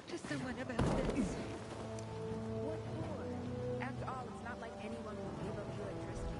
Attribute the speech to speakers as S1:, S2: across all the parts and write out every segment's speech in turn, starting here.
S1: talk to someone about this. What for? After all, it's not like anyone will give up electricity.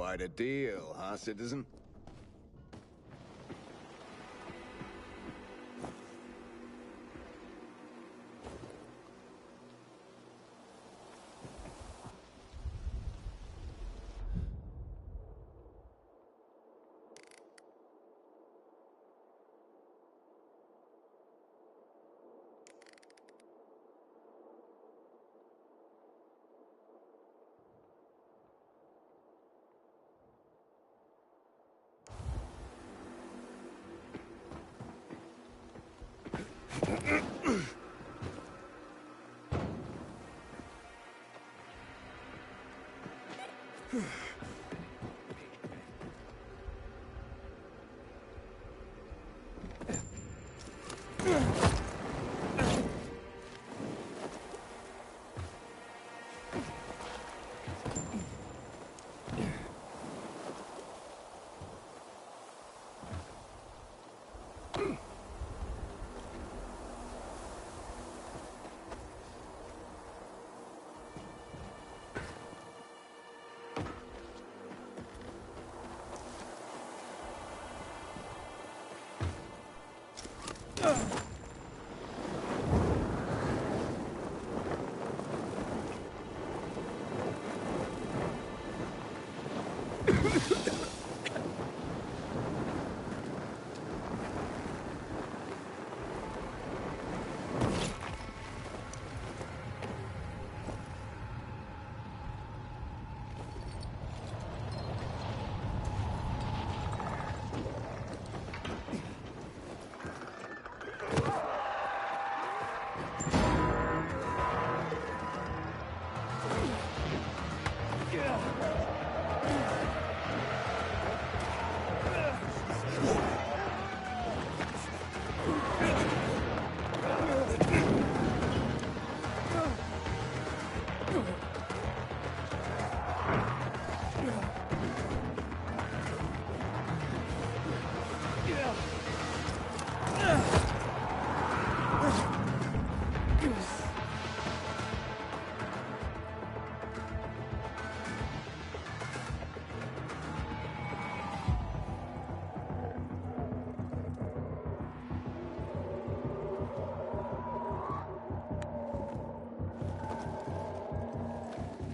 S2: Quite a deal, huh, citizen?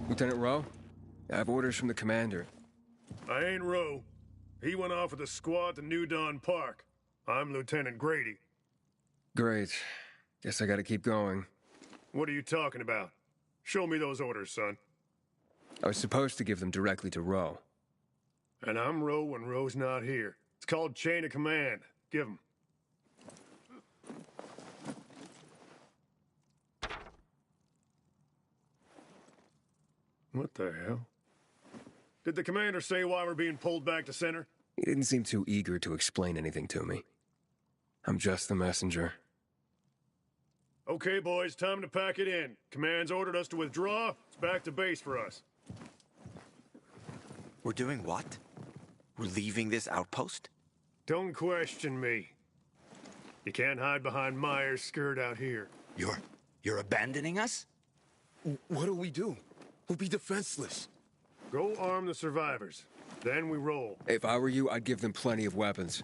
S3: Lieutenant Rowe? I have orders from the commander.
S4: I ain't Rowe. He went off with a squad to New Dawn Park. I'm Lieutenant Grady.
S3: Great. Guess I gotta keep going.
S4: What are you talking about? Show me those orders, son.
S3: I was supposed to give them directly to Rowe.
S4: And I'm Rowe when Rowe's not here. It's called chain of command. Give 'em. What the hell? Did the commander say why we're being pulled back to center?
S3: He didn't seem too eager to explain anything to me. I'm just the messenger.
S4: Okay, boys, time to pack it in. Command's ordered us to withdraw. It's back to base for us.
S5: We're doing what? We're leaving this outpost?
S4: Don't question me. You can't hide behind Myers' skirt out here.
S5: You're abandoning us?
S6: What do we do? We'll be defenseless.
S4: Go arm the survivors. Then we roll.
S3: If I were you, I'd give them plenty of weapons.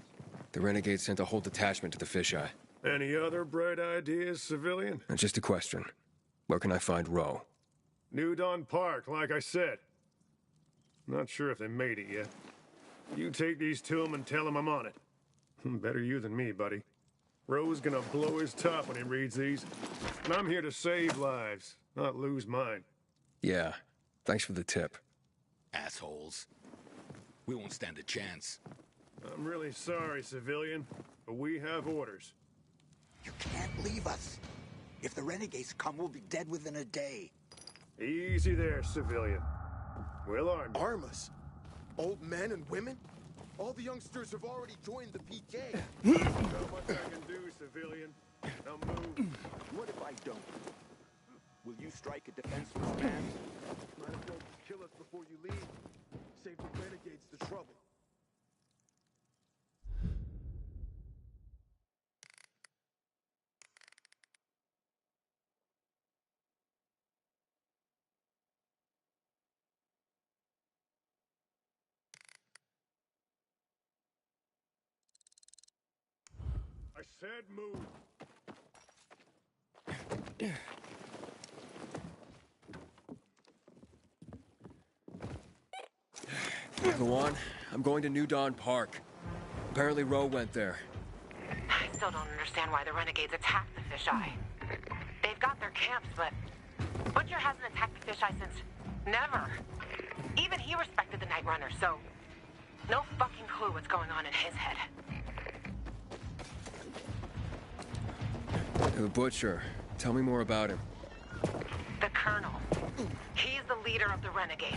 S3: The Renegades sent a whole detachment to the fisheye.
S4: Any other bright ideas, civilian?
S3: And just a question. Where can I find Rowe?
S4: New Dawn Park, like I said. Not sure if they made it yet. You take these to him and tell him I'm on it. Better you than me, buddy. Rowe's gonna blow his top when he reads these. And I'm here to save lives, not lose mine.
S3: Yeah. Thanks for the tip.
S7: Assholes. We won't stand a chance.
S4: I'm really sorry, civilian, but we have orders.
S5: You can't leave us. If the renegades come, we'll be dead within a day.
S4: Easy there, civilian. We'll arm you.
S6: Arm us? Old men and women? All the youngsters have already joined the PK.
S4: Not much I can do, civilian. Now move.
S5: What if I don't? Will you strike a defenseless man?
S6: Might as well kill us before you leave. Save the renegades the trouble.
S4: I said move.
S3: Go on. I'm going to New Dawn Park. Apparently Roe went there.
S8: I still don't understand why the renegades attacked the fisheye. They've got their camps, but Butcher hasn't attacked the fisheye since never. Even he respected the Night Runner, so no fucking clue what's going on in his head.
S3: The Butcher. Tell me more about him.
S8: The Colonel. He's the leader of the renegades.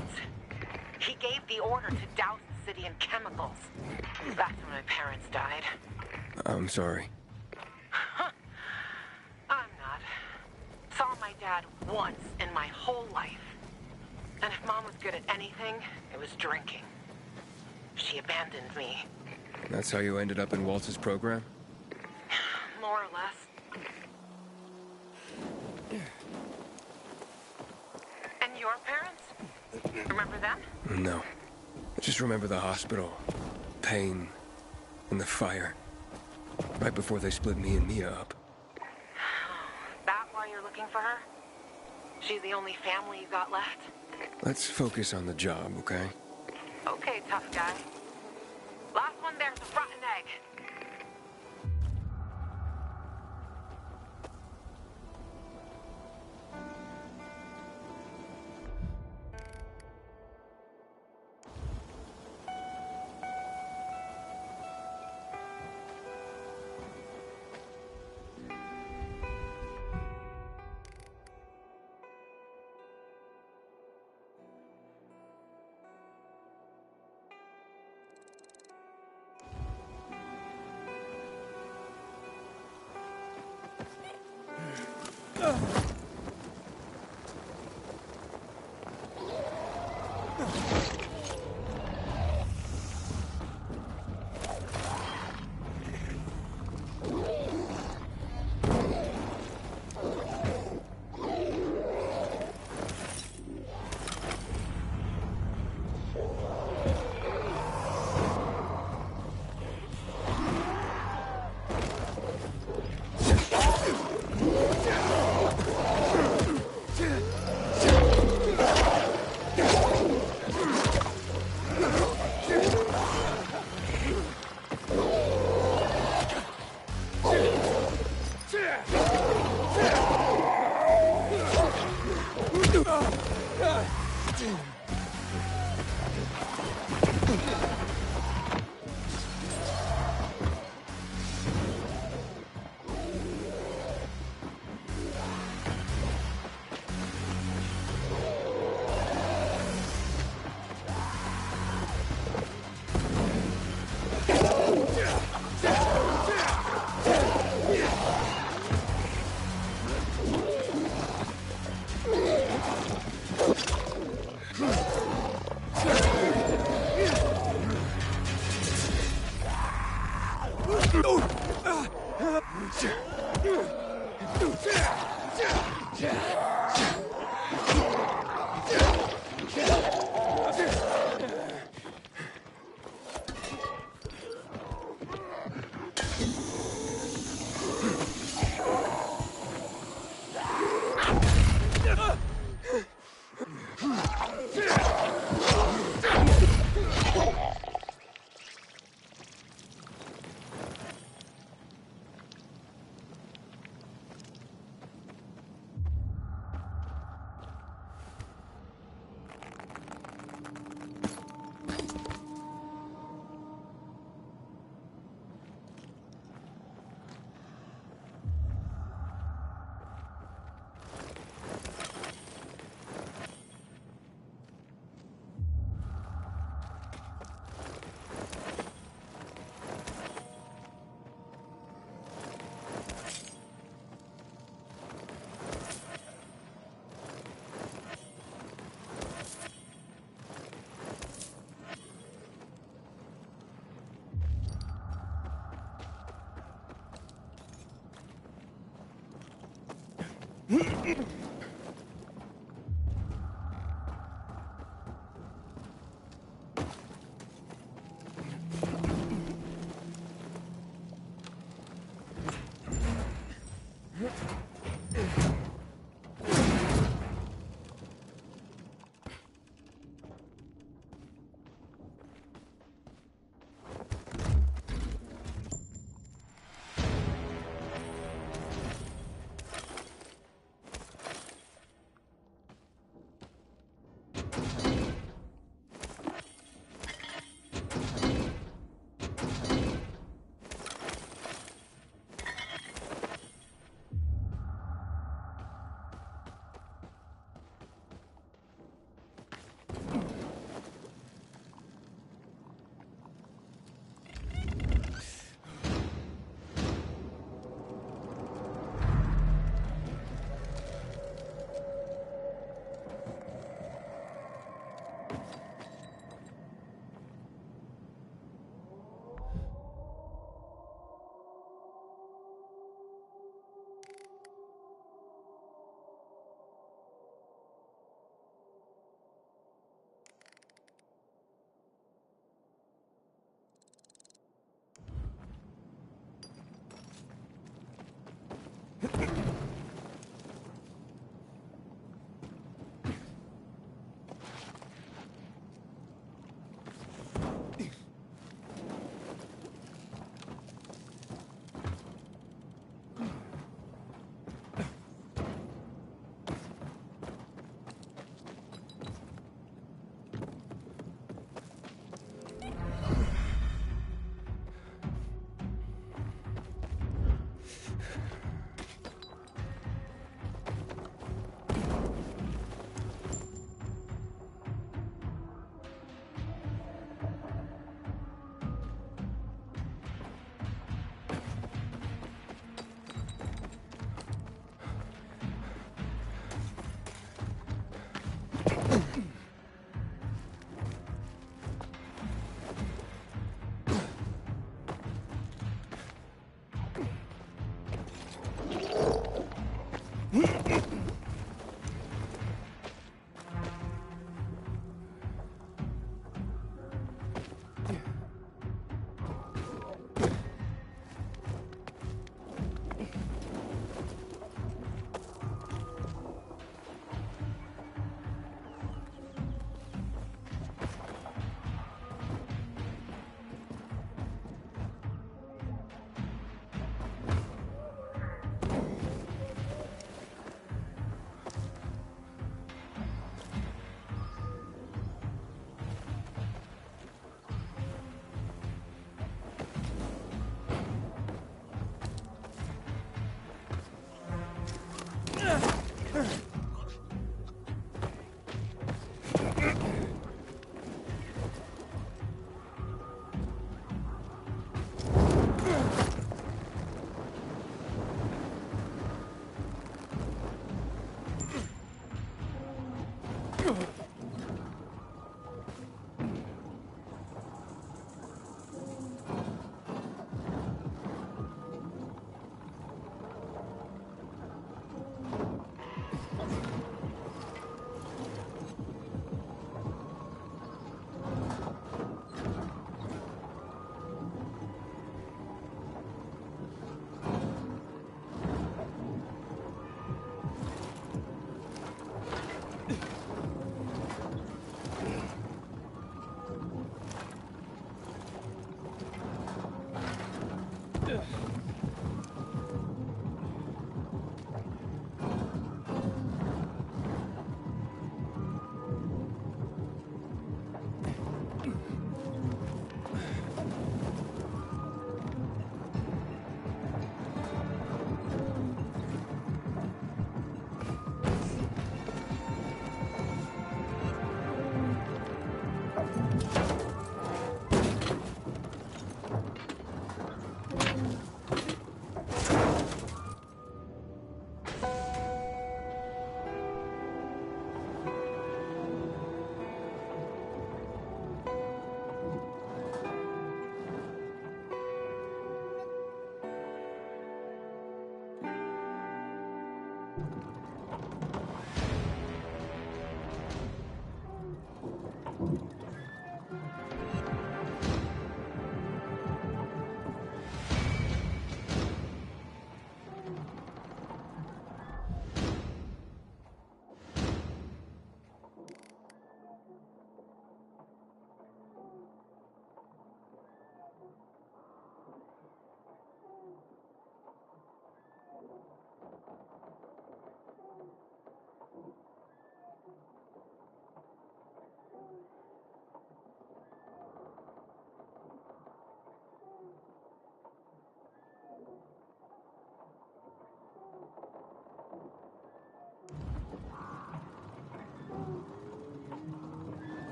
S8: He gave the order to douse the city in chemicals. That's when my parents died.
S3: I'm sorry.
S8: I'm not. Saw my dad once in my whole life. And if Mom was good at anything, it was drinking. She abandoned me.
S3: That's how you ended up in Waltz's program?
S8: More or less. And your parents? Remember them?
S3: No. I just remember the hospital, pain, and the fire. Right before they split me and Mia up.
S8: That why you're looking for her? She's the only family you got left?
S3: Let's focus on the job, okay?
S8: Okay, tough guy. Last one there's a rotten egg.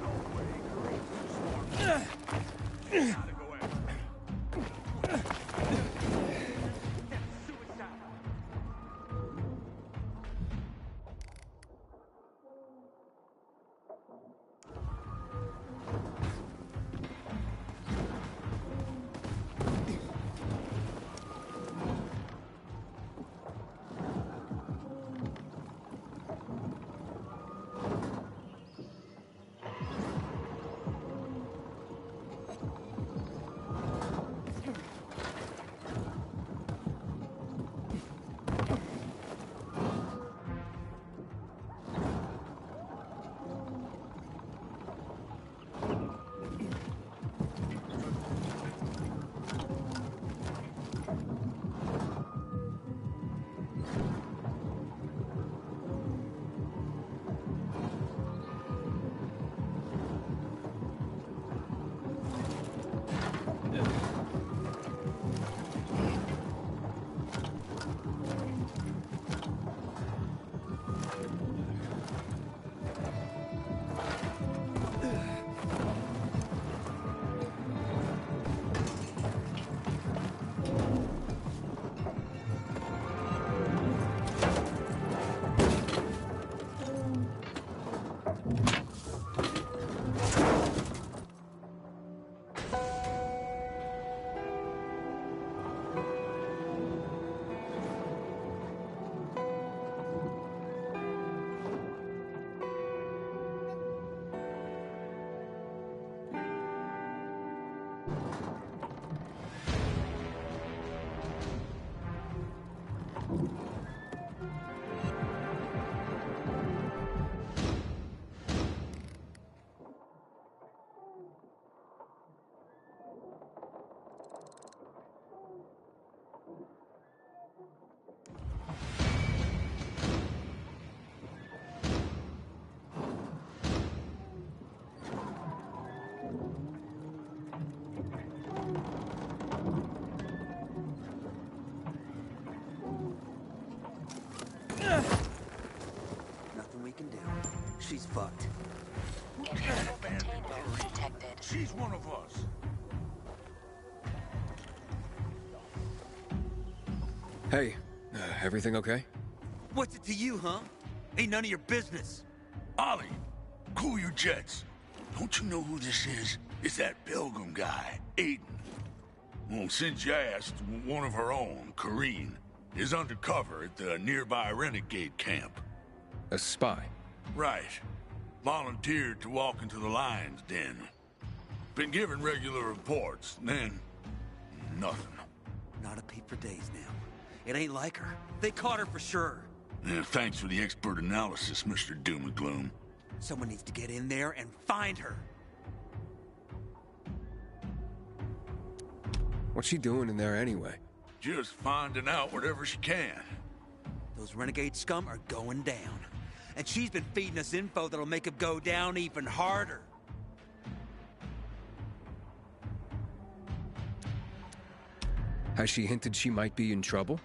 S6: No way, Gray.
S7: Gotta go after him.
S5: Nothing we can do. She's fucked.
S9: Internal container detected.
S7: She's one of us.
S3: Hey, everything okay?
S5: What's it to you, huh? Ain't none of your business.
S7: Ollie, cool your jets. Don't you know who this is? It's that Pilgrim guy, Aiden. Well, since you asked, one of her own, Corrine, is undercover at the nearby renegade camp.
S3: A spy?
S7: Right. Volunteered to walk into the lion's den. Been given regular reports, then nothing.
S5: Not a peep for days now. It ain't like her. They caught her for sure.
S7: Yeah, thanks for the expert analysis, Mr. Doom and Gloom.
S5: Someone needs to get in there and find her.
S3: What's she doing in there anyway?
S7: Just finding out whatever she can.
S5: Those renegade scum are going down. And she's been feeding us info that'll make them go down even harder.
S3: Has she hinted she might be in trouble?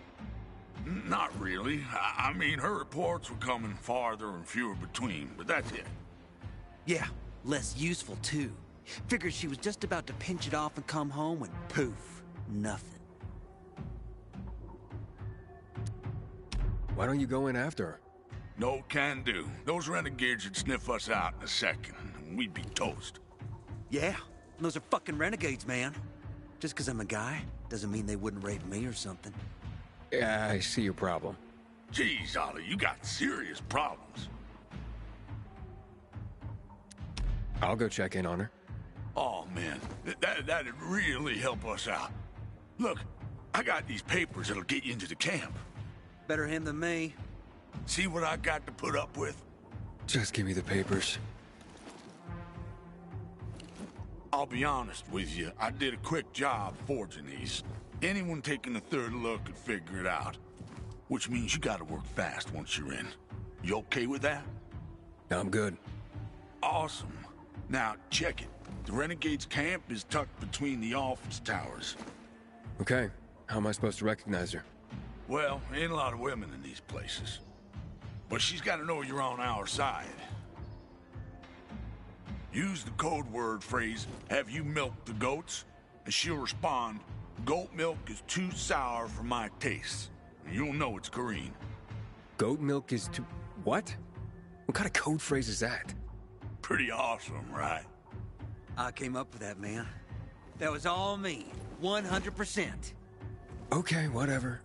S7: Not really. I mean, her reports were coming farther and fewer between, but that's it.
S5: Yeah, less useful too. Figured she was just about to pinch it off and come home when poof, nothing.
S3: Why don't you go in after her?
S7: No can do. Those renegades would sniff us out in a second, and we'd be toast.
S5: Yeah, those are fucking renegades, man. Just 'cause I'm a guy doesn't mean they wouldn't rape me or something.
S3: Yeah, I see your problem.
S7: Jeez, Ollie, you got serious problems.
S3: I'll go check in on her.
S7: Oh, man, that'd really help us out. Look, I got these papers that'll get you into the camp.
S5: Better him than me.
S7: See what I got to put up with?
S3: Just give me the papers.
S7: I'll be honest with you, I did a quick job forging these. Anyone taking a third look could figure it out. Which means you gotta work fast once you're in. You okay with that?
S3: I'm good.
S7: Awesome. Now, check it. The Renegade's camp is tucked between the office towers.
S3: Okay, how am I supposed to recognize her?
S7: Well, ain't a lot of women in these places. But she's gotta know you're on our side. Use the code word phrase, "Have you milked the goats?" And she'll respond, "Goat milk is too sour for my taste." And you'll know it's Kareen.
S3: Goat milk is too... What? What kind of code phrase is that?
S7: Pretty awesome, right?
S5: I came up with that, man. That was all me. 100%.
S3: Okay, whatever.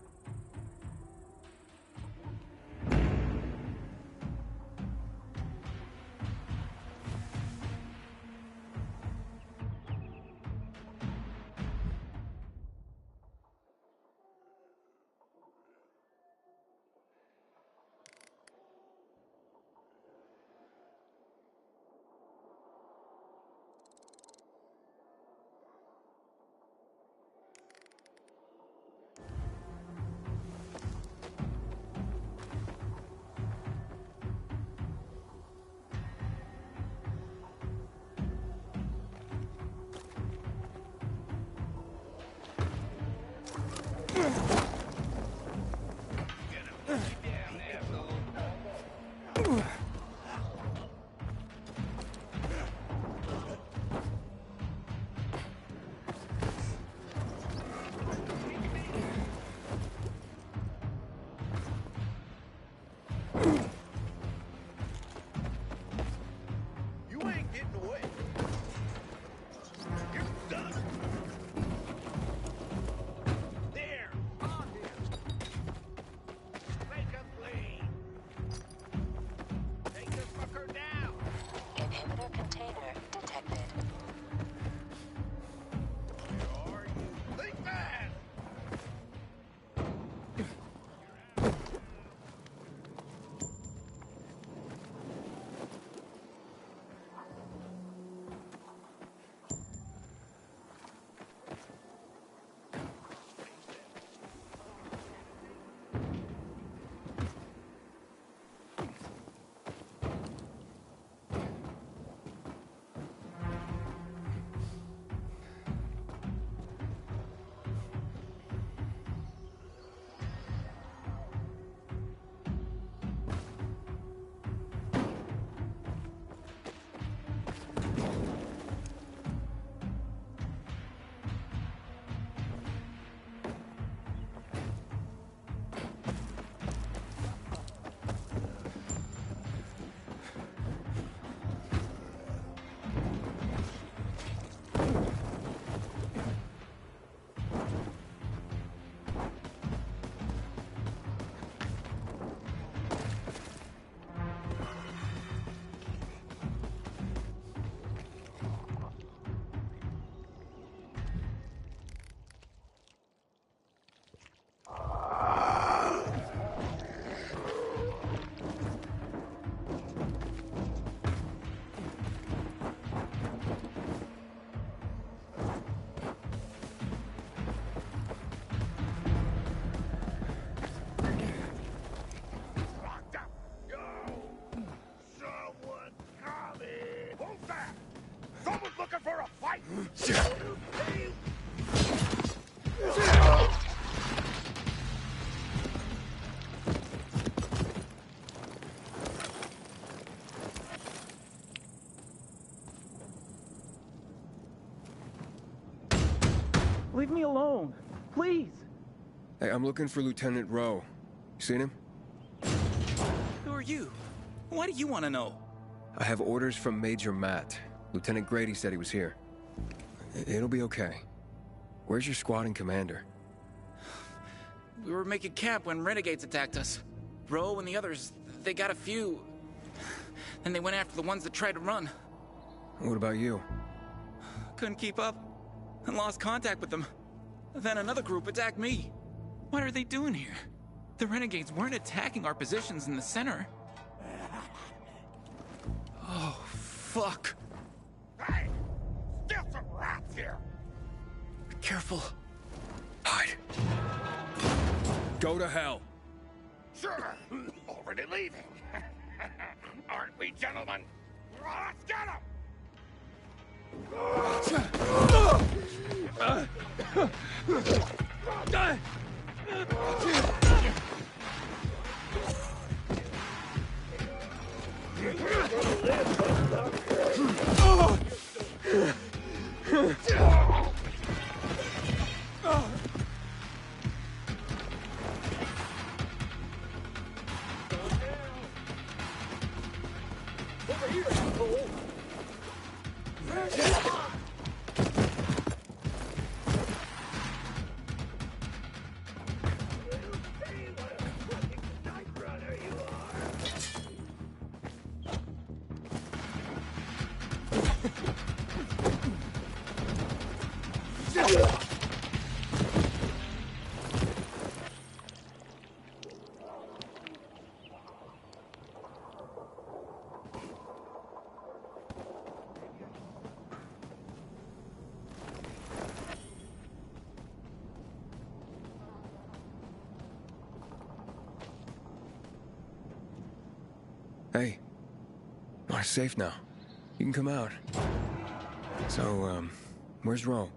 S6: You ain't getting away. You're done. There. On him. Make him bleed. Take this fucker down.
S9: Inhibitor container detected.
S6: Where are you? Think fast.
S10: Leave me alone, please.
S3: Hey, I'm looking for Lieutenant Rowe. You seen him?
S11: Who are you? Why do you want to know?
S3: I have orders from Major Matt. Lieutenant Grady said he was here. It'll be okay. Where's your squad and commander?
S11: We were making camp when renegades attacked us. Rowe and the others, they got a few. Then they went after the ones that tried to run.
S3: What about you?
S11: Couldn't keep up and lost contact with them. Then another group attacked me. What are they doing here? The renegades weren't attacking our positions in the center. Oh, fuck.
S6: Hey! Still some rats here!
S11: Be careful.
S3: Hide. Go to hell.
S6: Sure! Already leaving. Aren't we, gentlemen? Let's get him!
S3: Hey. We're safe now. You can come out. So, where's Ro?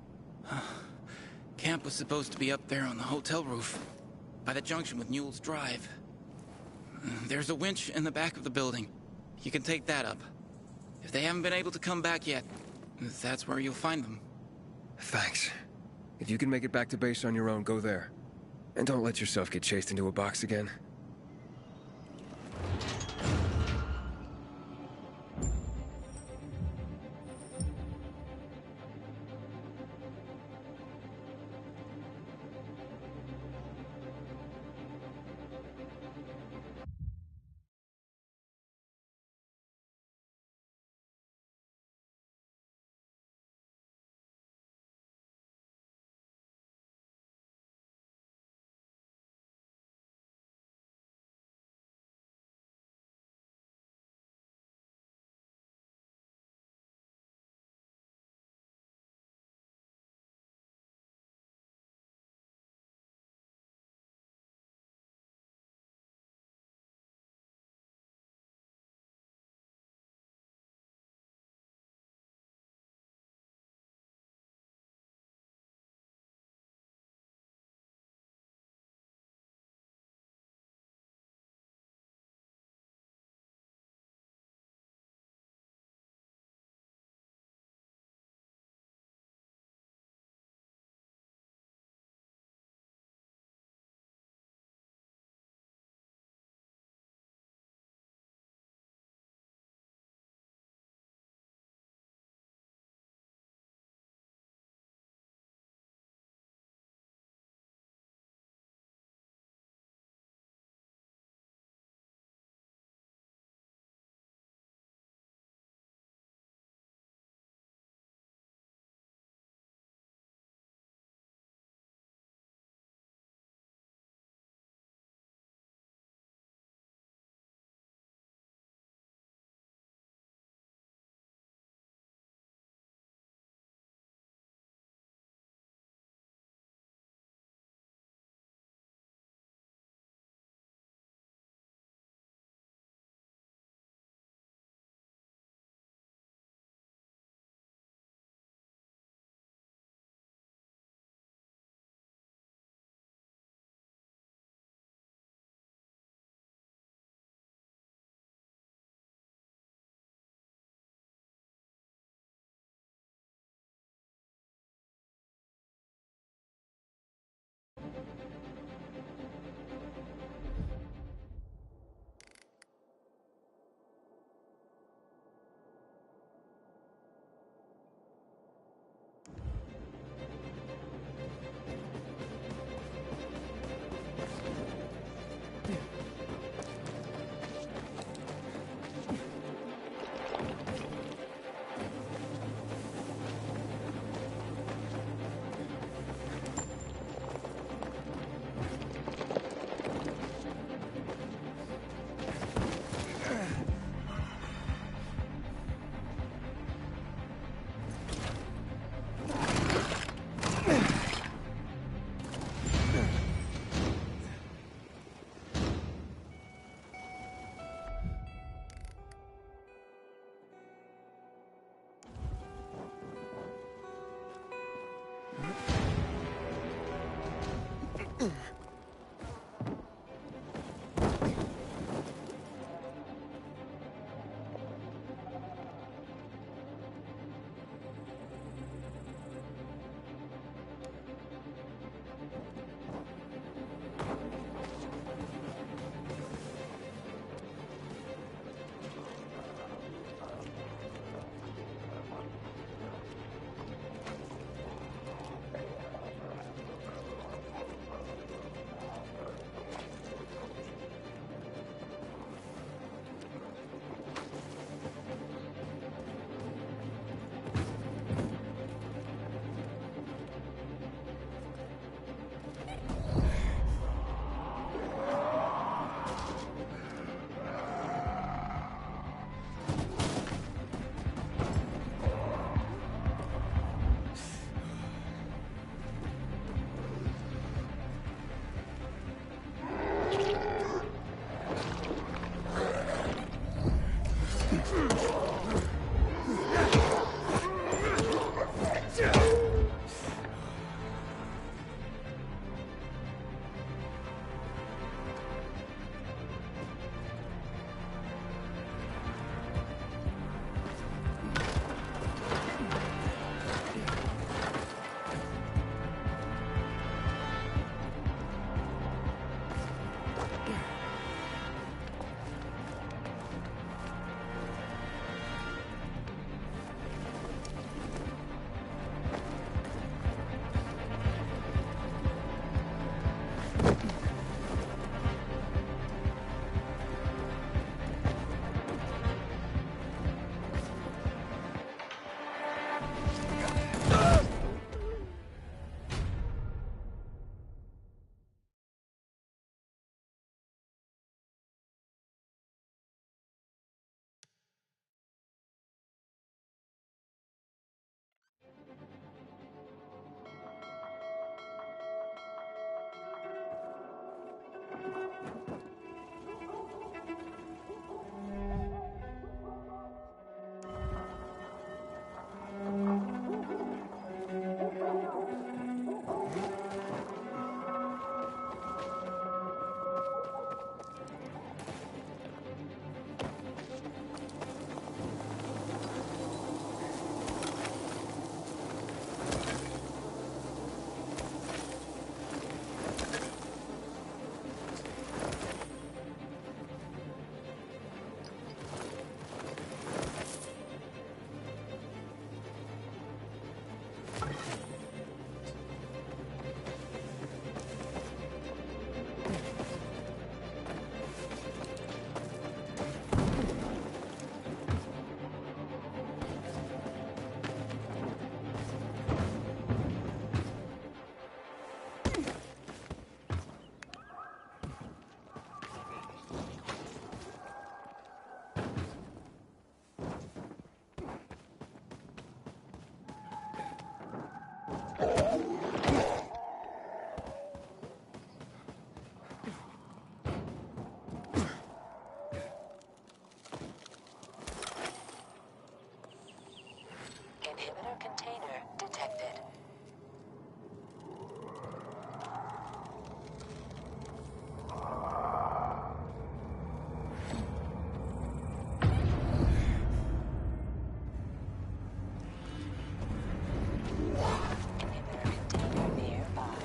S11: Camp was supposed to be up there on the hotel roof, by the junction with Newell's Drive. There's a winch in the back of the building. You can take that up. If they haven't been able to come back yet, that's where you'll find them.
S3: Thanks. If you can make it back to base on your own, go there. And don't let yourself get chased into a box again.
S9: Inhibitor container detected. Inhibitor container nearby.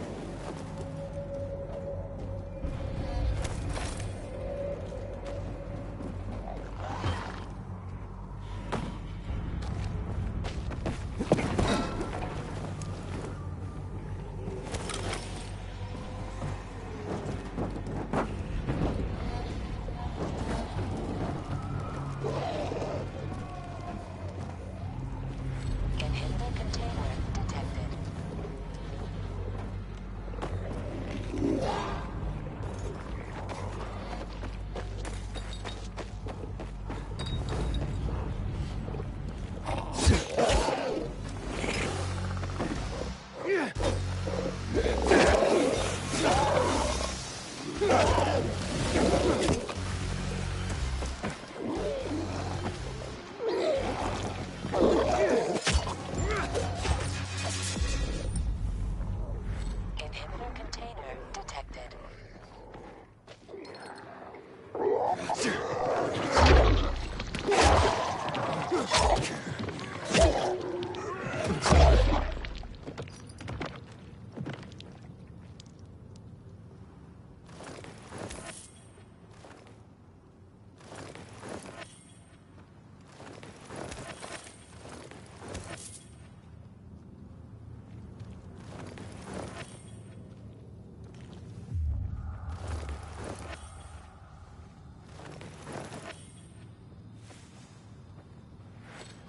S9: Inhibitor container detected. Inhibitor container detected.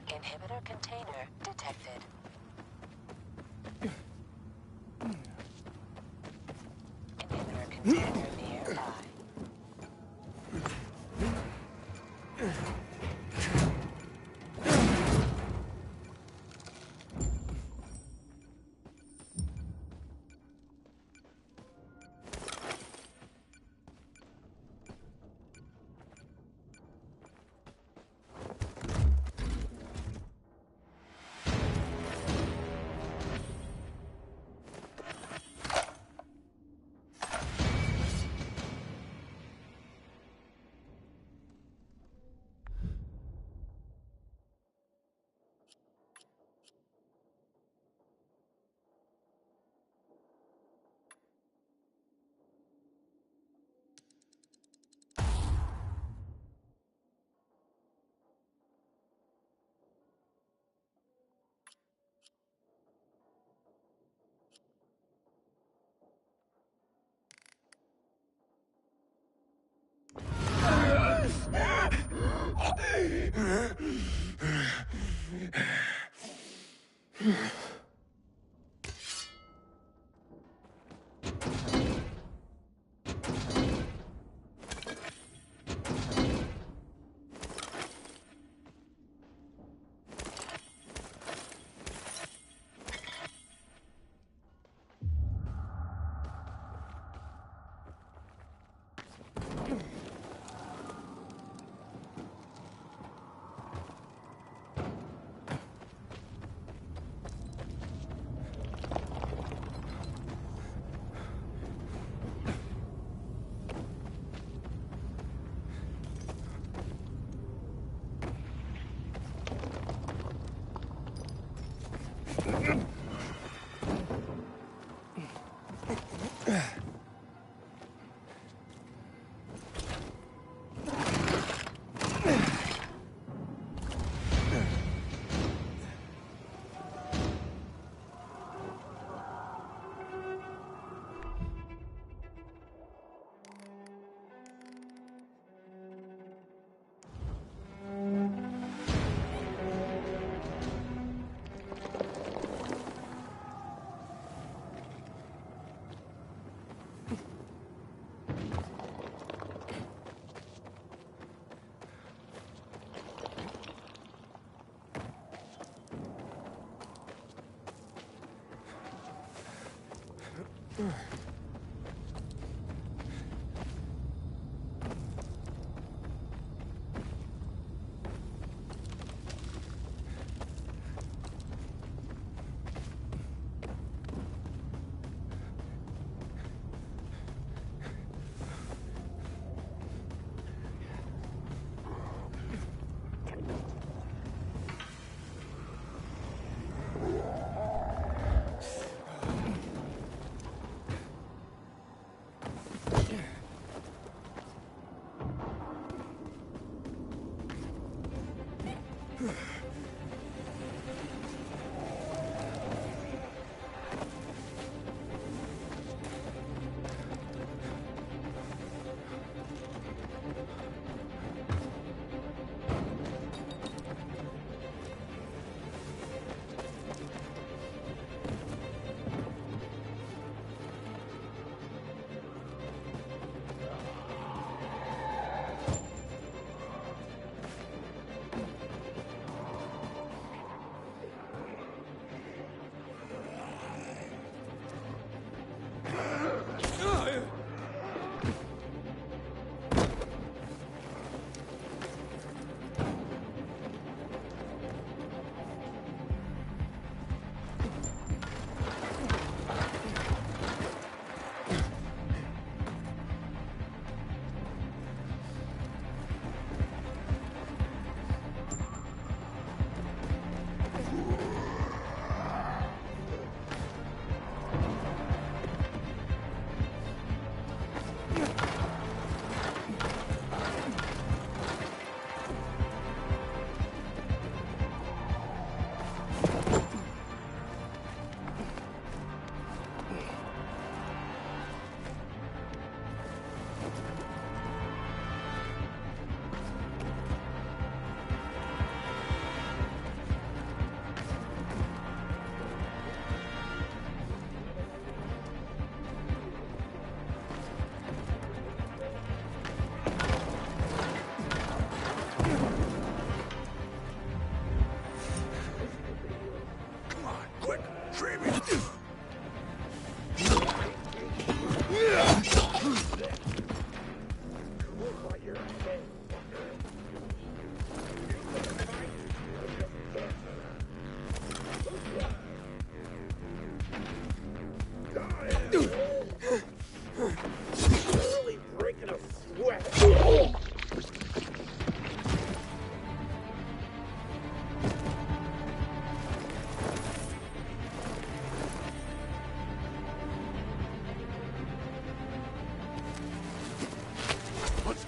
S9: Inhibitor container detected. Inhibitor container nearby.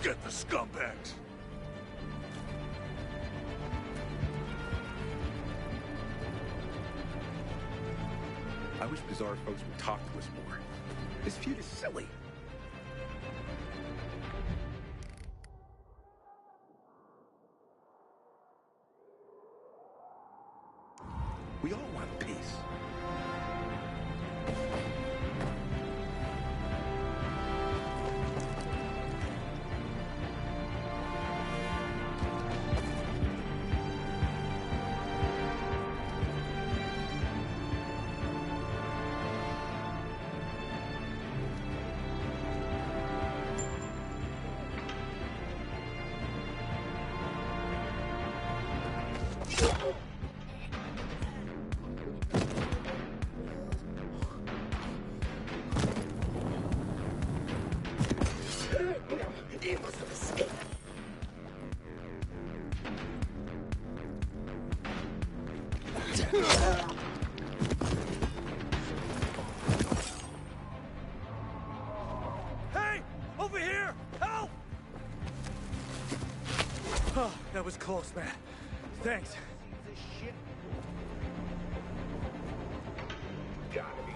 S7: Get the scumbags!
S6: I wish Bizarre folks would talk to us more. This feud is silly. We all want peace. He must have escaped.
S10: Hey! Over here! Help! Oh, that was close, man. Thanks.
S6: Gotta be.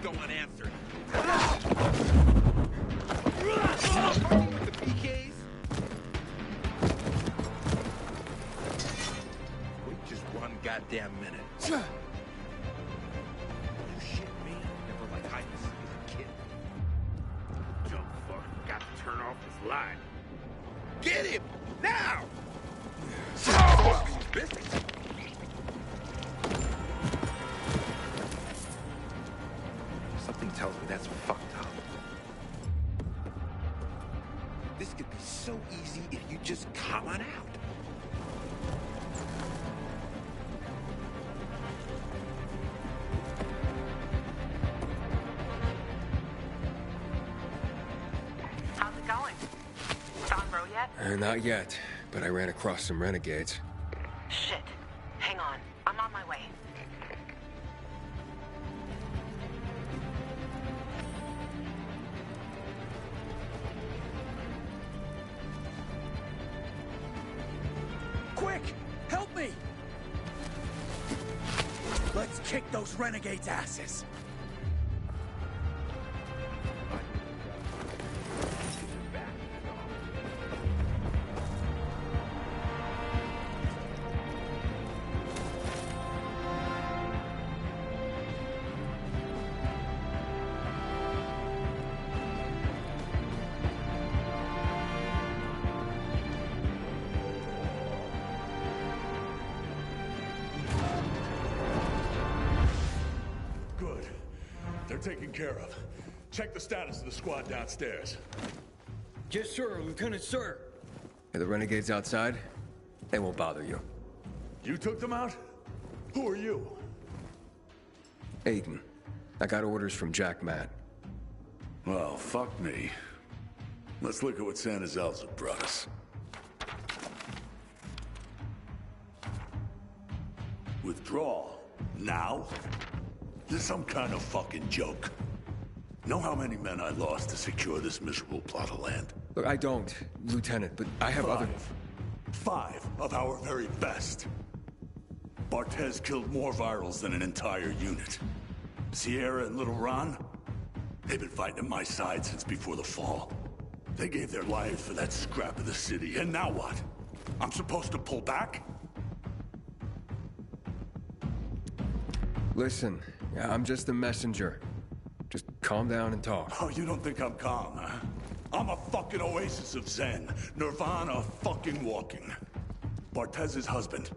S6: Go unanswered. The PKs? Wait just one goddamn minute. You shit me? Never like hide and seek as a kid. Jump fuck. Got to turn off this light. Get him! Now!
S12: Something tells me that's fucked up. This could be so easy if you just come on out.
S8: How's it going? Found Roe yet?
S3: Not yet, but I ran across some renegades.
S8: Shit. Hang on. I'm on my way.
S10: Quick! Help me! Let's kick those renegades' asses.
S7: Good. They're taken care of. Check the status of the squad downstairs.
S3: Yes, sir, Lieutenant, sir. Are the renegades outside? They won't bother you.
S7: You took them out? Who are you?
S3: Aiden. I got orders from Jack Matt.
S7: Well, fuck me. Let's look at what Santa's elves have brought us. Withdrawal? Now? This is some kind of fucking joke. Know how many men I lost to secure this miserable plot of land?
S3: Look, I don't, Lieutenant, but I have other...
S7: Five of our very best. Barthez killed more virals than an entire unit. Sierra and Little Ron? They've been fighting at my side since before the fall. They gave their lives for that scrap of the city, and now what? I'm supposed to pull back?
S3: Listen, I'm just the messenger. Just calm down and talk.
S7: Oh, you don't think I'm calm, huh? I'm a fucking oasis of zen. Nirvana fucking walking. Bartez's husband.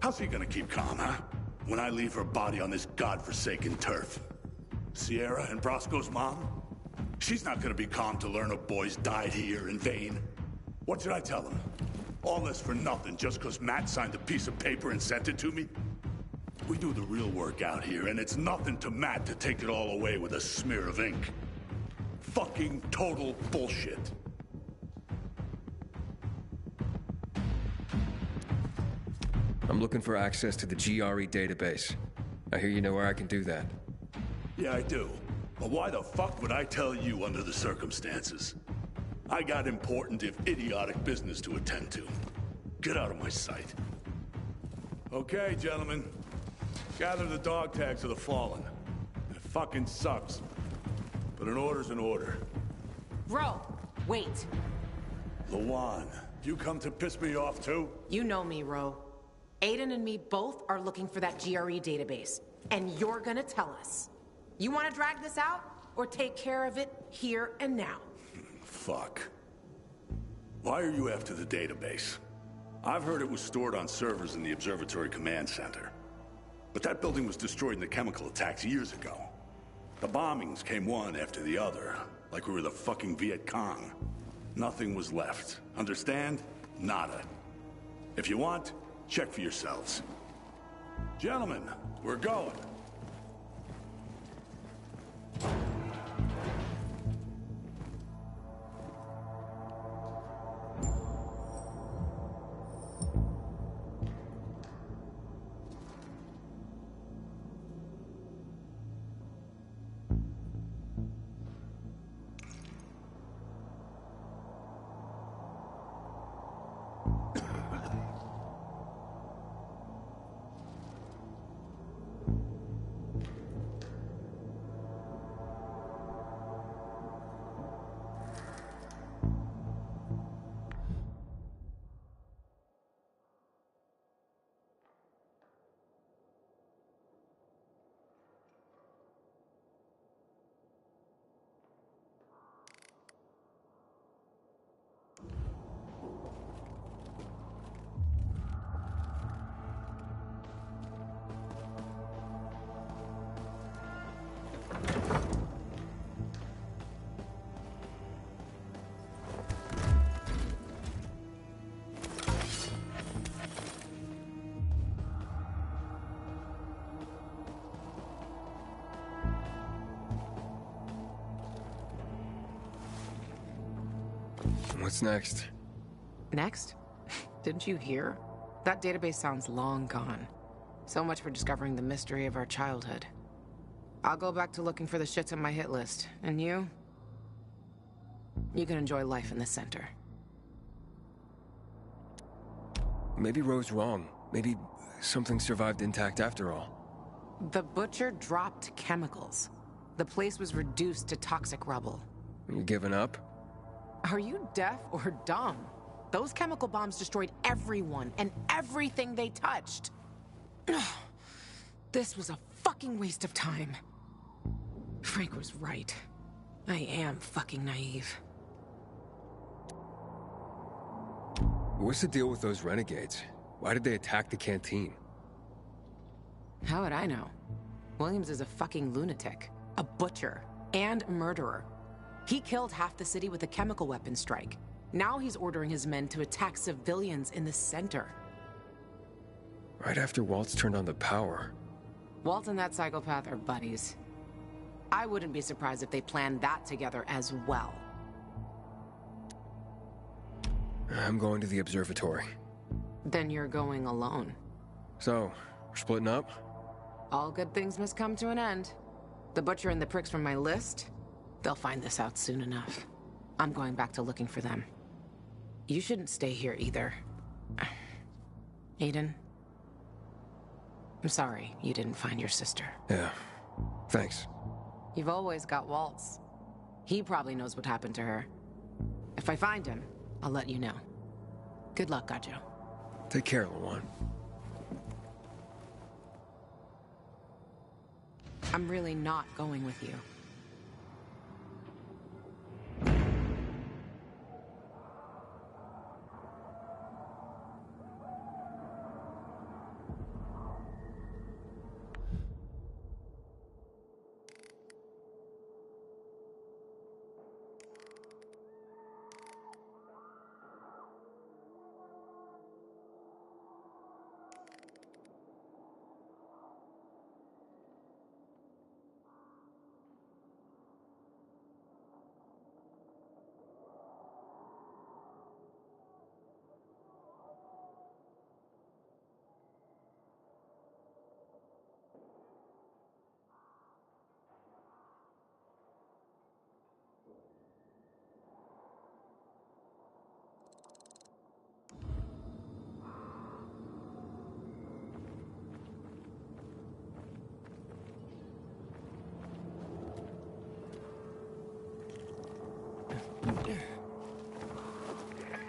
S7: How's he gonna keep calm, huh? When I leave her body on this godforsaken turf. Sierra and Brosco's mom? She's not gonna be calm to learn her boys died here in vain. What should I tell them? All this for nothing just because Matt signed a piece of paper and sent it to me? We do the real work out here, and it's nothing to Matt to take it all away with a smear of ink. Fucking total bullshit.
S3: I'm looking for access to the GRE database. I hear you know where I can do that.
S7: Yeah, I do. But why the fuck would I tell you under the circumstances? I got important, if idiotic, business to attend to. Get out of my sight. Okay, gentlemen. Gather the dog tags of the fallen. It fucking sucks. But an order's an order.
S8: Ro, wait.
S7: Lawan, you come to piss me off too?
S8: You know me, Ro. Aiden and me both are looking for that GRE database. And you're gonna tell us. You wanna drag this out? Or take care of it here and now?
S7: Fuck. Why are you after the database? I've heard it was stored on servers in the Observatory Command Center. But that building was destroyed in the chemical attacks years ago. The bombings came one after the other, like we were the fucking Viet Cong. Nothing was left. Understand? Nada. If you want, check for yourselves. Gentlemen, we're going.
S3: What's next?
S1: Next? Didn't you hear? That database sounds long gone. So much for discovering the mystery of our childhood. I'll go back to looking for the shits on my hit list. And you? You can enjoy life in the center.
S3: Maybe Rose wrong. Maybe something survived intact after all.
S1: The butcher dropped chemicals. The place was reduced to toxic rubble.
S3: You giving up?
S1: Are you deaf or dumb? Those chemical bombs destroyed everyone and everything they touched. This was a fucking waste of time. Frank was right. I am fucking naive.
S3: What's the deal with those renegades? Why did they attack the canteen?
S1: How would I know? Williams is a fucking lunatic, a butcher, and a murderer. He killed half the city with a chemical weapon strike. Now he's ordering his men to attack civilians in the center.
S3: Right after Waltz turned on the power.
S1: Walt and that psychopath are buddies. I wouldn't be surprised if they planned that together as well.
S3: I'm going to the observatory.
S1: Then you're going alone.
S3: So, we're splitting up?
S1: All good things must come to an end. The butcher and the pricks from my list, they'll find this out soon enough. I'm going back to looking for them. You shouldn't stay here either. Aiden, I'm sorry you didn't find your sister.
S3: Yeah, thanks.
S1: You've always got Waltz. He probably knows what happened to her. If I find him, I'll let you know. Good luck, Gajo.
S3: Take care, Lawan.
S1: I'm really not going with you.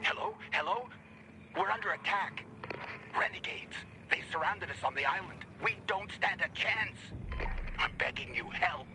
S13: Hello? Hello? We're under attack. Renegades. They surrounded us on the island. We don't stand a chance. I'm begging you, help.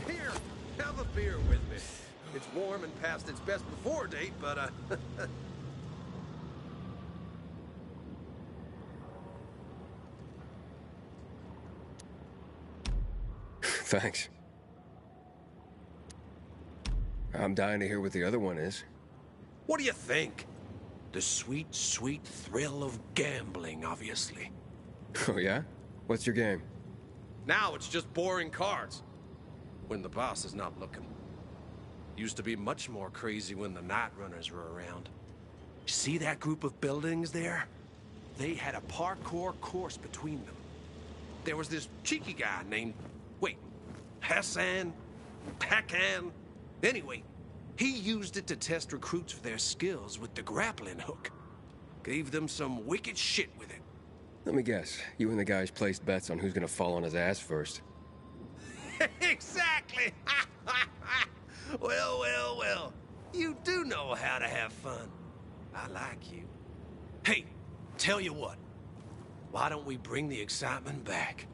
S14: Here, have a beer with me. It's warm and past its best before date, but,
S3: Thanks. I'm dying to hear what the other one is.
S14: What do you think? The sweet, sweet thrill of gambling, obviously.
S3: Oh, yeah? What's your game?
S14: Now it's just boring cards. When the boss is not looking. Used to be much more crazy when the night runners were around. See that group of buildings there? They had a parkour course between them. There was this cheeky guy named... Wait, Hassan? Hakan? Anyway, he used it to test recruits for their skills with the grappling hook. Gave them some wicked shit with it.
S3: Let me guess. You and the guys placed bets on who's gonna fall on his ass first.
S14: Exactly! Well. You do know how to have fun. I like you. Hey, tell you what. Why don't we bring the excitement back?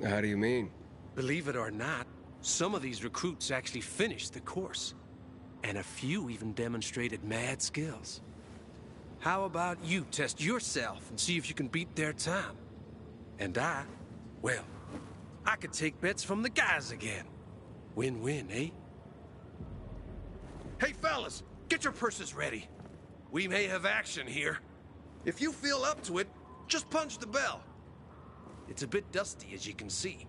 S3: How do you mean?
S14: Believe it or not, some of these recruits actually finished the course. And a few even demonstrated mad skills. How about you test yourself and see if you can beat their time? And I could take bets from the guys again. Win-win, eh? Hey, fellas, get your purses ready. We may have action here. If you feel up to it, just punch the bell. It's a bit dusty, as you can see.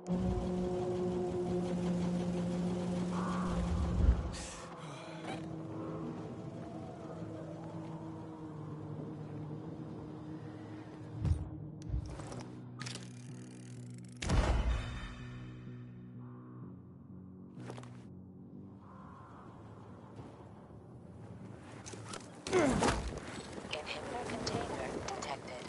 S9: Inhibitor container detected.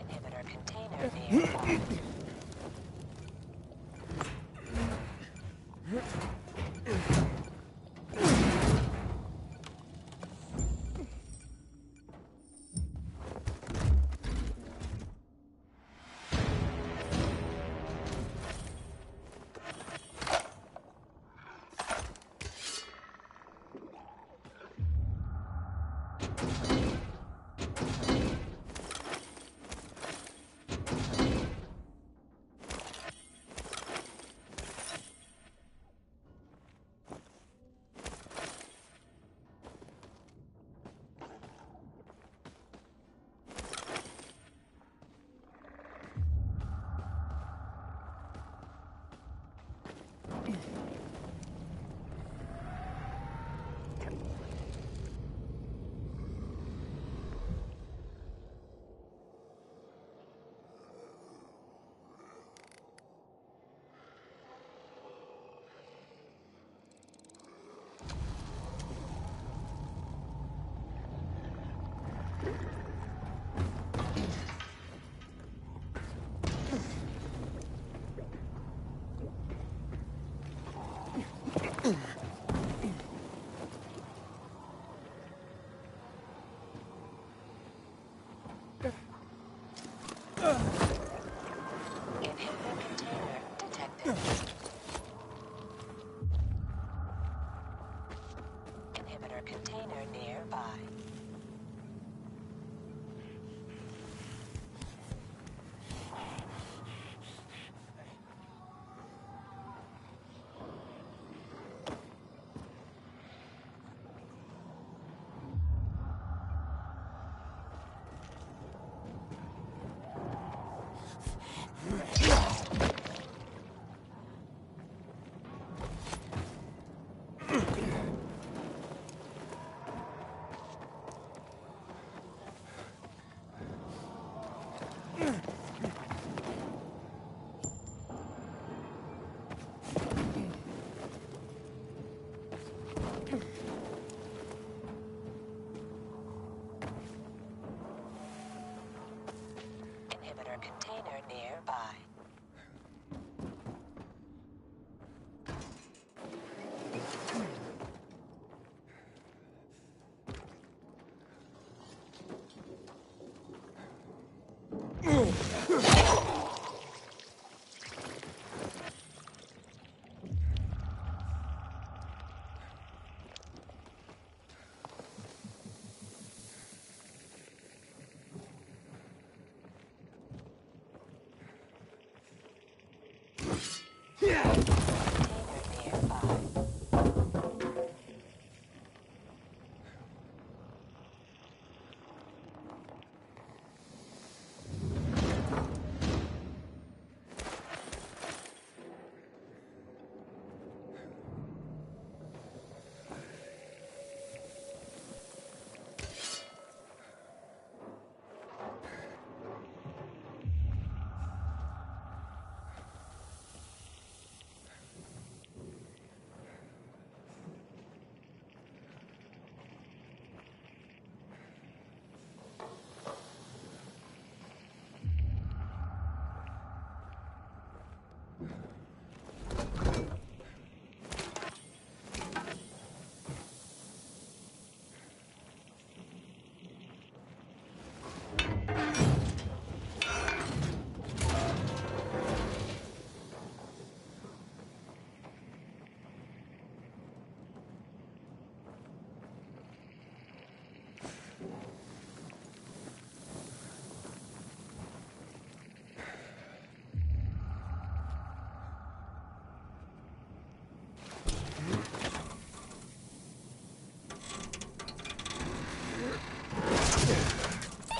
S9: Inhibitor container nearby. Inhibitor container detected. Inhibitor container nearby. Inhibitor container nearby.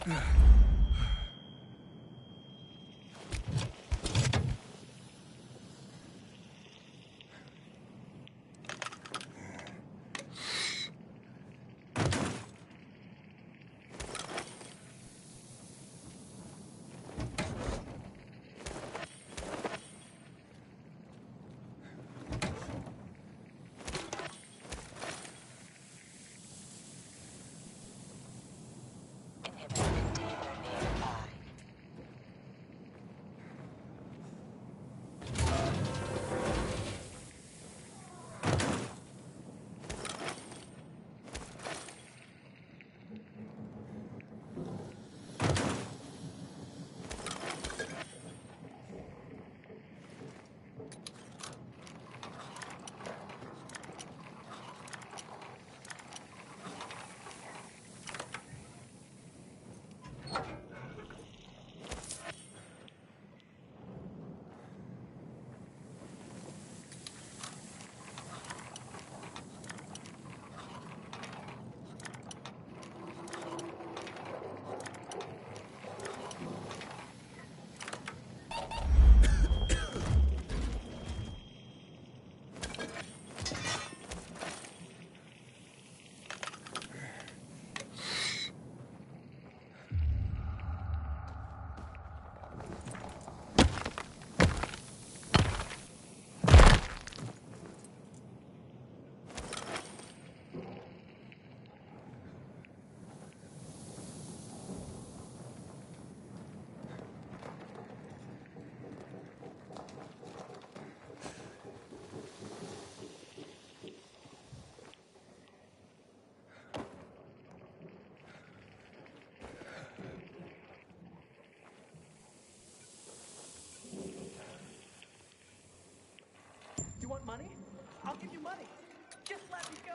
S10: You want money? I'll give you money. Just let me go.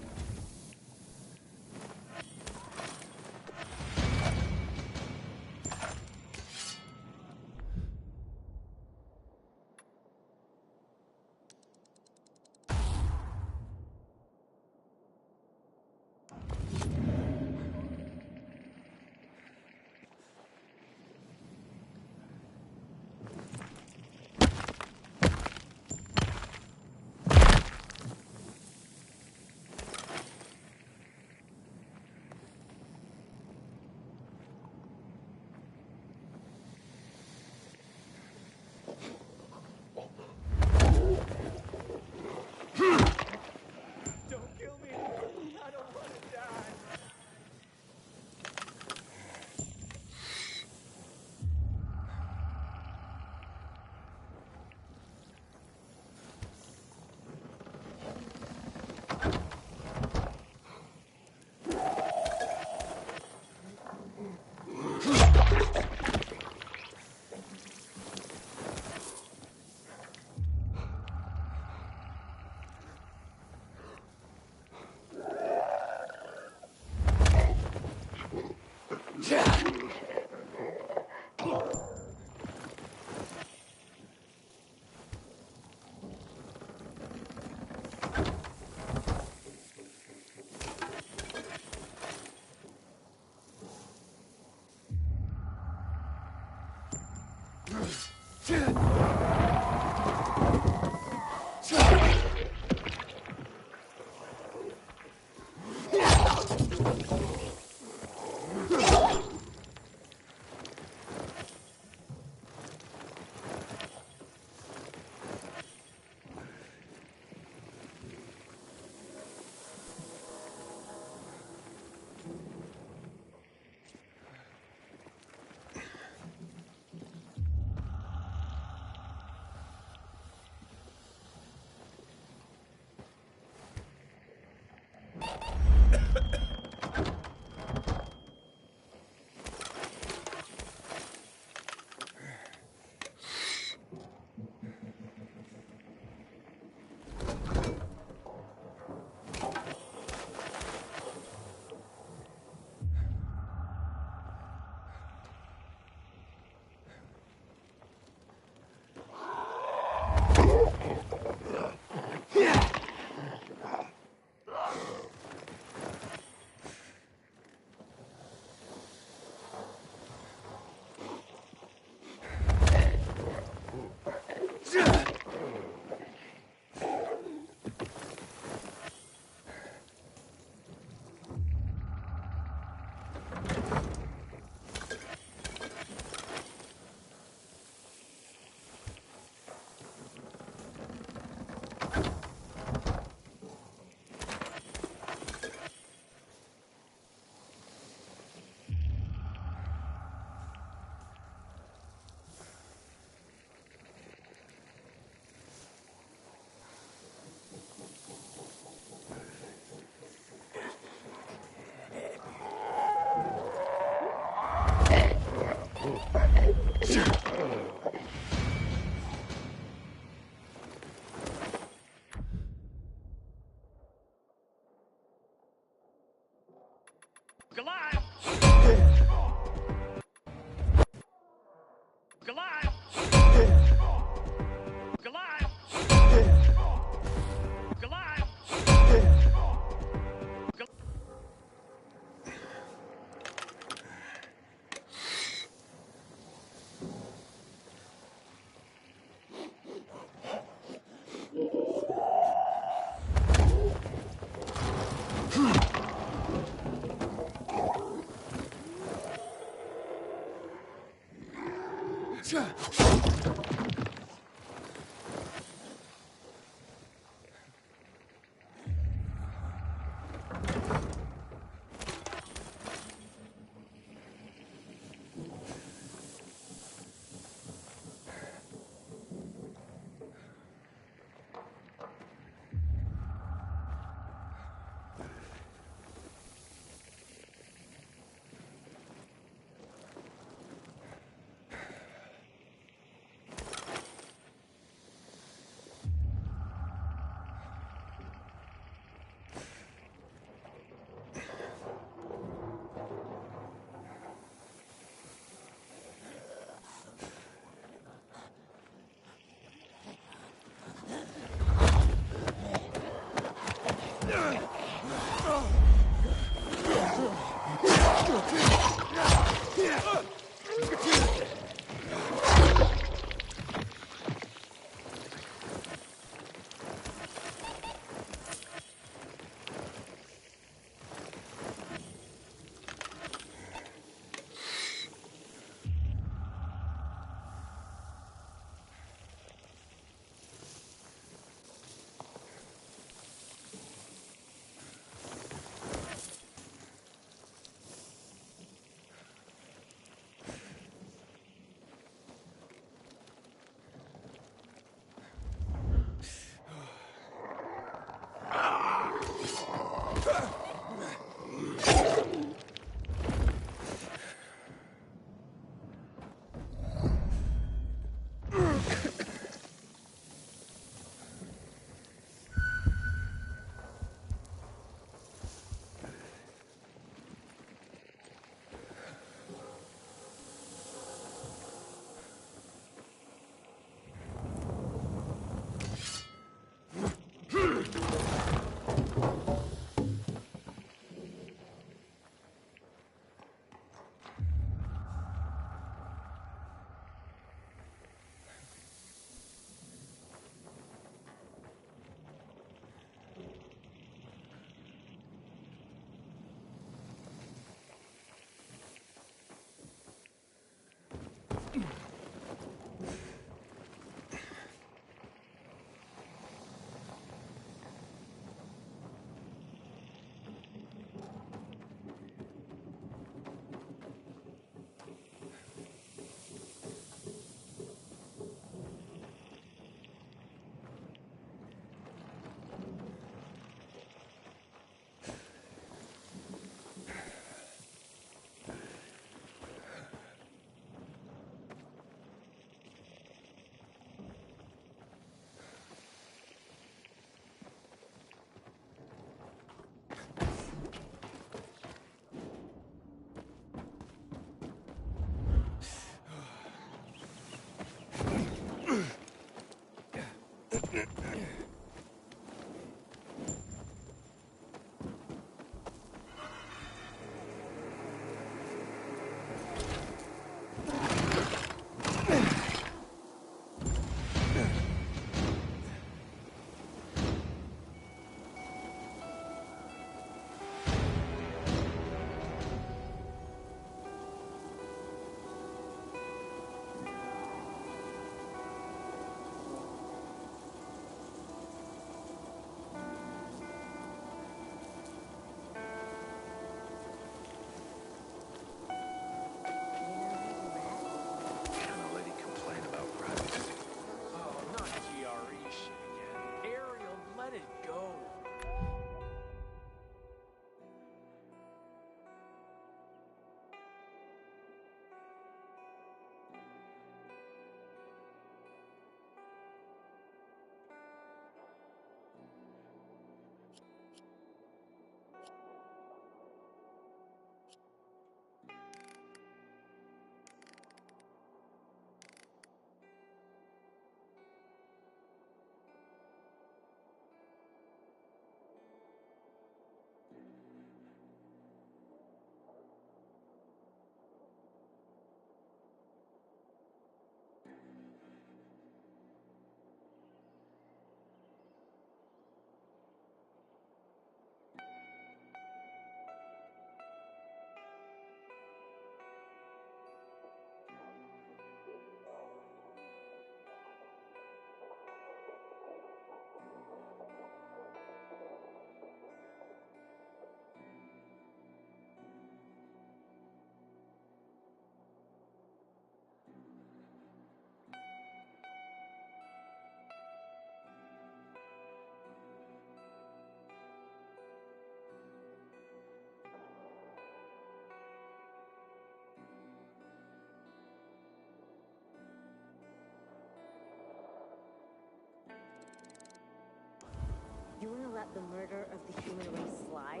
S15: let the murder of the human race slide?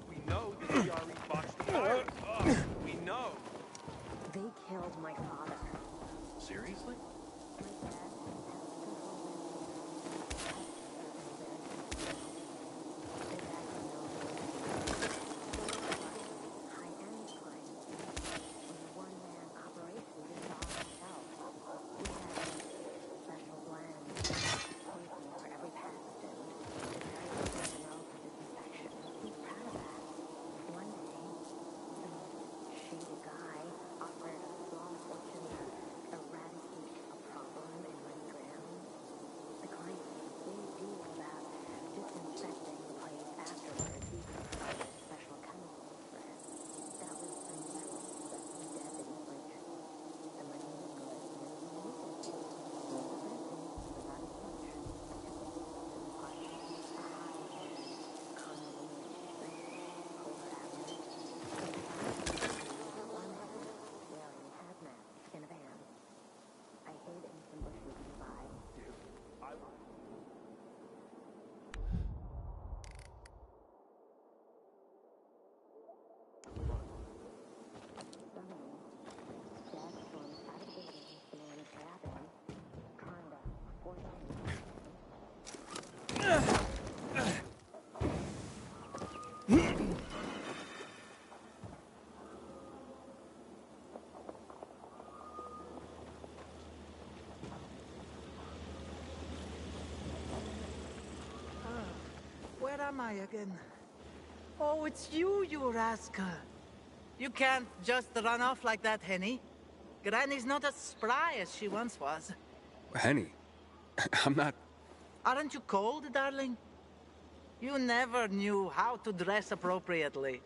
S12: We know the CRE botched the virus. We know.
S15: They killed my father.
S12: Seriously?
S10: Where am I again? Oh, it's you, Rascal. You can't just run off like that, Henny. Granny's not as spry as she once was.
S3: Henny, I'm not...
S10: Aren't you cold, darling? You never knew how to dress appropriately.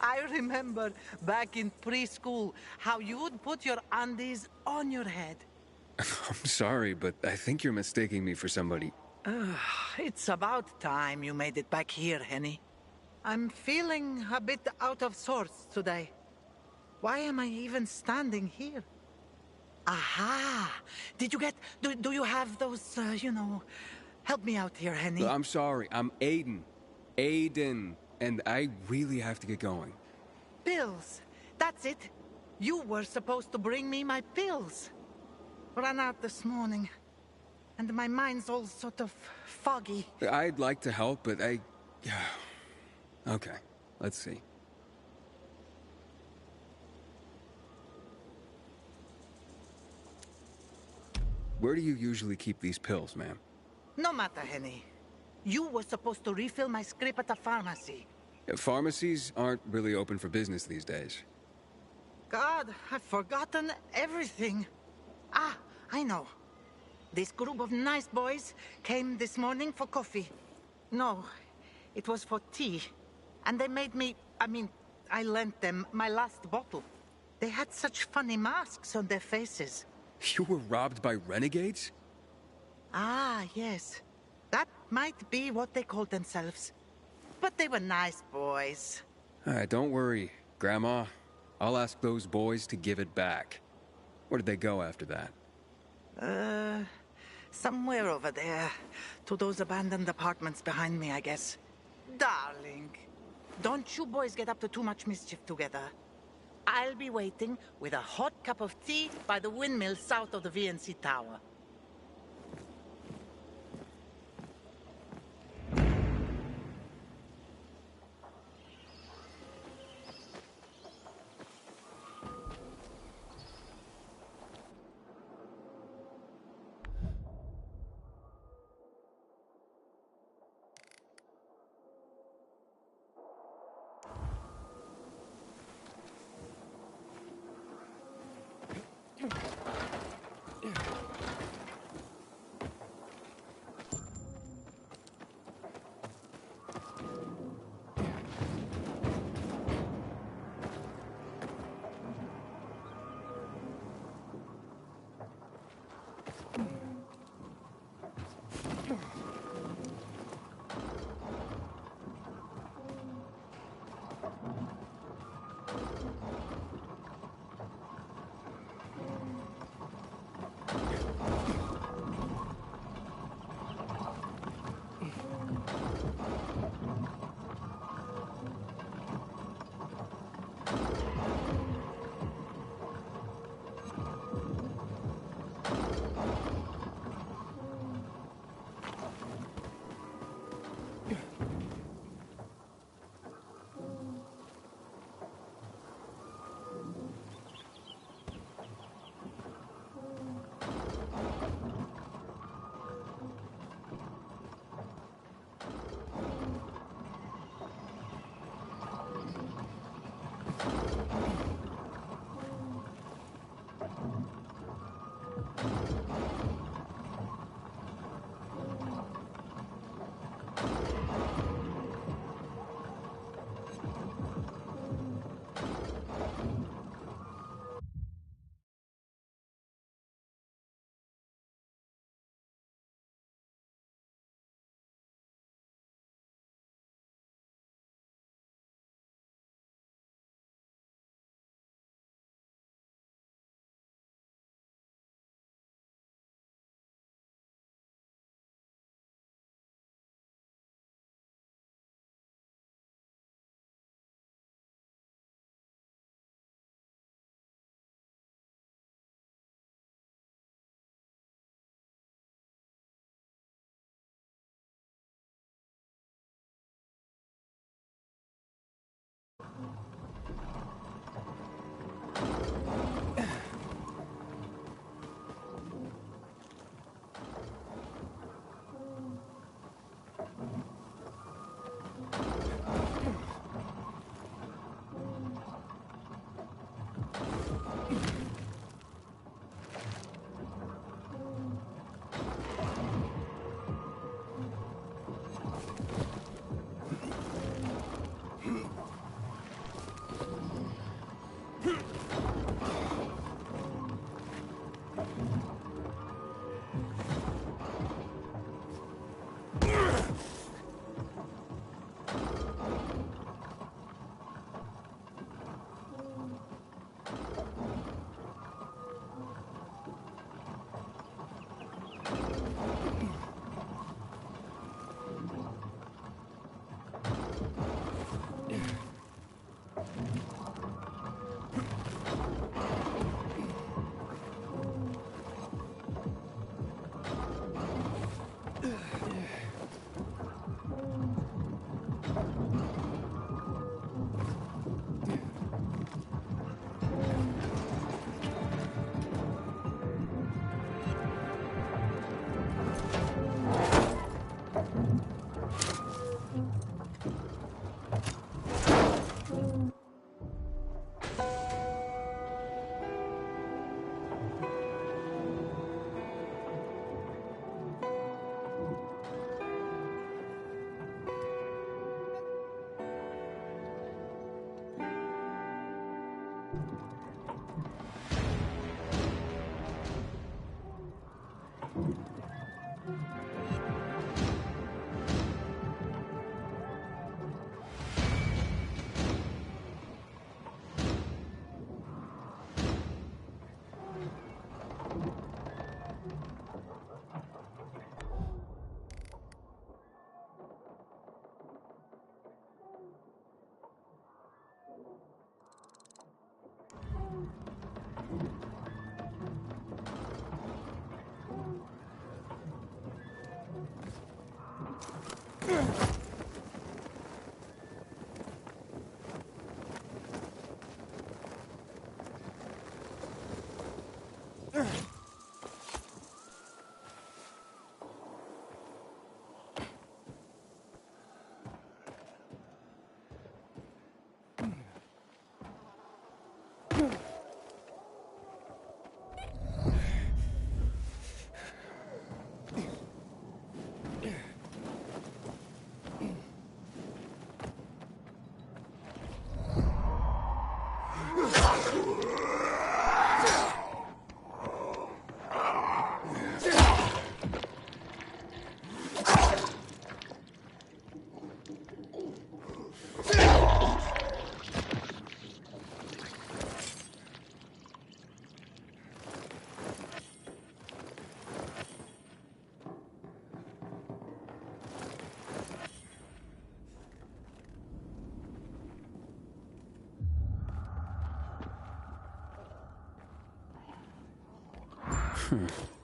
S10: I remember back in preschool how you would put your undies on your head.
S3: I'm sorry, but I think you're mistaking me for somebody.
S10: It's about time you made it back here, Henny. I'm feeling a bit out of sorts today. Why am I even standing here? Aha! Did you get... Do you have those, Help me out here, Henny.
S3: I'm sorry, I'm Aiden. Aiden. And I really have to get going.
S10: Pills. That's it. You were supposed to bring me my pills. Ran out this morning. And my mind's all sort of foggy.
S3: I'd like to help, but Okay, let's see. Where do you usually keep these pills, ma'am?
S10: No matter, Henny. You were supposed to refill my script at the pharmacy.
S3: Pharmacies aren't really open for business these days.
S10: God, I've forgotten everything. Ah, I know. This group of nice boys came this morning for coffee. No, it was for tea. And they made me... I lent them my last bottle. They had such funny masks on their faces.
S3: You were robbed by renegades?
S10: Ah, yes. That might be what they called themselves. But they were nice boys.
S3: All right, don't worry, Grandma. I'll ask those boys to give it back. Where did they go after that?
S10: Somewhere over there. To those abandoned apartments behind me, I guess. Darling, don't you boys get up to too much mischief together. I'll be waiting with a hot cup of tea by the windmill south of the VNC Tower.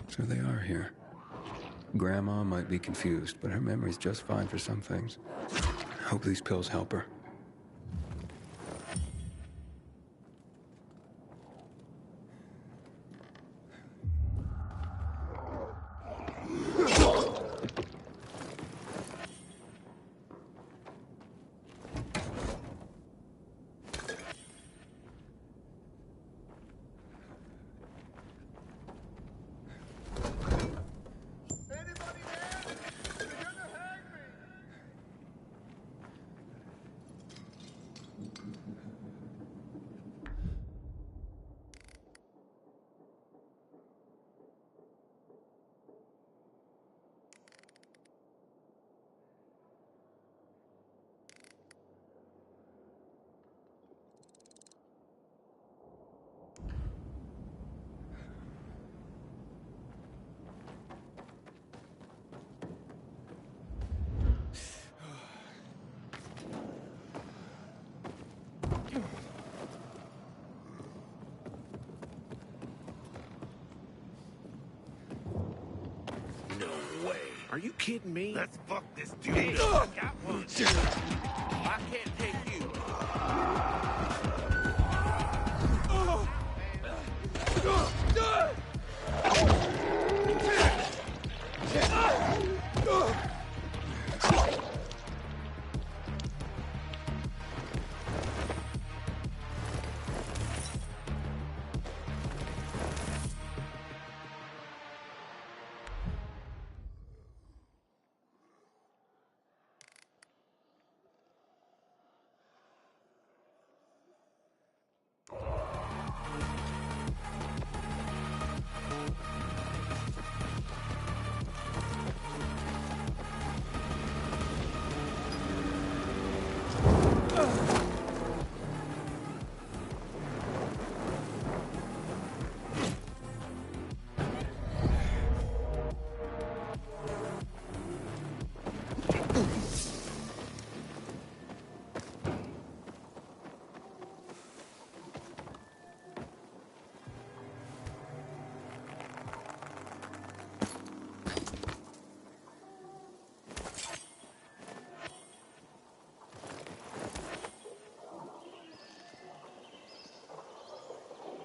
S3: So they are here. Grandma might be confused, but her memory's just fine for some things. I hope these pills help her.
S14: Are you kidding me?
S13: Let's fuck this dude. I got one. I can't take you.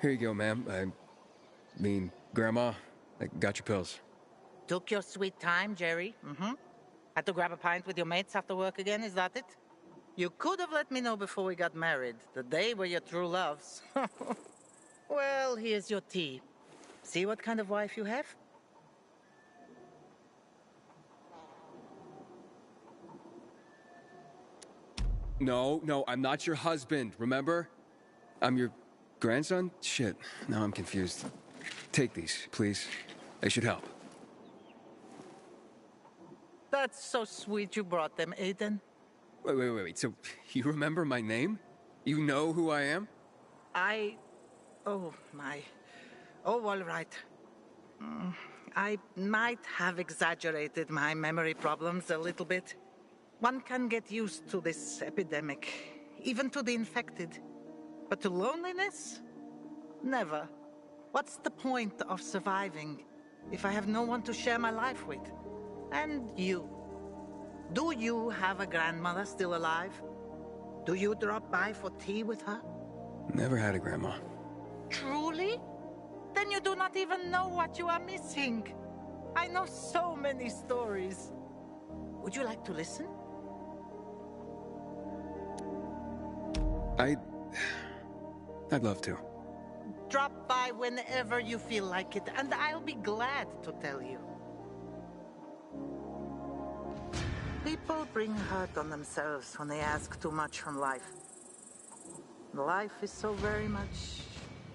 S3: Here you go, ma'am. I mean, Grandma, I got your pills.
S10: Took your sweet time, Jerry. Mm-hmm. Had to grab a pint with your mates after work again, is that it? You could have let me know before we got married. The day were your true loves. Well, here's your tea. See what kind of wife you have?
S3: No, I'm not your husband, remember? I'm your grandson? Shit, now I'm confused. Take these, please. They should help.
S10: That's so sweet you brought them, Aiden.
S3: Wait. So, you remember my name? You know who I am?
S10: Oh, my. Oh, all right. I might have exaggerated my memory problems a little bit. One can get used to this epidemic, even to the infected. But to loneliness? Never. What's the point of surviving if I have no one to share my life with? And you. Do you have a grandmother still alive? Do you drop by for tea with her?
S3: Never had a grandma.
S10: Truly? Then you do not even know what you are missing. I know so many stories. Would you like to listen?
S3: I'd love to.
S10: Drop by whenever you feel like it, and I'll be glad to tell you. People bring hurt on themselves when they ask too much from life. Life is so very much,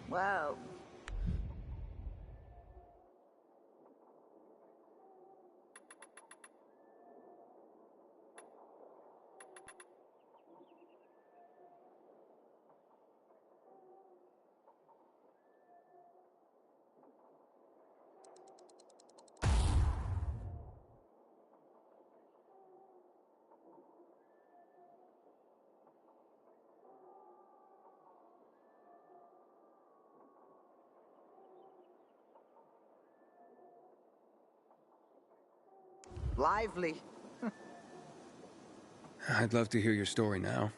S10: well... lively.
S3: I'd love to hear your story now.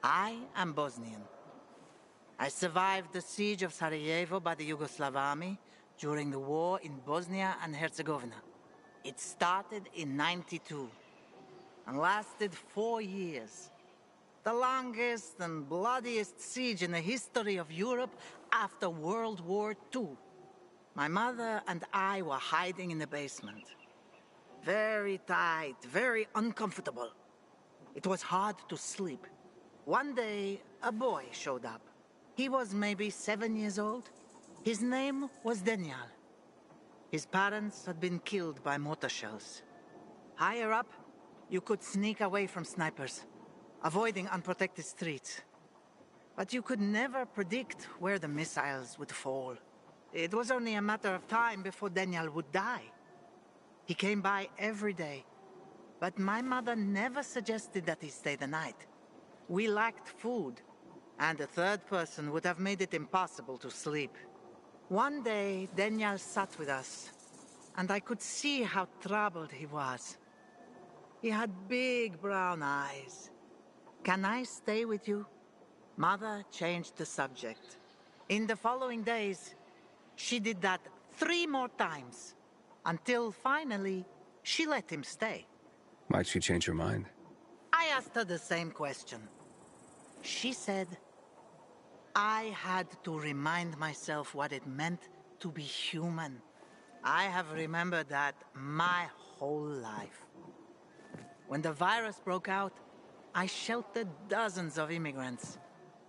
S10: I am Bosnian. I survived the siege of Sarajevo by the Yugoslav army during the war in Bosnia and Herzegovina. It started in '92 and lasted 4 years. The longest and bloodiest siege in the history of Europe after World War II. My mother and I were hiding in the basement. Very tight, very uncomfortable. It was hard to sleep. One day, a boy showed up. He was maybe 7 years old. His name was Daniel. His parents had been killed by mortar shells. Higher up, you could sneak away from snipers, avoiding unprotected streets. But you could never predict where the missiles would fall. It was only a matter of time before Daniel would die. He came by every day, but my mother never suggested that he stay the night. We lacked food, and a third person would have made it impossible to sleep. One day, Daniel sat with us, and I could see how troubled he was. He had big brown eyes. "Can I stay with you?" Mother changed the subject. In the following days, she did that 3 more times, until finally, she let him stay.
S3: Why'd she change her mind?
S10: I asked her the same question. She said, I had to remind myself what it meant to be human. I have remembered that my whole life. When the virus broke out, I sheltered dozens of immigrants.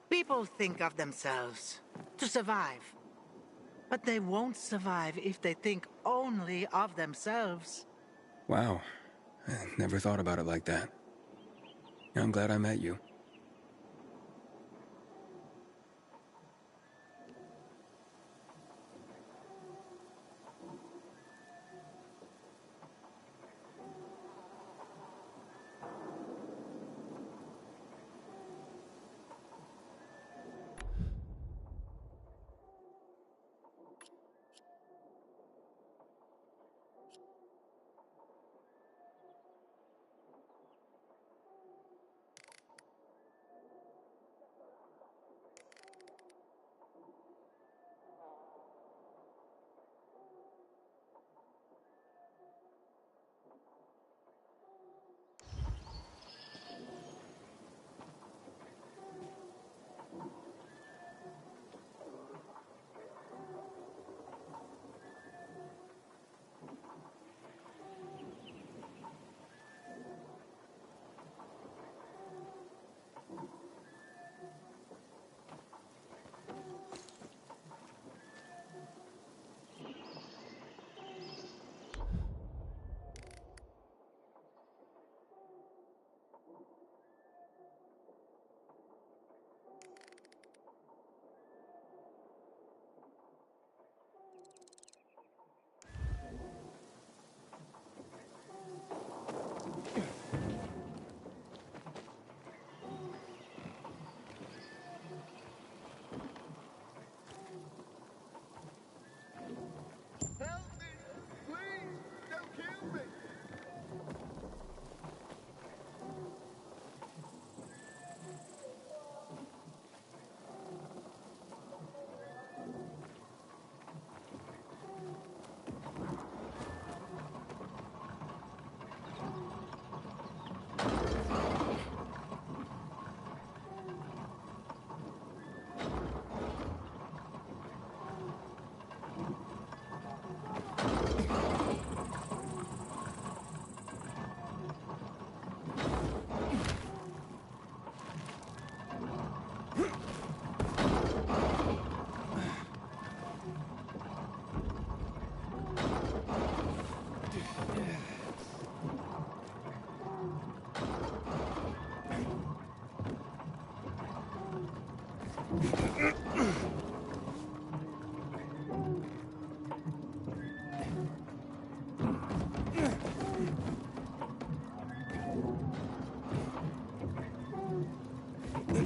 S10: People think of themselves to survive. But they won't survive if they think only of themselves.
S3: Wow. I never thought about it like that. I'm glad I met you.
S7: Over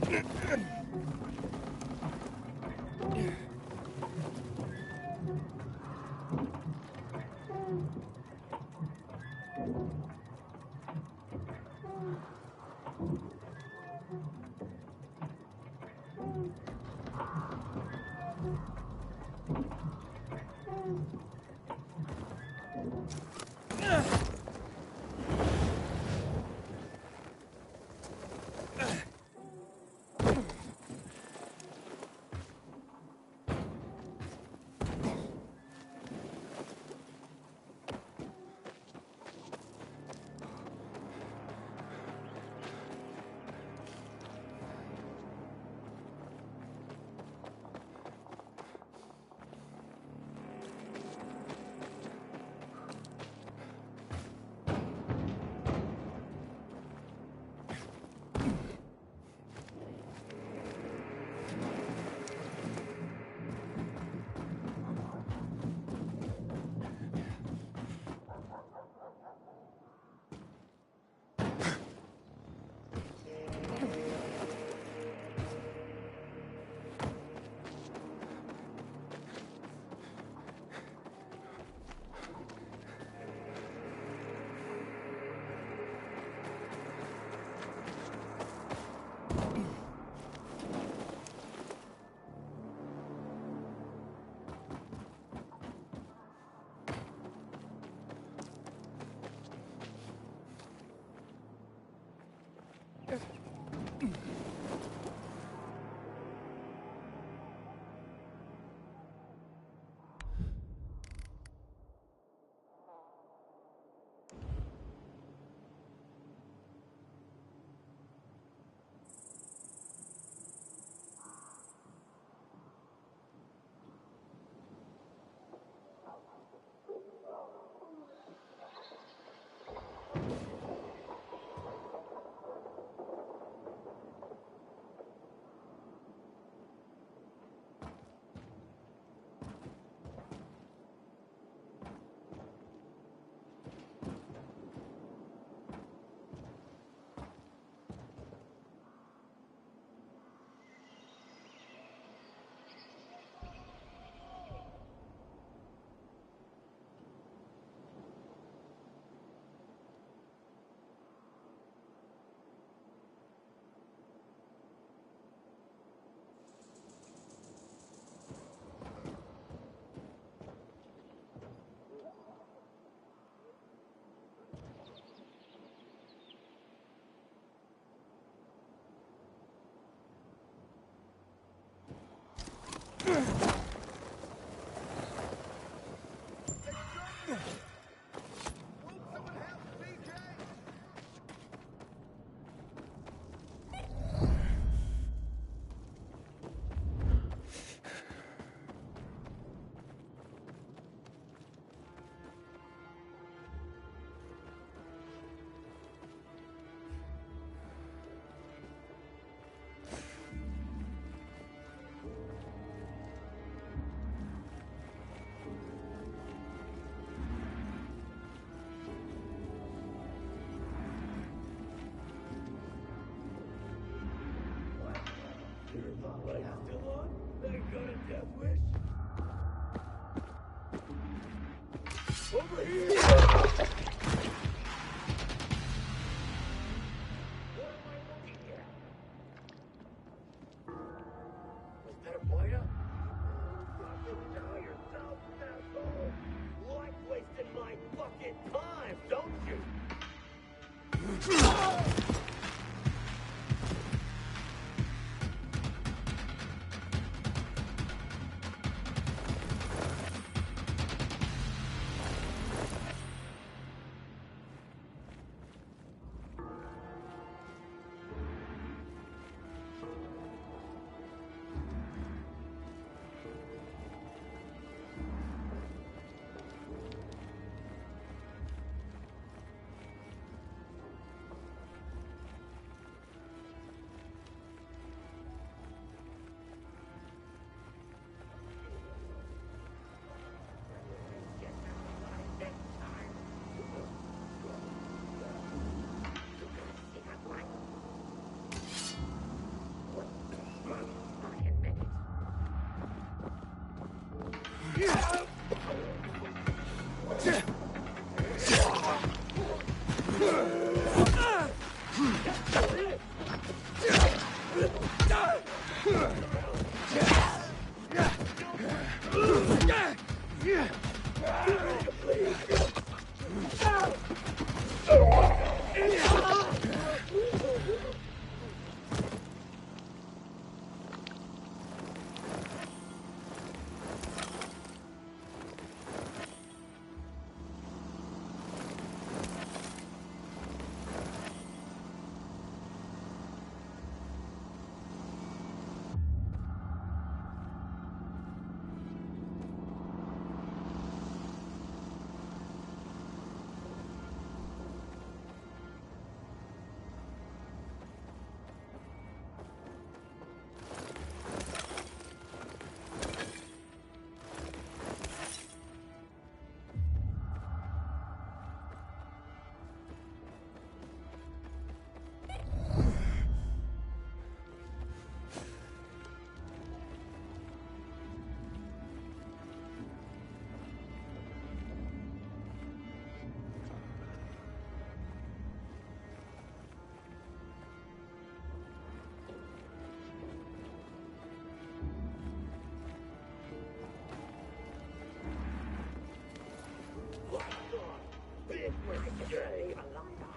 S7: here!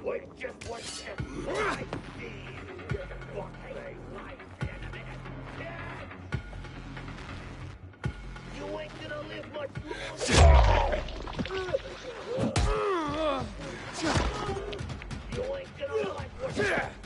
S16: Wait just one second. I see what they like in a minute. You ain't gonna live much longer. You ain't gonna like what's next.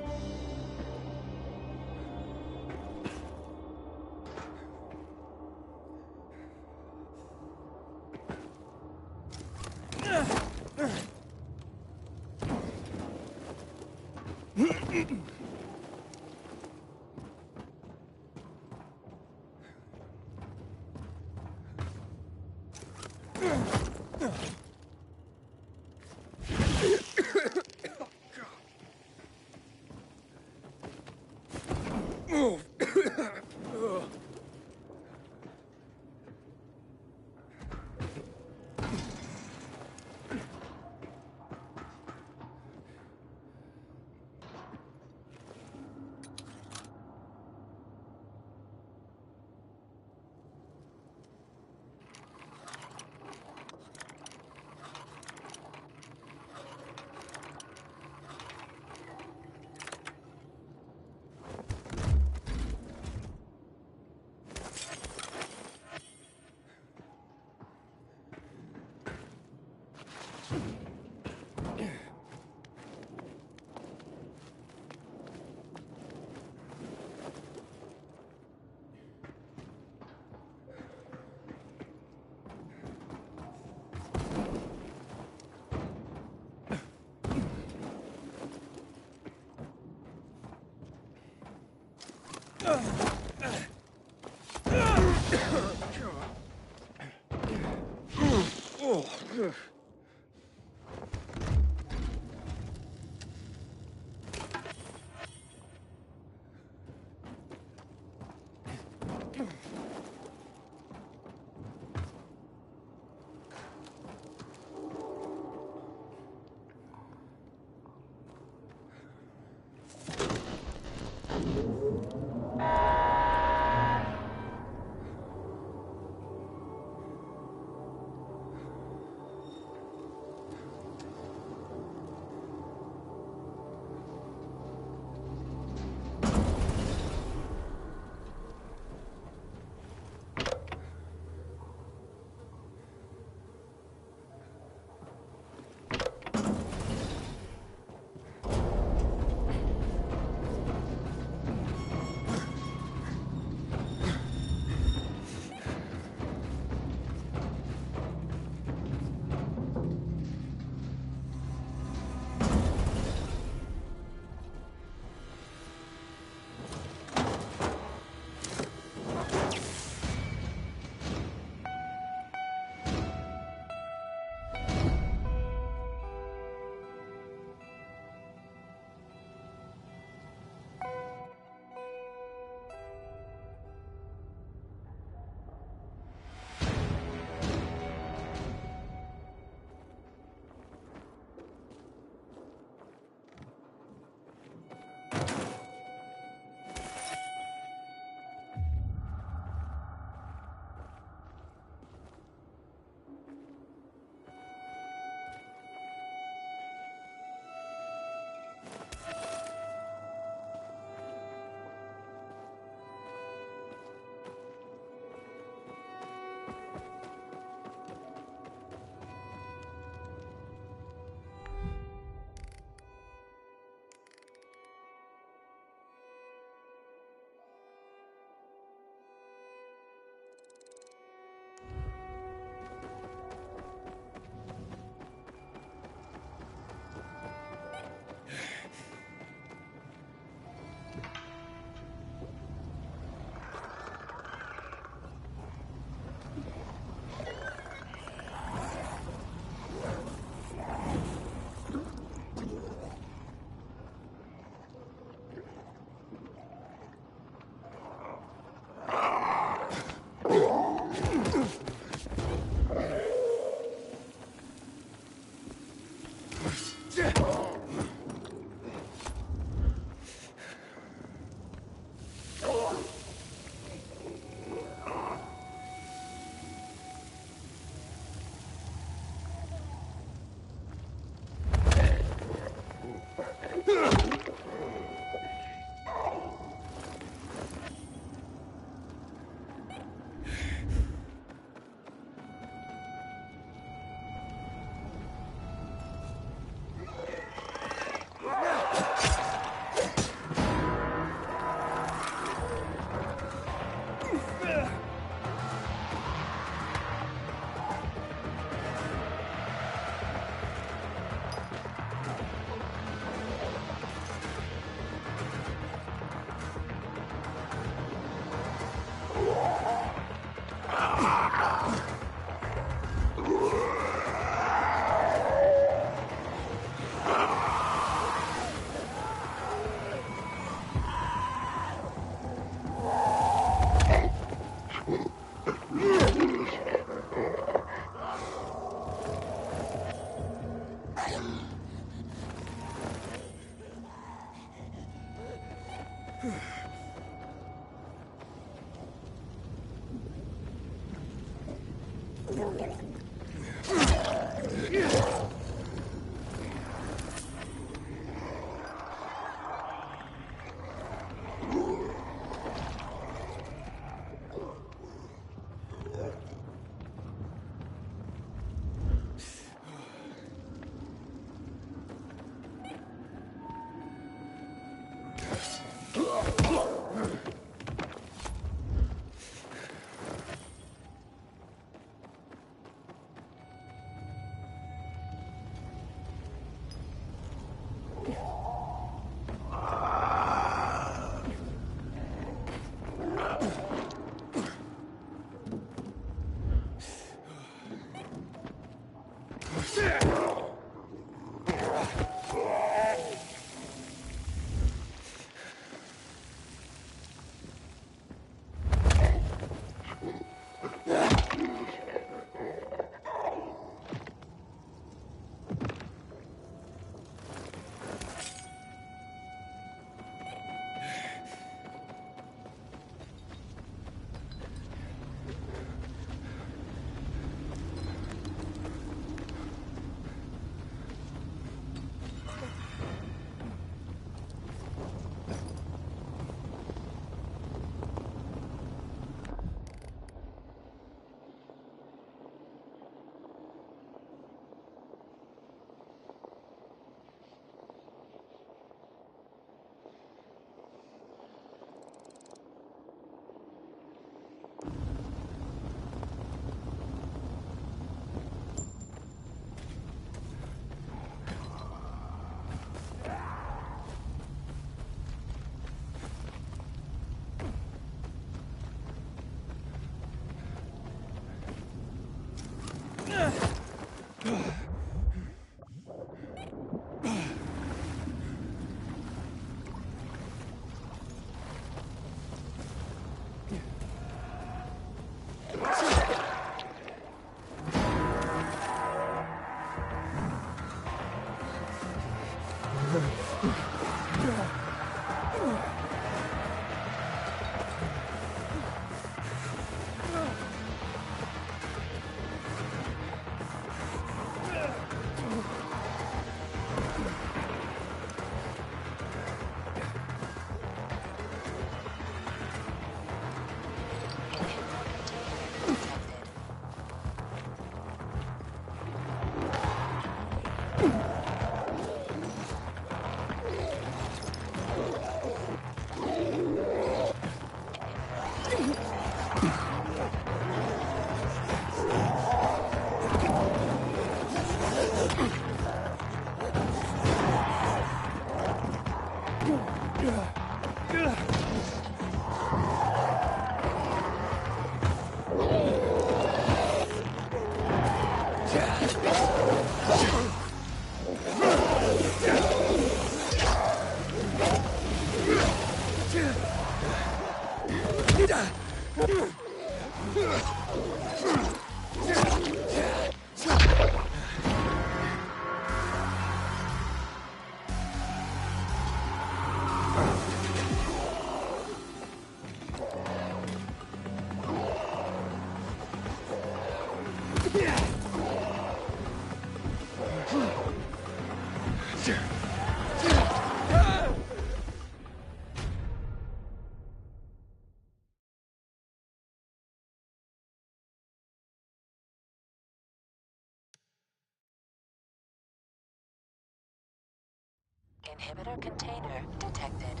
S9: Inhibitor container detected.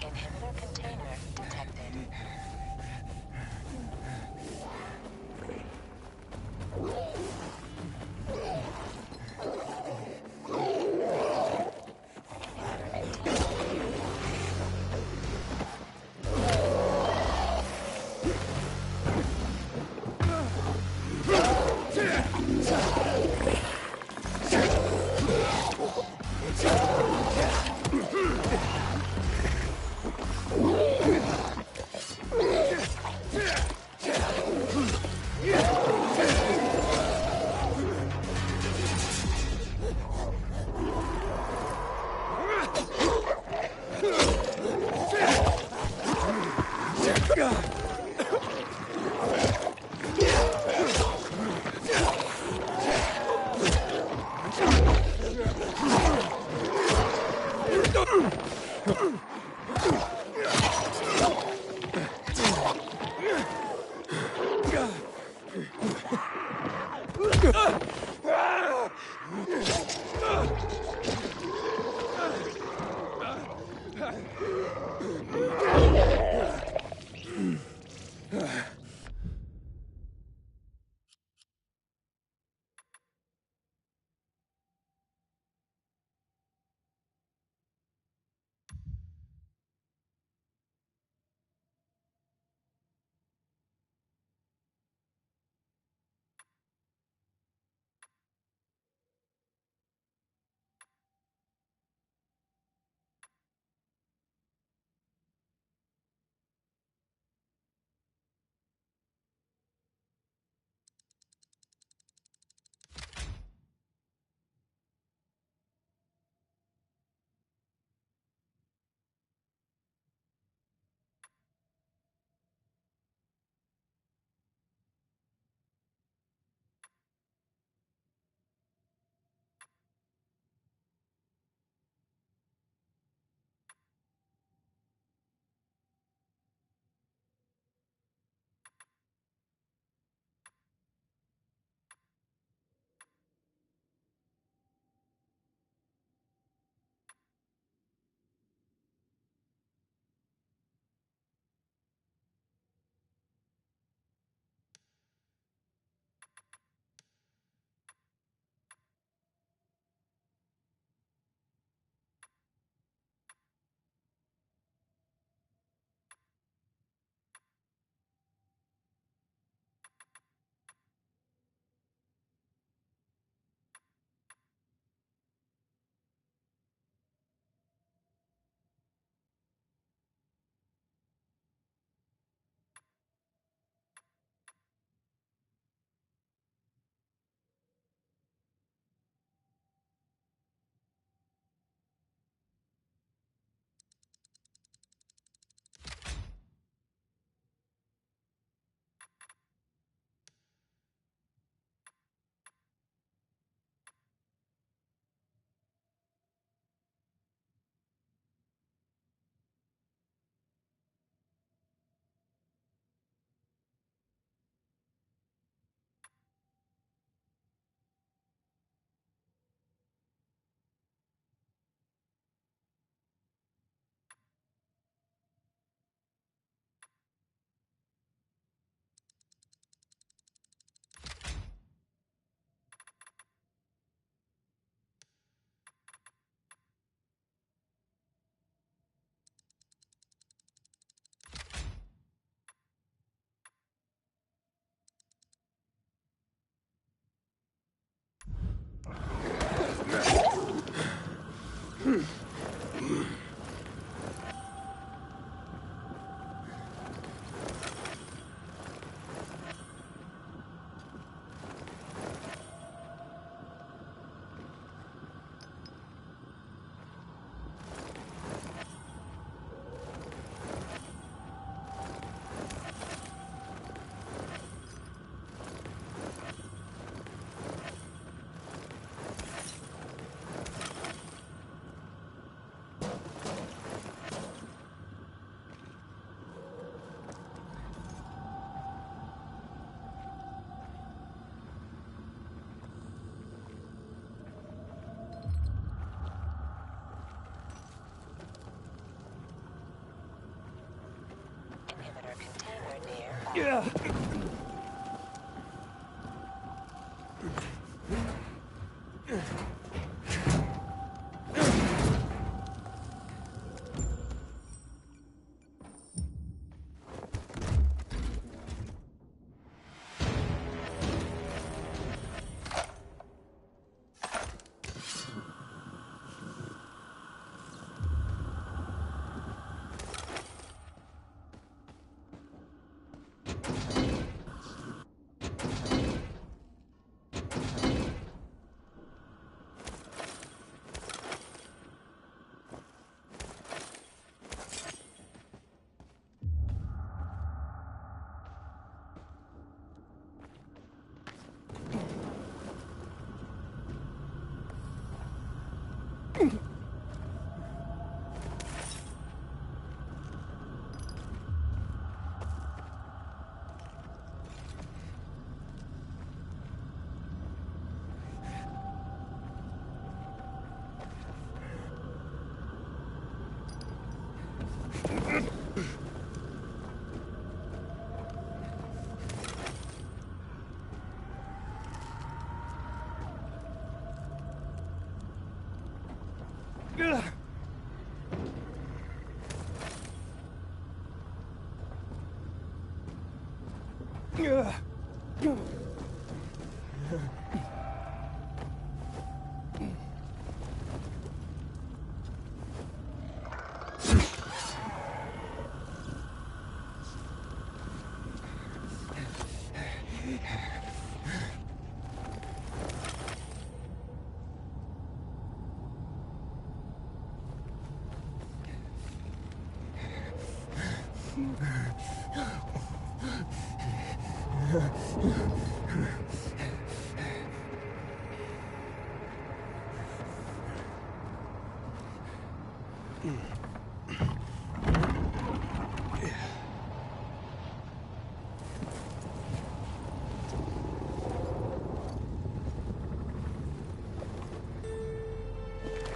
S9: Inhibitor container detected.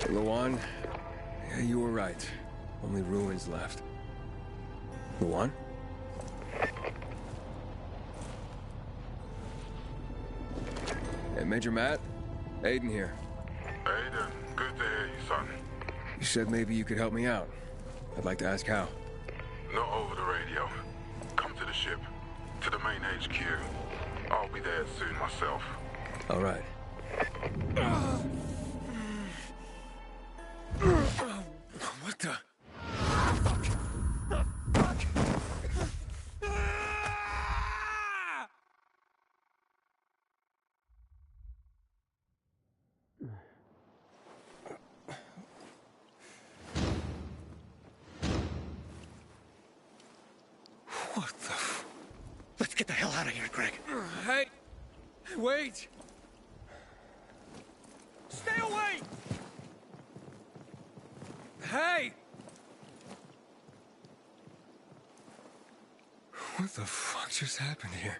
S3: Luan, yeah, you were right. Only ruins left. Luan? Hey, Major Matt? Aiden here.
S17: Aiden, good to hear you, son.
S3: You said maybe you could help me out. I'd like to ask how.
S17: Not over the radio. Come to the ship. To the main HQ. I'll be there soon myself.
S3: All right. What the? What the?
S5: Let's get the hell out of here, Greg.
S3: Hey! Wait!
S12: Stay away!
S3: Hey! What the fuck just happened here?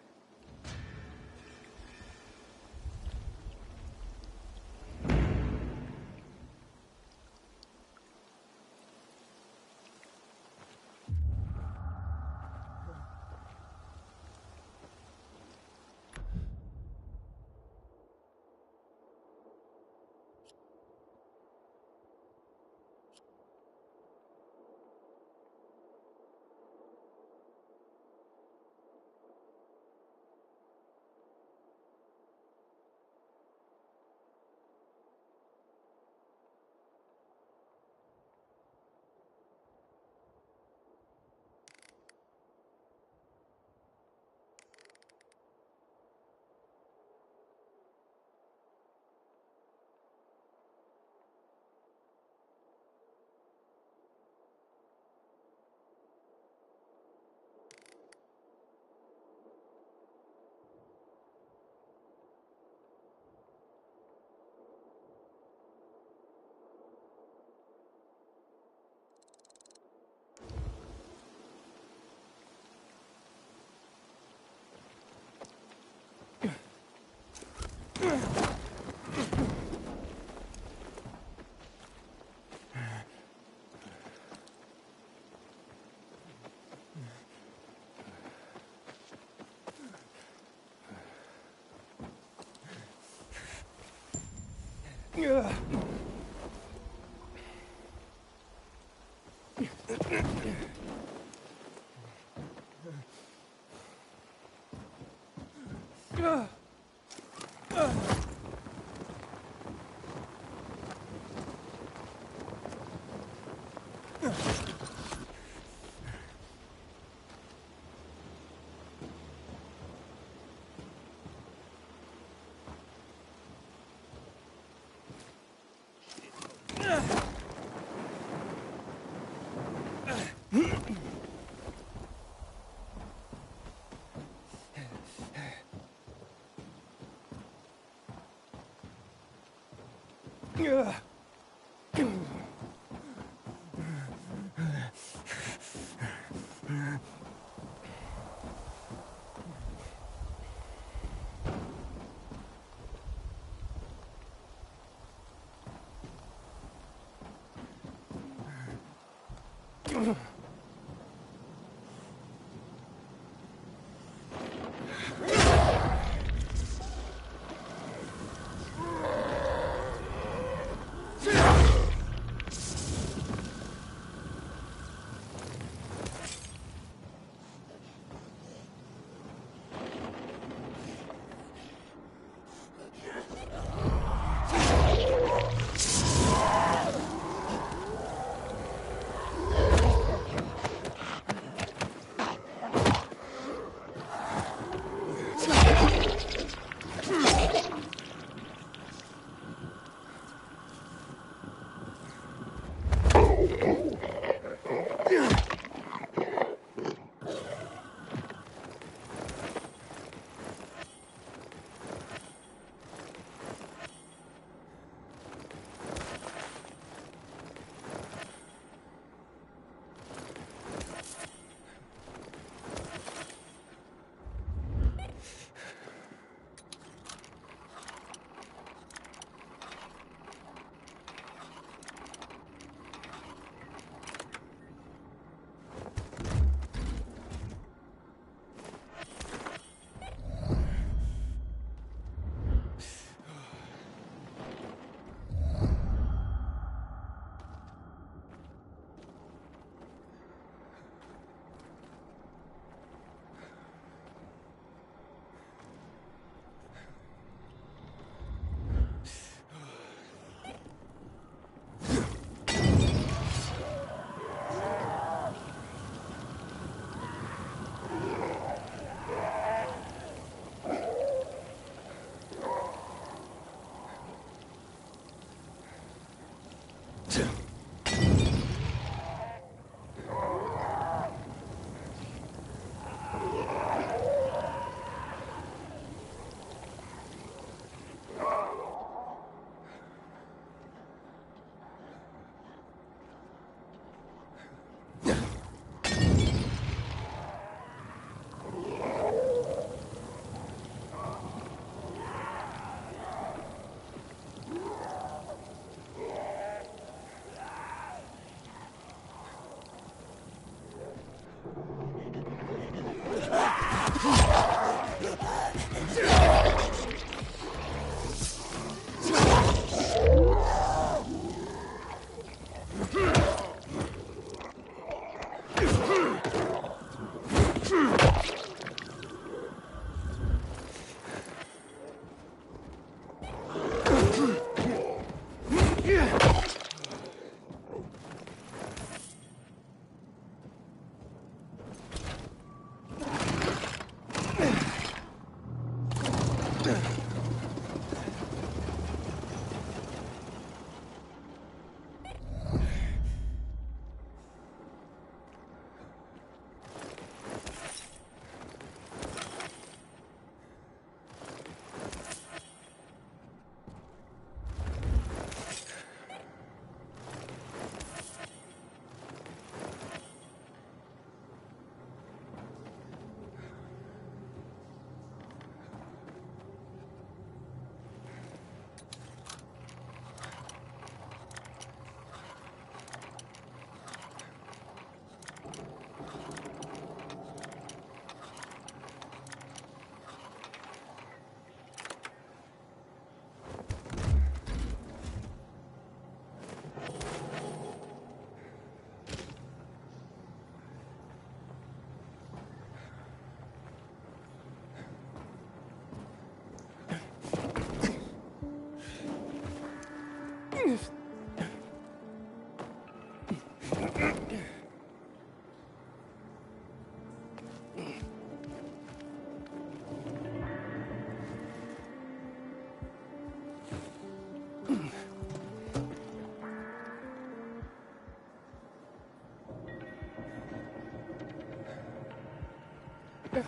S3: Yeah.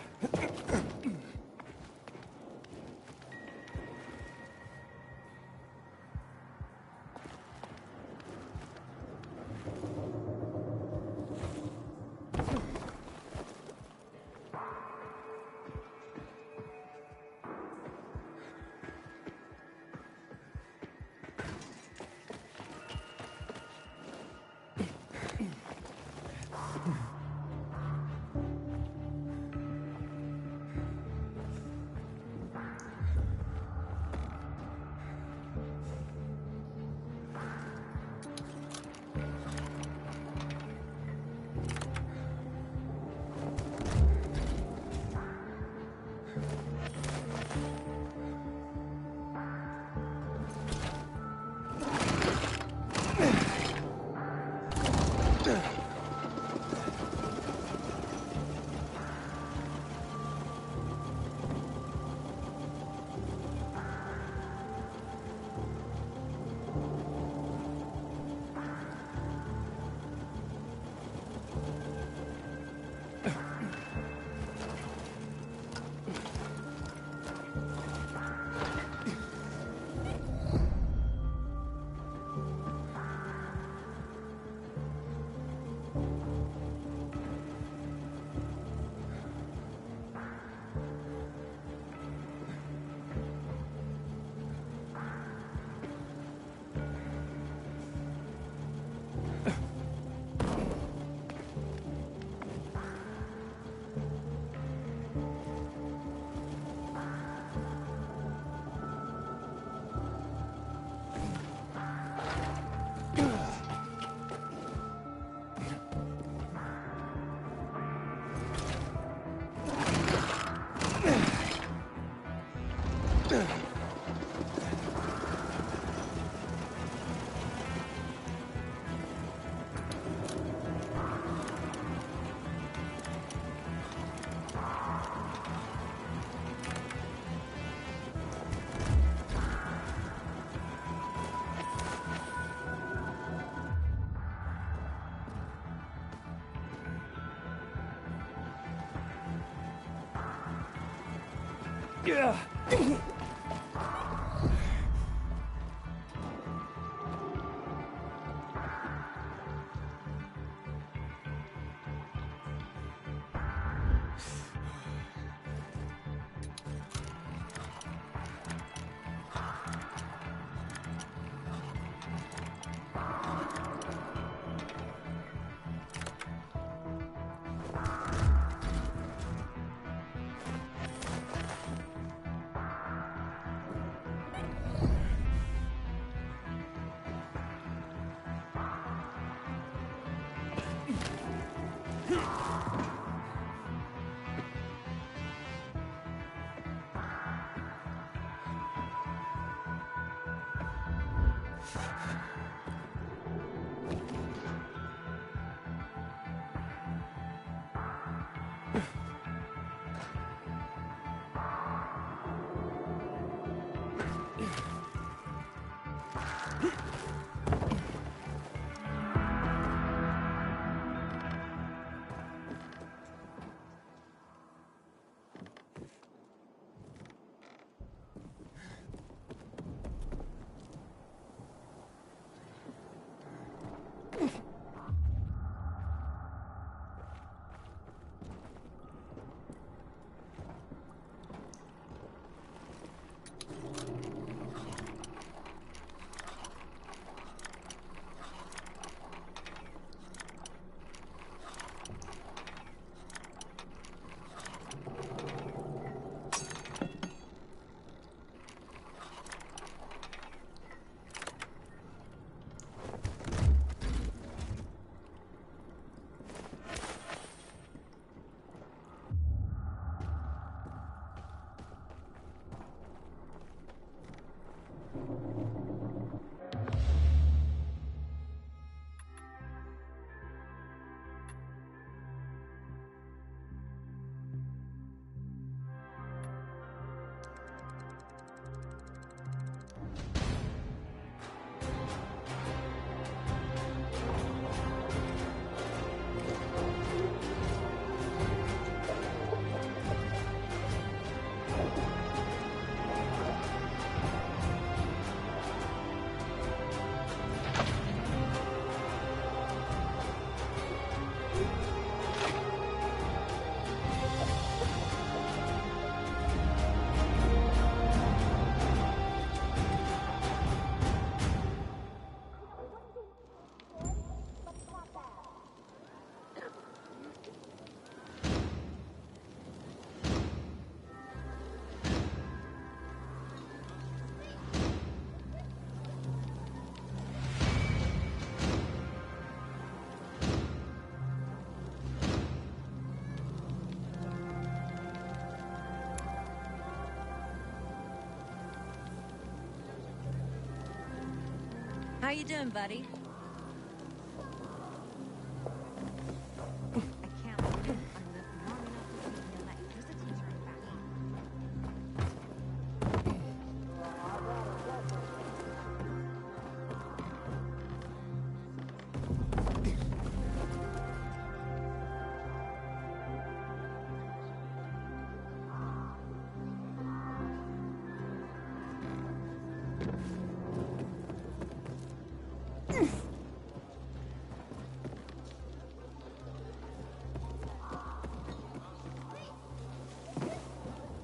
S18: How you doing, buddy?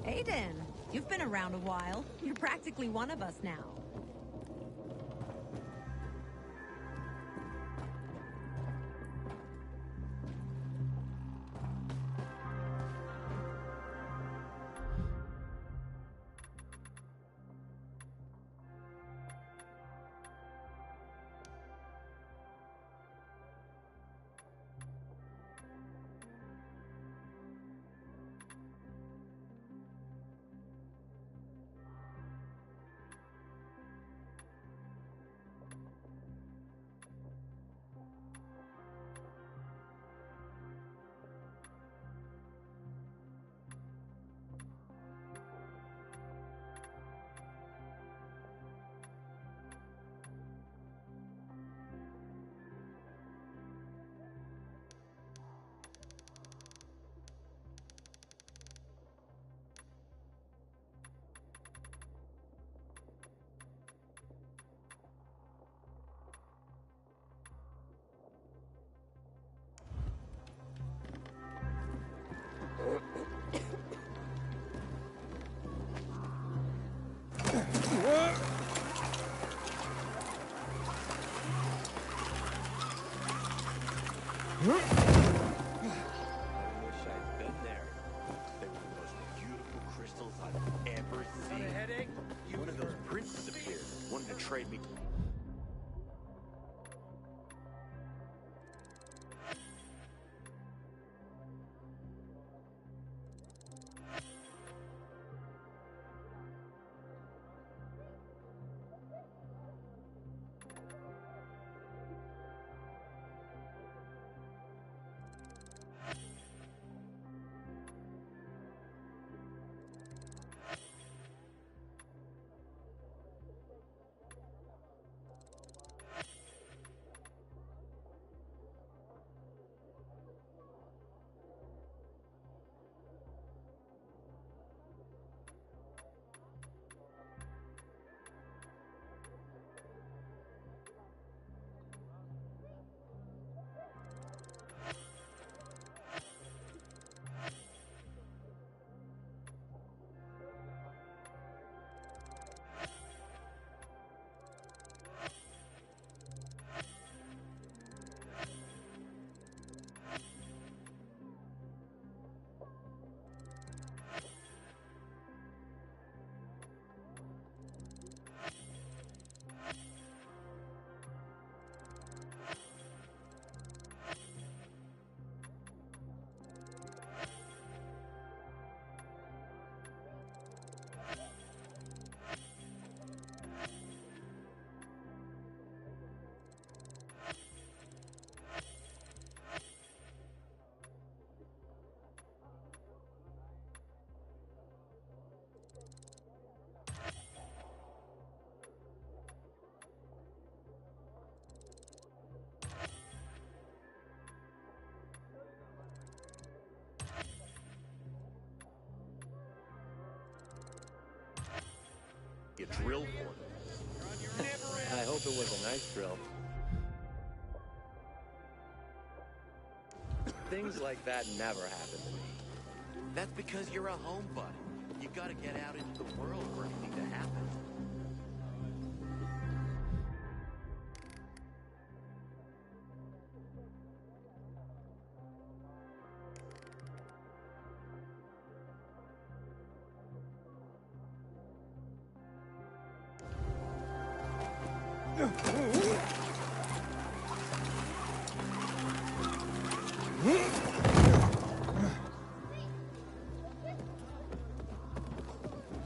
S18: Aiden, you've been around a while. You're practically one of us now.
S12: I wish I'd been there. They were the most beautiful crystals I've ever seen. A headache? One of those princes appeared, wanted to trade me. You drill for them. I hope it was a nice drill. Things like that never happen to me.
S5: That's because you're a homebody. You gotta get out into the world for anything to happen.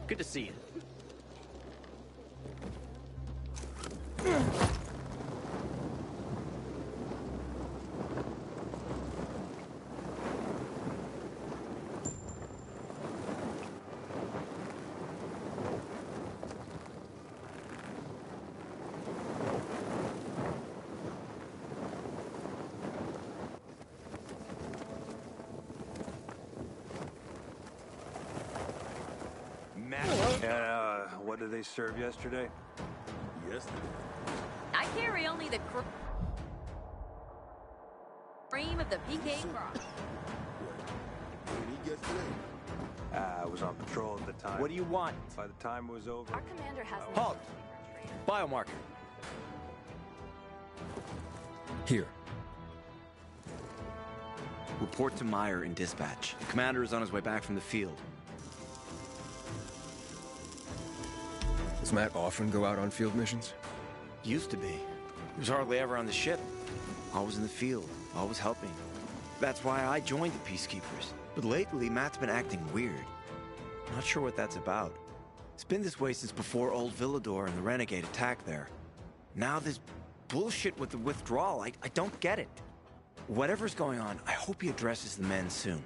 S12: Good to see you.
S19: What did they serve yesterday?
S12: Yesterday.
S20: I carry only the cream of the pt4.
S6: When he gets late.
S19: I was on patrol at the time.
S12: What do you want?
S19: By the time it was over...
S20: Our commander has
S12: Halt! Biomarker.
S3: Here.
S5: Report to Meyer in dispatch. The commander is on his way back from the field.
S3: Does Matt often go out on field missions?
S5: Used to be. He was hardly ever on the ship. Always in the field, always helping. That's why I joined the Peacekeepers. But lately, Matt's been acting weird. Not sure what that's about. It's been this way since before Old Villador and the Renegade attack there. Now this bullshit with the withdrawal, I don't get it. Whatever's going on, I hope he addresses the men soon.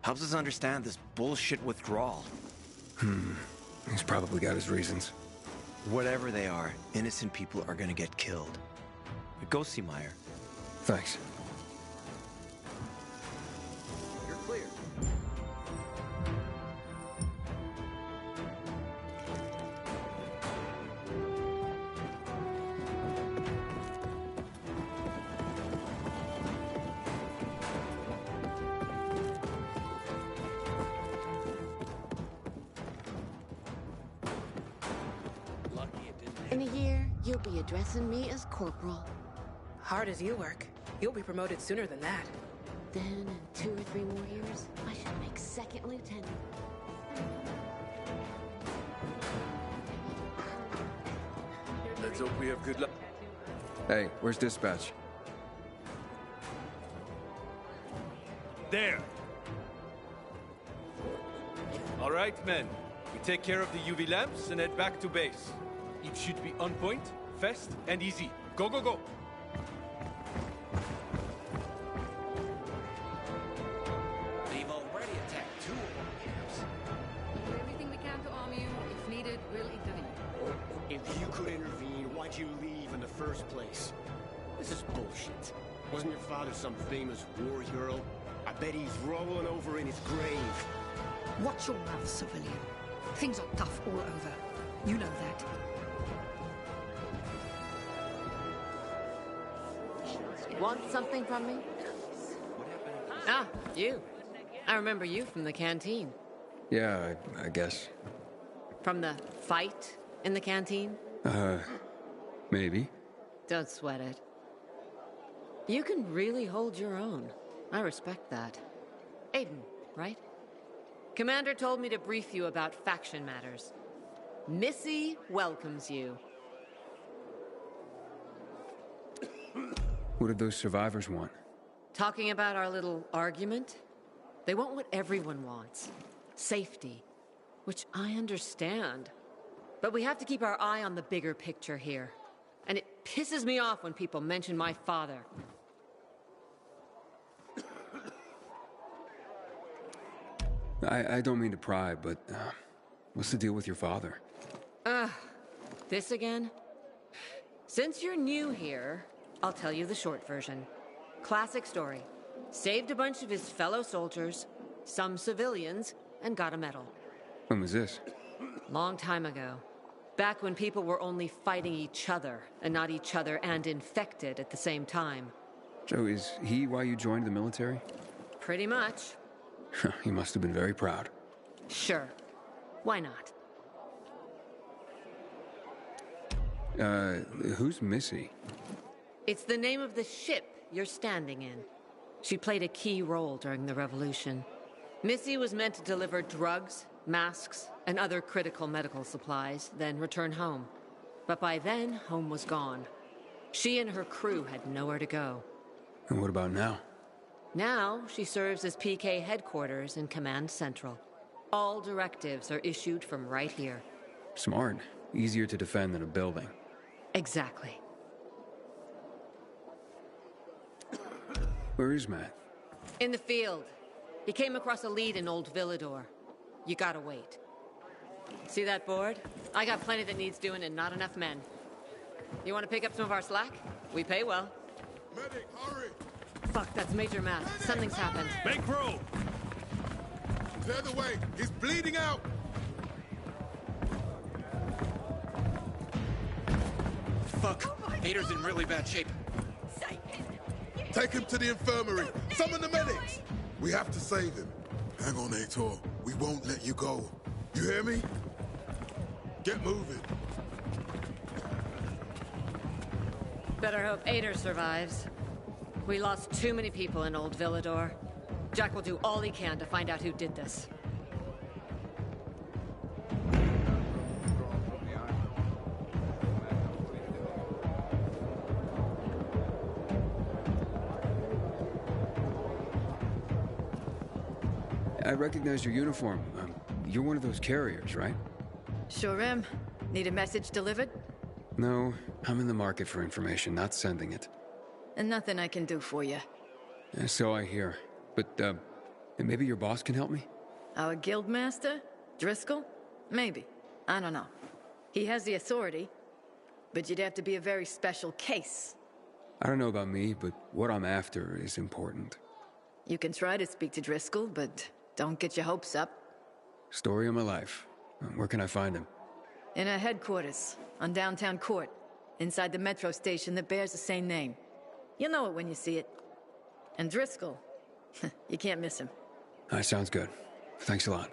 S5: Helps us understand this bullshit withdrawal.
S3: He's probably got his reasons.
S5: Whatever they are, innocent people are gonna get killed. But go see Meyer.
S3: Thanks.
S12: You're clear.
S8: In a year, you'll be addressing me as Corporal.
S1: Hard as you work, you'll be promoted sooner than that.
S8: Then in 2 or 3 more years, I should make second lieutenant.
S14: Let's hope we have good luck.
S3: Hey, where's dispatch?
S21: There. All right, men. We take care of the UV lamps and head back to base. It should be on point, fast, and easy. Go, go, go!
S11: They've already attacked 2 of our camps.
S22: We'll do everything we can to arm you. If needed, we'll intervene.
S23: If you could intervene, why'd you leave in the first place? This is bullshit. Wasn't your father some famous war hero? I bet he's rolling over in his grave.
S18: Watch your mouth, civilian. Things are tough all over. You know that.
S8: Want something from me? Ah, you. I remember you from the canteen.
S3: Yeah, I guess.
S8: From the fight in the canteen?
S3: Maybe.
S8: Don't sweat it. You can really hold your own. I respect that. Aiden, right? Commander told me to brief you about faction matters. Missy welcomes you.
S3: What did those survivors want?
S8: Talking about our little argument? They want what everyone wants. Safety. Which I understand. But we have to keep our eye on the bigger picture here. And it pisses me off when people mention my father.
S3: I don't mean to pry, but what's the deal with your father?
S8: This again? Since you're new here, I'll tell you the short version. Classic story. Saved a bunch of his fellow soldiers, some civilians, and got a medal.
S3: When was this?
S8: Long time ago. Back when people were only fighting each other, and not each other and infected at the same time.
S3: So is he why you joined the military?
S8: Pretty much.
S3: He must have been very proud.
S8: Sure. Why not?
S3: Who's Missy?
S8: It's the name of the ship you're standing in. She played a key role during the revolution. Missy was meant to deliver drugs, masks, and other critical medical supplies, then return home. But by then, home was gone. She and her crew had nowhere to go.
S3: And what about now?
S8: Now, she serves as PK headquarters in Command Central. All directives are issued from right here.
S3: Smart. Easier to defend than a building.
S8: Exactly.
S3: Where is Matt?
S8: In the field. He came across a lead in Old Villador. You gotta wait. See that board? I got plenty that needs doing and not enough men. You want to pick up some of our slack? We pay well.
S6: Medic, hurry!
S8: Fuck, that's Major Matt. Something's happened.
S21: Make room!
S6: Clear the way! He's bleeding out!
S11: Fuck! Vader's in really bad shape.
S6: Take him to the infirmary. Summon the medics. We have to save him. Hang on, Aitor. We won't let you go. You hear me? Get moving.
S2: Better hope Ader survives. We lost too many people in Old Villador. Jack will do all he can to find out who did this.
S3: I recognize your uniform. You're one of those carriers, right?
S2: Sure am. Need a message delivered?
S3: No, I'm in the market for information, not sending it.
S2: And nothing I can do for you.
S3: So I hear. But, maybe your boss can help me?
S2: Our guildmaster? Driscoll? Maybe. I don't know. He has the authority, but you'd have to be a very special case.
S3: I don't know about me, but what I'm after is important.
S2: You can try to speak to Driscoll, but don't get your hopes up.
S3: Story of my life. Where can I find him?
S2: In our headquarters, on downtown Court, inside the metro station that bears the same name. You'll know it when you see it. And Driscoll, you can't miss him.
S3: That sounds good. Thanks a lot.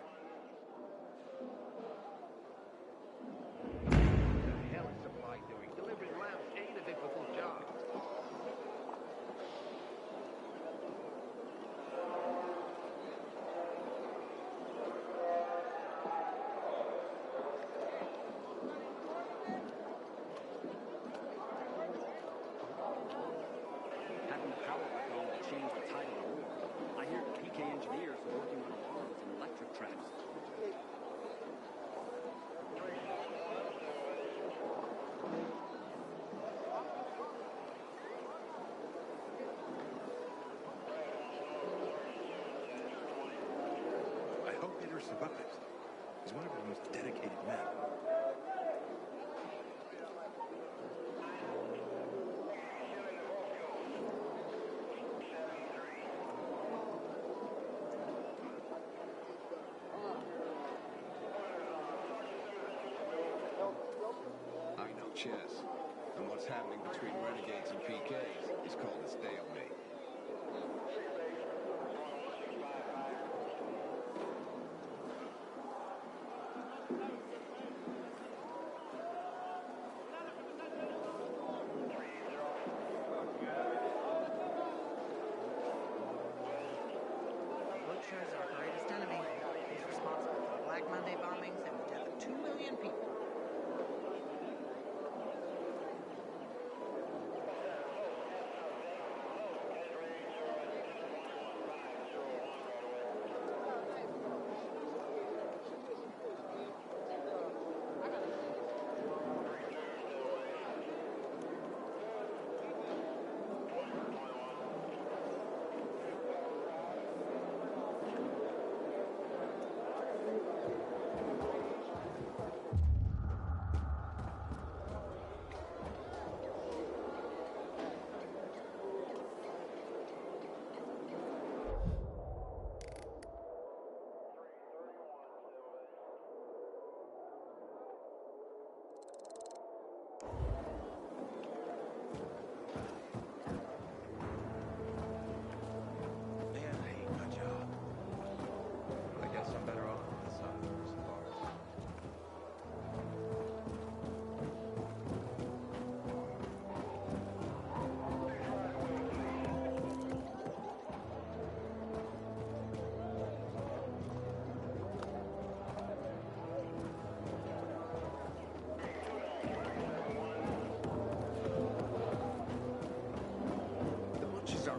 S12: Survives. He's one of our most dedicated men.
S4: I know chess, and what's happening between renegades and PKs is called a stalemate.
S10: Butcher's our greatest enemy. He's responsible for the Black Monday bombings and the death of 2 million people.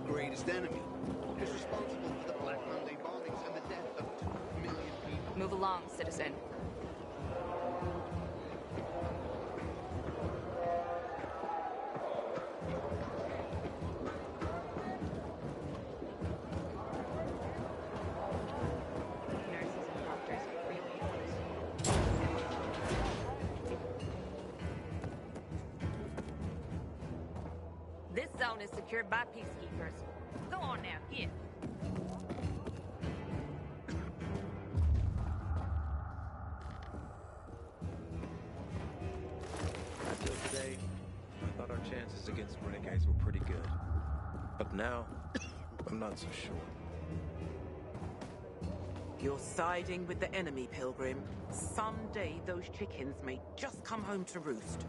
S4: Greatest enemy. Is responsible for the Black Monday bombings and the death of 2 million people.
S20: Move along, citizen. This zone is secured by peacekeepers. Go on now, get.
S5: I feel safe.
S12: against renegades were pretty good. But now, I'm not so sure.
S8: You're siding with the enemy, Pilgrim. Someday those chickens may just come home to roost.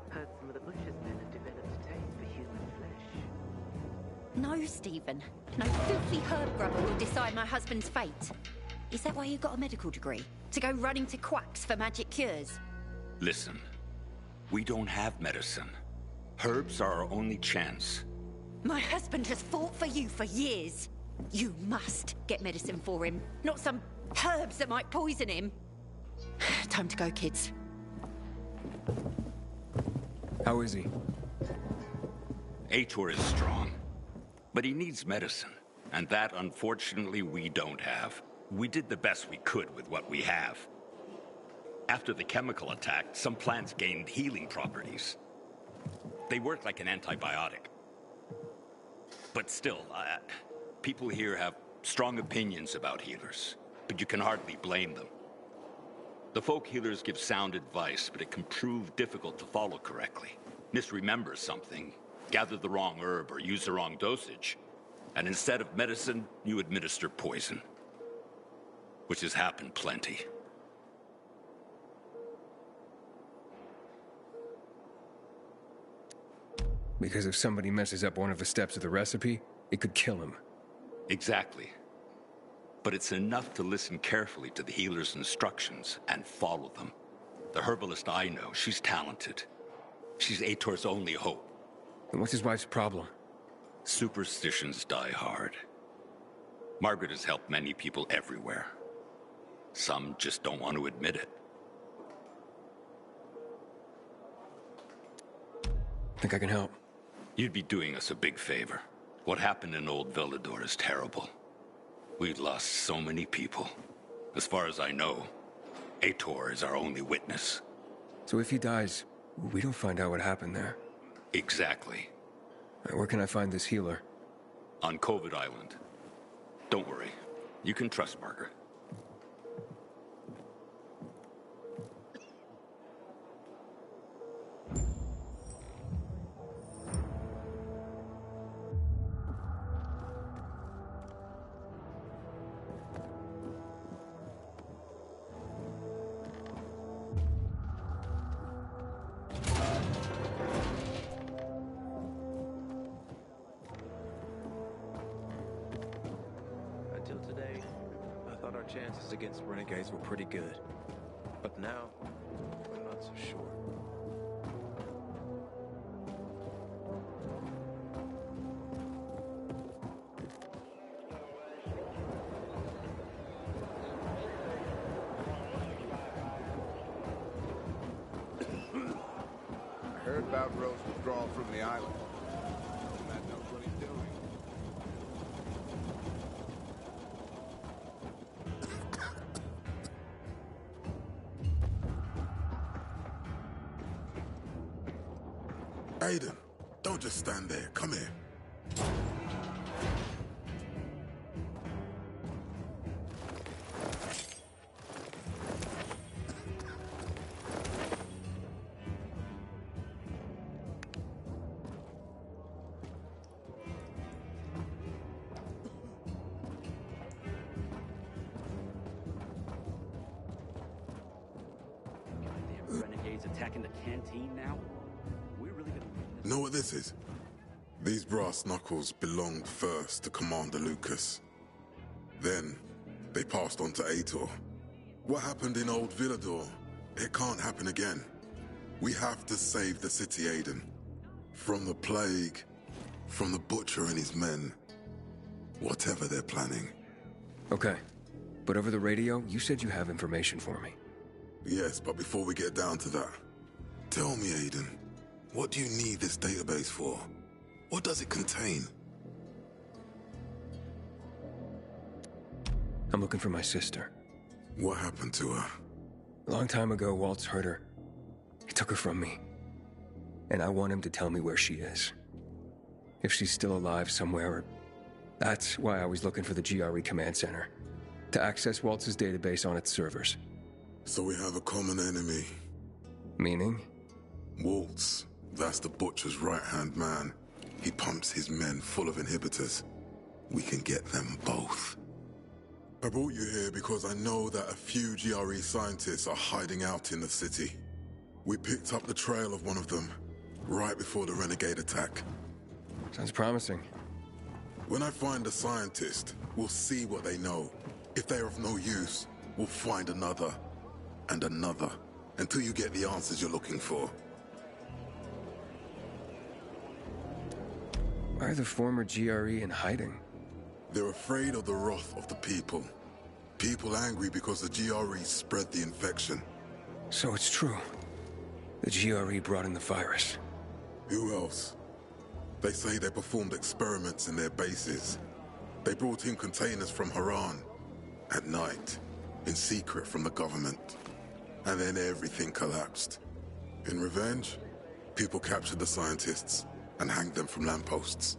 S8: Heard some of the butcher's men have developed a taste for human flesh.
S7: No, Stephen. No filthy herb grubber will decide my husband's fate. Is that why you got a medical degree? To go running to quacks for magic cures?
S13: Listen, we don't have medicine. Herbs are our only chance.
S7: My husband has fought for you for years. You must get medicine for him, not some herbs that might poison him. Time to go, kids.
S3: How is he?
S13: Aitor is strong, but he needs medicine, and that, unfortunately, we don't have. We did the best we could with what we have. After the chemical attack, some plants gained healing properties. They work like an antibiotic. But still, people here have strong opinions about healers, but you can hardly blame them. The folk healers give sound advice, but it can prove difficult to follow correctly. Misremember something, gather the wrong herb, or use the wrong dosage, and instead of medicine, you administer poison. Which has happened plenty.
S3: Because if somebody messes up one of the steps of the recipe, it could kill him.
S13: Exactly. But it's enough to listen carefully to the healer's instructions and follow them. The herbalist I know, she's talented. She's Aitor's only hope.
S3: And what's his wife's problem?
S13: Superstitions die hard. Margaret has helped many people everywhere. Some just don't want to admit it.
S3: Think I can help?
S13: You'd be doing us a big favor. What happened in Old Villador is terrible. We've lost so many people. As far as I know, Aitor is our only witness.
S3: So if he dies, we don't find out what happened there?
S13: Exactly.
S3: Where can I find this healer?
S13: On COVID Island. Don't worry. You can trust Margaret.
S12: Until today, I thought our chances against renegades were pretty good. But now, I'm not so sure.
S6: I heard about Rose withdrawal from the island. That knows what he's doing. Aiden, don't just stand there. Come here.
S15: Renegades attacking the canteen now? We're really gonna win this?
S6: Know what this is? These brass knuckles belonged first to Commander Lucas. Then, they passed on to Aitor. What happened in Old Villador? It can't happen again. We have to save the city, Aiden. From the plague, from the butcher and his men. Whatever they're planning.
S3: Okay. But over the radio, you said you have information for me.
S6: Yes, but before we get down to that, tell me, Aiden, what do you need this database for? What does it contain?
S3: I'm looking for my sister.
S6: What happened to her?
S3: A long time ago, Waltz hurt her. He took her from me. And I want him to tell me where she is. If she's still alive somewhere, or... That's why I was looking for the GRE command center. to access Waltz's database on its servers.
S6: So we have a common enemy.
S3: Meaning?
S6: Waltz. That's the Butcher's right-hand man. He pumps his men full of inhibitors. We can get them both. I brought you here because I know that a few GRE scientists are hiding out in the city. We picked up the trail of one of them right before the Renegade attack.
S3: Sounds promising.
S6: When I find a scientist, we'll see what they know. If they are of no use, we'll find another and another until you get the answers you're looking for.
S3: Why are the former GRE in hiding?
S6: They're afraid of the wrath of the people. People angry because the GRE spread the infection.
S3: So it's true. The GRE brought in the virus.
S6: Who else? They say they performed experiments in their bases. They brought in containers from Haran at night, in secret from the government. And then everything collapsed. In revenge, people captured the scientists and hanged them from lampposts.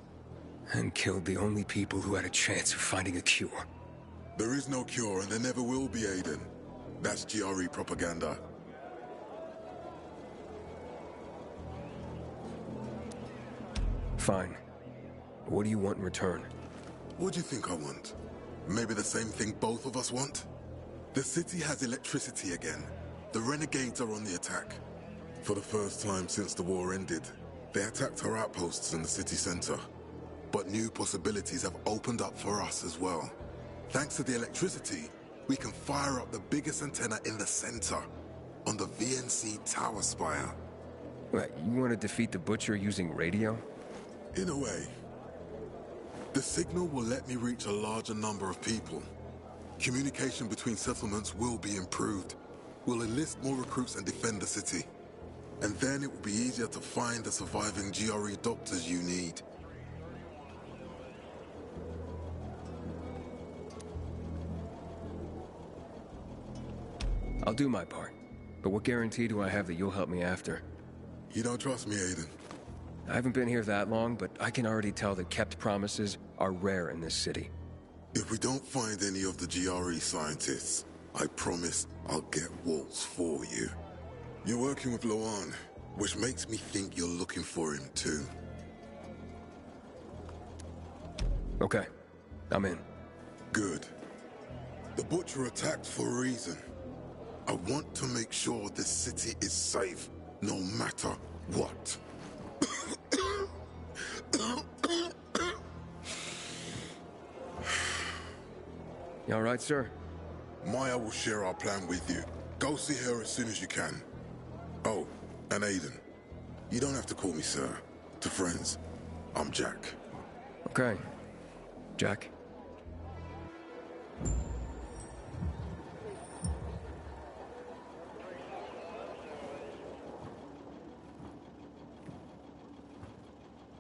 S3: And killed the only people who had a chance of finding a cure.
S6: There is no cure and there never will be, Aiden. That's GRE propaganda.
S3: Fine. What do you want in return?
S6: What do you think I want? Maybe the same thing both of us want? The city has electricity again. The Renegades are on the attack. For the first time since the war ended, they attacked our outposts in the city center. But new possibilities have opened up for us as well. Thanks to the electricity, we can fire up the biggest antenna in the center, on the VNC tower spire.
S3: What, you want to defeat the Butcher using radio?
S6: In a way. The signal will let me reach a larger number of people. Communication between settlements will be improved. We'll enlist more recruits and defend the city. And then it will be easier to find the surviving GRE doctors you need.
S3: I'll do my part. But what guarantee do I have that you'll help me after?
S6: You don't trust me, Aiden?
S3: I haven't been here that long, but I can already tell that kept promises are rare in this city.
S6: If we don't find any of the GRE scientists, I promise I'll get Waltz for you. You're working with Loan, which makes me think you're looking for him too.
S3: Okay, I'm in.
S6: Good. The Butcher attacked for a reason. I want to make sure this city is safe, no matter what.
S3: You all right, sir?
S6: Maya will share our plan with you. Go see her as soon as you can. Oh, and Aiden, you don't have to call me sir. To friends, I'm Jack.
S3: Okay. Jack.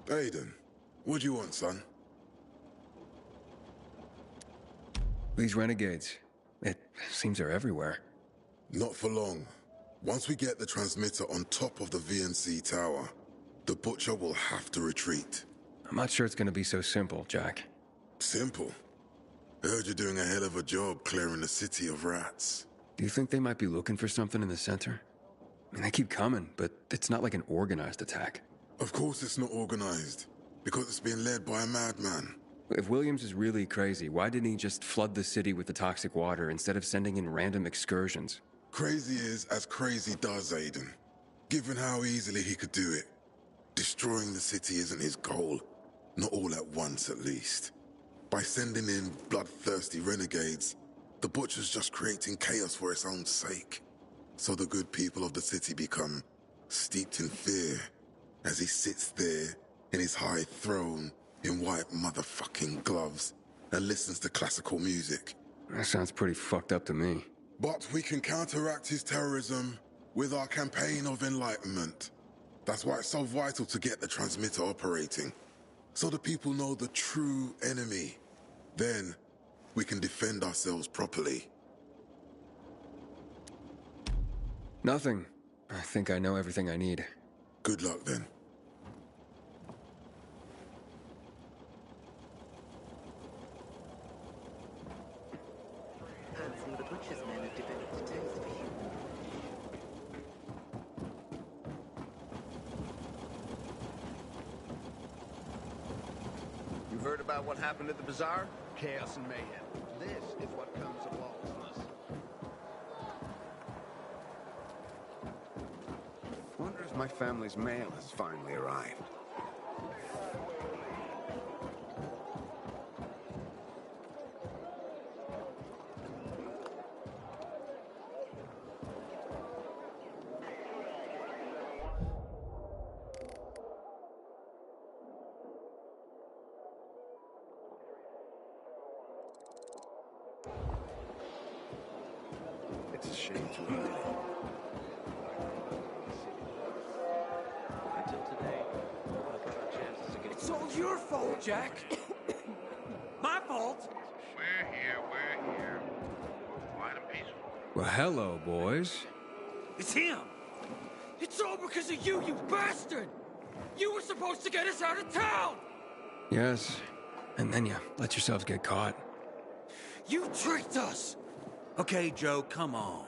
S6: Aiden, what do you want, son?
S3: These renegades. It seems they're everywhere.
S6: Not for long. Once we get the transmitter on top of the VNC tower, the Butcher will have to retreat.
S3: I'm not sure it's gonna be so simple, Jack.
S6: Simple? I heard you're doing a hell of a job clearing the city of rats.
S3: Do you think they might be looking for something in the center? I mean, they keep coming, but it's not like an organized attack.
S6: Of course it's not organized, because it's being led by a madman.
S3: If Williams is really crazy, why didn't he just flood the city with the toxic water instead of sending in random excursions?
S6: Crazy is as crazy does, Aiden. Given how easily he could do it. Destroying the city isn't his goal. Not all at once, at least. By sending in bloodthirsty renegades, the Butcher's just creating chaos for its own sake. So the good people of the city become steeped in fear as he sits there in his high throne in white motherfucking gloves and listens to classical music.
S3: That sounds pretty fucked up to me.
S6: But we can counteract his terrorism with our campaign of enlightenment. That's why it's so vital to get the transmitter operating, so the people know the true enemy. Then we can defend ourselves properly.
S3: Nothing. I think I know everything I need.
S6: Good luck then.
S4: Heard about what happened at the bazaar? Chaos and mayhem. This is what comes of lawlessness. Wonder if my family's mail has finally arrived. It's a shame to admit it.
S12: Until today, look at our chances against...
S9: It's all your fault, Jack. My fault.
S16: We're here. Quiet and peaceful.
S3: Well, hello, boys.
S9: It's him. It's all because of you, you bastard. You were supposed to get us out of town.
S3: Yes, and then you let yourselves get caught.
S9: You tricked us.
S17: Okay, Joe, come on.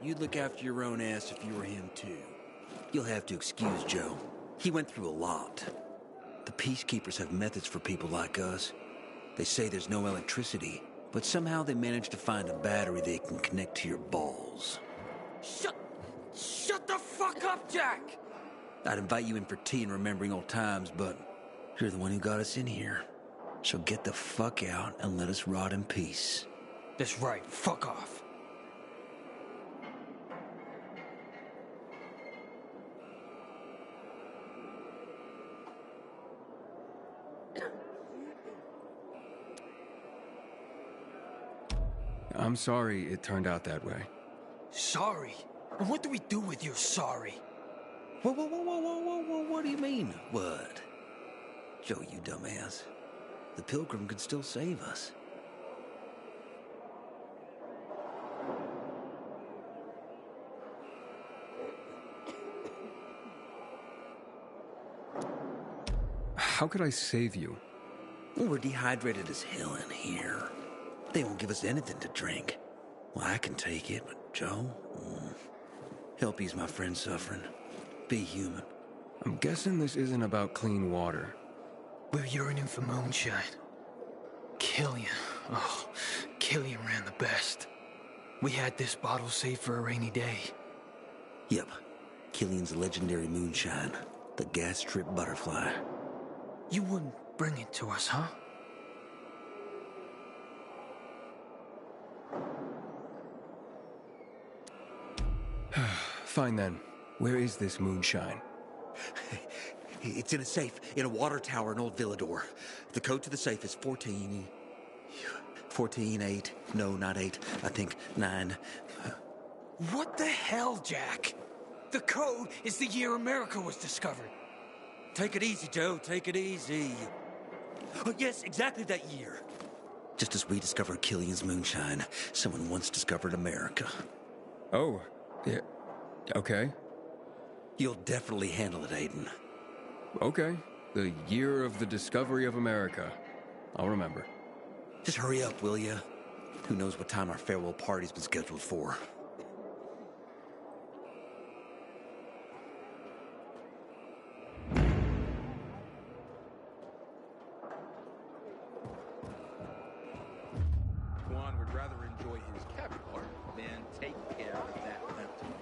S17: You'd look after your own ass if you were him, too. You'll have to excuse Joe. He went through a lot. The Peacekeepers have methods for people like us. They say there's no electricity, but somehow they managed to find a battery they can connect to your balls.
S9: Shut the fuck up, Jack!
S17: I'd invite you in for tea and remembering old times, but you're the one who got us in here. So get the fuck out and let us rot in peace.
S9: That's right, fuck off.
S3: I'm sorry it turned out that way.
S9: Sorry? And what do we do with your sorry?
S17: Whoa, what do you mean, what? Joe, you dumbass. The Pilgrim could still save us.
S3: How could I save you?
S17: Well, we're dehydrated as hell in here. They won't give us anything to drink. Well, I can take it, but Joe? Help ease my friend suffering. Be human.
S3: I'm guessing this isn't about clean water.
S9: We're yearning for moonshine. Killian. Oh, Killian ran the best. We had this bottle saved for a rainy day.
S17: Yep. Killian's legendary moonshine. The gas trip butterfly.
S9: You wouldn't bring it to us, huh?
S3: Fine then. Where is this moonshine?
S17: It's in a safe, in a water tower in Old Villador. The code to the safe is 14... 8. No, not 8. I think 9.
S9: What the hell, Jack? The code is the year America was discovered.
S17: Take it easy, Joe. Take it easy. Oh, yes, exactly that year. Just as we discovered Killian's moonshine, someone once discovered America.
S3: Oh, yeah. Okay.
S17: You'll definitely handle it, Aiden.
S3: Okay. The year of the discovery of America. I'll remember.
S17: Just hurry up, will ya? Who knows what time our farewell party's been scheduled for.
S12: Juan would rather enjoy his cabin part than take care of that mountain.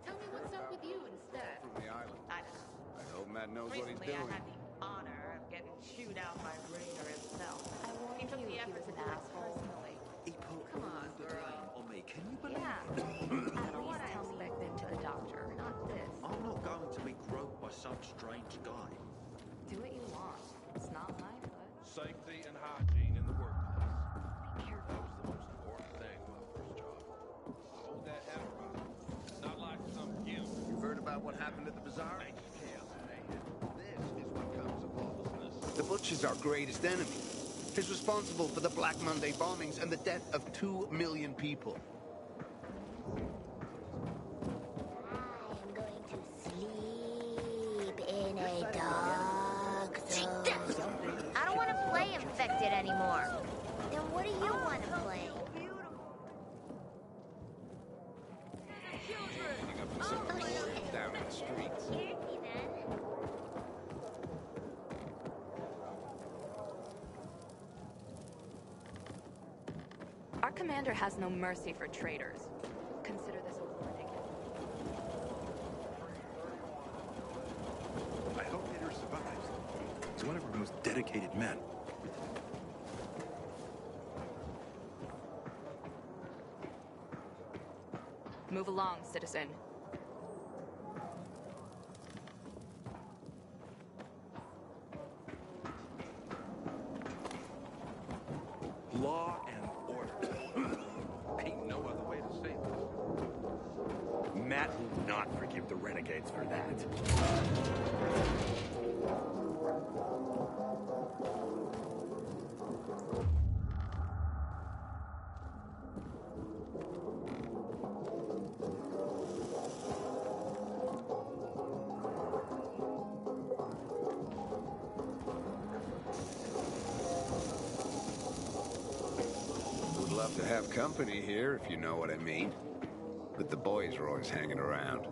S22: Tell me what's up with you instead.
S4: From the island.
S20: I don't know.
S4: I hope Matt knows what he's
S20: Recently,
S4: doing.
S20: I had the honor of getting chewed out by Raider himself.
S22: I warned
S20: He took
S22: you
S20: the
S22: he
S20: effort
S22: was
S20: to
S22: an
S20: do it
S22: asshole.
S20: personally.
S22: Come on, girl.
S19: On me, can you believe
S20: Yeah.
S19: it?
S20: At least tell me you've been to the doctor, not this.
S19: I'm not going to be groped by some strange guy.
S20: Do what you want. It's not my foot.
S14: Safety and hygiene in the workplace. That was the most important thing on my first job. Hold that head right. Not like some gimp.
S4: You heard about what happened at the bazaar? Chaos and mayhem. This is what comes of lawlessness. The Butcher's our greatest enemy. He's responsible for the Black Monday bombings and the death of 2 million people.
S24: I am going to sleep
S14: streets.
S1: Our commander has no mercy for traitors. Consider this a warning.
S12: I hope Peter survives. He's one of our most dedicated men.
S1: Move along, citizen.
S12: Law and order.
S14: Ain't no other way to say this.
S12: Matt will not forgive the renegades for that.
S4: Would love to have company here, if you know what I mean. But the boys are always hanging around.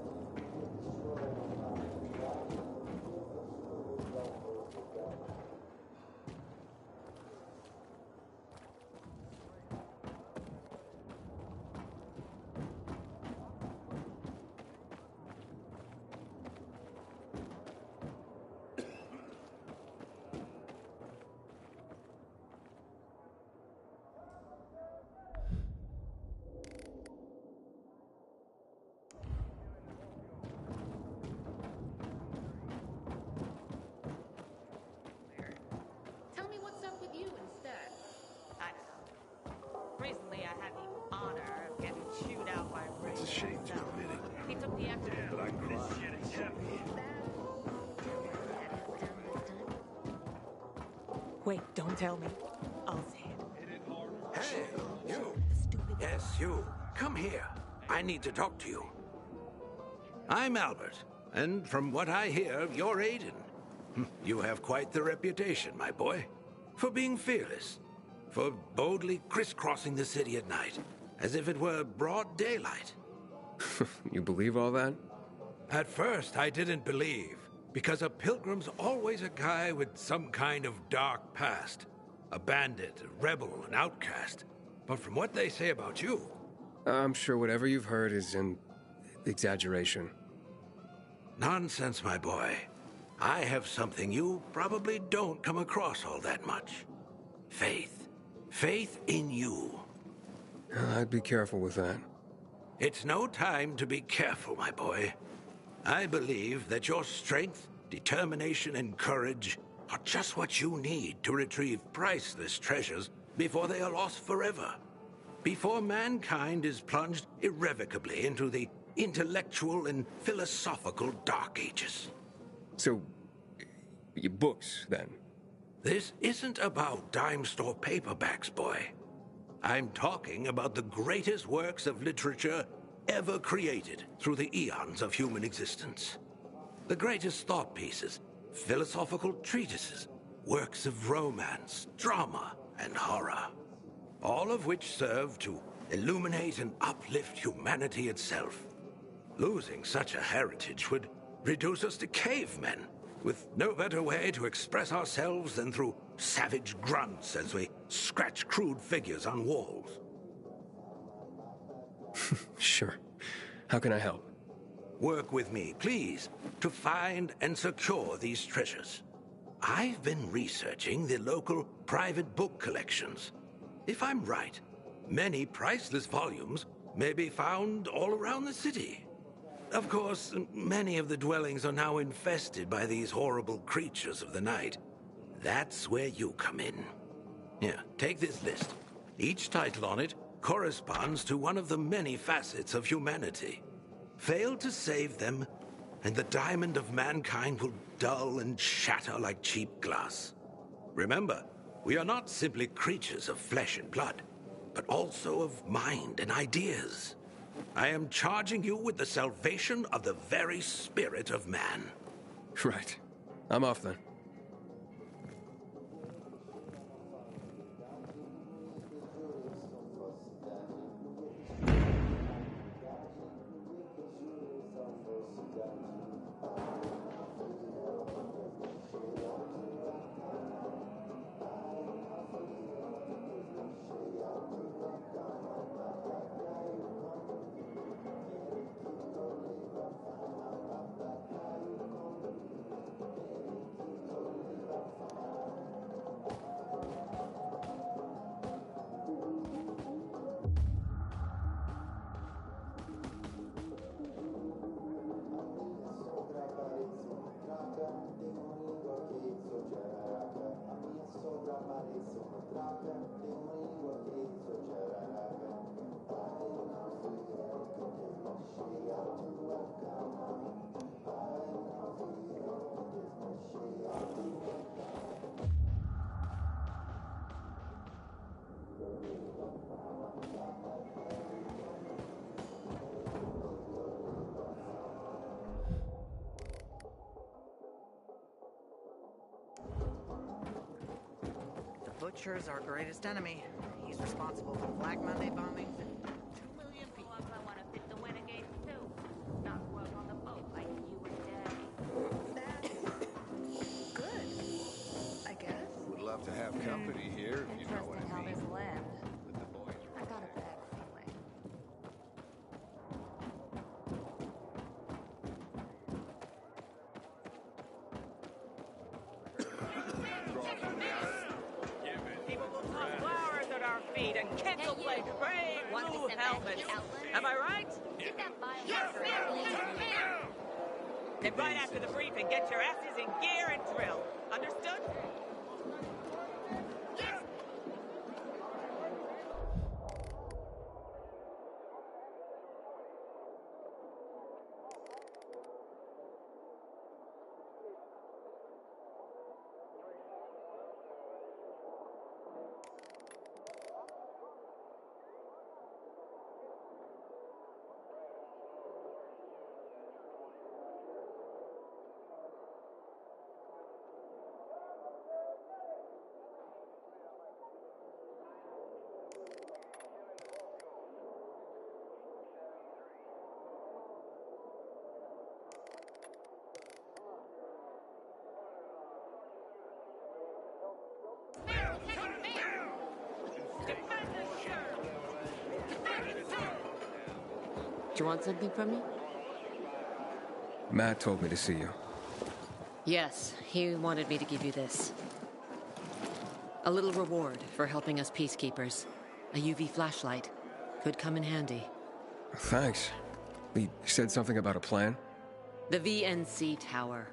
S22: Tell me what's up with you instead.
S20: I don't know. Recently, I had the honor of getting chewed out by Ray.
S12: It's a shame to admit it.
S20: He took the extra.
S12: But I cried.
S20: Wait, don't tell me. I'll say it.
S18: Hey, you. Yes, you. Come here. I need to talk to you. I'm Albert, and from what I hear, you're Aiden. You have quite the reputation, my boy, for being fearless, for boldly crisscrossing the city at night, as if it were broad daylight.
S3: You believe all that?
S18: At first, I didn't believe, because a pilgrim's always a guy with some kind of dark past. A bandit, a rebel, an outcast. But from what they say about you...
S3: I'm sure whatever you've heard is an exaggeration.
S18: Nonsense, my boy. I have something you probably don't come across all that much. Faith. Faith in you.
S3: I'd be careful with that.
S18: It's no time to be careful, my boy. I believe that your strength, determination, and courage are just what you need to retrieve priceless treasures before they are lost forever. Before mankind is plunged irrevocably into the intellectual and philosophical Dark Ages.
S3: So, your books, then?
S18: This isn't about dime store paperbacks, boy. I'm talking about the greatest works of literature ever created through the eons of human existence. The greatest thought pieces, philosophical treatises, works of romance, drama, and horror. All of which serve to illuminate and uplift humanity itself. Losing such a heritage would reduce us to cavemen, with no better way to express ourselves than through savage grunts as we scratch crude figures on walls.
S3: Sure. How can I help?
S18: Work with me, please, to find and secure these treasures. I've been researching the local private book collections. If I'm right, many priceless volumes may be found all around the city. Of course, many of the dwellings are now infested by these horrible creatures of the night. That's where you come in. Here, take this list. Each title on it corresponds to one of the many facets of humanity. Fail to save them, and the diamond of mankind will dull and shatter like cheap glass. Remember, we are not simply creatures of flesh and blood, but also of mind and ideas. I am charging you with the salvation of the very spirit of man.
S3: Right. I'm off then.
S10: The Butcher's our greatest enemy. He's responsible for the Black Monday bombings and 2 million people.
S20: I want to fit the renegades too. Not work on the boat like you and Daddy.
S1: That's good, I guess.
S4: Would love to have company here, if you know what
S1: Interesting
S4: I
S1: how
S4: mean.
S1: this land.
S4: With the boys.
S1: I got a bad feeling.
S11: People will toss flowers at our feet and kids will play brave blue helmets. Am I right? Then right after the briefing, get your asses in gear and drill. Understood?
S21: Do you want something from me?
S3: Matt told me to see you.
S21: Yes, he wanted me to give you this. A little reward for helping us peacekeepers. A UV flashlight. Could come in handy.
S3: Thanks. He said something about a plan?
S21: The VNC tower.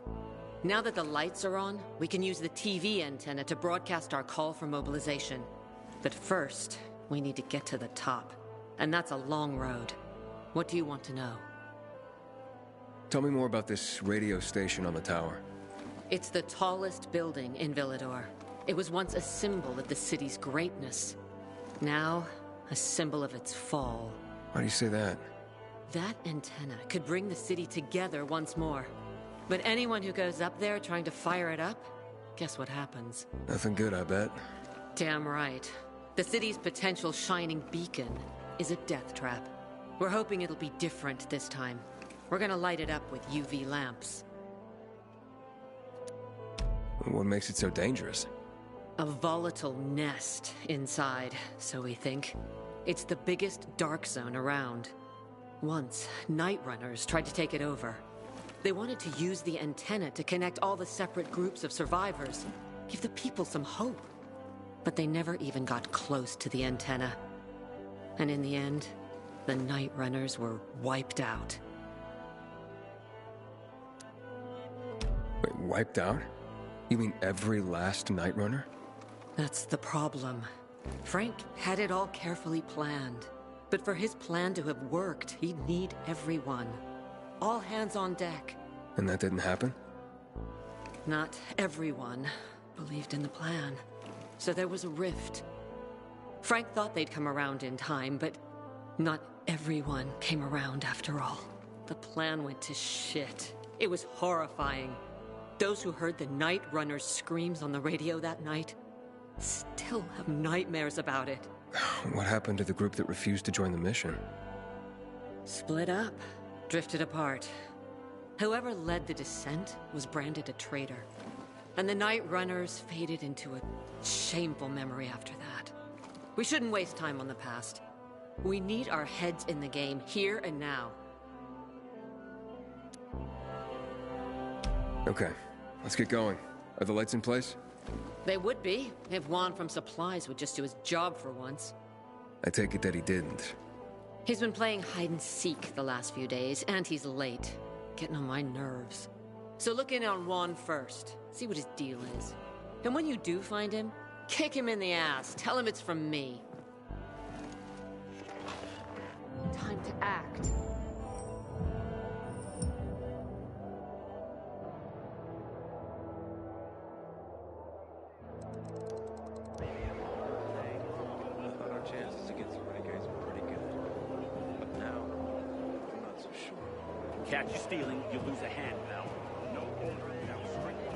S21: Now that the lights are on, we can use the TV antenna to broadcast our call for mobilization. But first, we need to get to the top. And that's a long road. What do you want to know?
S3: Tell me more about this radio station on the tower.
S21: It's the tallest building in Villador. It was once a symbol of the city's greatness. Now, a symbol of its fall.
S3: Why do you say that?
S21: That antenna could bring the city together once more. But anyone who goes up there trying to fire it up, guess what happens?
S3: Nothing good, I bet.
S21: Damn right. The city's potential shining beacon is a death trap. We're hoping it'll be different this time. We're gonna light it up with UV lamps.
S3: What makes it so dangerous?
S21: A volatile nest inside, so we think. It's the biggest dark zone around. Once, night runners tried to take it over. They wanted to use the antenna to connect all the separate groups of survivors, give the people some hope. But they never even got close to the antenna. And in the end, the night runners were wiped out.
S3: Wait, wiped out? You mean every last night runner?
S21: That's the problem. Frank had it all carefully planned. But for his plan to have worked, he'd need everyone. All hands on deck.
S3: And that didn't happen?
S21: Not everyone believed in the plan. So there was a rift. Frank thought they'd come around in time, but not everyone came around after all. The plan went to shit. It was horrifying. Those who heard the Night Runner's screams on the radio that night still have nightmares about it.
S3: What happened to the group that refused to join the mission?
S21: Split up. Drifted apart. Whoever led the descent was branded a traitor. And the Night Runners faded into a shameful memory after that. We shouldn't waste time on the past. We need our heads in the game, here and now.
S3: Okay, let's get going. Are the lights in place?
S21: They would be, if Juan from Supplies would just do his job for once.
S3: I take it that he didn't.
S21: He's been playing hide-and-seek the last few days, and he's late. Getting on my nerves. So look in on Juan first. See what his deal is. And when you do find him, kick him in the ass. Tell him it's from me. Time to act.
S12: I thought our chances against the renegades were pretty good. But now, I'm not so sure.
S15: Catch you stealing, you lose a hand, pal. No order without strict law.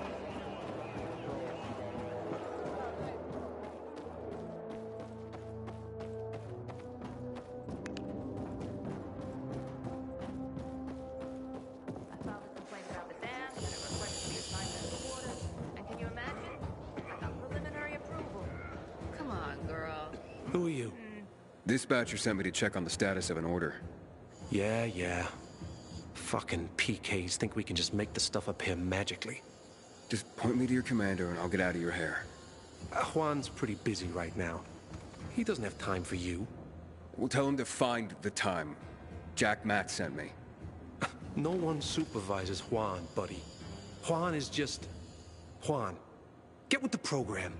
S20: I filed a complaint about the dam, and it requested to be assigned to the quarters. And can you imagine? I got preliminary approval. Come on, girl.
S14: Who are you?
S3: Dispatcher sent me to check on the status of an order.
S14: Yeah. Fucking PKs think we can just make the stuff up here magically.
S3: Just point me to your commander and I'll get out of your hair.
S14: Juan's pretty busy right now. He doesn't have time for you.
S3: We'll tell him to find the time. Jack Matt sent me.
S14: No one supervises Juan, buddy. Juan is just... Juan. Get with the program.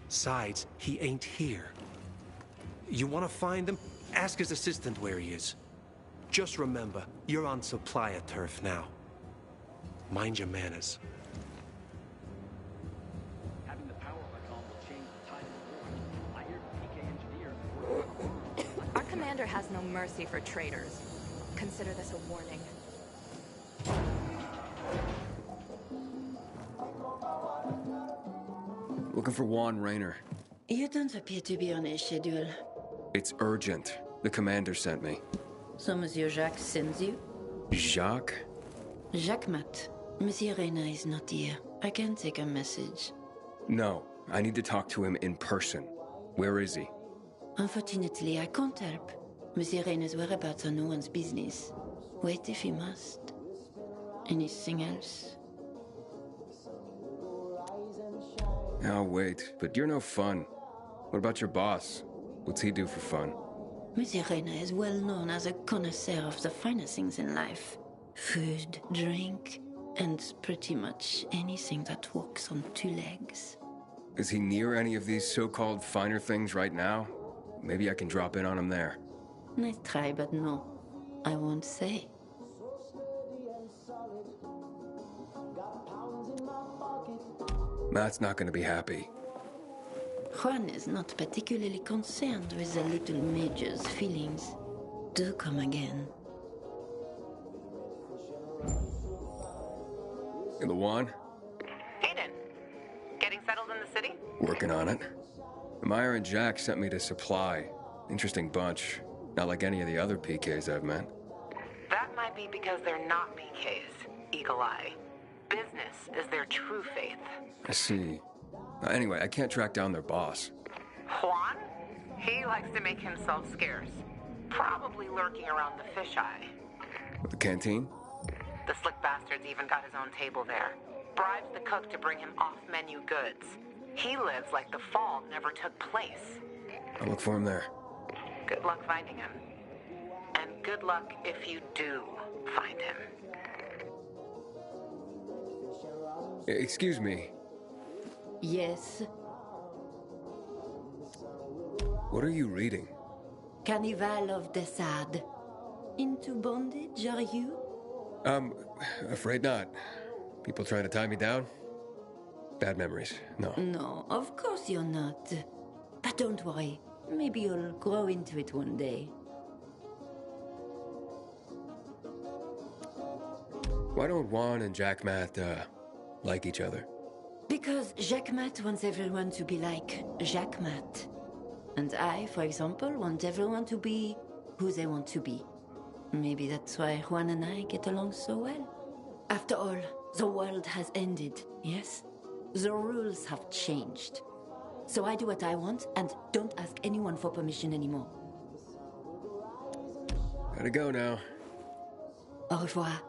S14: Besides, he ain't here. You want to find him? Ask his assistant where he is. Just remember, you're on supplier turf now. Mind your manners.
S15: Having the power of a calm will change the tide of the war. I hear PK engineers.
S1: Our commander has no mercy for traitors. Consider this a warning.
S3: Looking for Juan Raynor.
S2: You don't appear to be on a schedule.
S3: It's urgent. The commander sent me.
S2: So Monsieur Jacques sends you?
S3: Jacques?
S2: Jacques Mat. Monsieur Reyna is not here. I can take a message.
S3: No, I need to talk to him in person. Where is he?
S2: Unfortunately, I can't help. Monsieur Reyna's whereabouts are no one's business. Wait if you must. Anything else?
S3: I'll wait, but you're no fun. What about your boss? What's he do for fun?
S2: Monsieur Reyna is well known as a connoisseur of the finer things in life. Food, drink, and pretty much anything that walks on two legs.
S3: Is he near any of these so-called finer things right now? Maybe I can drop in on him there.
S2: Nice try, but no. I won't say.
S3: Matt's not gonna be happy.
S2: Juan is not particularly concerned with the little major's feelings. Do come again.
S3: In the Juan?
S8: Aiden, getting settled in the city?
S3: Working on it. Meyer and Jack sent me to Supply. Interesting bunch. Not like any of the other PKs I've met.
S8: That might be because they're not PKs, Eagle Eye. Business is their true faith.
S3: I see. Anyway, I can't track down their boss.
S8: Juan? He likes to make himself scarce. Probably lurking around the fisheye.
S3: The canteen?
S8: The slick bastard's even got his own table there. Bribes the cook to bring him off-menu goods. He lives like the fall never took place.
S3: I'll look for him there.
S8: Good luck finding him. And good luck if you do find him.
S3: Excuse me.
S2: Yes.
S3: What are you reading?
S2: Carnival of the Sad. Into bondage, are you?
S3: Afraid not. People trying to tie me down? Bad memories. No.
S2: No, of course you're not. But don't worry. Maybe you'll grow into it one day.
S3: Why don't Juan and Jack Matt, like each other?
S2: Because Jacques Mat wants everyone to be like Jacques Mat. And I, for example, want everyone to be who they want to be. Maybe that's why Juan and I get along so well. After all, the world has ended, yes? The rules have changed. So I do what I want and don't ask anyone for permission anymore.
S3: Gotta go now.
S2: Au revoir.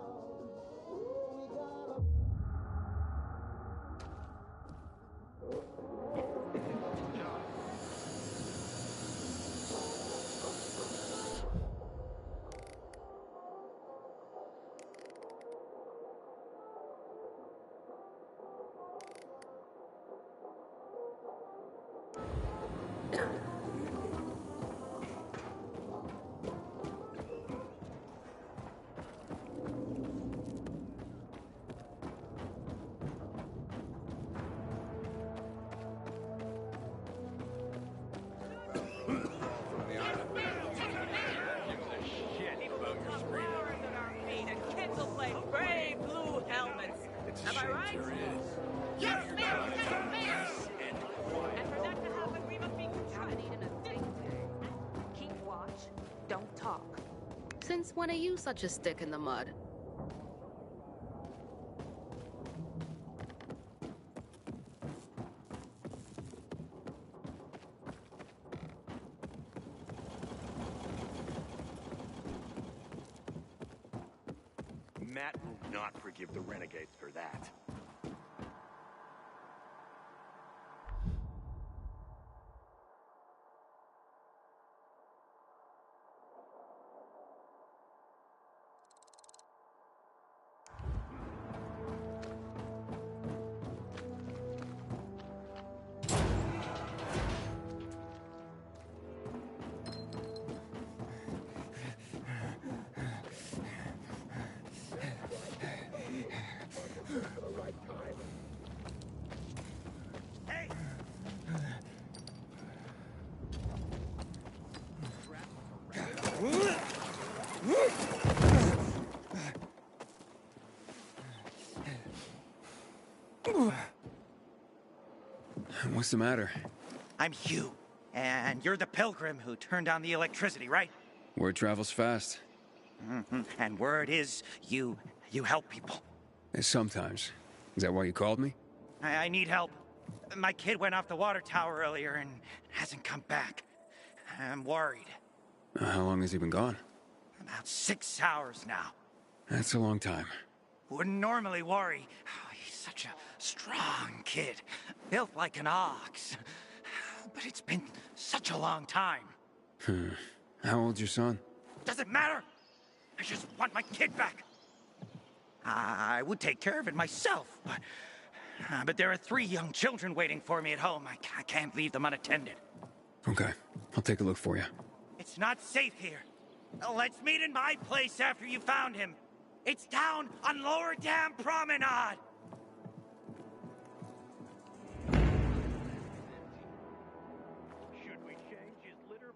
S11: Am I right? Yes, ma'am! Yes, and for that to happen, we must be contaminated in a thing.
S1: Keep watch. Don't talk.
S22: Since when are you such a stick in the mud?
S12: Matt will not forgive the renegades for that.
S3: What's the matter?
S5: I'm Hugh, and you're the pilgrim who turned on the electricity, right?
S3: Word travels fast.
S5: And word is you help people.
S3: Sometimes. Is that why you called me?
S5: I need help. My kid went off the water tower earlier and hasn't come back. I'm worried.
S3: How long has he been gone?
S5: About 6 hours now.
S3: That's a long time.
S5: Wouldn't normally worry. Oh, he's such a strong kid. Built like an ox. But it's been such a long time.
S3: How old's your son?
S5: Doesn't matter. I just want my kid back. I would take care of it myself, but there are 3 young children waiting for me at home. I can't leave them unattended.
S3: Okay, I'll take a look for you.
S5: It's not safe here. Let's meet in my place after you found him. It's down on Lower Dam Promenade.
S12: Should we change his litter?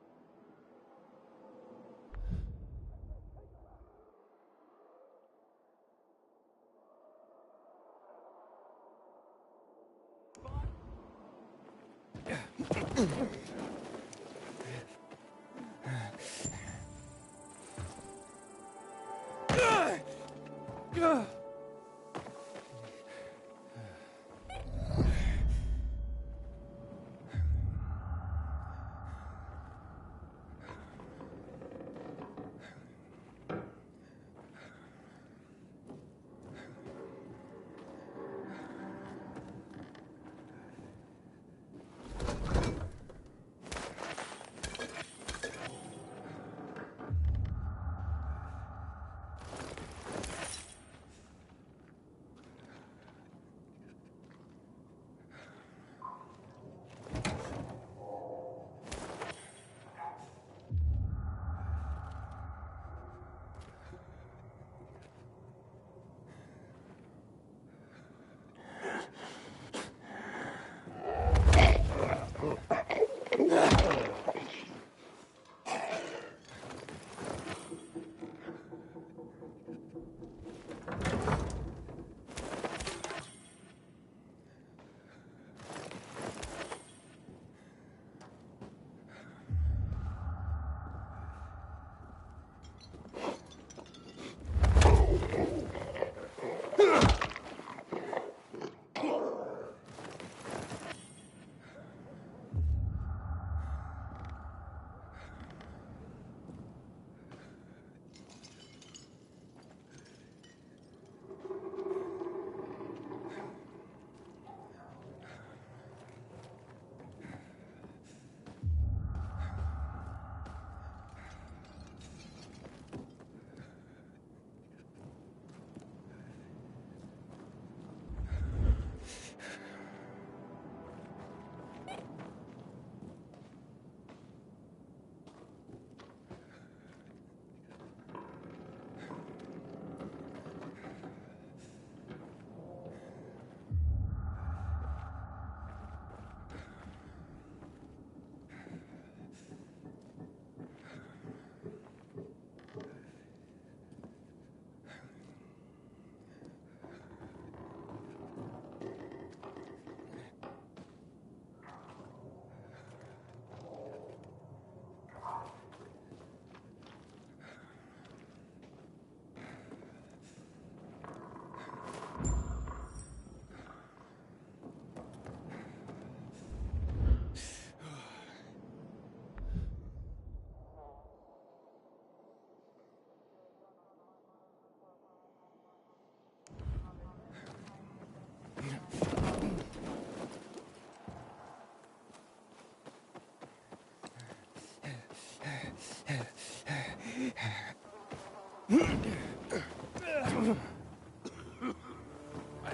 S12: I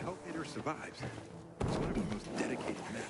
S12: hope Peter survives. He's one of our most dedicated men.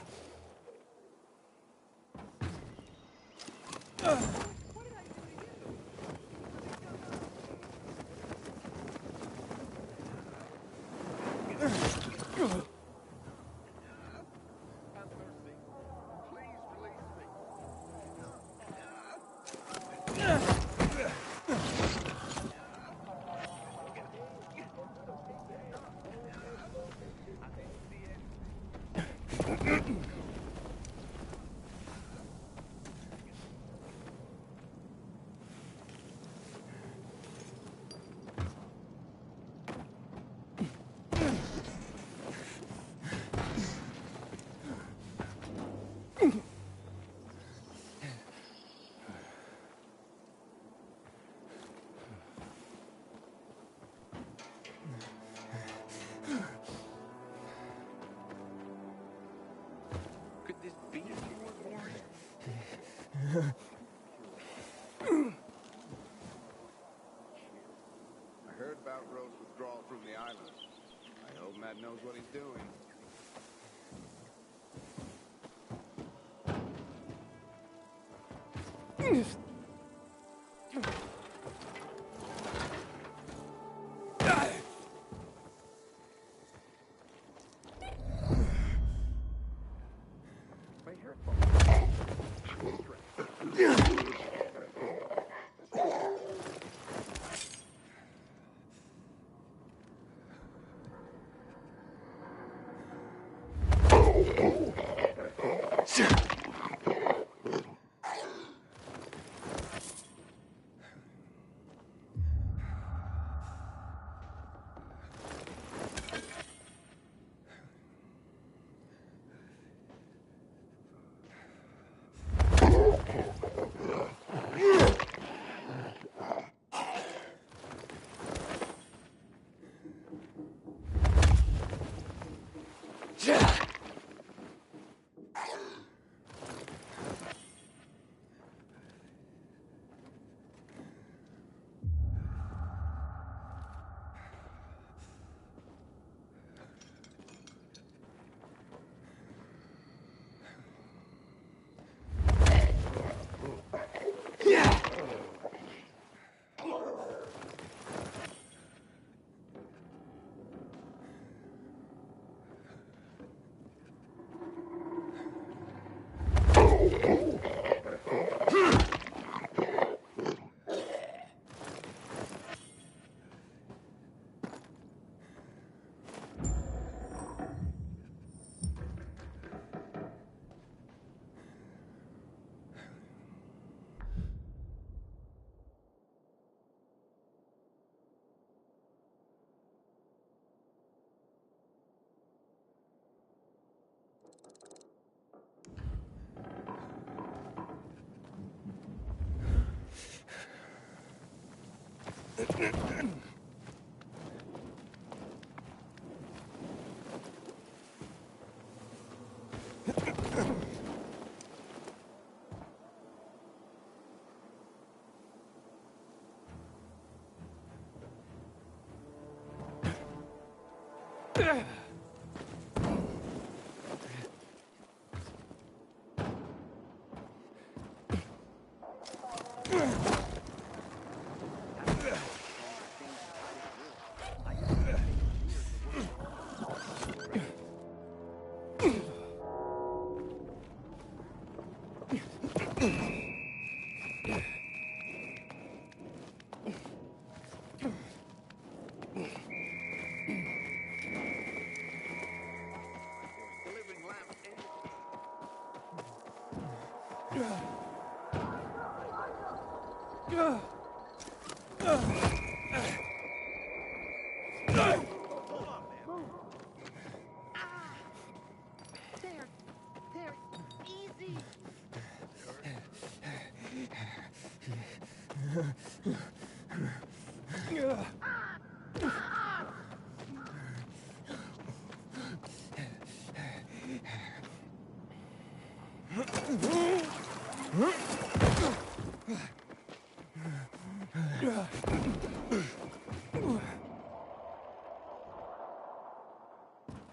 S12: Could this be
S4: I heard about Rose's withdrawal from the island. I hope Matt knows what he's doing.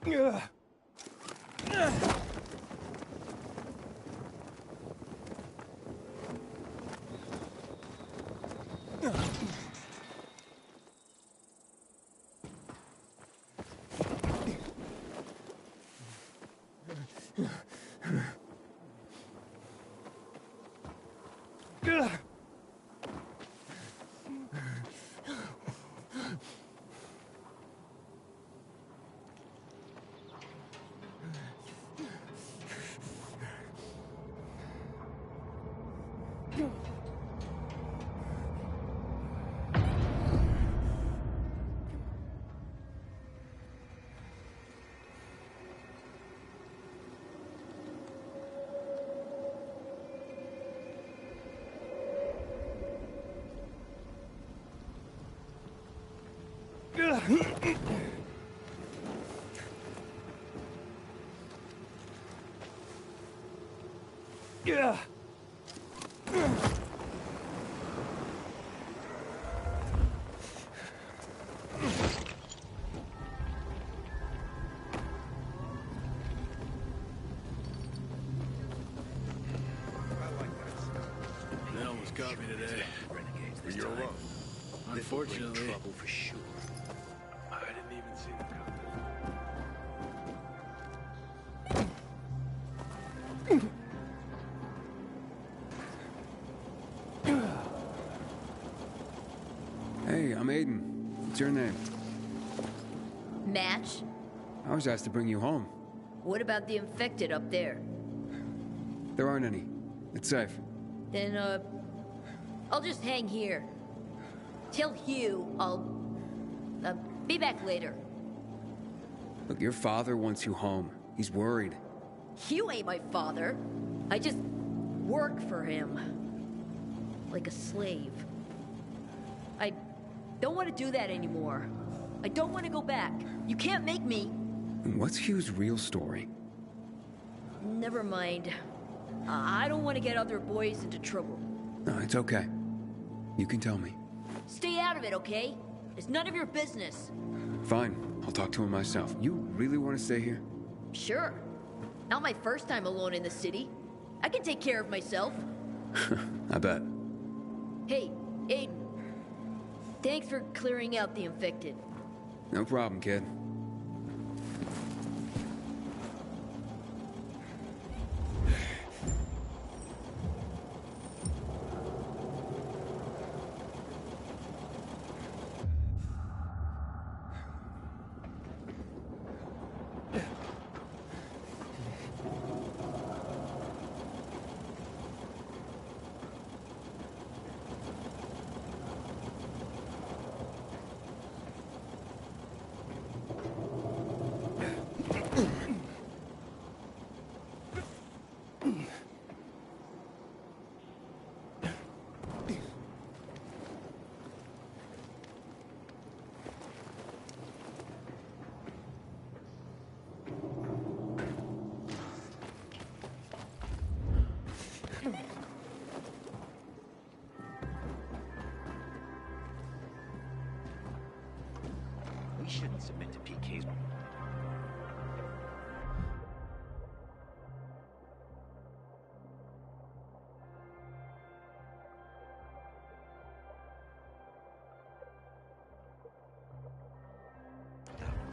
S3: Yeah.
S9: They almost got me today.
S12: But you're alone.
S9: Unfortunately.
S12: Trouble for sure.
S9: I didn't even see them coming.
S3: Hey, I'm Aiden. What's your name?
S7: Match?
S3: I was asked to bring you home.
S7: What about the infected up there?
S3: There aren't any. It's safe.
S7: Then, I'll just hang here. Tell Hugh I'll, be back later.
S3: Look, your father wants you home. He's worried.
S7: Hugh ain't my father. I just work for him. Like a slave. I don't want to do that anymore. I don't want to go back. You can't make me.
S3: What's Hugh's real story?
S7: Never mind. I don't want to get other boys into trouble.
S3: No, it's okay. You can tell me.
S7: Stay out of it, okay? It's none of your business.
S3: Fine. I'll talk to him myself. You really want to stay here?
S7: Sure. Not my first time alone in the city. I can take care of myself.
S3: I bet.
S7: Hey, Aiden. Thanks for clearing out the infected.
S3: No problem, kid.
S12: We shouldn't submit to PK's.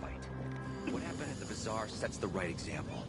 S12: Fight. What happened at the bazaar sets the right example.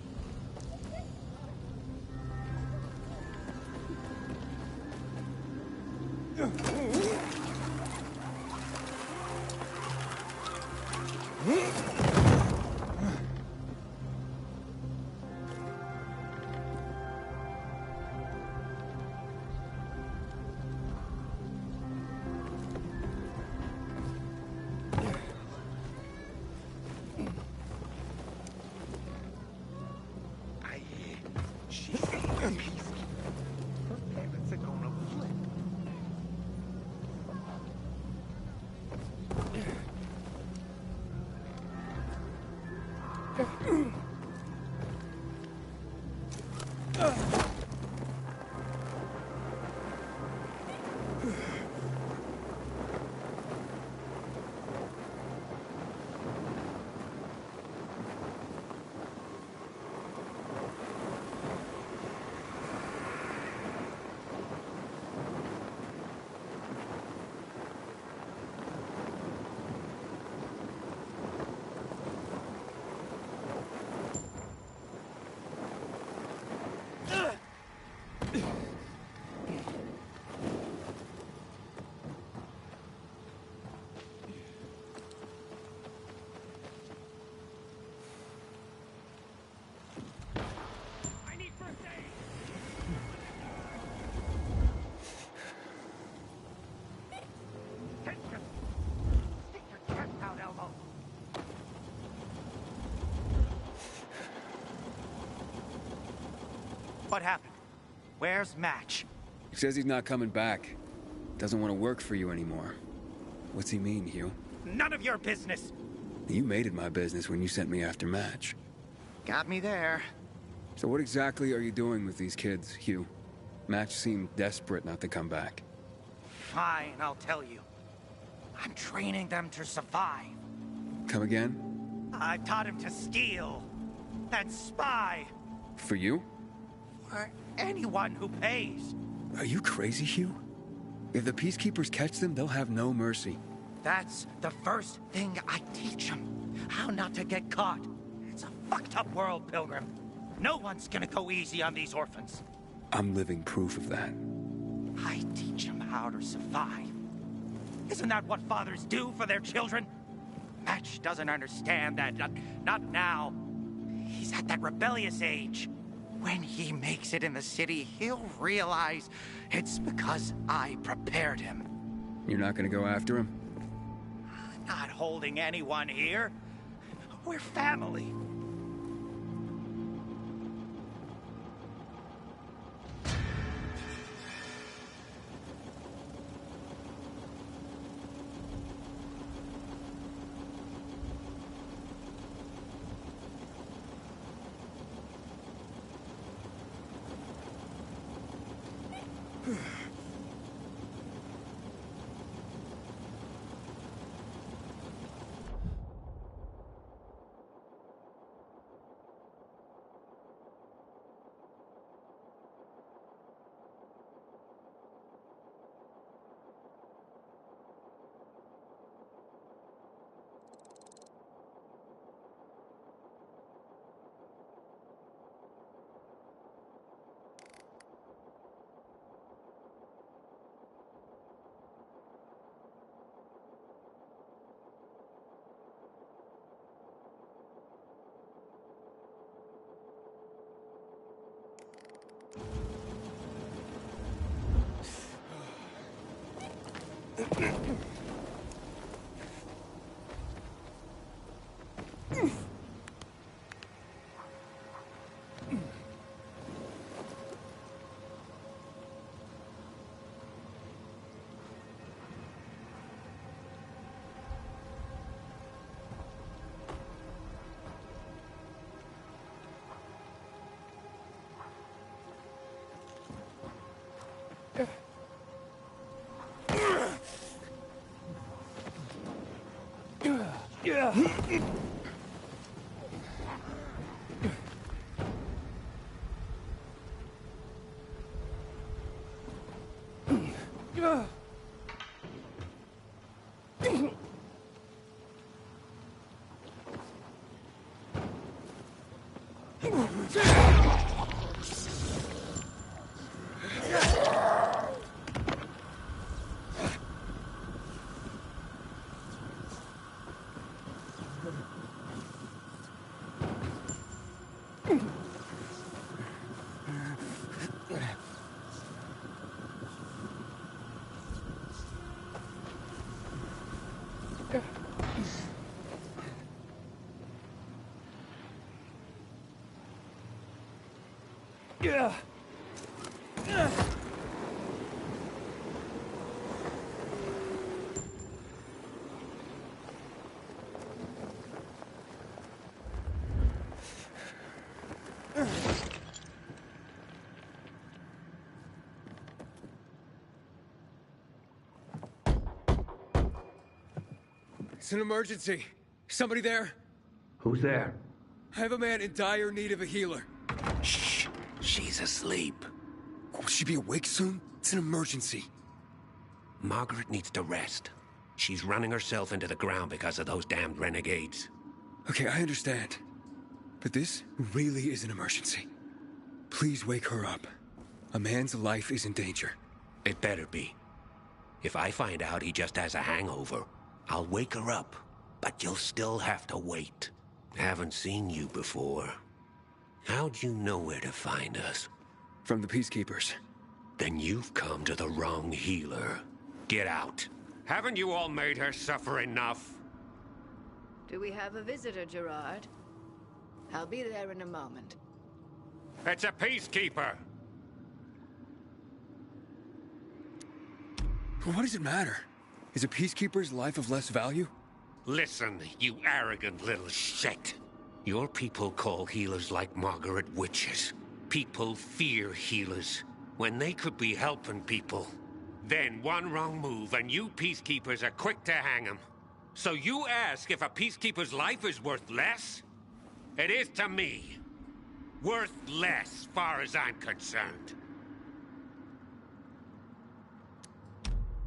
S5: What happened? Where's Match?
S3: He says he's not coming back. Doesn't want to work for you anymore. What's he mean, Hugh?
S5: None of your business.
S3: You made it my business when you sent me after Match.
S5: Got me there.
S3: So what exactly are you doing with these kids, Hugh? Match seemed desperate not to come back.
S5: Fine, I'll tell you. I'm training them to survive.
S3: Come again?
S5: I taught him to steal and spy
S3: For you?
S5: for anyone who pays.
S3: Are you crazy, Hugh? If the Peacekeepers catch them, they'll have no mercy.
S5: That's the first thing I teach them. How not to get caught. It's a fucked up world, Pilgrim. No one's gonna go easy on these orphans.
S3: I'm living proof of that.
S5: I teach them how to survive. Isn't that what fathers do for their children? Match doesn't understand that. Not now. He's at that rebellious age. When he makes it in the city, he'll realize it's because I prepared him.
S3: You're not gonna go after him?
S5: Not holding anyone here. We're family.
S3: Yeah. It's an emergency. Somebody there?
S18: Who's there?
S3: I have a man in dire need of a healer.
S18: Shh. She's asleep.
S3: Will she be awake soon? It's an emergency.
S18: Margaret needs to rest. She's running herself into the ground because of those damned renegades.
S3: Okay, I understand. But this really is an emergency. Please wake her up. A man's life is in danger.
S18: It better be. If I find out he just has a hangover, I'll wake her up. But you'll still have to wait. Haven't seen you before. How'd you know where to find us?
S3: From the Peacekeepers.
S18: Then you've come to the wrong healer. Get out. Haven't you all made her suffer enough?
S20: Do we have a visitor, Gerard? I'll be there in a moment.
S6: It's a peacekeeper.
S3: What does it matter? Is a peacekeeper's life of less value?
S6: Listen, you arrogant little shit. Your people call healers like Margaret witches. People fear healers when they could be helping people. Then one wrong move and you peacekeepers are quick to hang 'em. So you ask if a peacekeeper's life is worth less? It is to me. Worth less, far as I'm concerned.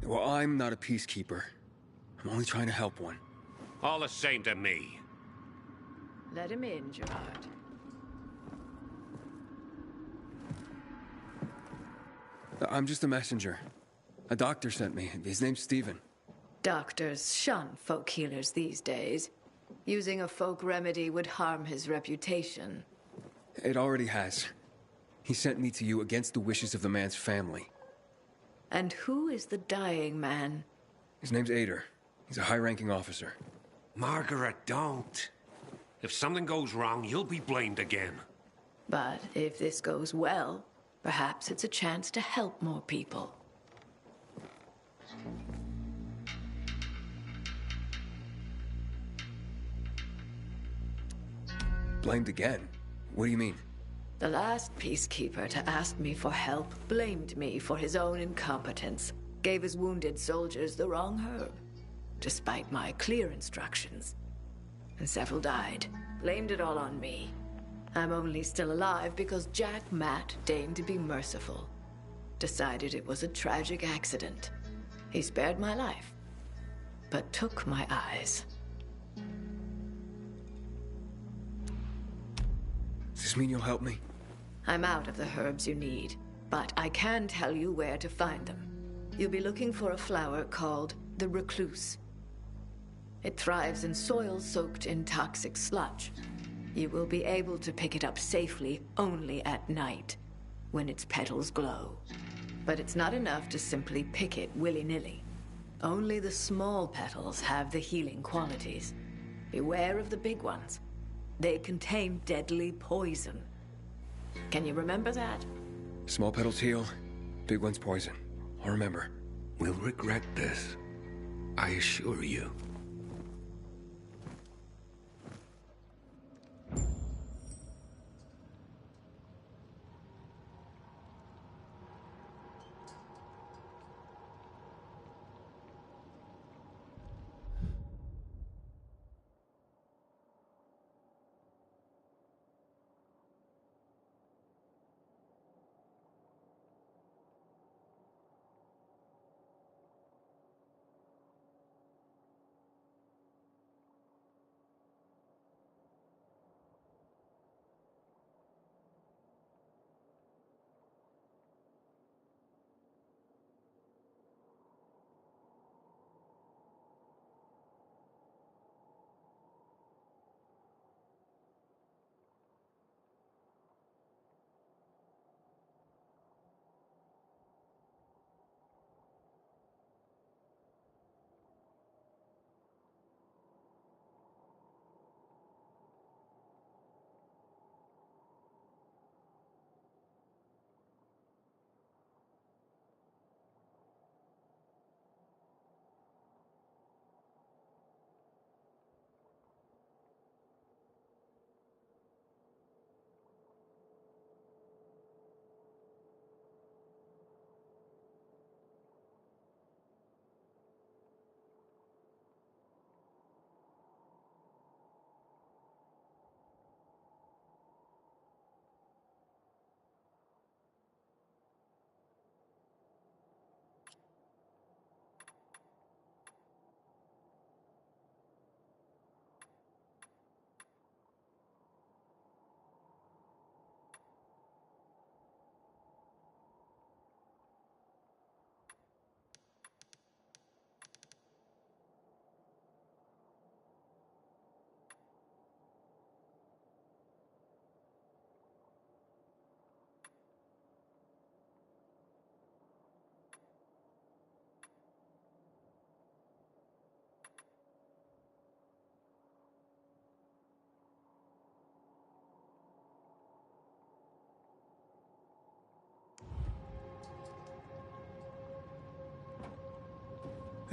S3: Well, I'm not a peacekeeper. I'm only trying to help one.
S6: All the same to me.
S20: Let him in, Gerard.
S3: I'm just a messenger. A doctor sent me. His name's Stephen.
S20: Doctors shun folk healers these days. Using a folk remedy would harm his reputation.
S3: It already has. He sent me to you against the wishes of the man's family.
S20: And who is the dying man?
S3: His name's Ader. He's a high-ranking officer.
S6: Margaret, don't. If something goes wrong, you'll be blamed again.
S20: But if this goes well, perhaps it's a chance to help more people.
S3: Blamed again? What do you mean?
S20: The last peacekeeper to ask me for help blamed me for his own incompetence. Gave his wounded soldiers the wrong herb, despite my clear instructions. And several died. Blamed it all on me. I'm only still alive because Jack Matt deigned to be merciful. Decided it was a tragic accident. He spared my life, but took my eyes.
S3: Does this mean you'll help me?
S20: I'm out of the herbs you need, but I can tell you where to find them. You'll be looking for a flower called the recluse. It thrives in soil soaked in toxic sludge. You will be able to pick it up safely only at night, when its petals glow. But it's not enough to simply pick it willy-nilly. Only the small petals have the healing qualities. Beware of the big ones. They contain deadly poison. Can you remember that?
S3: Small petals heal, big ones poison. I'll remember.
S4: We'll regret this. I assure you.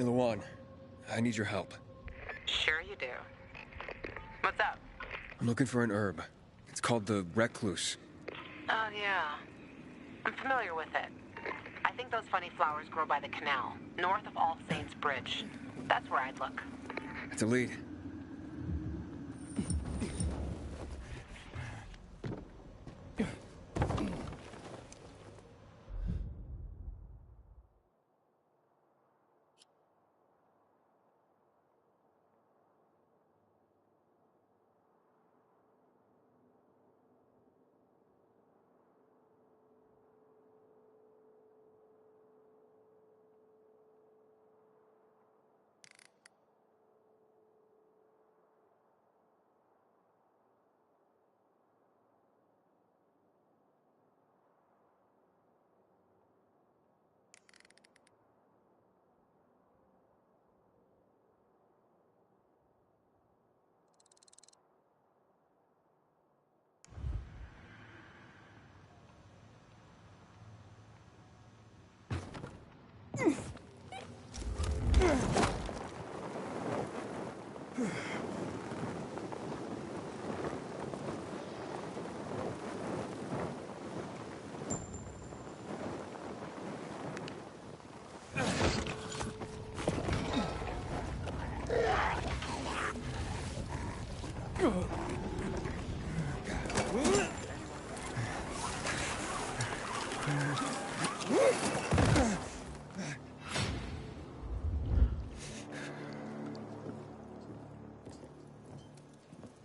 S3: Hey, Lawan, I need your help.
S8: Sure you do. What's up?
S3: I'm looking for an herb. It's called the recluse.
S8: Oh, yeah. I'm familiar with it. I think those funny flowers grow by the canal, north of All Saints Bridge. That's where I'd look.
S3: That's a lead.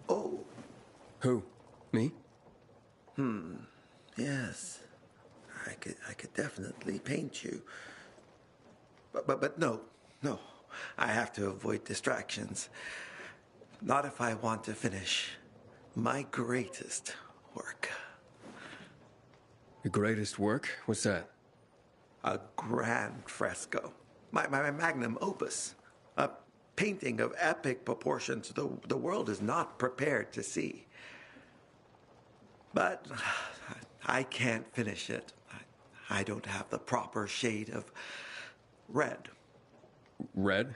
S13: Oh.
S3: Who? Me?
S13: Yes. I could definitely paint you. But no. I have to avoid distractions. Not if I want to finish my greatest work.
S3: Your greatest work? What's that?
S13: A grand fresco. My magnum opus. A painting of epic proportions the world is not prepared to see. But I can't finish it. I don't have the proper shade of red.
S3: Red?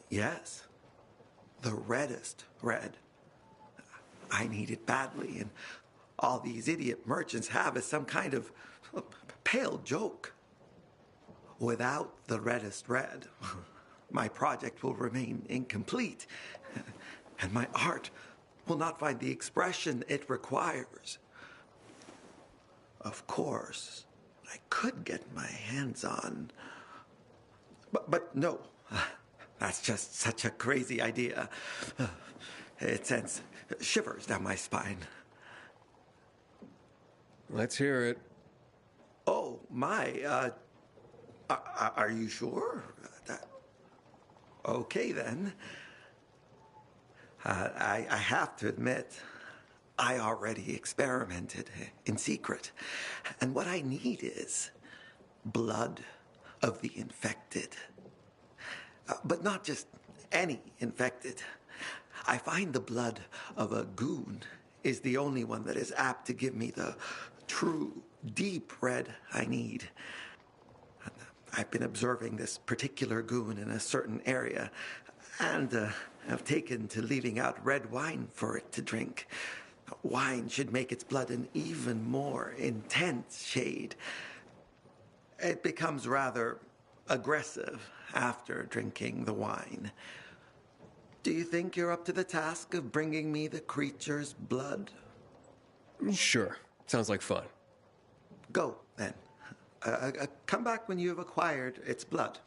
S13: Yes. The reddest red. I need it badly, and all these idiot merchants have is some kind of pale joke. Without the reddest red, my project will remain incomplete, and my art will not find the expression it requires. Of course, I could get my hands on... But no, that's just such a crazy idea. It sends shivers down my spine.
S3: Let's hear it.
S13: Oh, my, are you sure? Okay, then. I have to admit, I already experimented in secret. And what I need is blood of the infected. But not just any infected. I find the blood of a goon is the only one that is apt to give me the true, deep red I need. I've been observing this particular goon in a certain area, and have taken to leaving out red wine for it to drink. Wine should make its blood an even more intense shade. It becomes rather aggressive after drinking the wine. Do you think you're up to the task of bringing me the creature's blood?
S3: Sure. Sounds like fun.
S13: Go, then. Come back when you have acquired its blood.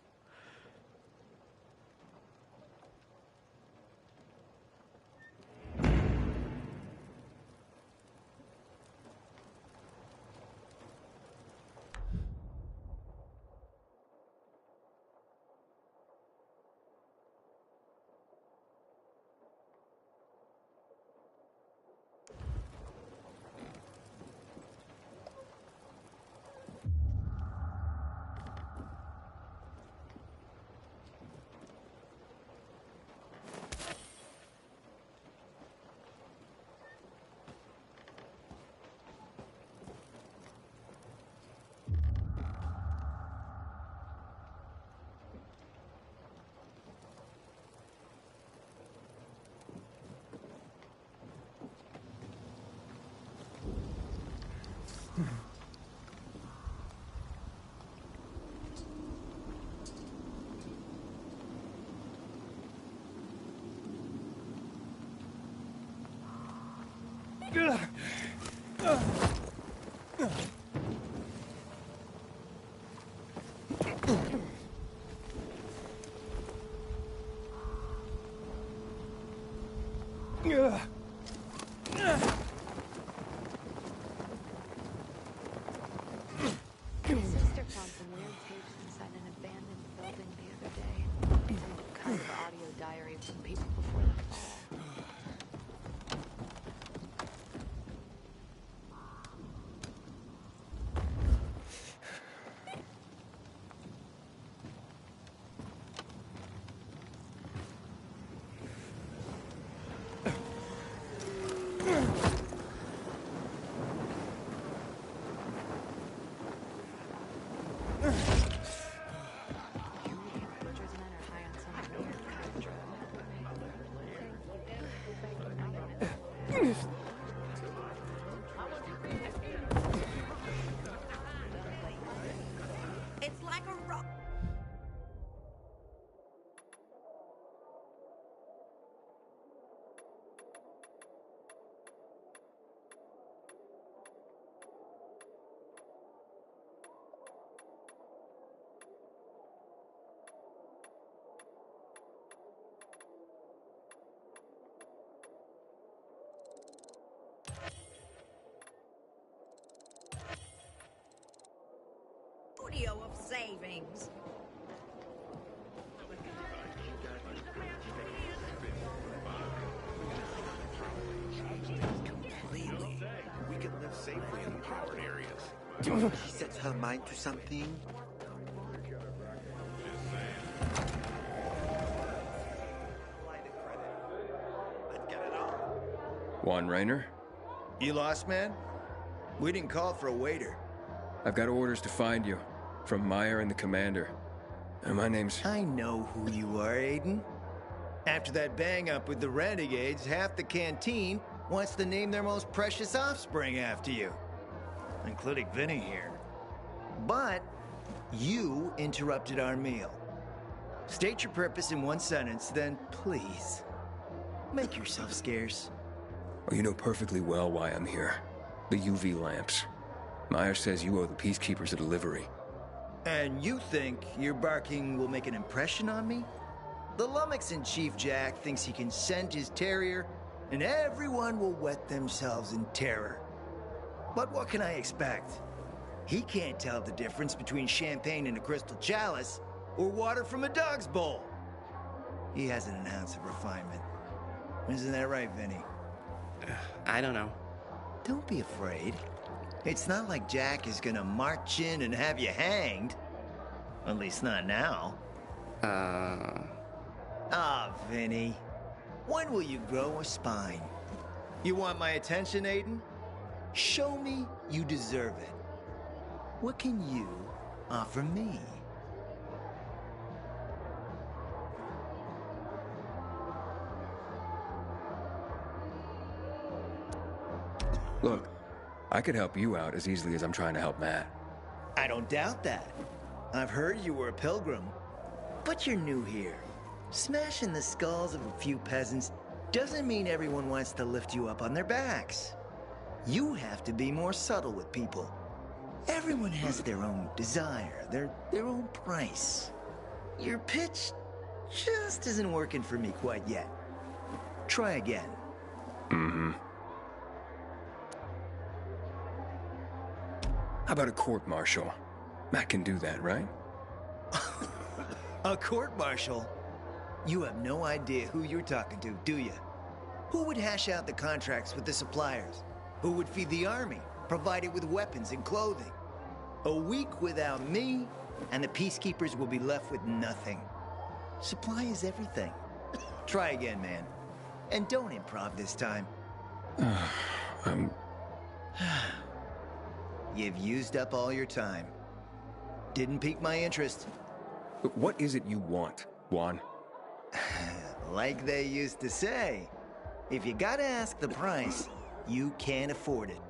S1: My sister found some weird tapes inside an abandoned building the other day. Some kind of audio diary from people before the fall.
S10: It's like a rock. Studio of savings.
S4: Completely. We can live safely in powered areas.
S13: Do you think she sets her mind to something?
S3: Juan Raynor?
S16: You lost, man? We didn't call for a waiter.
S3: I've got orders to find you. From Meyer and the commander. And my name's...
S16: I know who you are, Aiden. After that bang-up with the Renegades, half the canteen wants to name their most precious offspring after you. Including Vinny here. But you interrupted our meal. State your purpose in one sentence, then please, make yourself scarce.
S3: Oh, you know perfectly well why I'm here. The UV lamps. Meyer says you owe the Peacekeepers a delivery.
S16: And you think your barking will make an impression on me? The lummox in Chief Jack thinks he can scent his terrier, and everyone will wet themselves in terror. But what can I expect? He can't tell the difference between champagne in a crystal chalice or water from a dog's bowl. He hasn't an ounce of refinement. Isn't that right, Vinny?
S17: I don't know.
S16: Don't be afraid. It's not like Jack is gonna march in and have you hanged. At least not now. Ah, Vinny. When will you grow a spine? You want my attention, Aiden? Show me you deserve it. What can you offer me?
S3: Look, I could help you out as easily as I'm trying to help Matt.
S16: I don't doubt that. I've heard you were a pilgrim. But you're new here. Smashing the skulls of a few peasants doesn't mean everyone wants to lift you up on their backs. You have to be more subtle with people. Everyone has their own desire, their own price. Your pitch just isn't working for me quite yet. Try again.
S3: Mm-hmm. How about a court-martial? Matt can do that, right?
S16: A court-martial? You have no idea who you're talking to, do you? Who would hash out the contracts with the suppliers? Who would feed the army, provide it with weapons and clothing? A week without me, and the Peacekeepers will be left with nothing. Supply is everything. Try again, man. And don't improv this time. You've used up all your time. Didn't pique my interest.
S3: But what is it you want, Juan?
S16: Like they used to say, if you gotta ask the price, you can't afford it.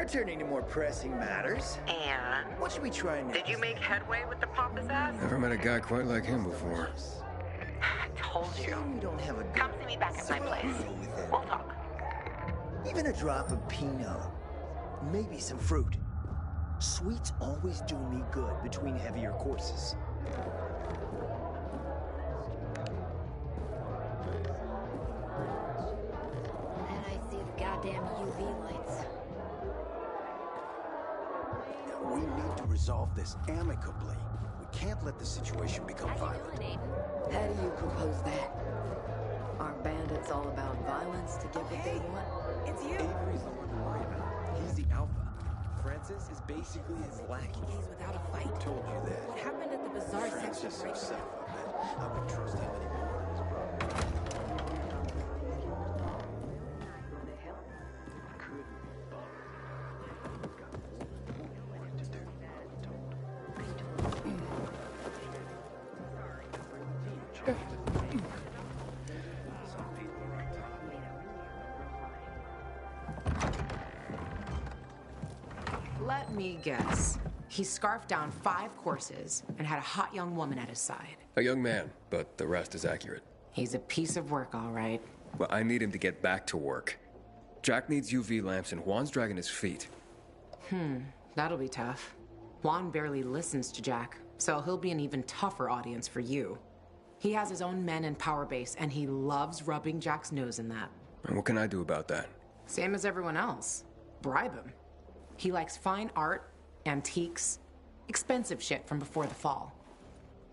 S16: Returning to more pressing matters.
S8: And?
S16: What should we try next?
S8: Did you make headway with the pompous ass?
S3: Never met a guy quite like him before.
S8: I told you.
S16: We don't have a
S8: Come see me back at my place. We'll talk.
S16: Even a drop of Pinot. Maybe some fruit. Sweets always do me good between heavier courses.
S2: And I see the goddamn UV lights.
S12: We need to resolve this amicably. We can't let the situation become violent.
S20: How do you propose that? Aren't bandits all about violence to get what they want?
S19: It's you.
S21: Avery's the one to worry about. He's the alpha. Francis is basically his lackey.
S19: He's without a fight.
S12: Who told you that?
S19: What happened at the bazaar
S12: Francis
S19: section right
S12: himself, I wouldn't trust him anymore.
S8: Let me guess. He scarfed down 5 courses and had a hot young woman at his side.
S3: A young man, but the rest is accurate.
S8: He's a piece of work, all right.
S3: Well, I need him to get back to work. Jack needs UV lamps and Juan's dragging his feet.
S8: That'll be tough. Juan barely listens to Jack, so he'll be an even tougher audience for you. He has his own men and power base, and he loves rubbing Jack's nose in that.
S3: And what can I do about that?
S8: Same as everyone else. Bribe him. He likes fine art, antiques, expensive shit from before the fall.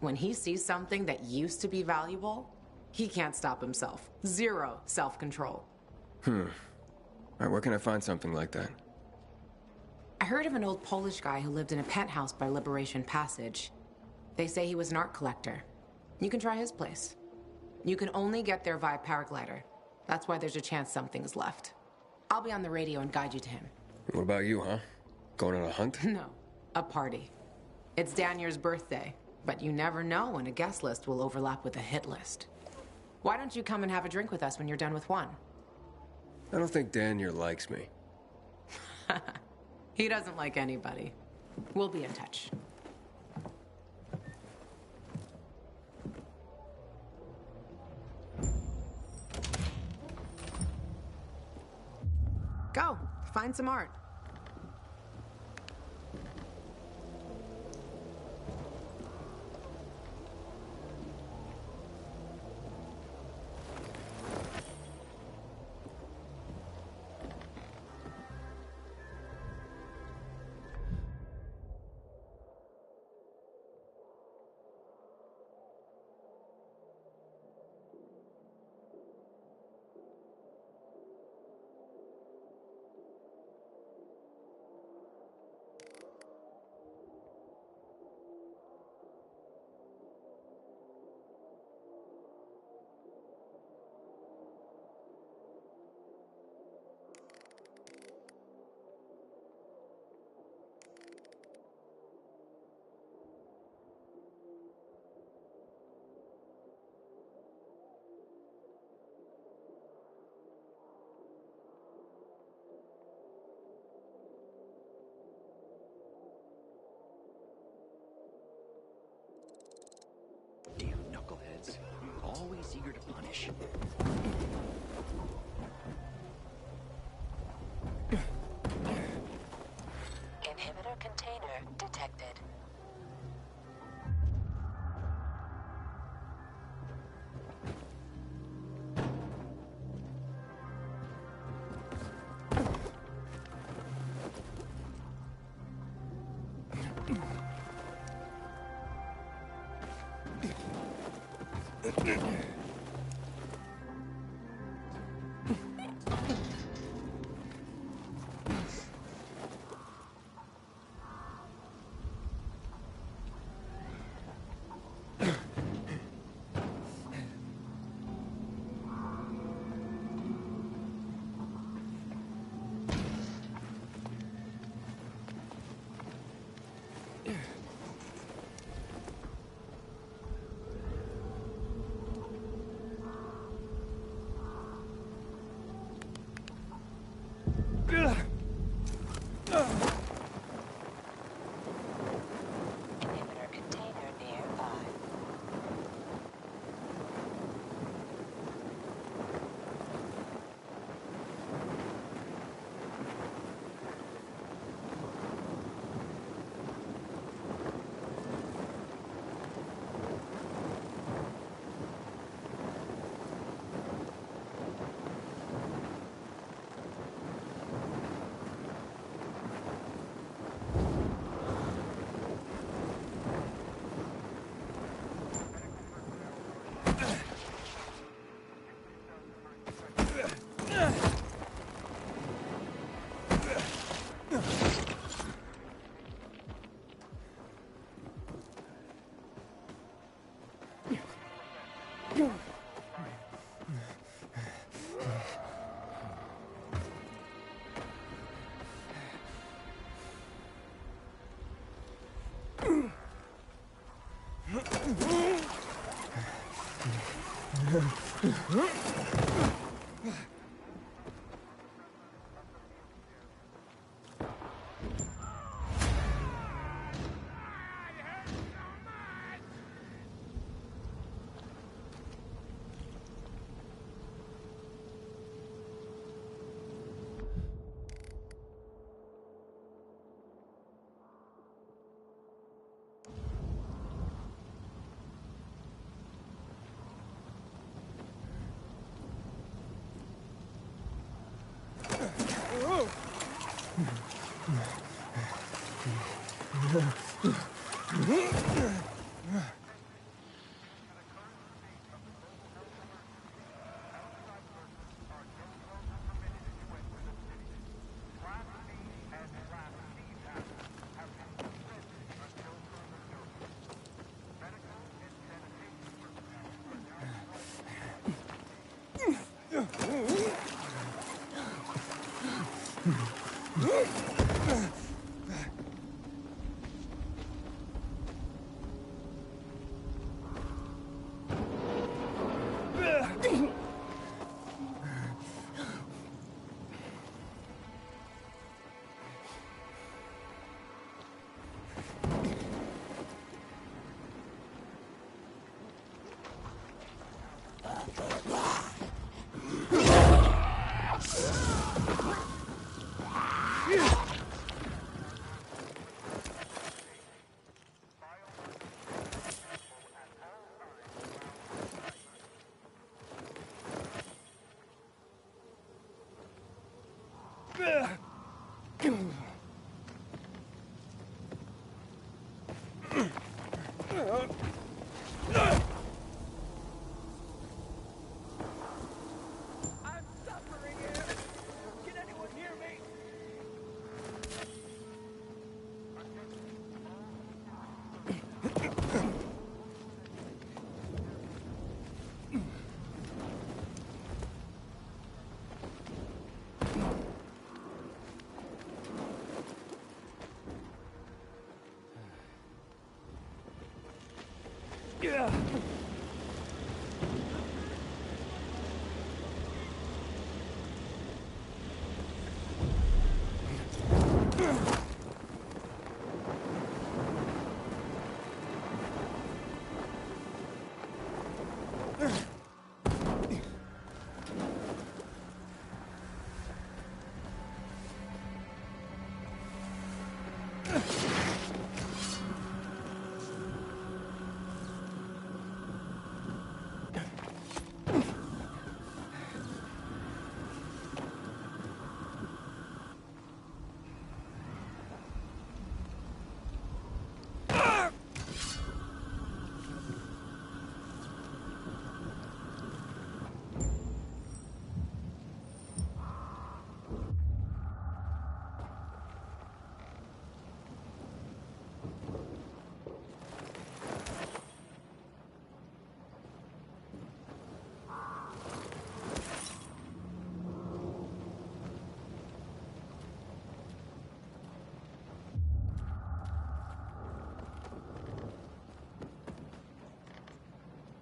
S8: When he sees something that used to be valuable, he can't stop himself. 0 self-control.
S3: All right, where can I find something like that?
S8: I heard of an old Polish guy who lived in a penthouse by Liberation Passage. They say he was an art collector. You can try his place. You can only get there via paraglider. That's why there's a chance something's left. I'll be on the radio and guide you to him.
S3: What about you, huh? Going on a hunt?
S8: No, a party. It's Danier's birthday, but you never know when a guest list will overlap with a hit list. Why don't you come and have a drink with us when you're done with one?
S3: I don't think Danier likes me.
S8: He doesn't like anybody. We'll be in touch. Go, find some art.
S15: Damn knuckleheads. Always eager to punish.
S23: Inhibitor container detected.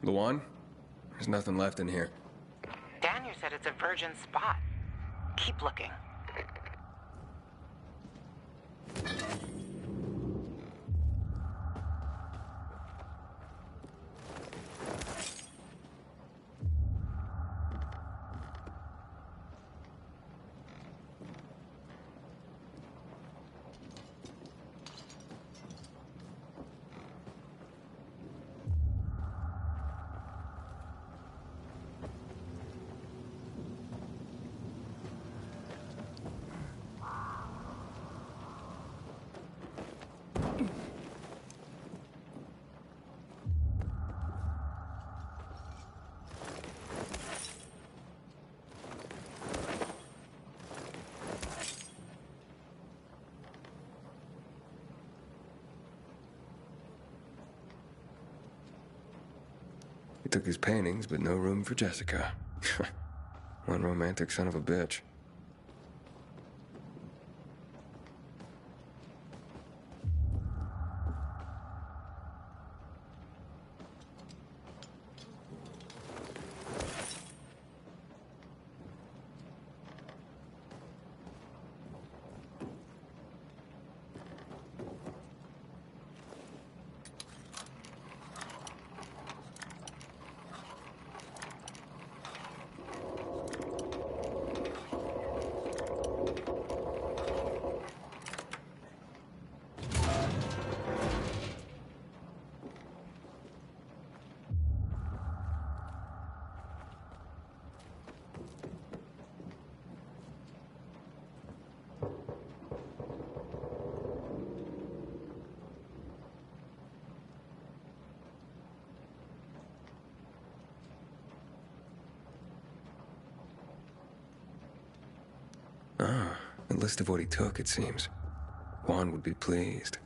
S3: Luan? There's nothing left in here.
S8: Daniel said it's a virgin spot. Keep looking.
S3: He took his paintings, but no room for Jessica. One romantic son of a bitch. A list of what he took, it seems. Juan would be pleased.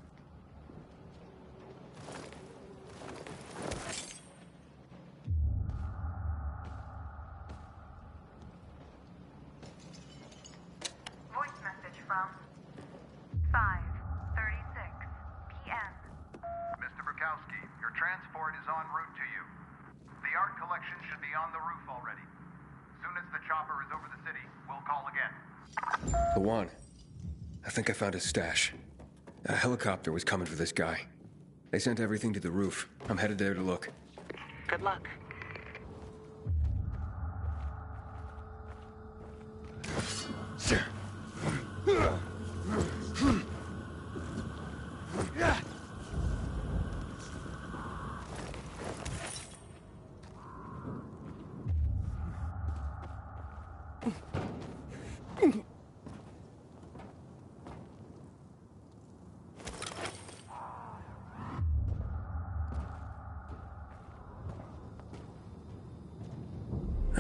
S11: Voice message from 5:36 p.m.
S14: Mr. Bukowski, your transport is en route to you. The art collection should be on the roof already. Soon as the chopper is over the city, we'll call again.
S3: Juan, I think I found his stash. A helicopter was coming for this guy. They sent everything to the roof. I'm headed there to look.
S8: Good luck.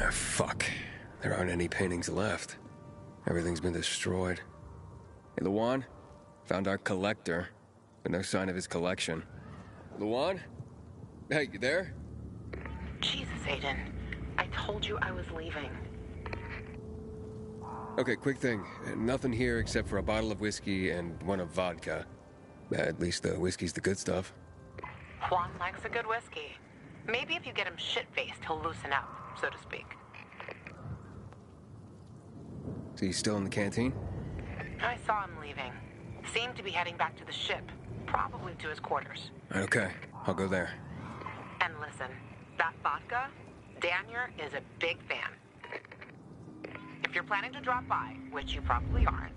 S3: Ah, fuck. There aren't any paintings left. Everything's been destroyed. Hey, Luan? Found our collector, but no sign of his collection. Luan? Hey, you there?
S8: Jesus, Aiden. I told you I was leaving.
S3: Okay, quick thing. Nothing here except for a bottle of whiskey and one of vodka. At least the whiskey's the good stuff.
S8: Juan likes a good whiskey. Maybe if you get him shit-faced, he'll loosen up, so to speak.
S3: So he's still in the canteen?
S8: I saw him leaving. Seemed to be heading back to the ship, probably to his quarters.
S3: Okay, I'll go there.
S8: And listen, that vodka, Daniel is a big fan. If you're planning to drop by, which you probably aren't,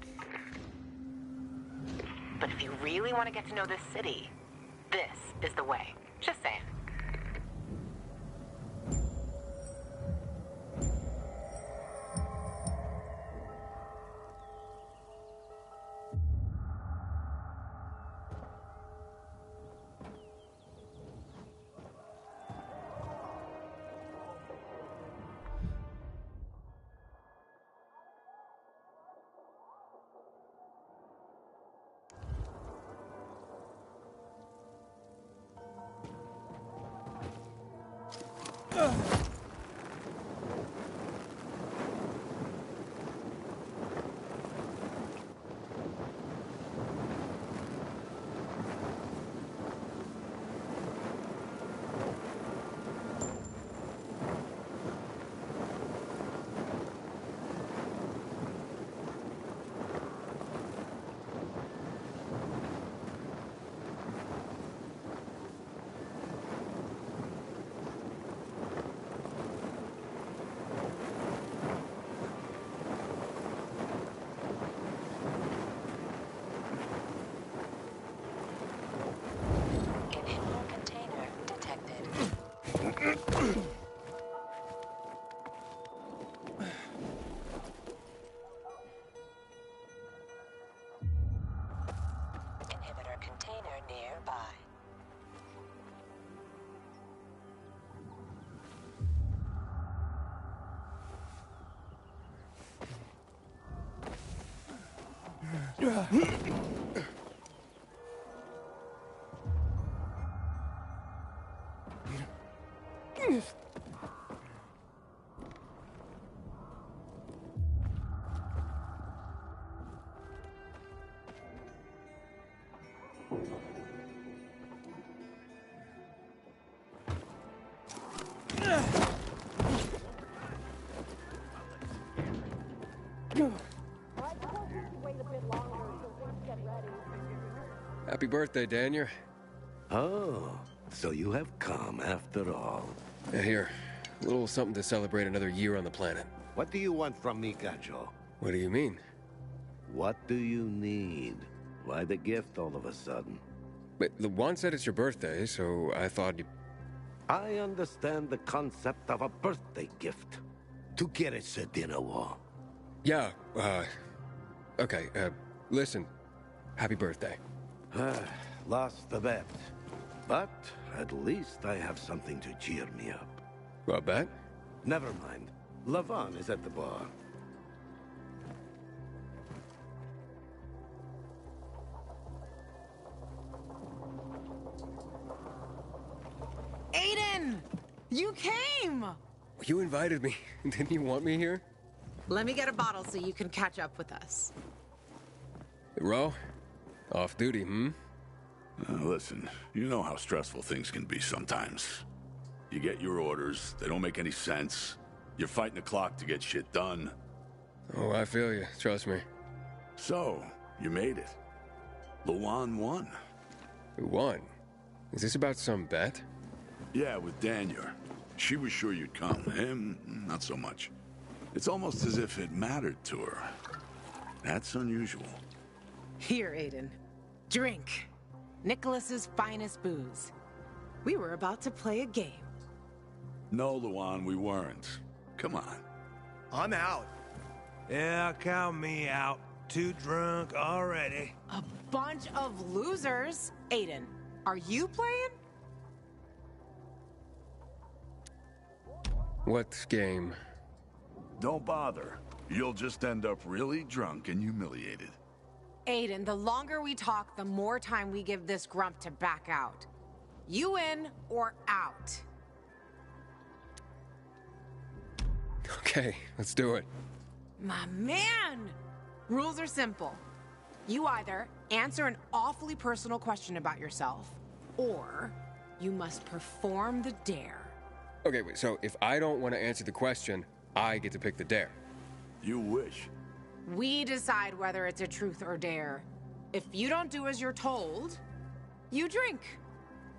S8: but if you really want to get to know this city, this is the way. Just saying.
S23: Inhibitor container detected. Inhibitor container nearby.
S3: Happy birthday, Daniel.
S18: Oh, so you have come after all.
S3: Here, a little something to celebrate another year on the planet.
S18: What do you want from me, Gajo?
S3: What do you mean?
S18: What do you need? Why the gift all of a sudden?
S3: But Juan said it's your birthday, so I thought you...
S18: I understand the concept of a birthday gift. To get us a dinner wall.
S3: Yeah, okay, listen. Happy birthday.
S18: Lost the bet. But at least I have something to cheer me up.
S3: A bet?
S18: Never mind. Lavon is at the bar.
S7: You came!
S3: You invited me. Didn't you want me here?
S7: Let me get a bottle so you can catch up with us.
S3: Ro? Off duty, hmm?
S9: Listen, you know how stressful things can be sometimes. You get your orders, they don't make any sense. You're fighting the clock to get shit done.
S3: Oh, I feel you. Trust me.
S9: So, you made it. Luan won.
S3: Who won? Is this about some bet?
S9: Yeah, with Daniel. She was sure you'd come. Him, not so much. It's almost as if it mattered to her. That's unusual.
S7: Here, Aiden. Drink. Nicholas's finest booze. We were about to play a game.
S9: No, Luan, we weren't. Come on.
S22: I'm out.
S24: Yeah, count me out. Too drunk already.
S7: A bunch of losers. Aiden, are you playing?
S3: What game?
S9: Don't bother. You'll just end up really drunk and humiliated.
S7: Aiden, the longer we talk, the more time we give this grump to back out. You in or out?
S3: Okay, let's do it.
S7: My man! Rules are simple. You either answer an awfully personal question about yourself, or you must perform the dare.
S3: Okay, wait, so if I don't want to answer the question, I get to pick the dare.
S9: You wish.
S7: We decide whether it's a truth or dare. If you don't do as you're told, you drink.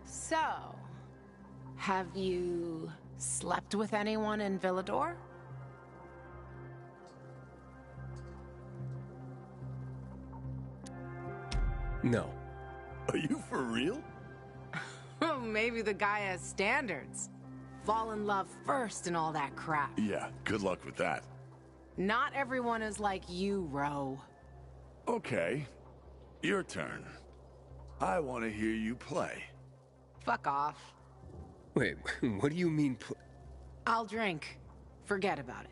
S7: So, have you slept with anyone in Villador?
S3: No.
S9: Are you for real?
S7: Oh, maybe the guy has standards. Fall in love first and all that crap.
S9: Yeah, good luck with that.
S7: Not everyone is like you, Ro.
S9: Okay, your turn. I want to hear you play.
S7: Fuck off.
S3: Wait, what do you mean
S7: I'll drink. Forget about it.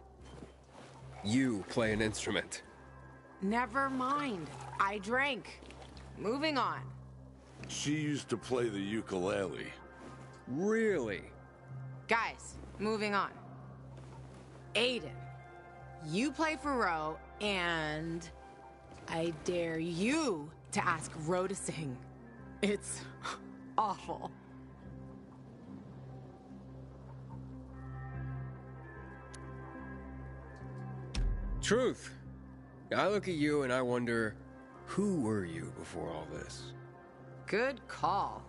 S3: You play an instrument?
S7: Never mind. I drank. Moving on.
S9: She used to play the ukulele.
S3: Really?
S7: Guys, moving on. Aiden, you play for Ro, and I dare you to ask Ro to sing. It's awful.
S3: Truth. I look at you and I wonder, who were you before all this?
S7: Good call.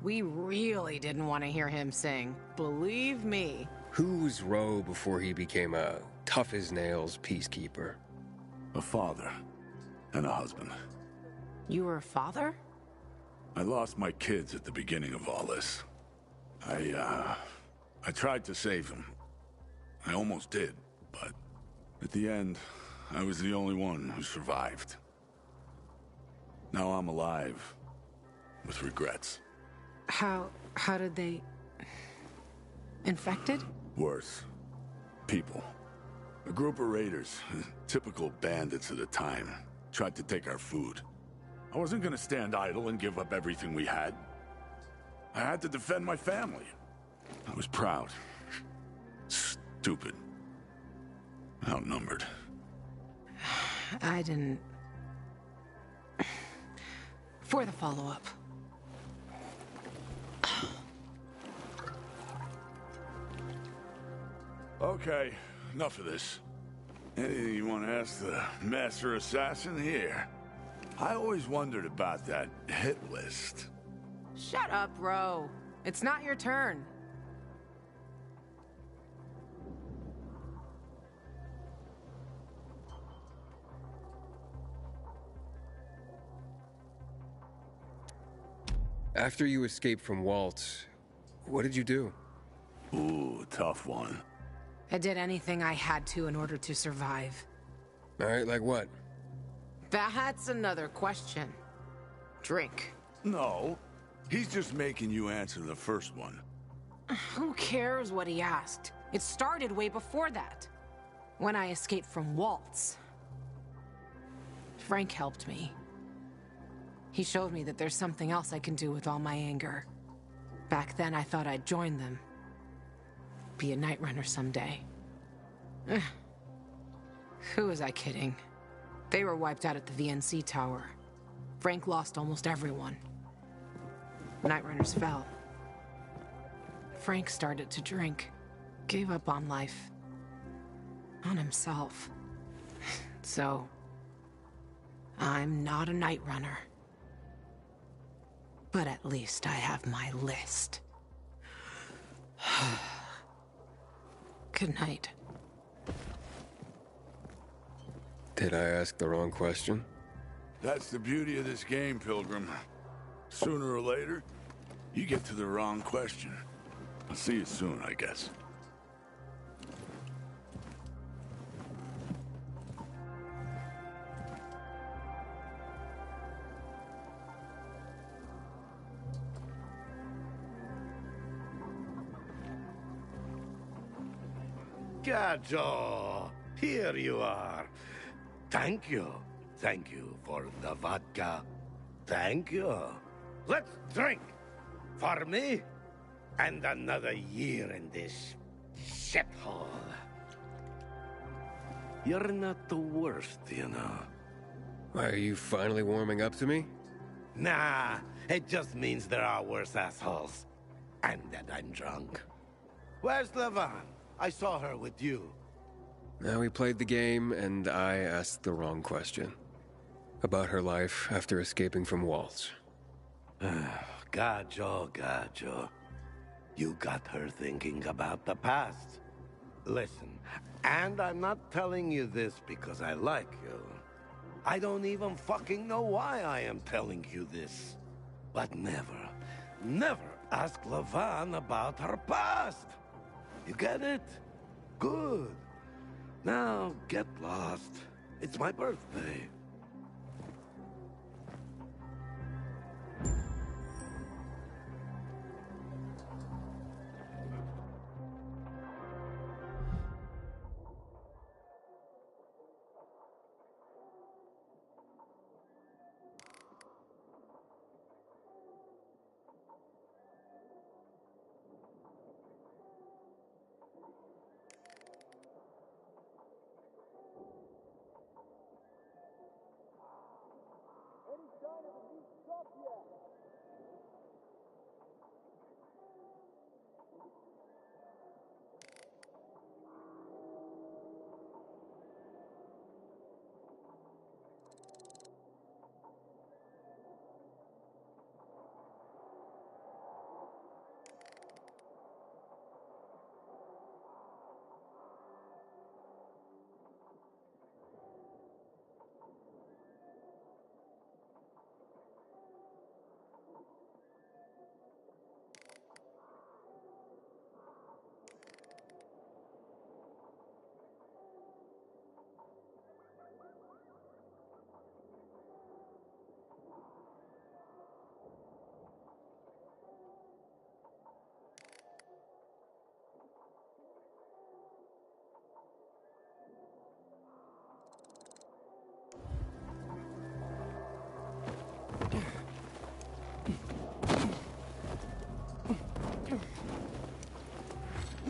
S7: We really didn't want to hear him sing. Believe me.
S3: Who was Ro before he became a tough-as-nails peacekeeper?
S9: A father and a husband.
S7: You were a father?
S9: I lost my kids at the beginning of all this. I tried to save them. I almost did, but at the end, I was the only one who survived. Now I'm alive, with regrets.
S7: How did they... Infected?
S9: Worse. People. A group of raiders, typical bandits of the time, tried to take our food. I wasn't gonna stand idle and give up everything we had. I had to defend my family. I was proud. Stupid. Outnumbered.
S7: I didn't... For the follow-up.
S9: Okay, enough of this. Anything you want to ask the Master Assassin here? I always wondered about that hit list.
S7: Shut up, Ro. It's not your turn.
S3: After you escaped from Waltz, what did you do?
S9: Ooh, tough one.
S7: I did anything I had to in order to survive.
S3: All right, like what?
S7: That's another question. Drink.
S9: No, he's just making you answer the first one.
S7: Who cares what he asked? It started way before that. When I escaped from Waltz. Frank helped me. He showed me that there's something else I can do with all my anger. Back then, I thought I'd join them. be a Night Runner someday. Ugh. Who was I kidding? They were wiped out at the VNC tower. Frank lost almost everyone. Night Runners fell. Frank started to drink. Gave up on life. On himself. So, I'm not a Night Runner. But at least I have my list. Good night.
S3: Did I ask the wrong question?
S9: That's the beauty of this game, Pilgrim. Sooner or later, you get to the wrong question. I'll see you soon, I guess.
S1: Gajo, here you are. Thank you. Thank you for the vodka. Thank you. Let's drink. For me, and another year in this shithole. You're not the worst, you know.
S3: Are you finally warming up to me?
S1: Nah, it just means there are worse assholes. And that I'm drunk. Where's Levan? I saw her with you.
S3: Now we played the game, and I asked the wrong question. About her life after escaping from Waltz.
S1: Gajo. You got her thinking about the past. Listen, and I'm not telling you this because I like you. I don't even fucking know why I am telling you this. But never ask Levan about her past. You get it? Good. Now, get lost. It's my birthday.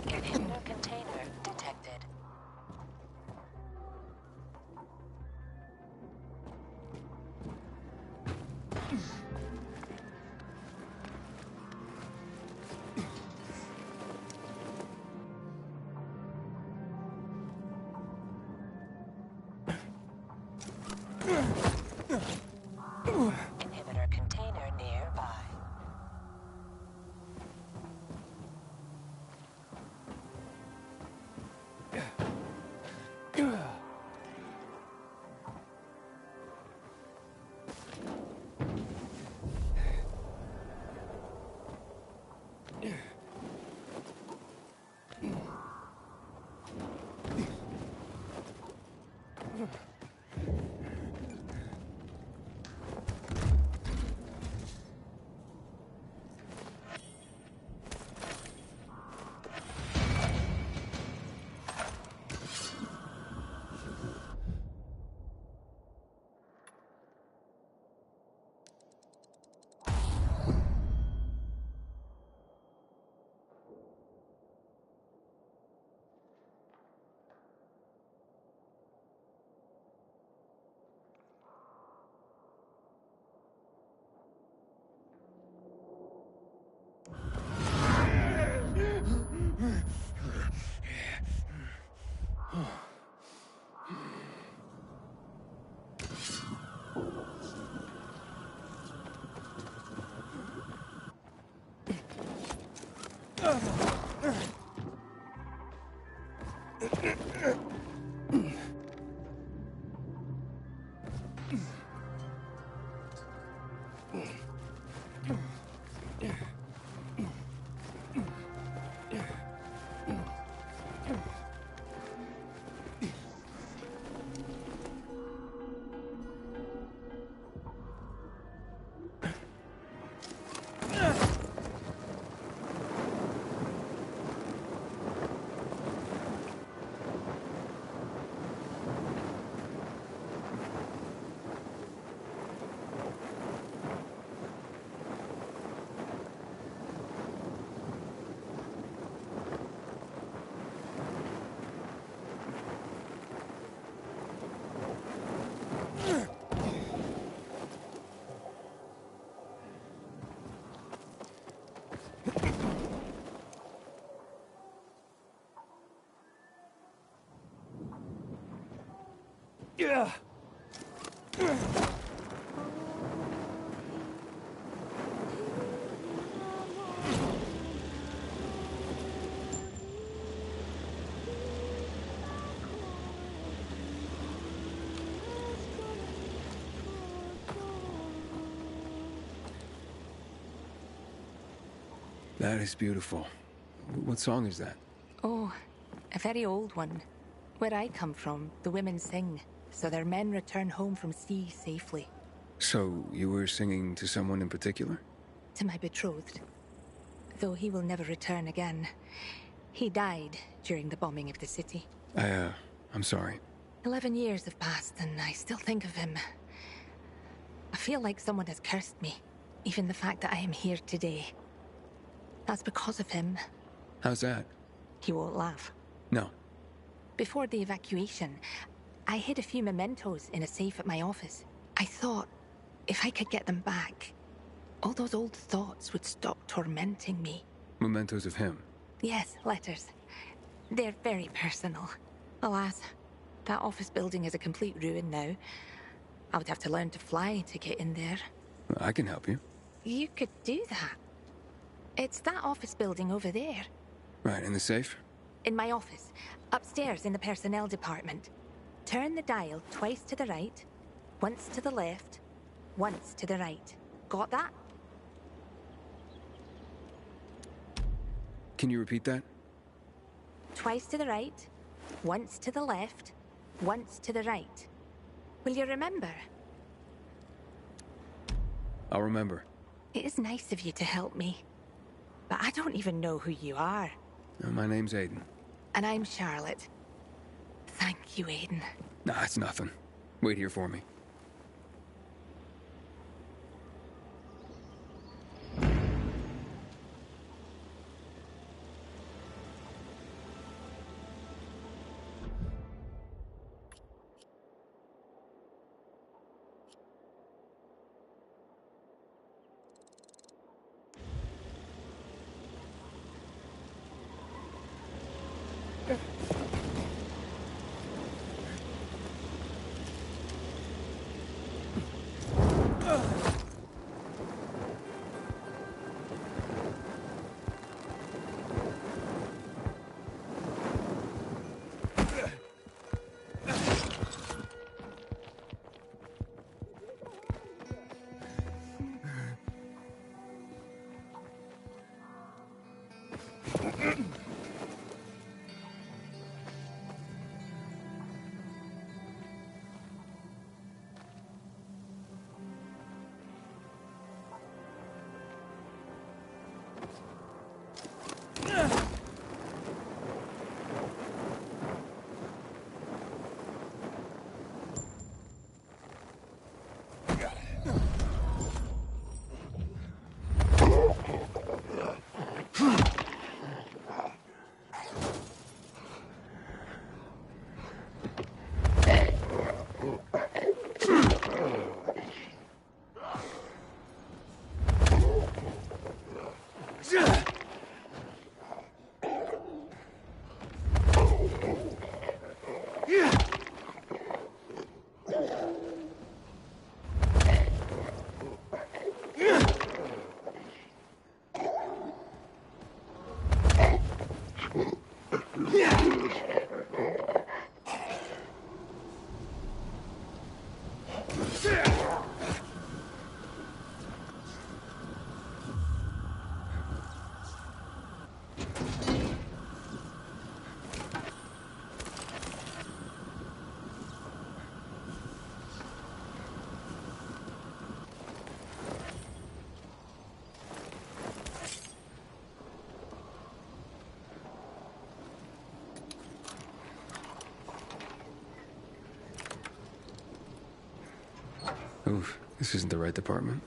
S23: Inhibitor container detected. Inhibitor container nearby.
S24: Yeah.
S3: That is beautiful. What song is that?
S5: Oh, a very old one. Where I come from, the women sing, so their men return home from sea safely.
S3: So, you were singing to someone in particular?
S5: To my betrothed. Though he will never return again. He died during the bombing of the city.
S3: I'm sorry.
S5: 11 years have passed, and I still think of him. I feel like someone has cursed me. Even the fact that I am here today. That's because of him.
S3: How's that?
S5: He won't laugh.
S3: No.
S5: Before the evacuation, I hid a few mementos in a safe at my office. I thought, if I could get them back, all those old thoughts would stop tormenting me.
S3: Mementos of him?
S5: Yes, letters. They're very personal. Alas, that office building is a complete ruin now. I would have to learn to fly to get in there.
S3: I can help you.
S5: You could do that. It's that office building over there.
S3: Right, in the safe?
S5: In my office, upstairs in the personnel department. Turn the dial twice to the right, once to the left, once to the right. Got that?
S3: Can you repeat that?
S5: Twice to the right, once to the left, once to the right. Will you remember?
S3: I'll remember.
S5: It is nice of you to help me. But I don't even know who you are.
S3: My name's Aiden.
S5: And I'm Charlotte. Thank you, Aiden.
S3: Nah, it's nothing. Wait here for me. Oof, this isn't the right department.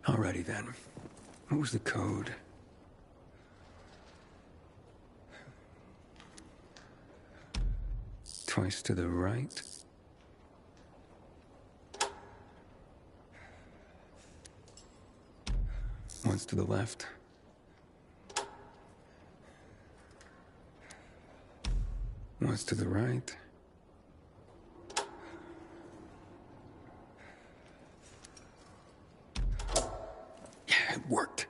S3: Alrighty then. What was the code? Twice to the right. Once to the left. Once to the right. Yeah, it worked.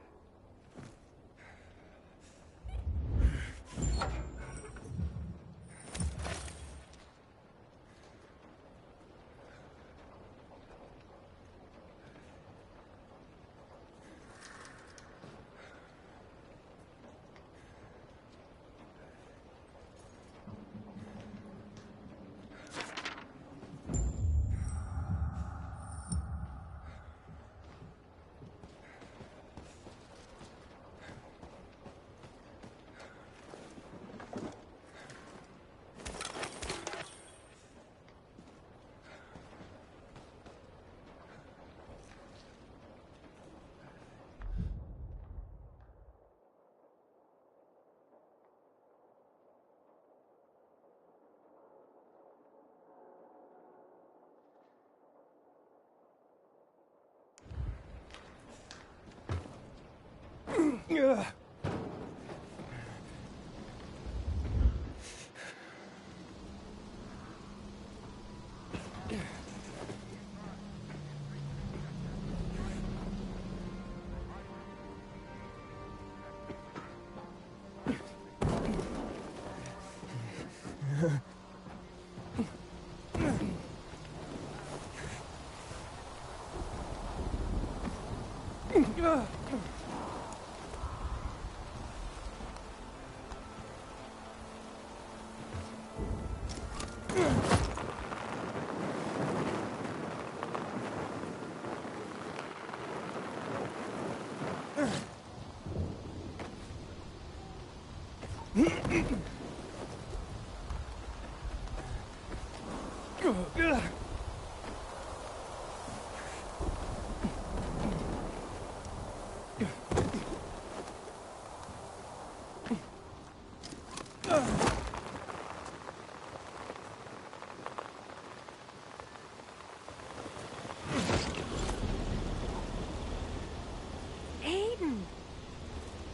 S24: Ugh.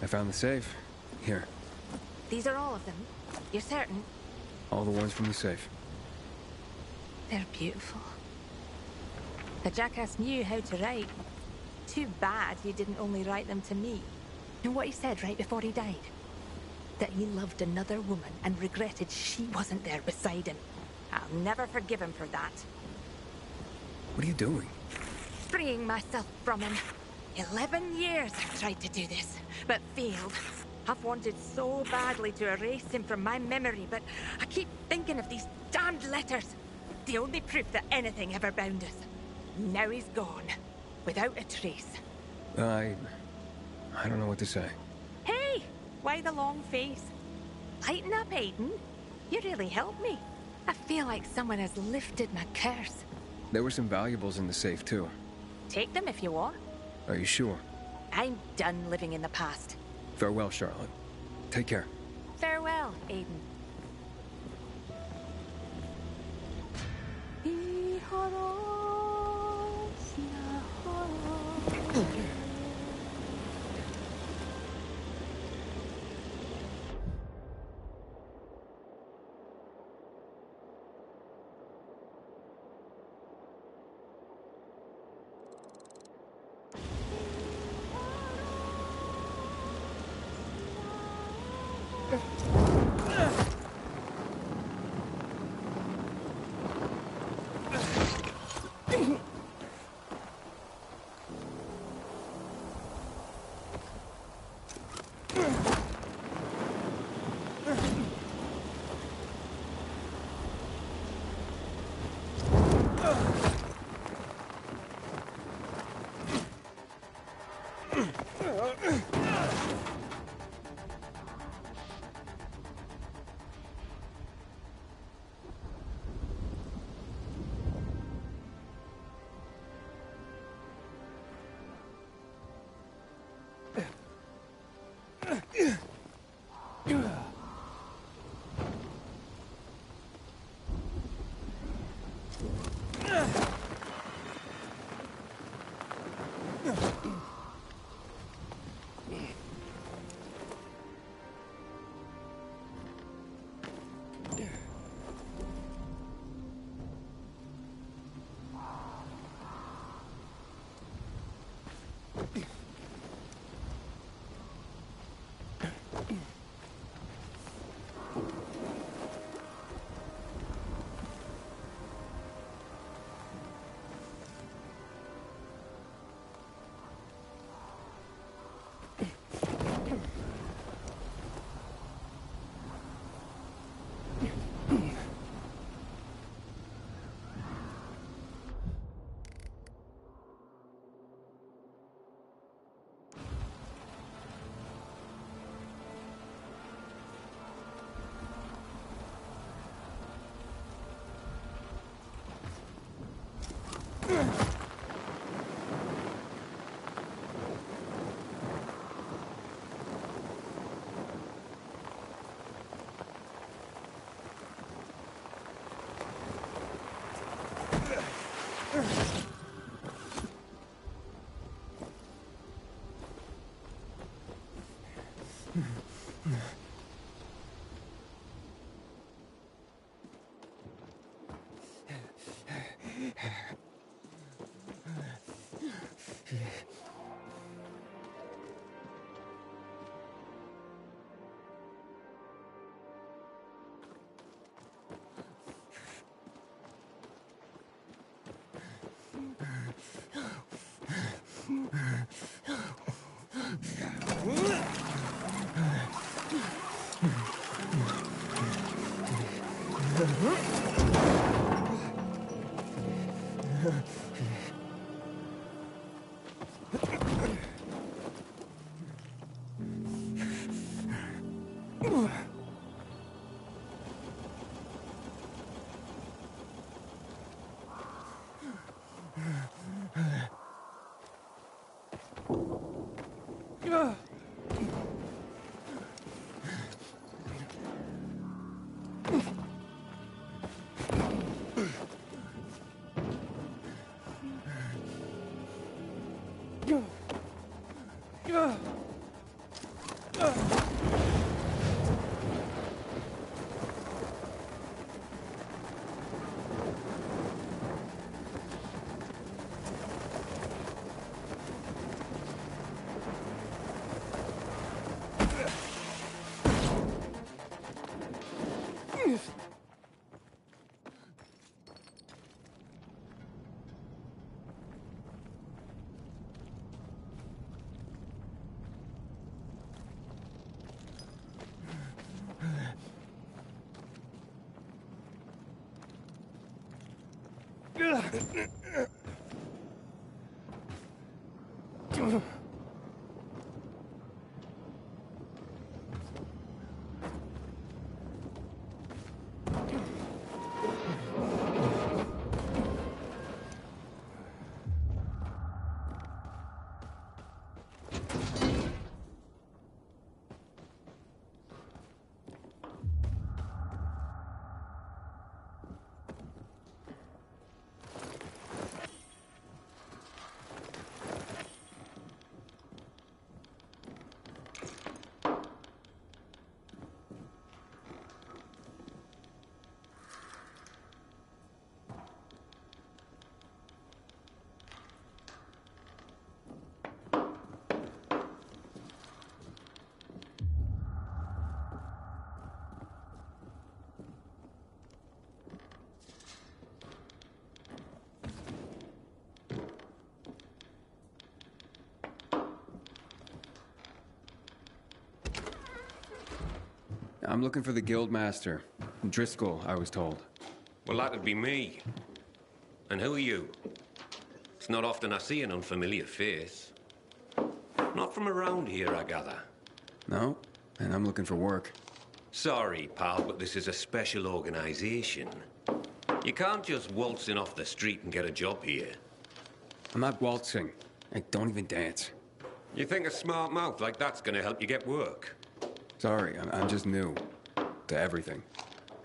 S3: I found the safe. Here.
S5: These are all of them? You're certain?
S3: All the ones from the safe.
S5: They're beautiful. The jackass knew how to write. Too bad he didn't only write them to me. You know what he said right before he died? That he loved another woman and regretted she wasn't there beside him. I'll never forgive him for that.
S3: What are you doing?
S5: Freeing myself from him. 11 years I've tried to do this, but failed. I've wanted so badly to erase him from my memory, but I keep thinking of these damned letters. the only proof that anything ever bound us. Now he's gone, without a trace.
S3: I don't know what to say.
S5: Hey! Why the long face? Lighten up, Aiden. You really helped me. I feel like someone has lifted my curse.
S3: There were some valuables in the safe, too.
S5: Take them if you want.
S3: Are you sure?
S5: I'm done living in the past.
S3: Farewell, Charlotte. Take care.
S5: Farewell, Aiden.
S3: I'm looking for the Guildmaster. Driscoll, I was told.
S4: Well, that'd be me. And who are you? It's not often I see an unfamiliar face. Not from around here, I gather.
S3: No, and I'm looking for work.
S4: Sorry, pal, but this is a special organization. You can't just waltz in off the street and get a job here.
S3: I'm not waltzing. I don't even dance.
S4: You think a smart mouth like that's gonna help you get work?
S3: Sorry, I'm just new to everything.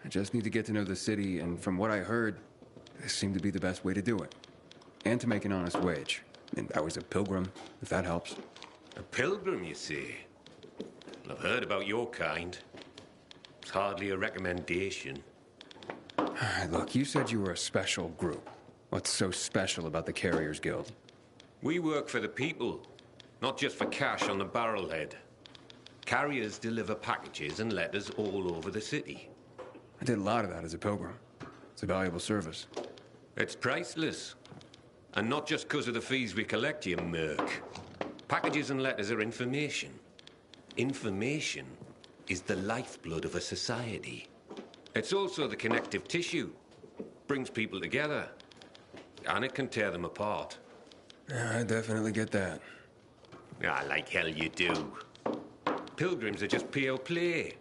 S3: I just need to get to know the city, and from what I heard, this seemed to be the best way to do it. And to make an honest wage. And I was a pilgrim, if that helps.
S4: A pilgrim, you see? I've heard about your kind. It's hardly a recommendation.
S3: Look, you said you were a special group. What's so special about the Carriers Guild?
S4: We work for the people, not just for cash on the barrelhead. Carriers deliver packages and letters all over the city.
S3: I did a lot of that as a pilgrim. It's a valuable service.
S4: It's priceless. And not just because of the fees we collect, you merc. Packages and letters are information. Information is the lifeblood of a society. It's also the connective tissue. Brings people together. And it can tear them apart.
S3: Yeah, I definitely get that.
S4: Ah, like hell you do. Pilgrims are just pure play.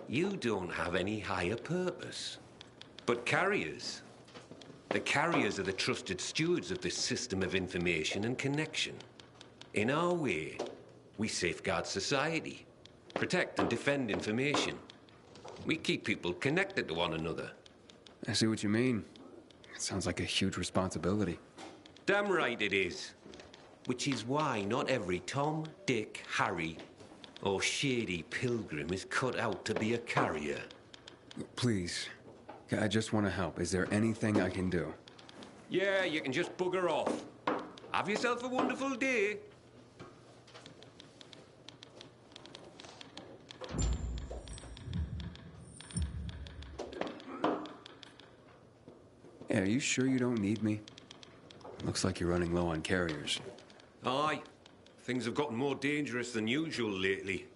S4: You don't have any higher purpose. But carriers, the carriers are the trusted stewards of this system of information and connection. In our way, we safeguard society, protect and defend information. We keep people connected to one another.
S3: I see what you mean. It sounds like a huge responsibility.
S4: Damn right it is. Which is why not every Tom, Dick, Harry, or shady pilgrim is cut out to be a carrier.
S3: Please, I just want to help. Is there anything I can do?
S4: Yeah, you can just bugger off. Have yourself a wonderful day.
S3: Hey, are you sure you don't need me? Looks like you're running low on carriers.
S4: Aye. Things have gotten more dangerous than usual lately.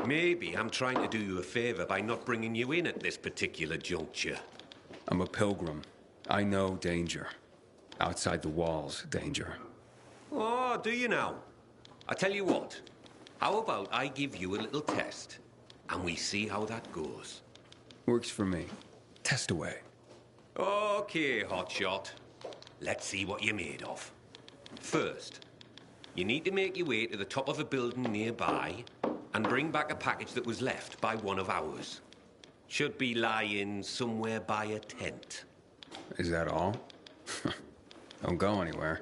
S4: Maybe I'm trying to do you a favor by not bringing you in at this particular juncture.
S3: I'm a pilgrim. I know danger. Outside the walls, danger.
S4: Oh, do you now? I tell you what. How about I give you a little test, and we see how that goes?
S3: Works for me. Test away.
S4: Okay, hotshot. Let's see what you're made of. First, you need to make your way to the top of a building nearby and bring back a package that was left by one of ours. Should be lying somewhere by a tent.
S3: Is that all? Don't go anywhere.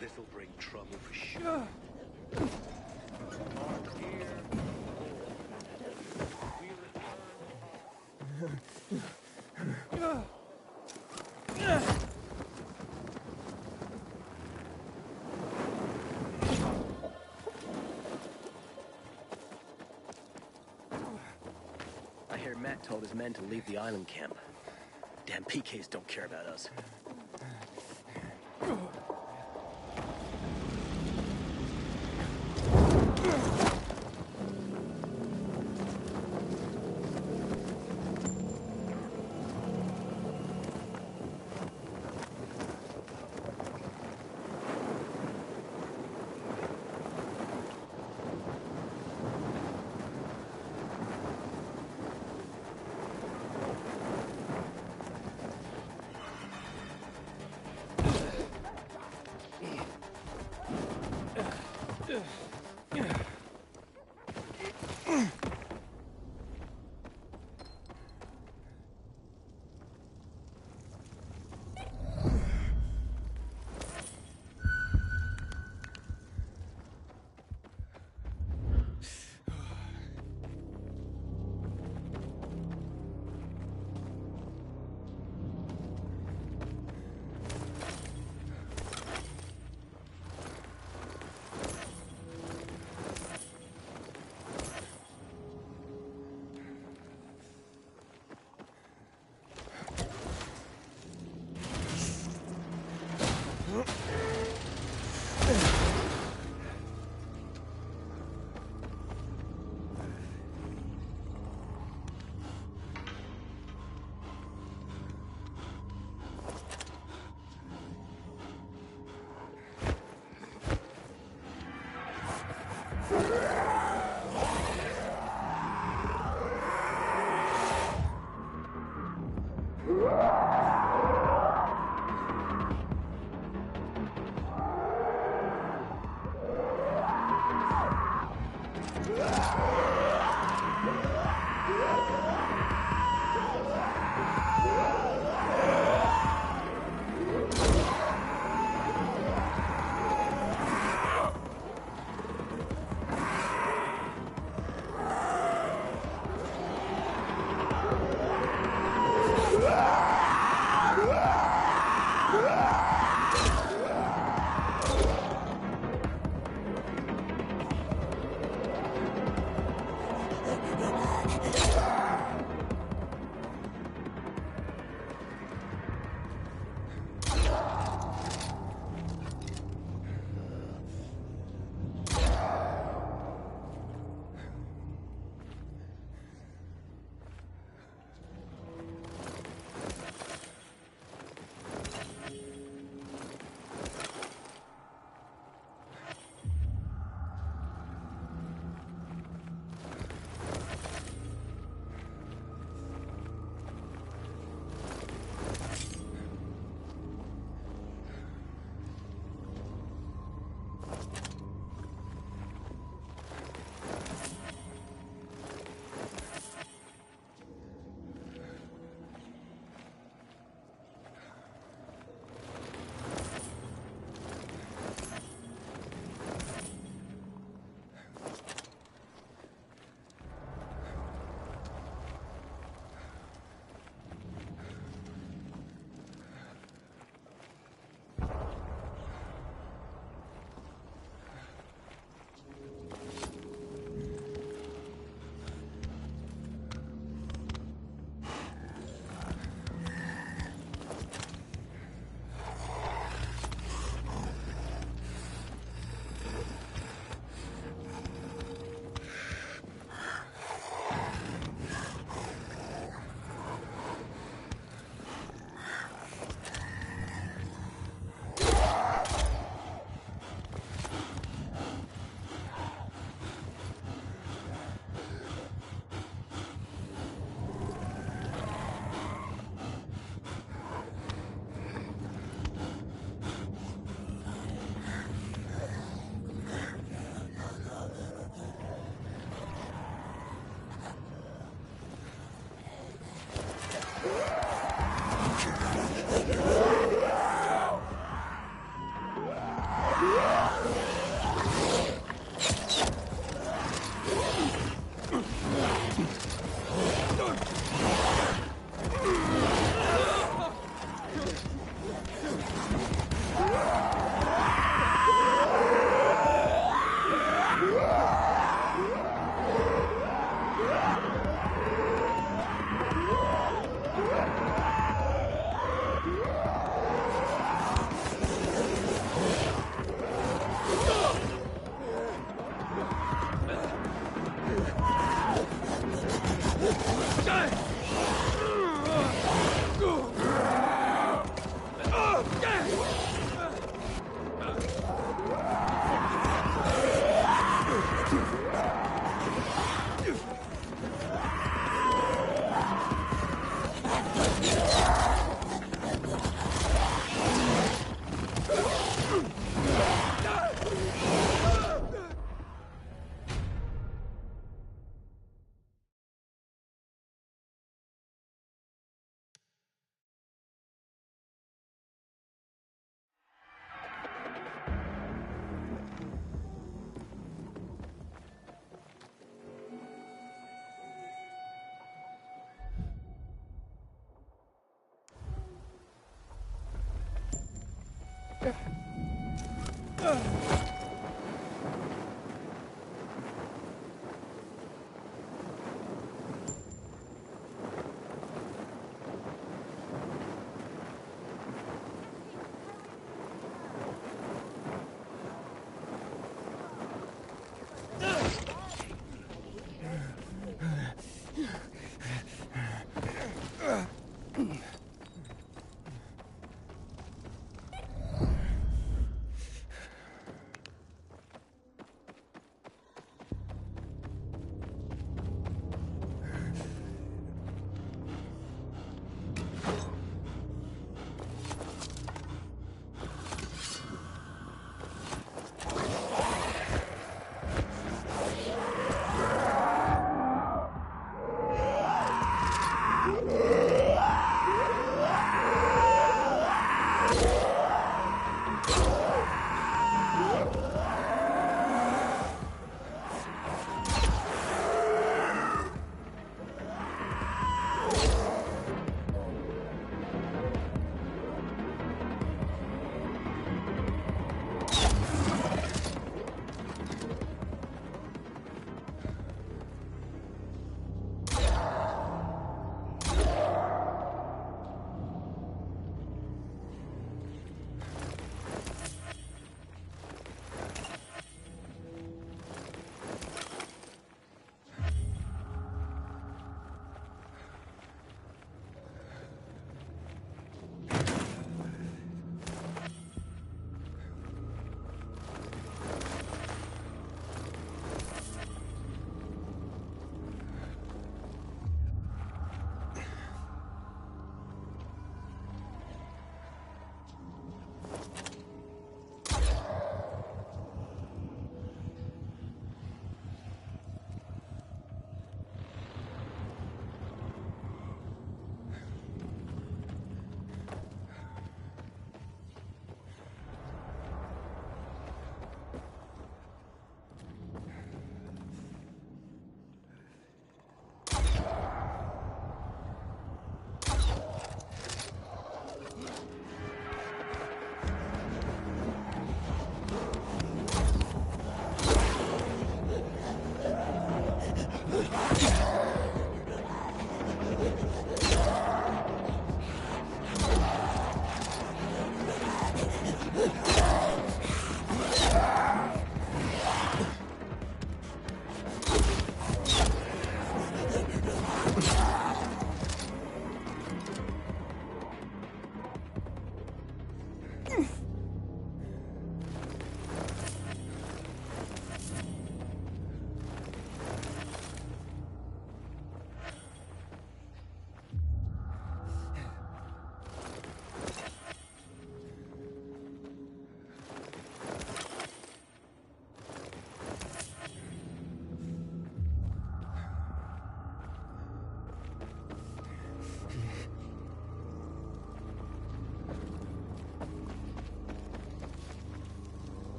S12: This'll bring trouble for sure.
S17: I hear Matt told his men to leave the island camp. Damn PKs don't care about us.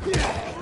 S6: Yeah.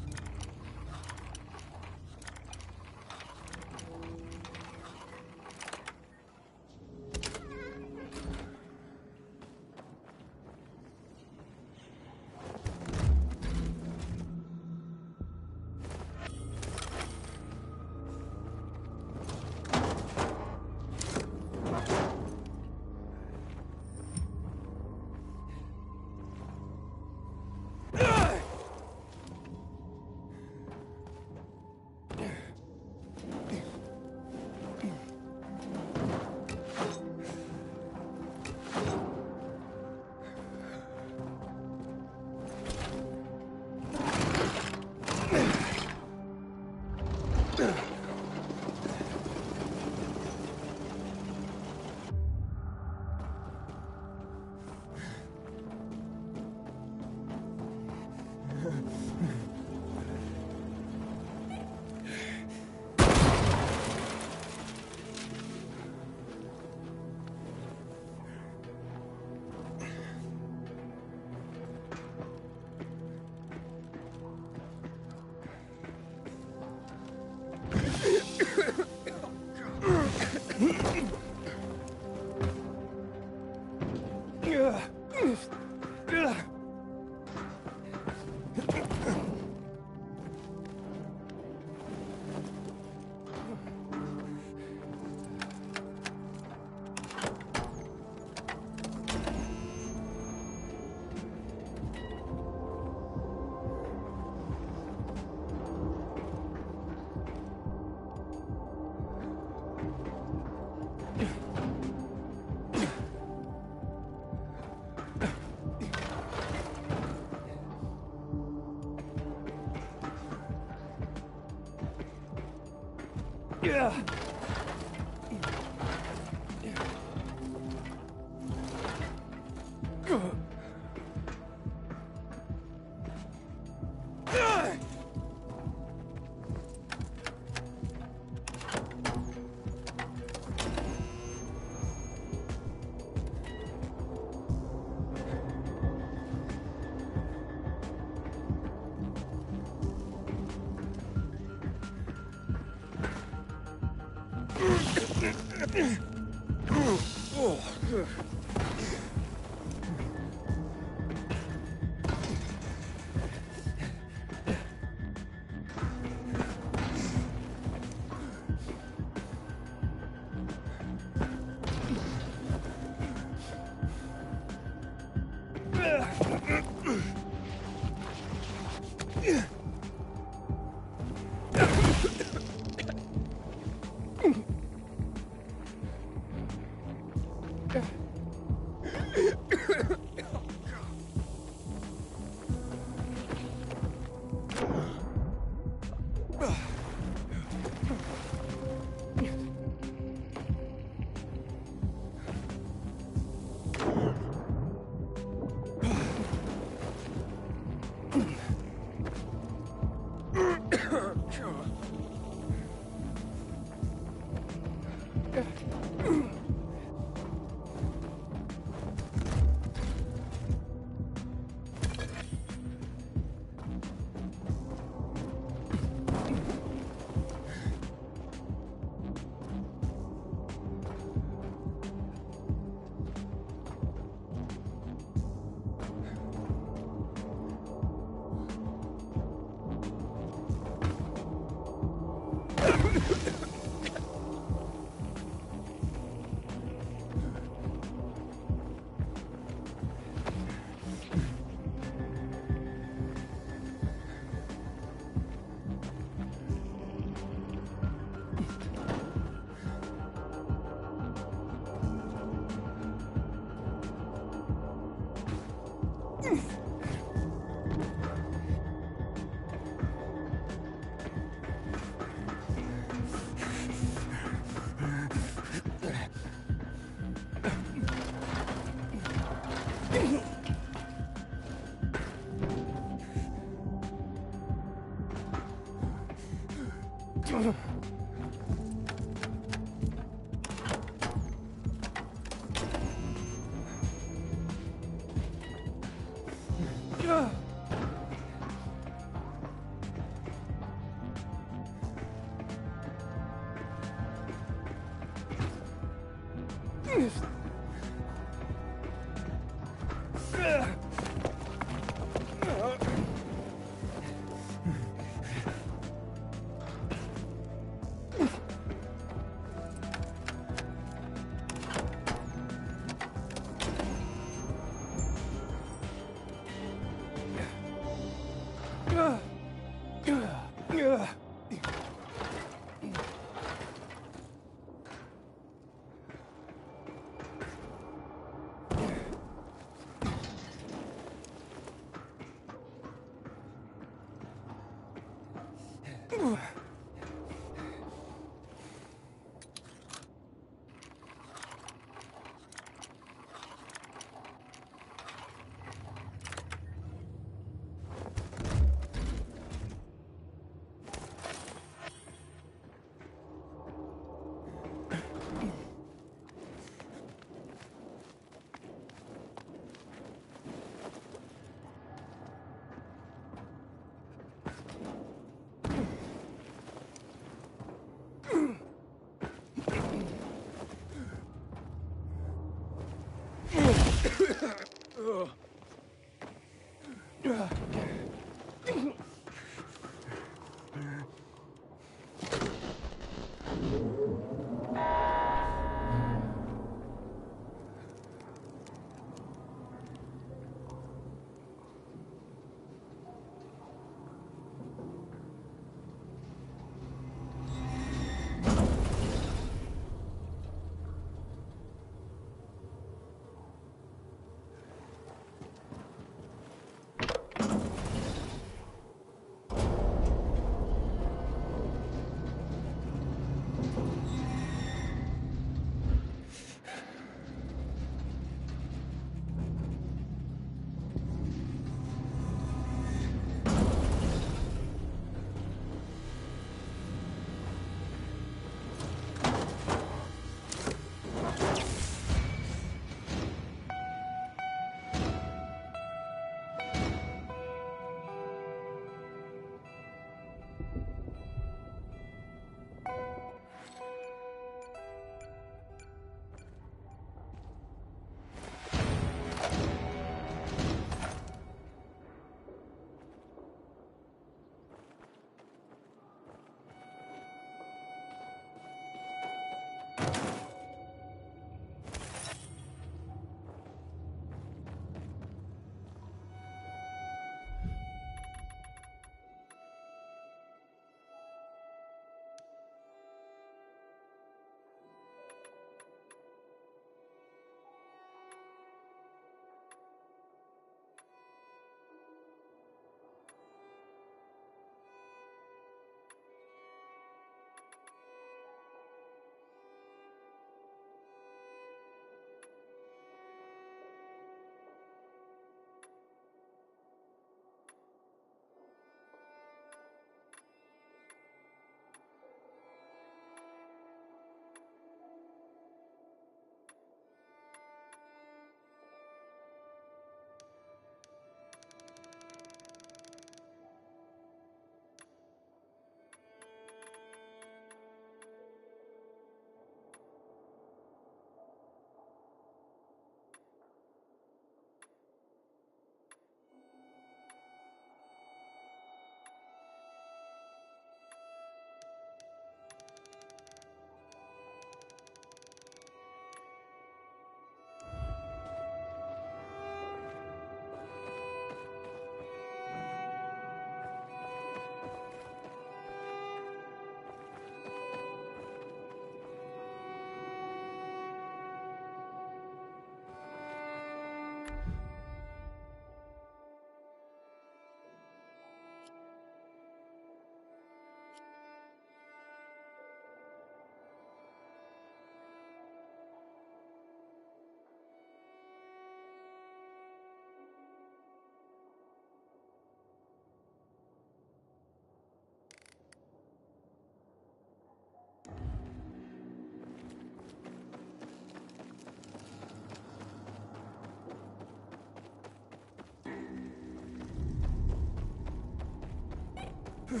S3: Yeah.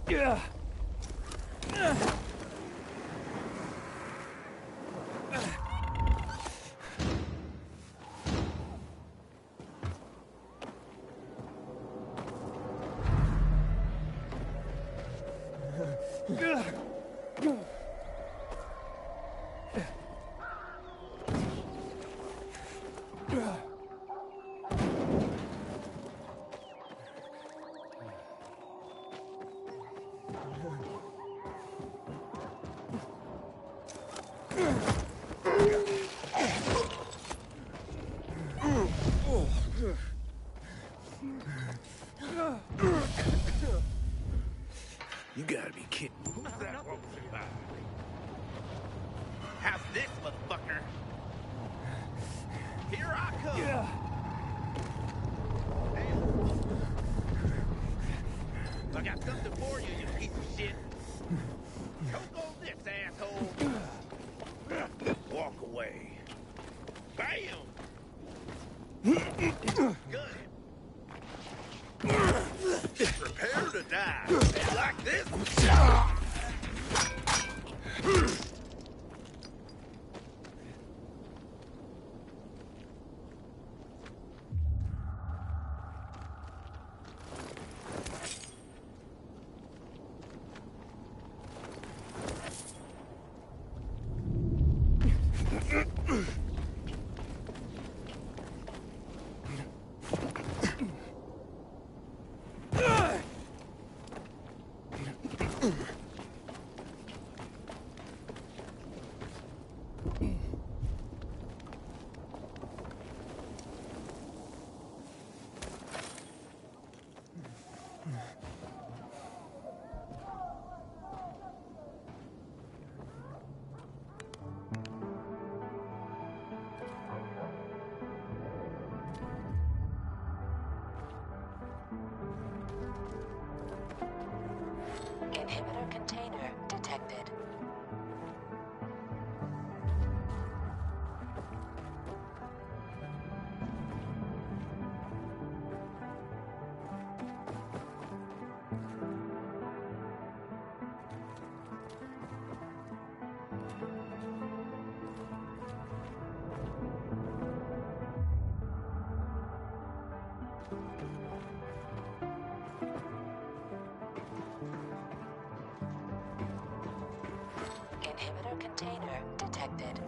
S3: Yeah. Yeah.
S18: You gotta be kidding. Who's that walking by?
S12: How's this, motherfucker? Here I come.
S3: Yeah.
S12: I got something for you, you piece of shit. Choke on this, asshole. Walk away. Bam! Good. Prepare to die. And like this.
S23: Inhibitor container detected. Inhibitor container detected.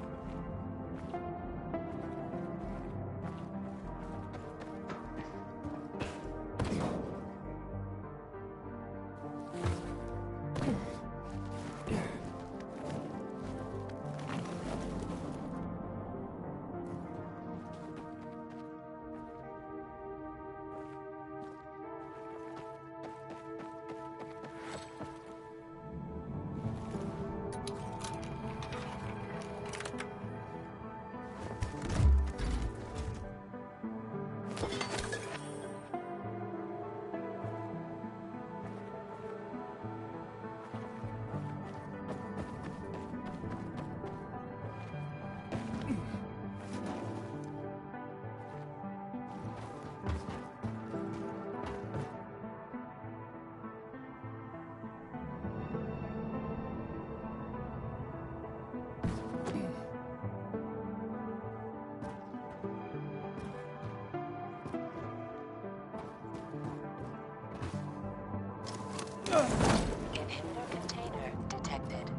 S23: Inhibitor container detected.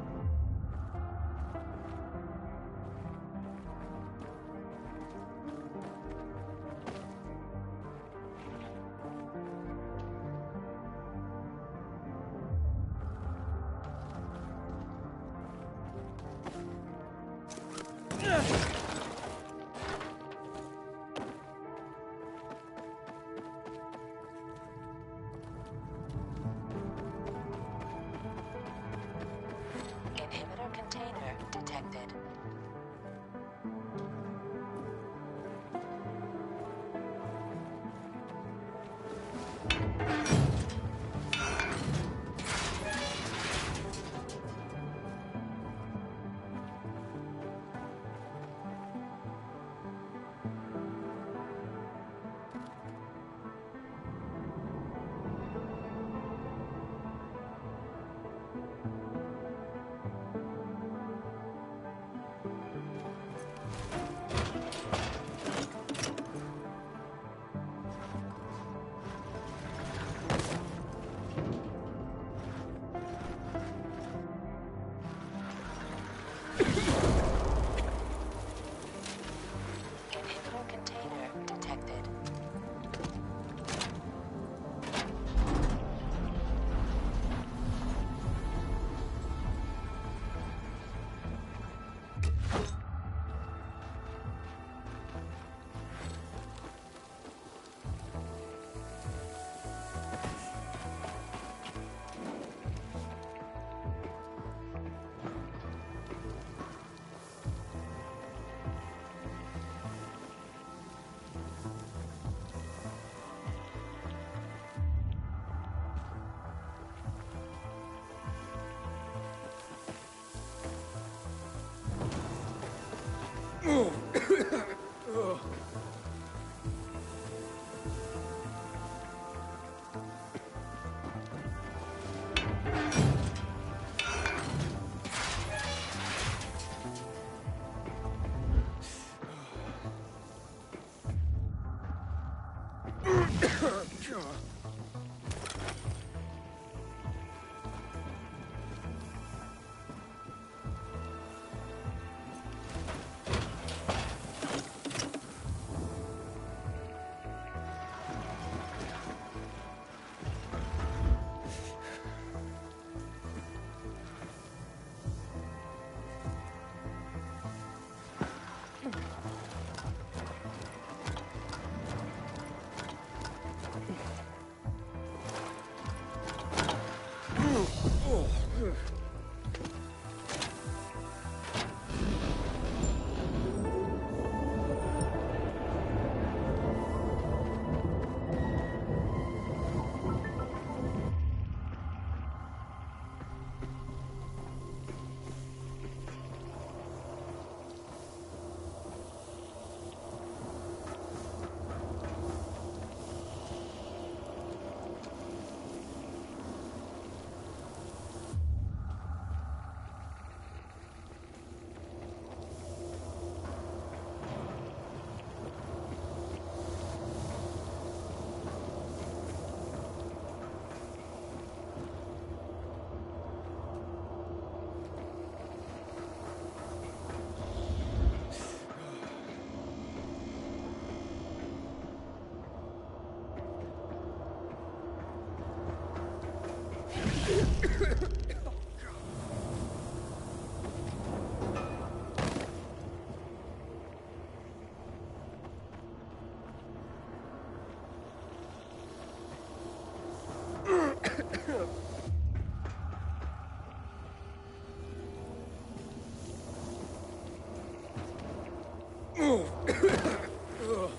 S23: Inhibitor container detected. Inhibitor container detected.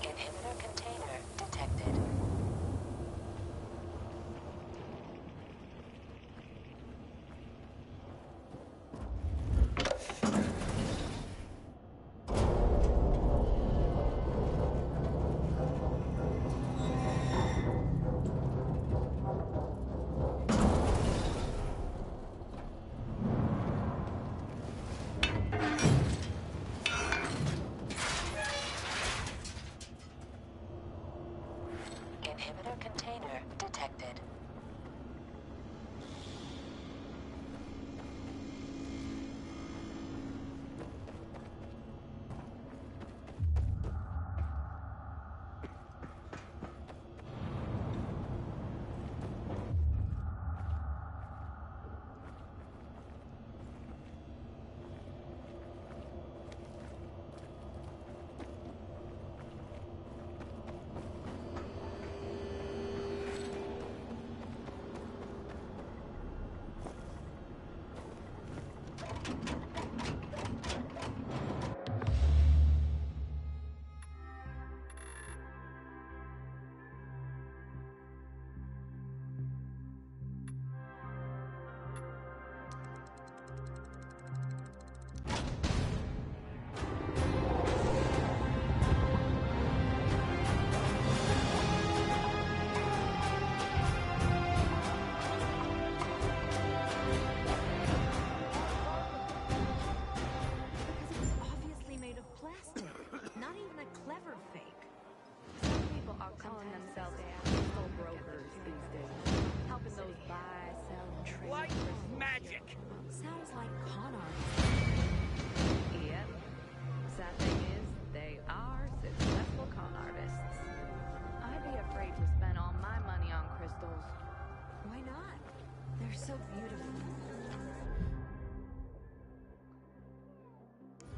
S23: Inhibitor container detected.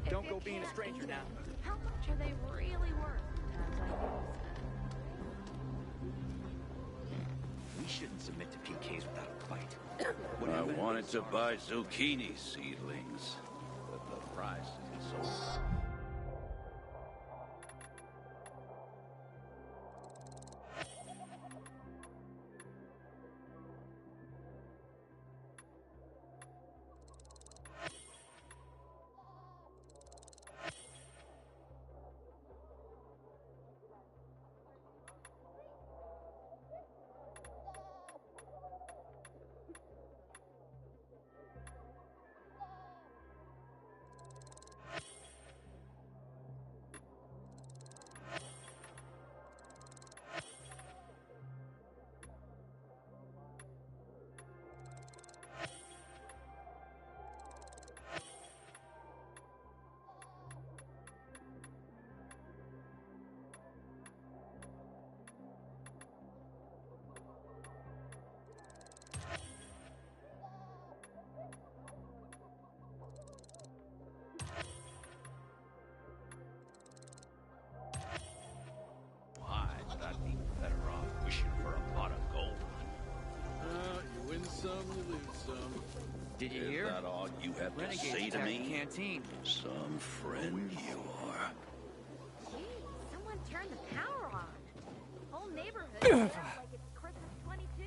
S15: Don't go being a stranger now.
S11: How much are they really worth?
S12: We shouldn't submit to PKs without a fight.
S6: I wanted to buy zucchini seedlings, but the price isn't so.
S12: Did you hear?
S6: Is that all you have to
S12: Renegades
S6: say to
S12: attacked
S6: me?
S12: the canteen.
S6: Some friend you are.
S11: Gee, someone turned the power on. Whole neighborhood sounds like it's Christmas 22.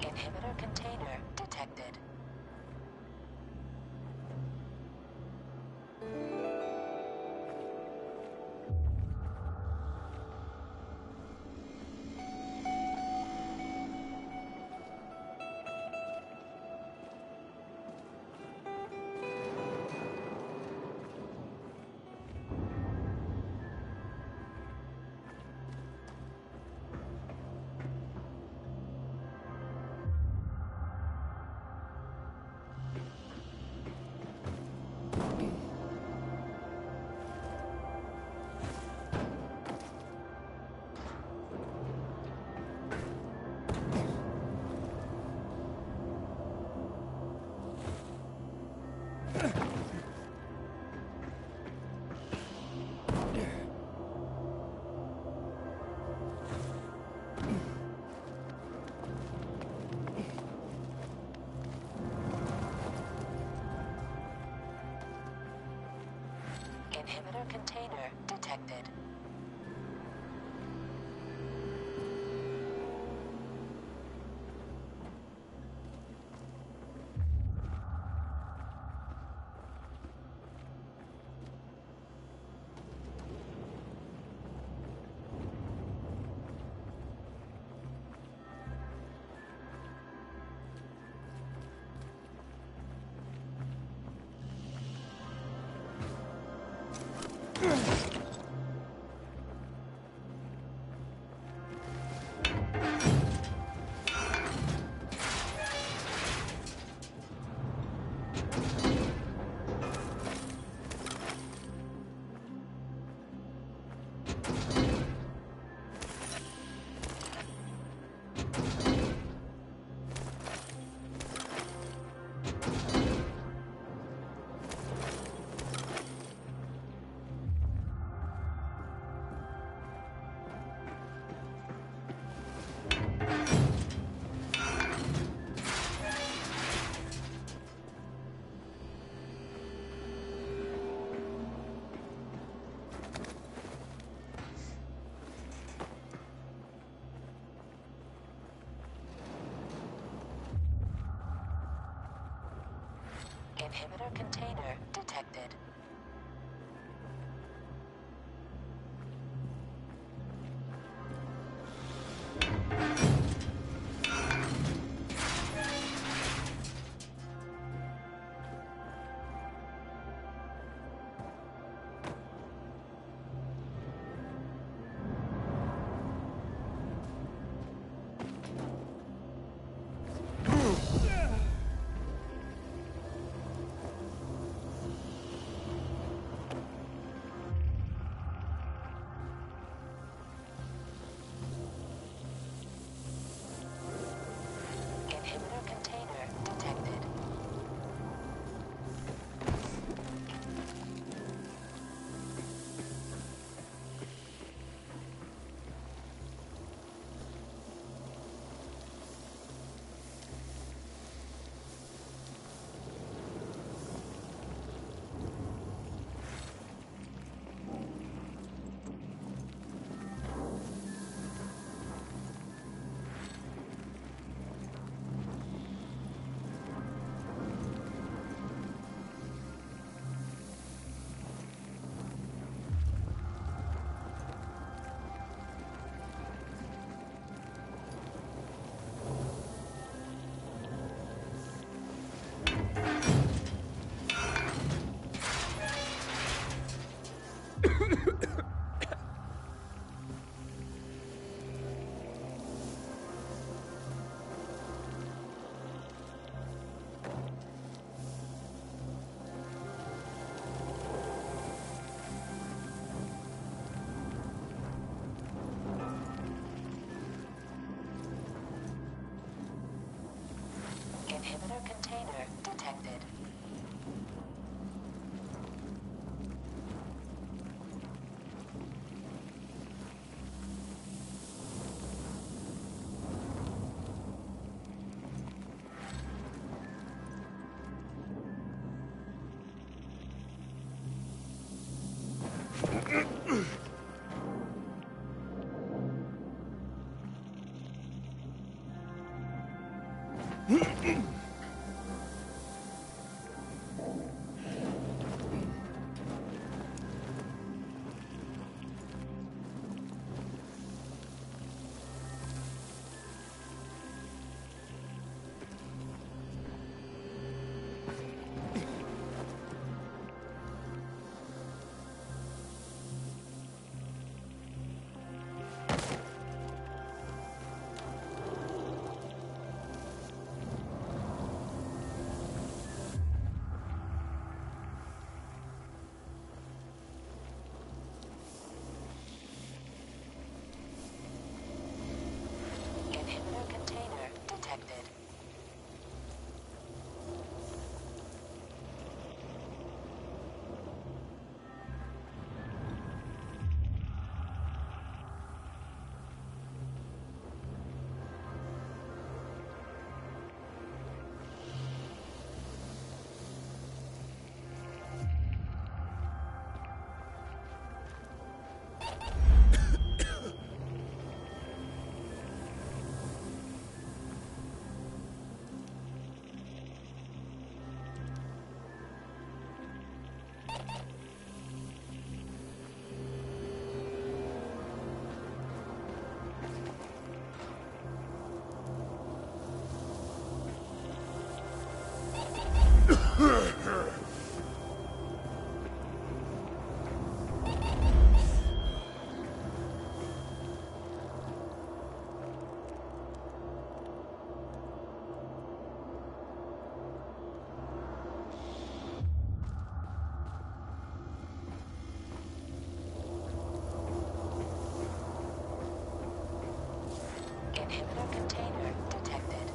S23: Inhibitor container detected. Inhibitor container detected. Inhibitor container detected. Inhibitor container detected. Inhibitor container detected. Inhibitor container detected. Inhibitor container detected.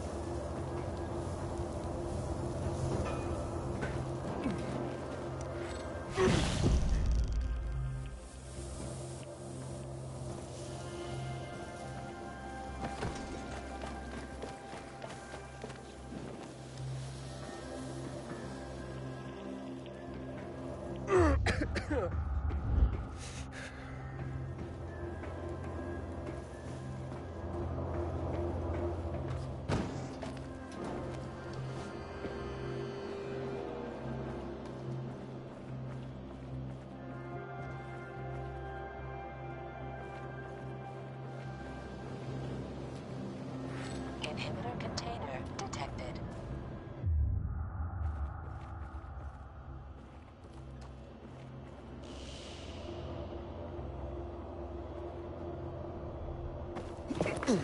S23: Inhibitor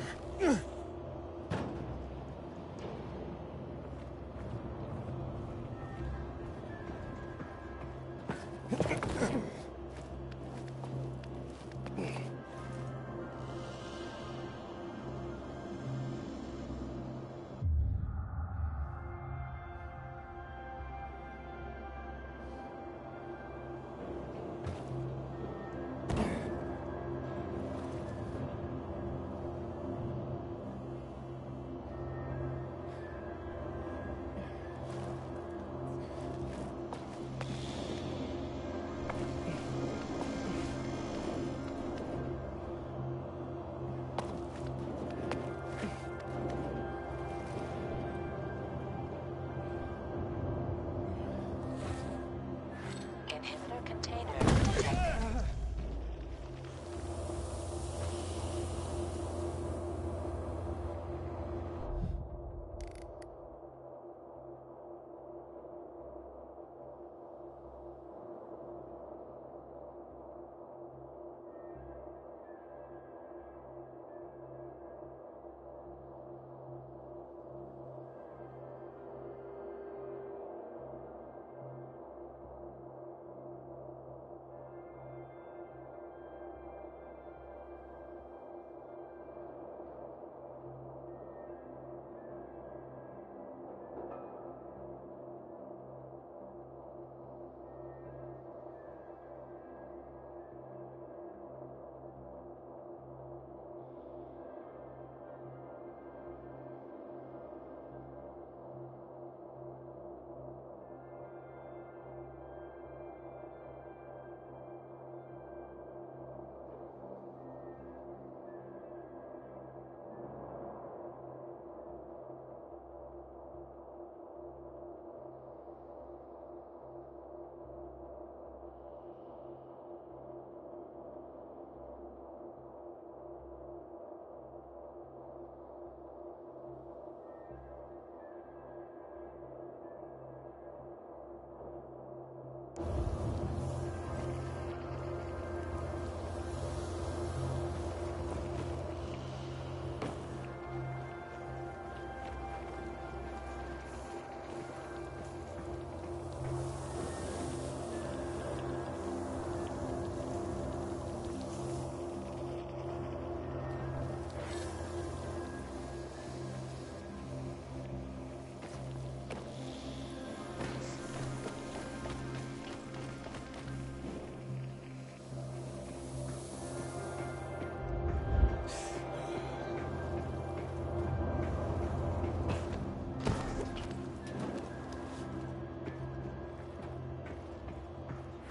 S23: container detected.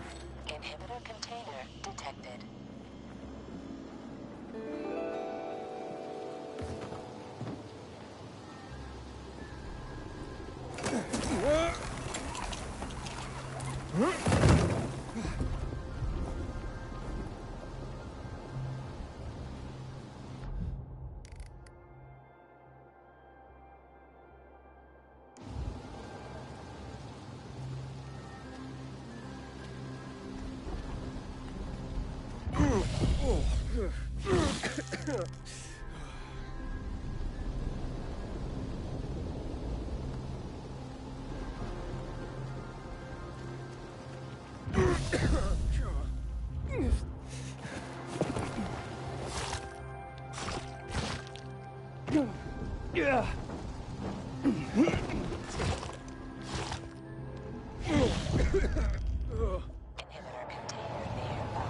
S23: Inhibitor container detected.
S10: Yeah.
S23: Inhibitor container nearby.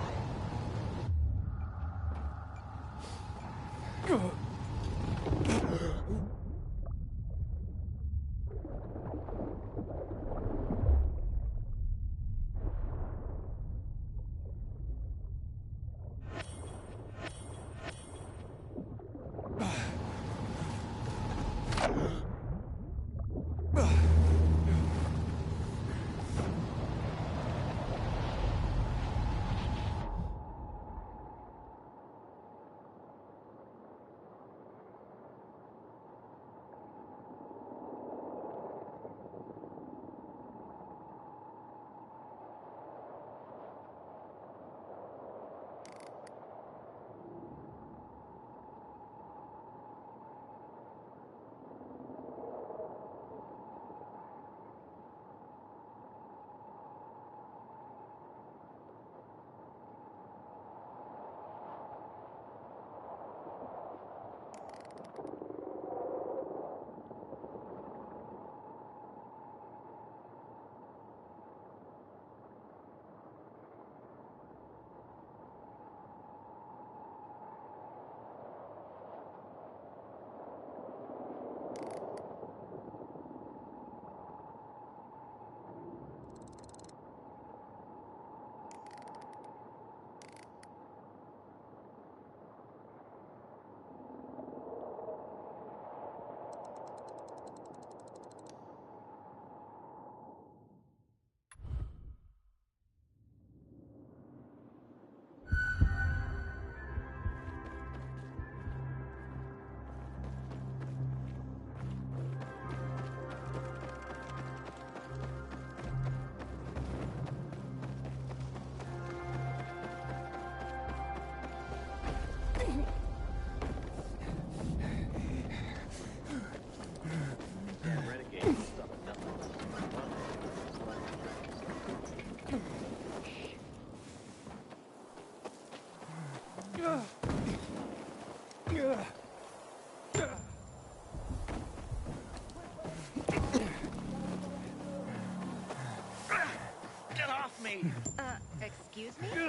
S11: Excuse me?
S10: Here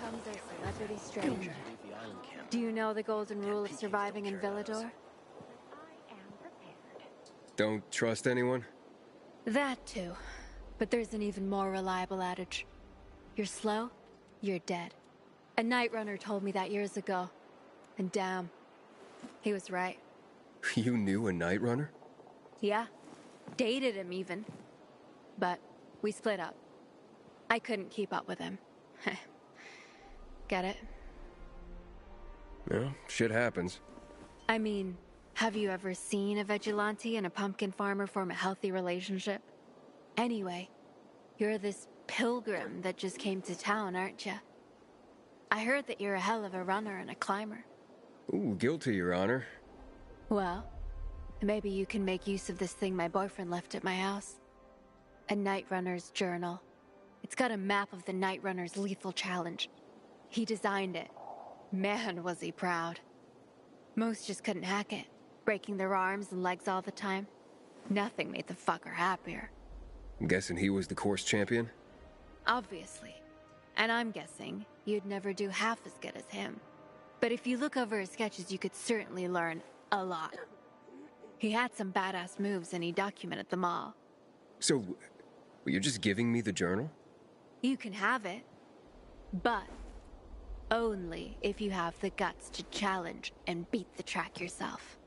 S10: comes our celebrity stranger. Do you know the golden rule of surviving in Villador?
S3: Don't trust anyone?
S10: That too. But there's an even more reliable adage. You're slow, you're dead. A night runner told me that years ago. And damn, he was right.
S3: You knew a night runner?
S10: Yeah. Dated him even. But we split up. I couldn't keep up with him. Get it?
S3: Yeah, shit happens.
S10: I mean, have you ever seen a vigilante and a pumpkin farmer form a healthy relationship? Anyway, you're this pilgrim that just came to town, aren't you? I heard that you're a hell of a runner and a climber.
S3: Ooh, guilty, Your Honor.
S10: Well, maybe you can make use of this thing my boyfriend left at my house. A Night Runner's journal. It's got a map of the Night Runner's lethal challenge. He designed it. Man, was he proud. Most just couldn't hack it, breaking their arms and legs all the time. Nothing made the fucker happier.
S3: I'm guessing he was the course champion?
S10: Obviously. And I'm guessing you'd never do half as good as him. But if you look over his sketches, you could certainly learn a lot. He had some badass moves and he documented them all.
S3: So, you're just giving me the journal?
S10: You can have it, but only if you have the guts to challenge and beat the track yourself.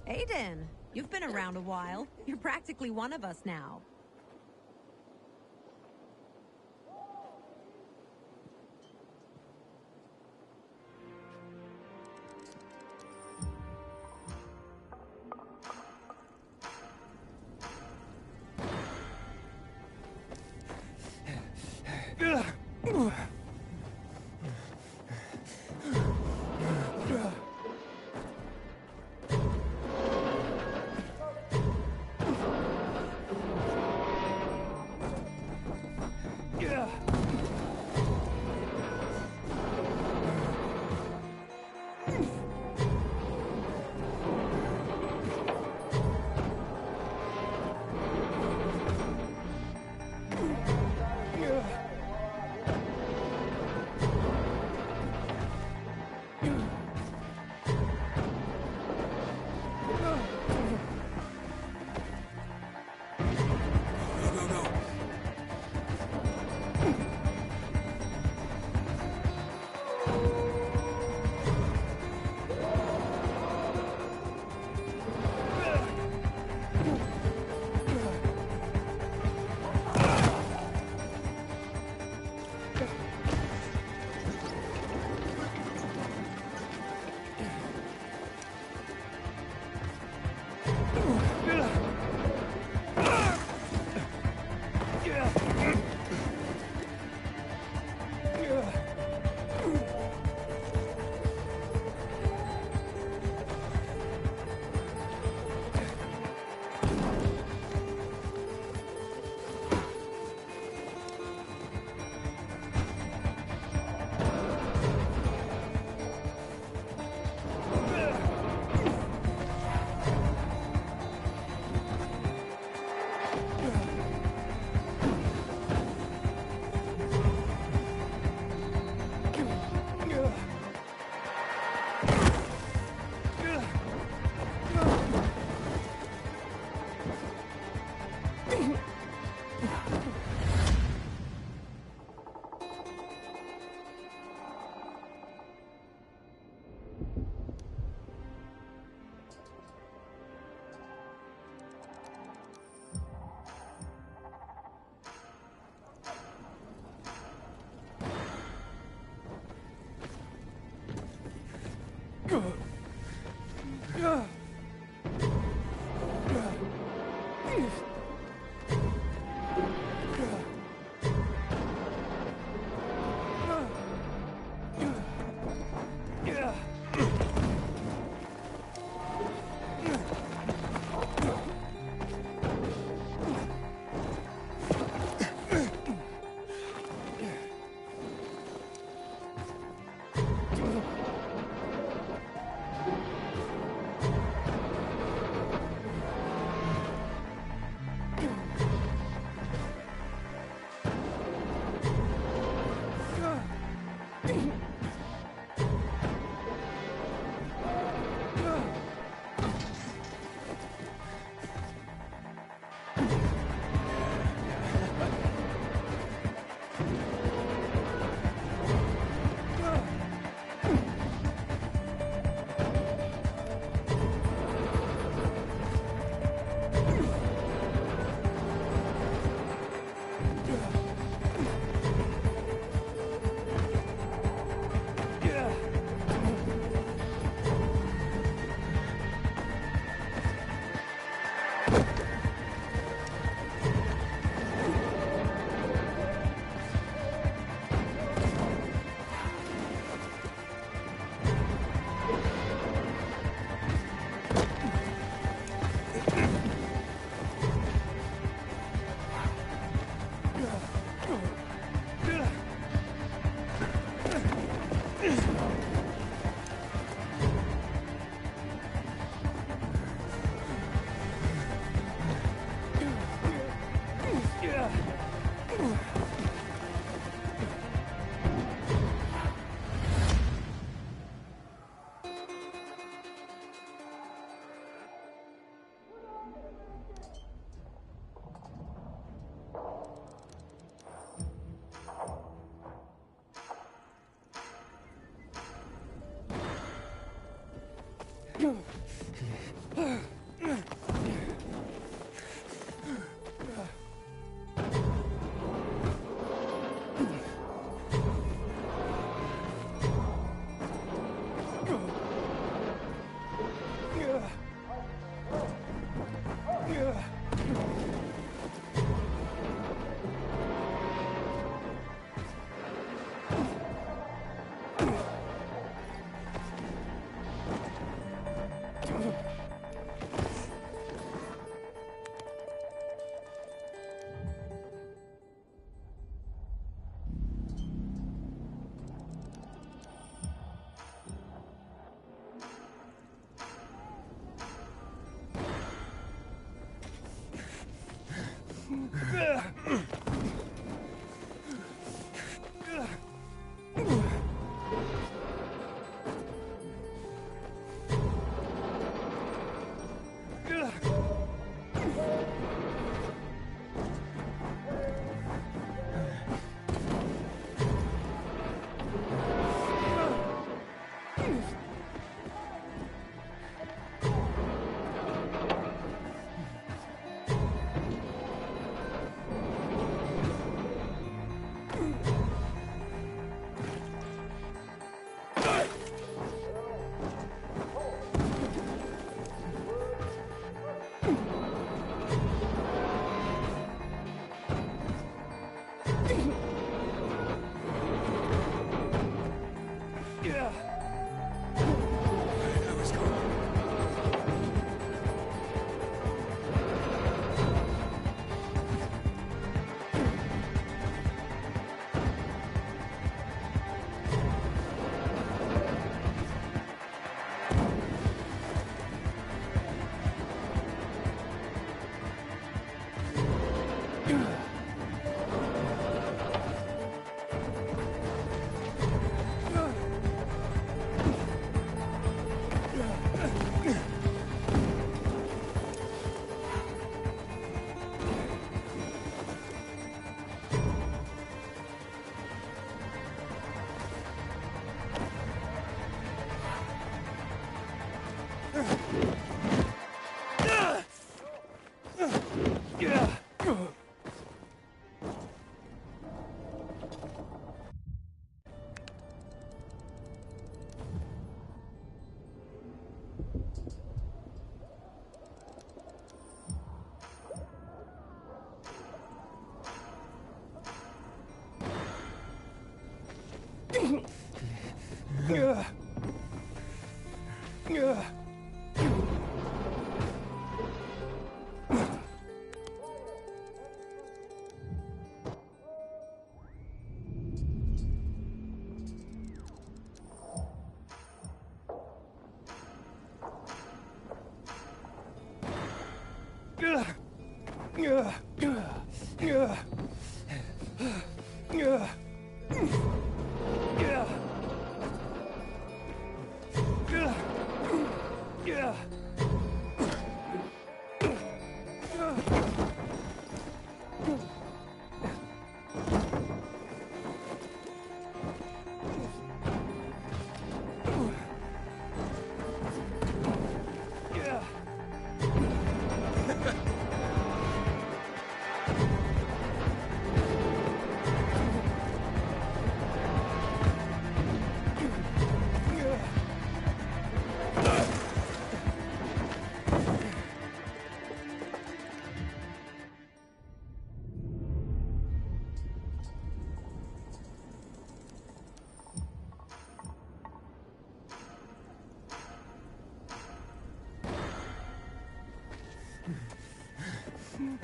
S13: Aiden, you've been around a while. You're practically one of us now.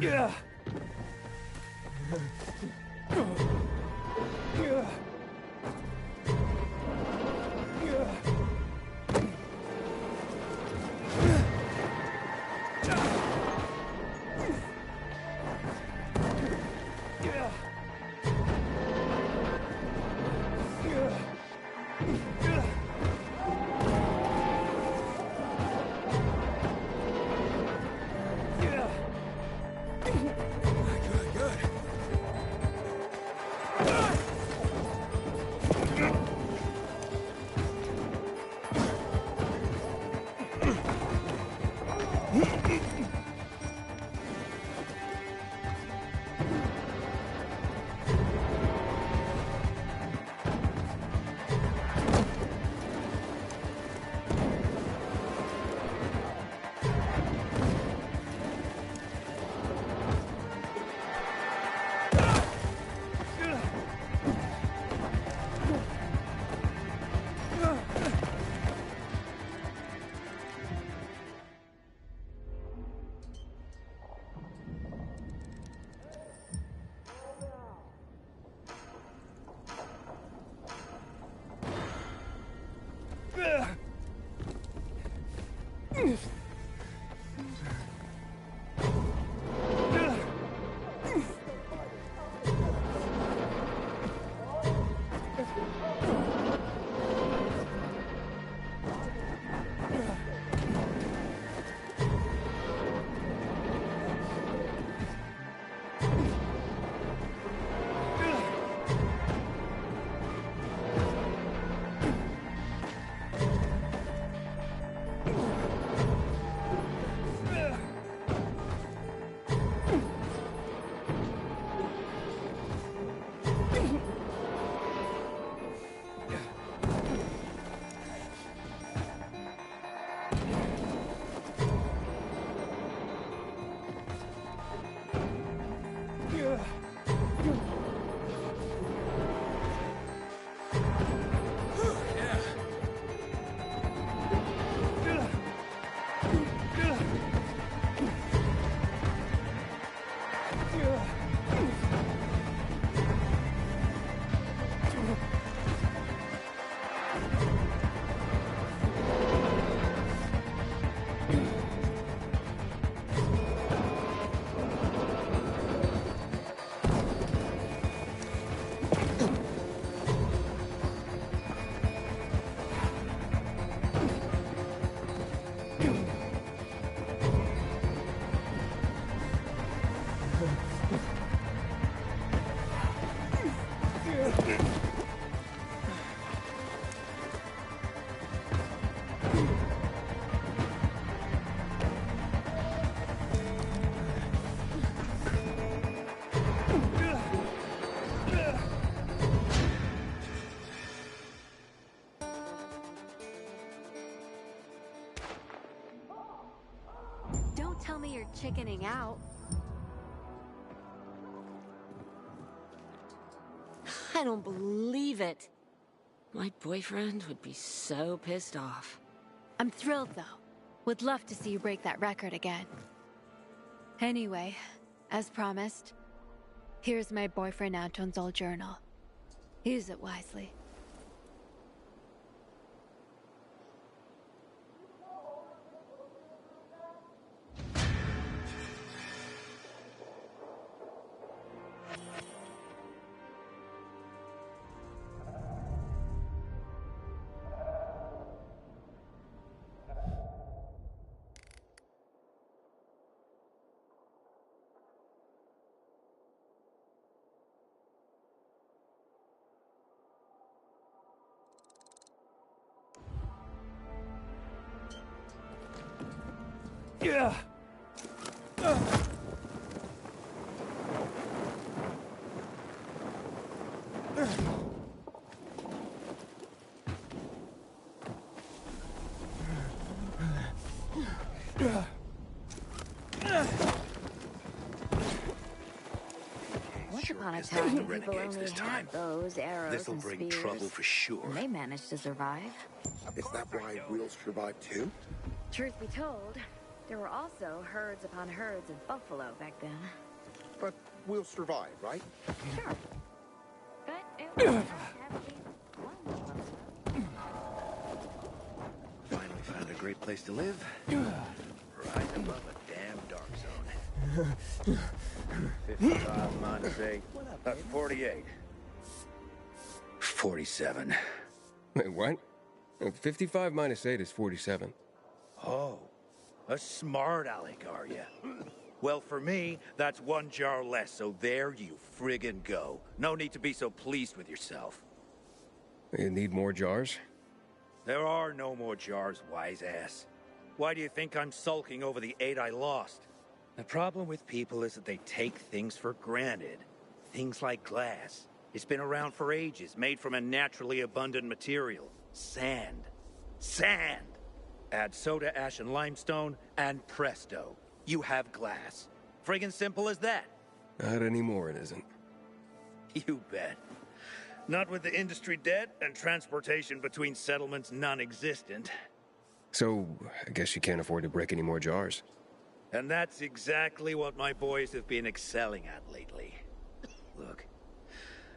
S24: Yeah.
S10: Don't tell me you're chickening out.
S2: I don't believe it. My boyfriend would be so pissed off.
S10: I'm thrilled, though. Would love to see you break that record again. Anyway, as promised, here's my boyfriend Anton's old journal. Use it wisely.
S24: Yeah.
S11: Once upon a time, people only had bows, arrows,
S12: This'll
S11: and
S12: bring
S11: spears.
S12: trouble for sure.
S11: And they managed to survive.
S12: Is that why we'll survive too?
S11: Truth be told, there were also herds upon herds of buffalo back then.
S12: But we'll survive, right?
S11: Sure. But it was nice to have at least one buffalo.
S12: Finally found a great place to live. Right above a damn dark zone. 55 minus 8. 48. 47.
S3: Wait, what? 55 minus 8 is 47.
S12: Oh, a smart aleck, are ya? Well, for me, that's 1 jar less, so there you friggin' go. No need to be so pleased with yourself.
S3: You need more jars?
S12: There are no more jars, wise ass. Why do you think I'm sulking over the 8 I lost? The problem with people is that they take things for granted. Things like glass. It's been around for ages, made from a naturally abundant material. Sand. Sand! Add soda ash and limestone, and presto. You have glass. Friggin' simple as that.
S3: Not anymore, it isn't.
S12: You bet. Not with the industry debt and transportation between settlements non-existent.
S3: So, I guess you can't afford to break any more jars.
S12: And that's exactly what my boys have been excelling at lately. Look,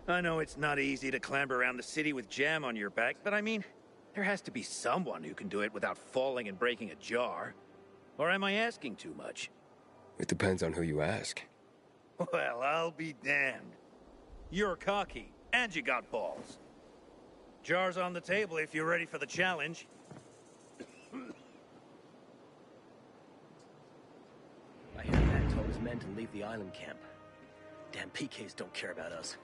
S12: I know it's not easy to clamber around the city with jam on your back, but I mean, there has to be someone who can do it without falling and breaking a jar. Or am I asking too much?
S3: It depends on who you ask.
S12: Well, I'll be damned. You're cocky, and you got balls. Jars on the table if you're ready for the challenge.
S17: I hear Matt told his men to leave the island camp. Damn PKs don't care about us.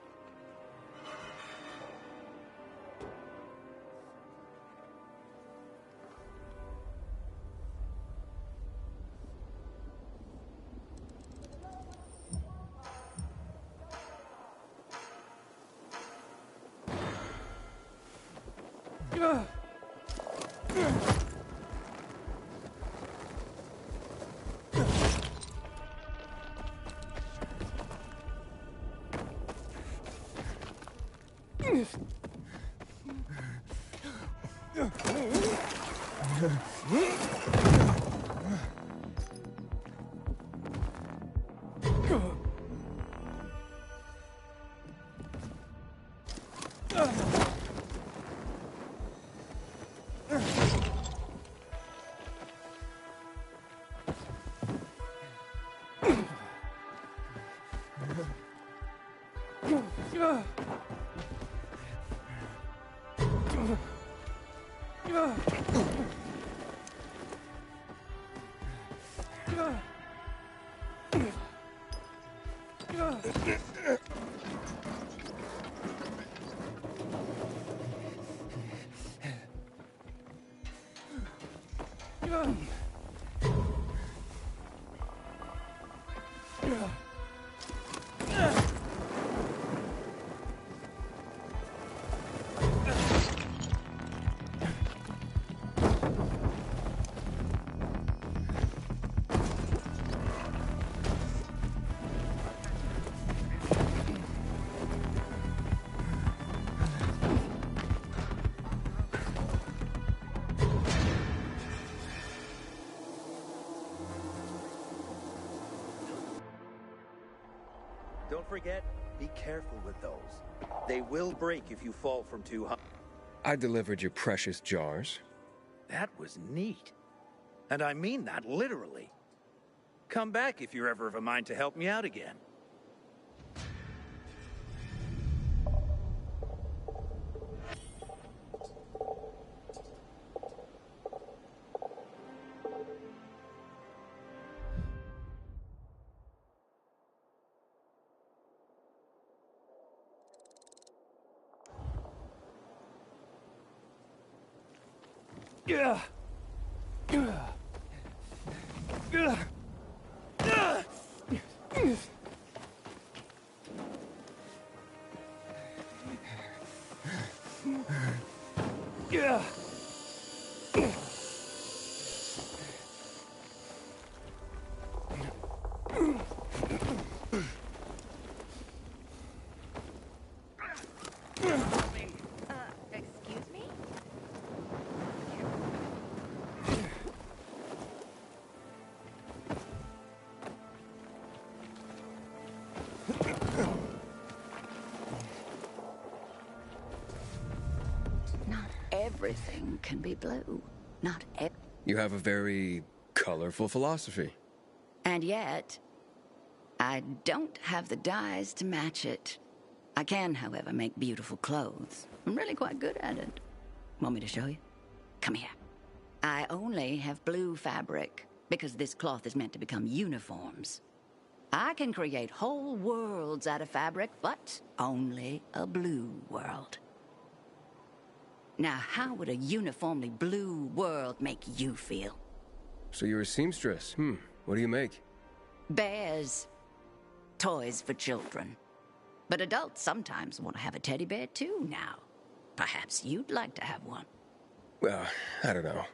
S12: Don't forget, be careful with those. They will break if you fall from too high.
S3: I delivered your precious jars.
S12: That was neat. And I mean that literally. Come back if you're ever of a mind to help me out again.
S11: Excuse me?
S16: Not everything can be blue. Not
S3: You have a very colorful philosophy.
S16: And yet, I don't have the dyes to match it. I can, however, make beautiful clothes. I'm really quite good at it. Want me to show you? Come here. I only have blue fabric, because this cloth is meant to become uniforms. I can create whole worlds out of fabric, but only a blue world. Now, how would a uniformly blue world make you feel?
S3: So you're a seamstress. What do you make?
S16: Bears. Toys for children. But adults sometimes want to have a teddy bear too now. Perhaps you'd like to have one.
S3: Well, I don't know.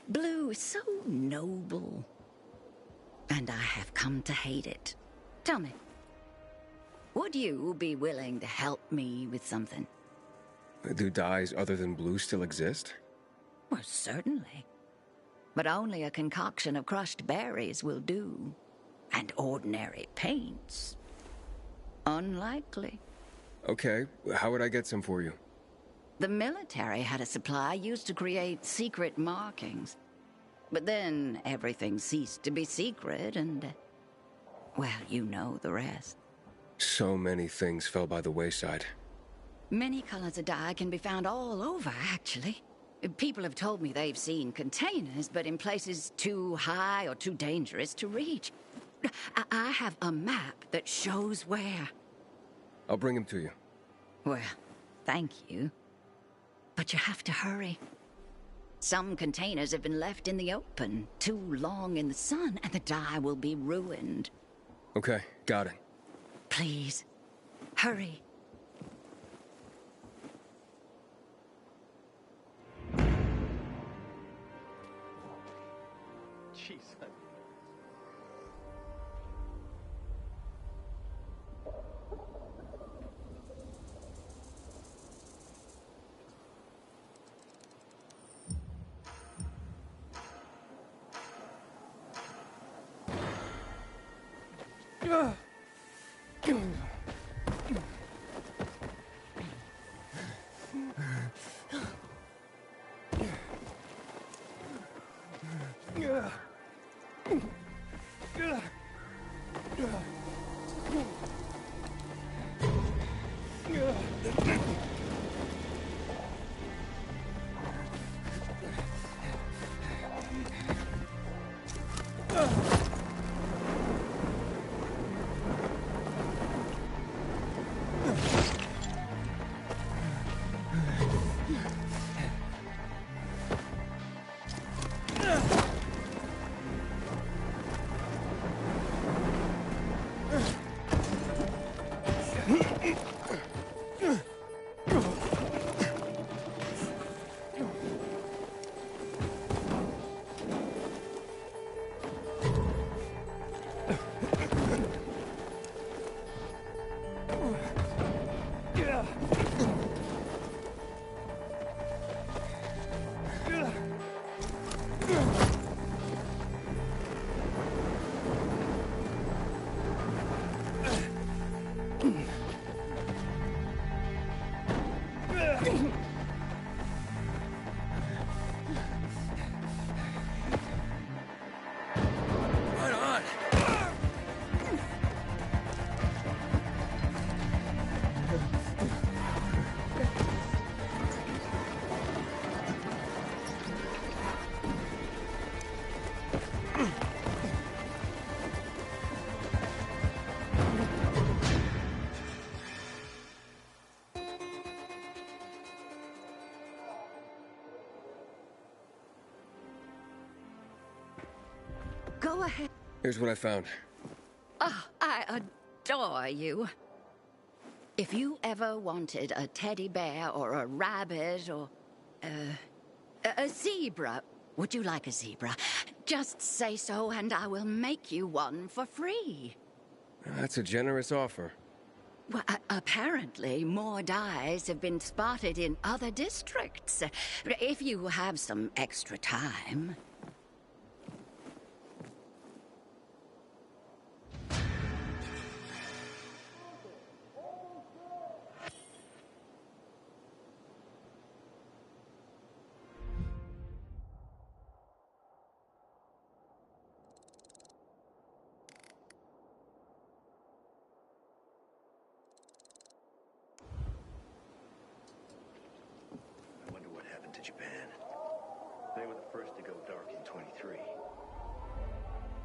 S16: Blue is so noble. And I have come to hate it. Tell me, would you be willing to help me with something?
S3: Do dyes other than blue still exist?
S16: Well, certainly. But only a concoction of crushed berries will do. And ordinary paints. Unlikely.
S3: Okay, how would I get some for you?
S16: The military had a supply used to create secret markings. But then everything ceased to be secret and... well, you know the rest.
S3: So many things fell by the wayside.
S16: Many colors of dye can be found all over, actually. People have told me they've seen containers, but in places too high or too dangerous to reach. I have a map that shows where.
S3: I'll bring him to you.
S16: Well, thank you. But you have to hurry. Some containers have been left in the open too long in the sun, and the dye will be ruined.
S3: Okay, got it.
S16: Please, hurry.
S17: Jeez.
S16: Go ahead.
S3: Here's what I found.
S16: Oh, I adore you. If you ever wanted a teddy bear or a rabbit or a zebra, would you like a zebra? Just say so and I will make you one for free.
S3: That's a generous offer.
S16: Well, apparently more dyes have been spotted in other districts. If you have some extra time.
S17: I wonder what happened to first to go dark in 23.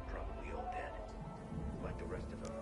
S17: Probably all dead. Like the rest of them.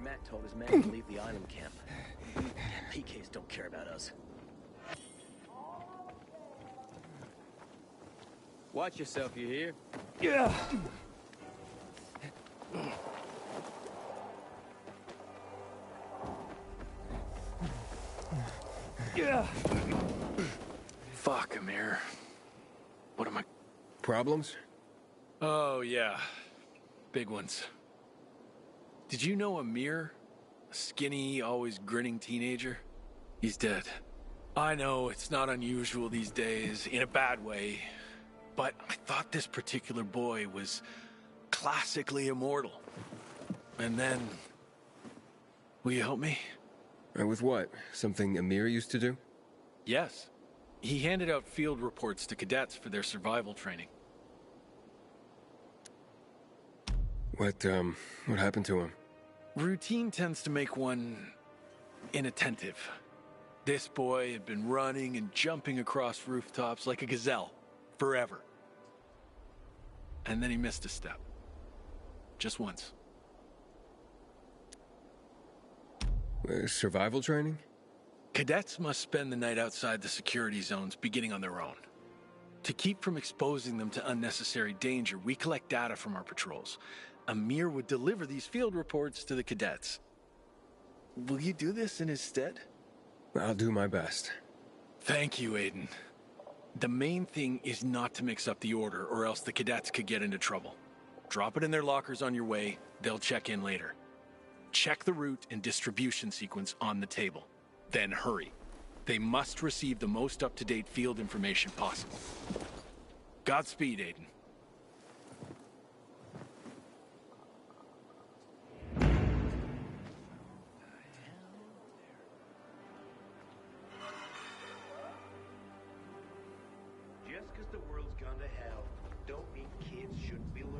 S17: Matt told his men to leave the island camp. PKs don't care about us.
S3: Watch yourself, you hear?
S24: Yeah. Yeah.
S19: Fuck, Amir. What am I...
S3: Problems?
S19: Oh, yeah. Big ones. Did you know Amir? A skinny, always grinning teenager? He's dead. I know it's not unusual these days, in a bad way, but I thought this particular boy was classically immortal. And then... Will you help me?
S3: With what? Something Amir used to do?
S19: Yes. He handed out field reports to cadets for their survival training.
S3: What happened to him?
S19: Routine tends to make one inattentive. This boy had been running and jumping across rooftops like a gazelle forever. And then he missed a step. Just once.
S3: Survival training?
S19: Cadets must spend the night outside the security zones, beginning on their own. To keep from exposing them to unnecessary danger, we collect data from our patrols. Amir would deliver these field reports to the cadets. Will you do this in his stead?
S3: I'll do my best.
S19: Thank you, Aiden. The main thing is not to mix up the order, or else the cadets could get into trouble. Drop it in their lockers on your way. They'll check in later. Check the route and distribution sequence on the table. Then hurry. They must receive the most up-to-date field information possible. Godspeed, Aiden.
S18: Just because the world's gone to hell, don't mean kids shouldn't be learning.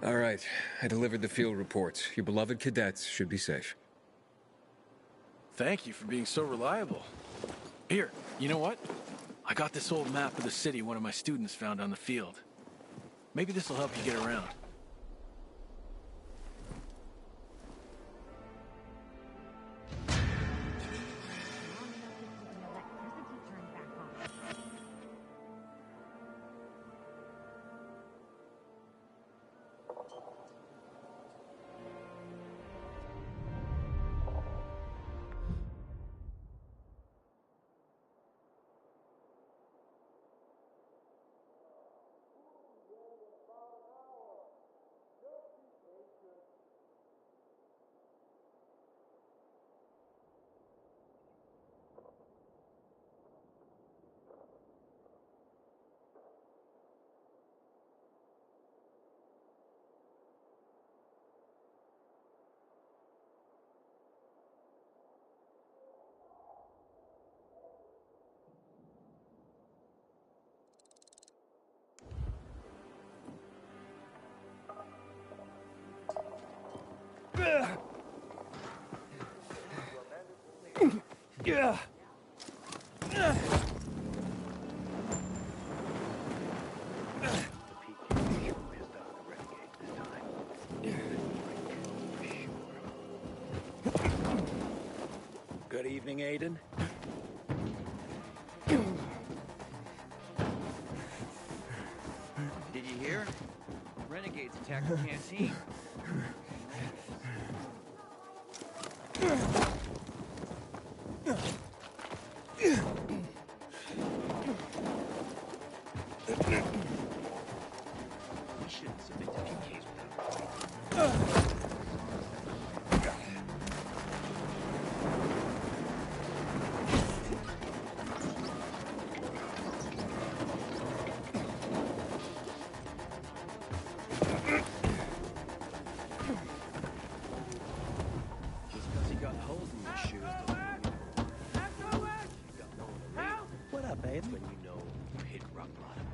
S3: All right, I delivered the field reports. Your beloved cadets should be safe.
S19: Thank you for being so reliable. Here, you know what? I got this old map of the city one of my students found on the field. Maybe this will help you get around.
S24: Yeah.
S12: Good evening, Aiden.
S15: Did you hear? Renegades attacked the canteen. We shouldn't submit to PK's without
S17: Just because he got holes in his shoes doesn't mean you got no one to lead. What up, Aiden? When you know you hit rock bottom.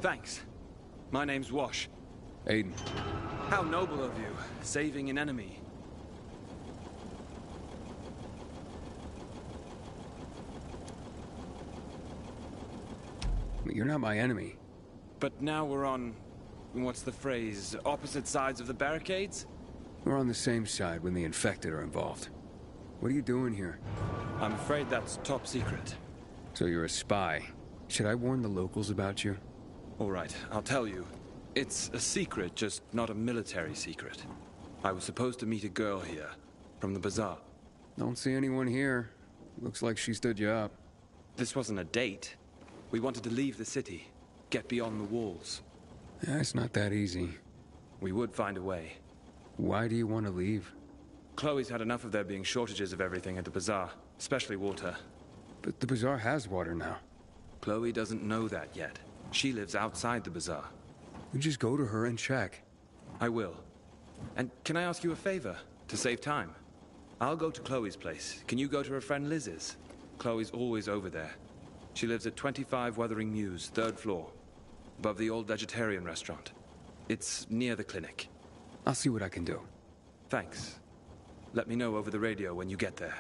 S15: Thanks. My name's Wash.
S3: Aiden.
S15: How noble of you, saving an enemy.
S3: You're not my enemy.
S15: But now we're on... what's the phrase? Opposite sides of the barricades?
S3: We're on the same side when the infected are involved. What are you doing here?
S15: I'm afraid that's top secret.
S3: So you're a spy. Should I warn the locals about you?
S15: All right, I'll tell you. It's a secret, just not a military secret. I was supposed to meet a girl here, from the bazaar.
S3: Don't see anyone here. Looks like she stood you up.
S15: This wasn't a date. We wanted to leave the city, get beyond the walls.
S3: Yeah, it's not that easy.
S15: We would find a way.
S3: Why do you want to leave?
S15: Chloe's had enough of there being shortages of everything at the bazaar, especially water.
S3: But the bazaar has water now.
S15: Chloe doesn't know that yet. She lives outside the bazaar.
S3: You just go to her and check.
S15: I will. And can I ask you a favor, to save time? I'll go to Chloe's place. Can you go to her friend Liz's? Chloe's always over there. She lives at 25 Wuthering Mews, 3rd floor. Above the old vegetarian restaurant. It's near the clinic.
S3: I'll see what I can do.
S15: Thanks. Let me know over the radio when you get there.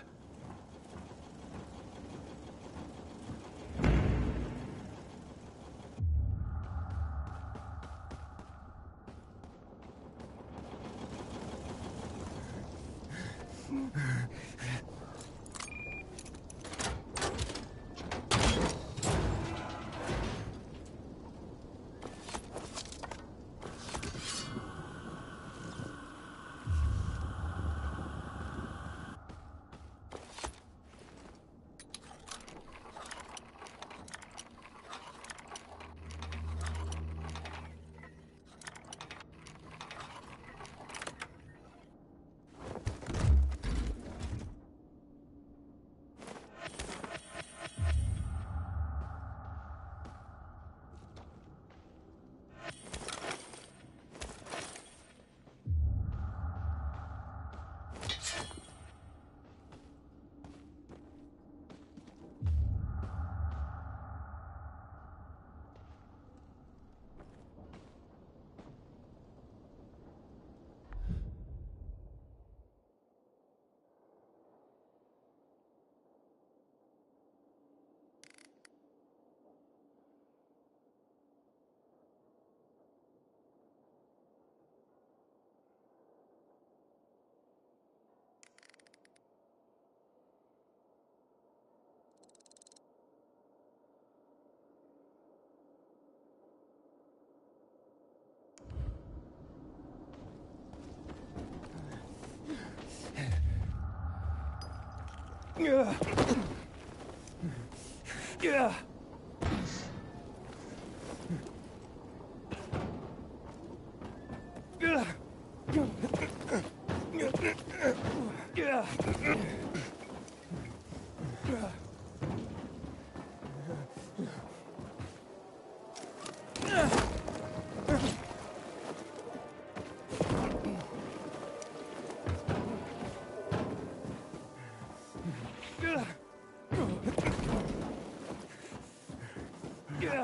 S24: Yeah. Yeah.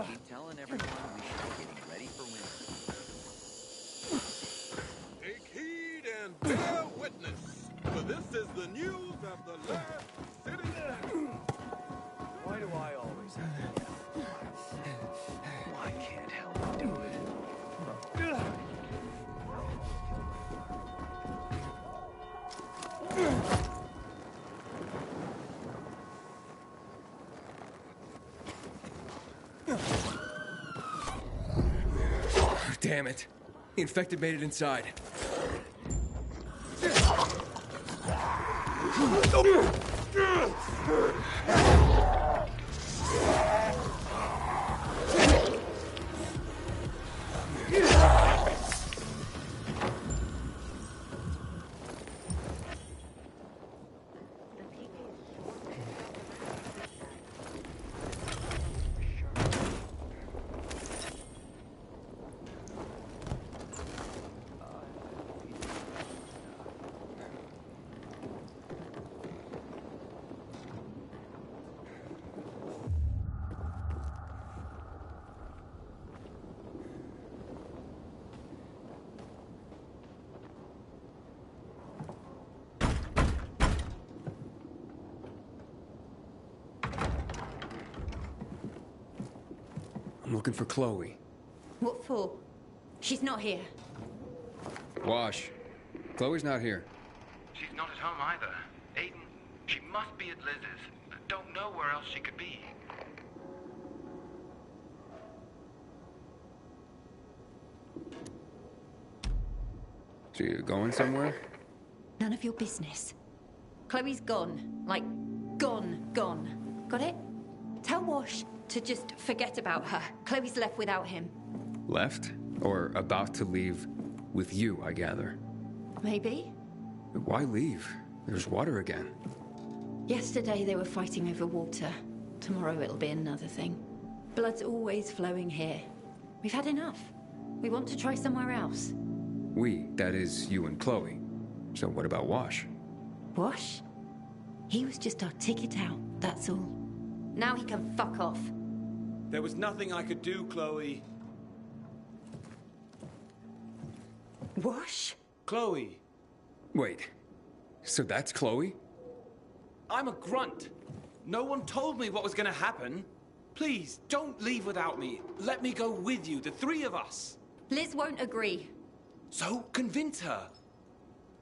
S17: Keep telling everyone we should be getting ready for winter.
S14: Take heed and bear witness, for this is the news of the last city.
S17: Why do I always have to get I can't help but do it.
S3: Damn it. The infected made it inside. I'm looking for Chloe.
S10: What for? She's not here.
S3: Wash. Chloe's not here.
S15: She's not at home either. Aiden, she must be at Liz's. Don't know where else she could be.
S3: So you going somewhere?
S10: None of your business. Chloe's gone. Like, gone. Got it? Tell Wash to just forget about her. Chloe's left without him.
S3: Left? Or about to leave with you, I gather.
S10: Maybe?
S3: Why leave? There's water again.
S10: Yesterday they were fighting over water. Tomorrow it'll be another thing. Blood's always flowing here. We've had enough. We want to try somewhere else.
S3: We, that is, you and Chloe. So what about Wash?
S10: Wash? He was just our ticket out, that's all. Now he can fuck off.
S15: There was nothing I could do, Chloe.
S10: Wash?
S15: Chloe.
S3: Wait, so that's Chloe?
S15: I'm a grunt. No one told me what was gonna happen. Please, don't leave without me. Let me go with you, the three of us.
S10: Liz won't agree.
S15: So convince her.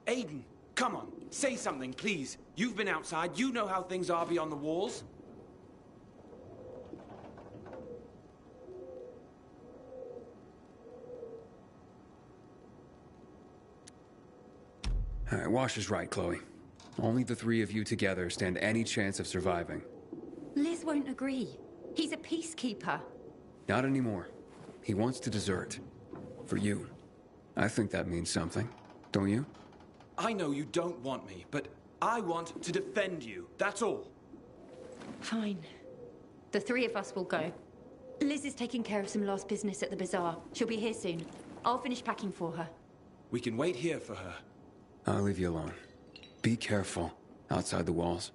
S15: Aiden, come on, say something, please. You've been outside, you know how things are beyond the walls.
S3: All right, Wash is right, Chloe. Only the three of you together stand any chance of surviving.
S10: Liz won't agree. He's a peacekeeper.
S3: Not anymore. He wants to desert. For you. I think that means something. Don't you?
S15: I know you don't want me, but I want to defend you. That's all.
S10: Fine. The three of us will go. Liz is taking care of some last business at the bazaar. She'll be here soon. I'll finish packing for her.
S15: We can wait here for her.
S3: I'll leave you alone. Be careful outside the walls.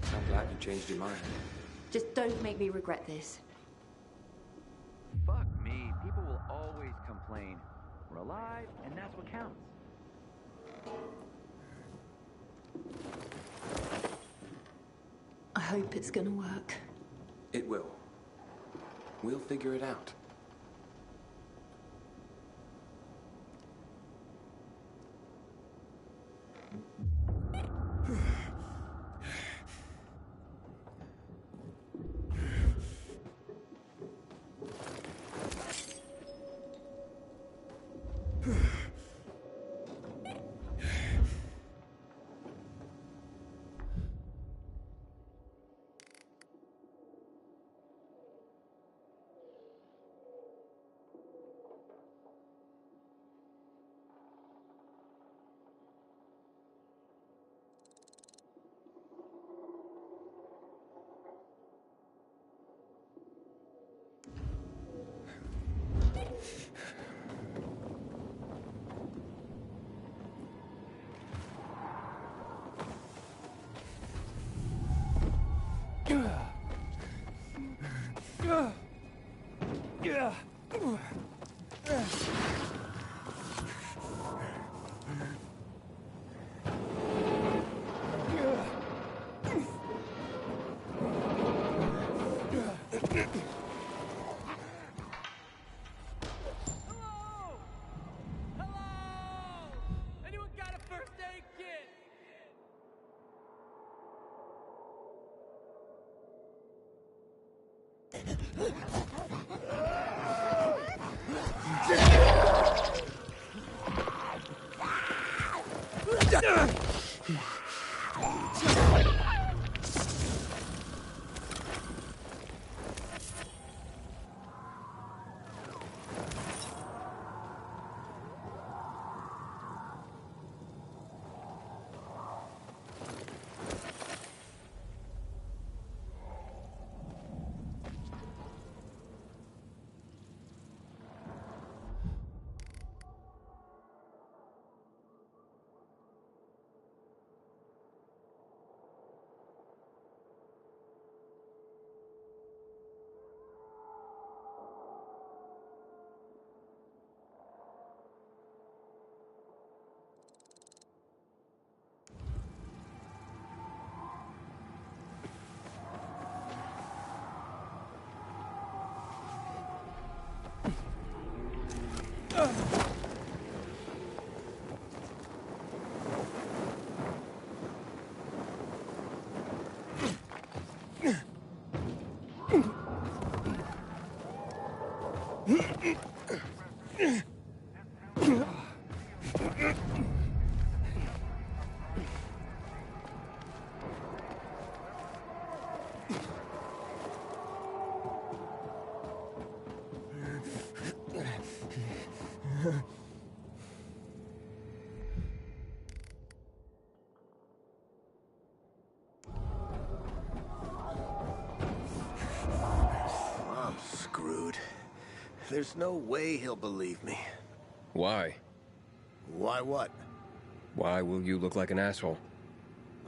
S15: I'm glad you changed your mind.
S10: Just don't make me regret this.
S17: Fuck me. People will always complain. We're alive, and that's what counts.
S10: I hope it's gonna work.
S15: It will. We'll figure it out.
S17: I'm screwed. There's no way he'll believe me.
S3: Why?
S17: Why what?
S3: Why will you look like an asshole?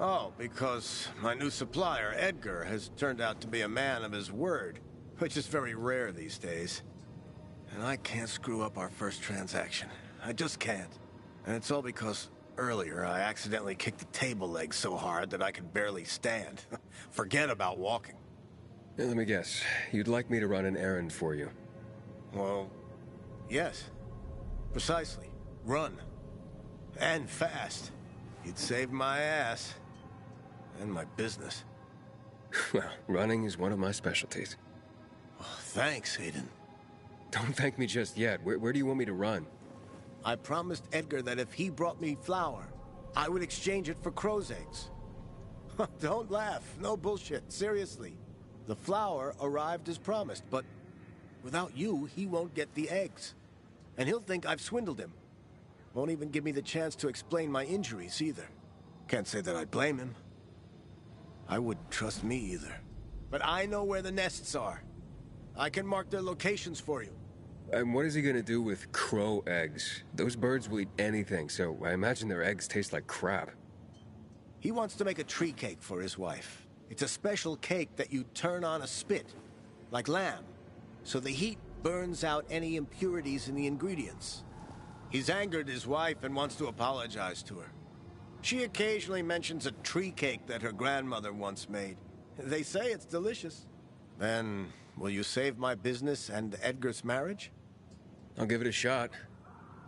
S17: Oh, because my new supplier, Edgar, has turned out to be a man of his word, which is very rare these days. And I can't screw up our first transaction. I just can't. And it's all because earlier I accidentally kicked the table leg so hard that I could barely stand. Forget about walking.
S3: Let me guess. You'd like me to run an errand for you?
S17: Well, yes. Precisely. Run. And fast. You'd save my ass. And my business.
S3: Well, running is one of my specialties.
S17: Oh, thanks, Aiden.
S3: Don't thank me just yet. Where do you want me to run?
S17: I promised Edgar that if he brought me flour, I would exchange it for crow's eggs. Don't laugh. No bullshit. Seriously. The flour arrived as promised, but without you, he won't get the eggs. And he'll think I've swindled him. Won't even give me the chance to explain my injuries either. Can't say that I'd blame him. I wouldn't trust me either. But I know where the nests are. I can mark their locations for you.
S3: And what is he gonna do with crow eggs? Those birds will eat anything, so I imagine their eggs taste like crap.
S17: He wants to make a tree cake for his wife. It's a special cake that you turn on a spit, like lamb, so the heat burns out any impurities in the ingredients. He's angered his wife and wants to apologize to her. She occasionally mentions a tree cake that her grandmother once made. They say it's delicious. Then, will you save my business and Edgar's marriage?
S3: I'll give it a shot.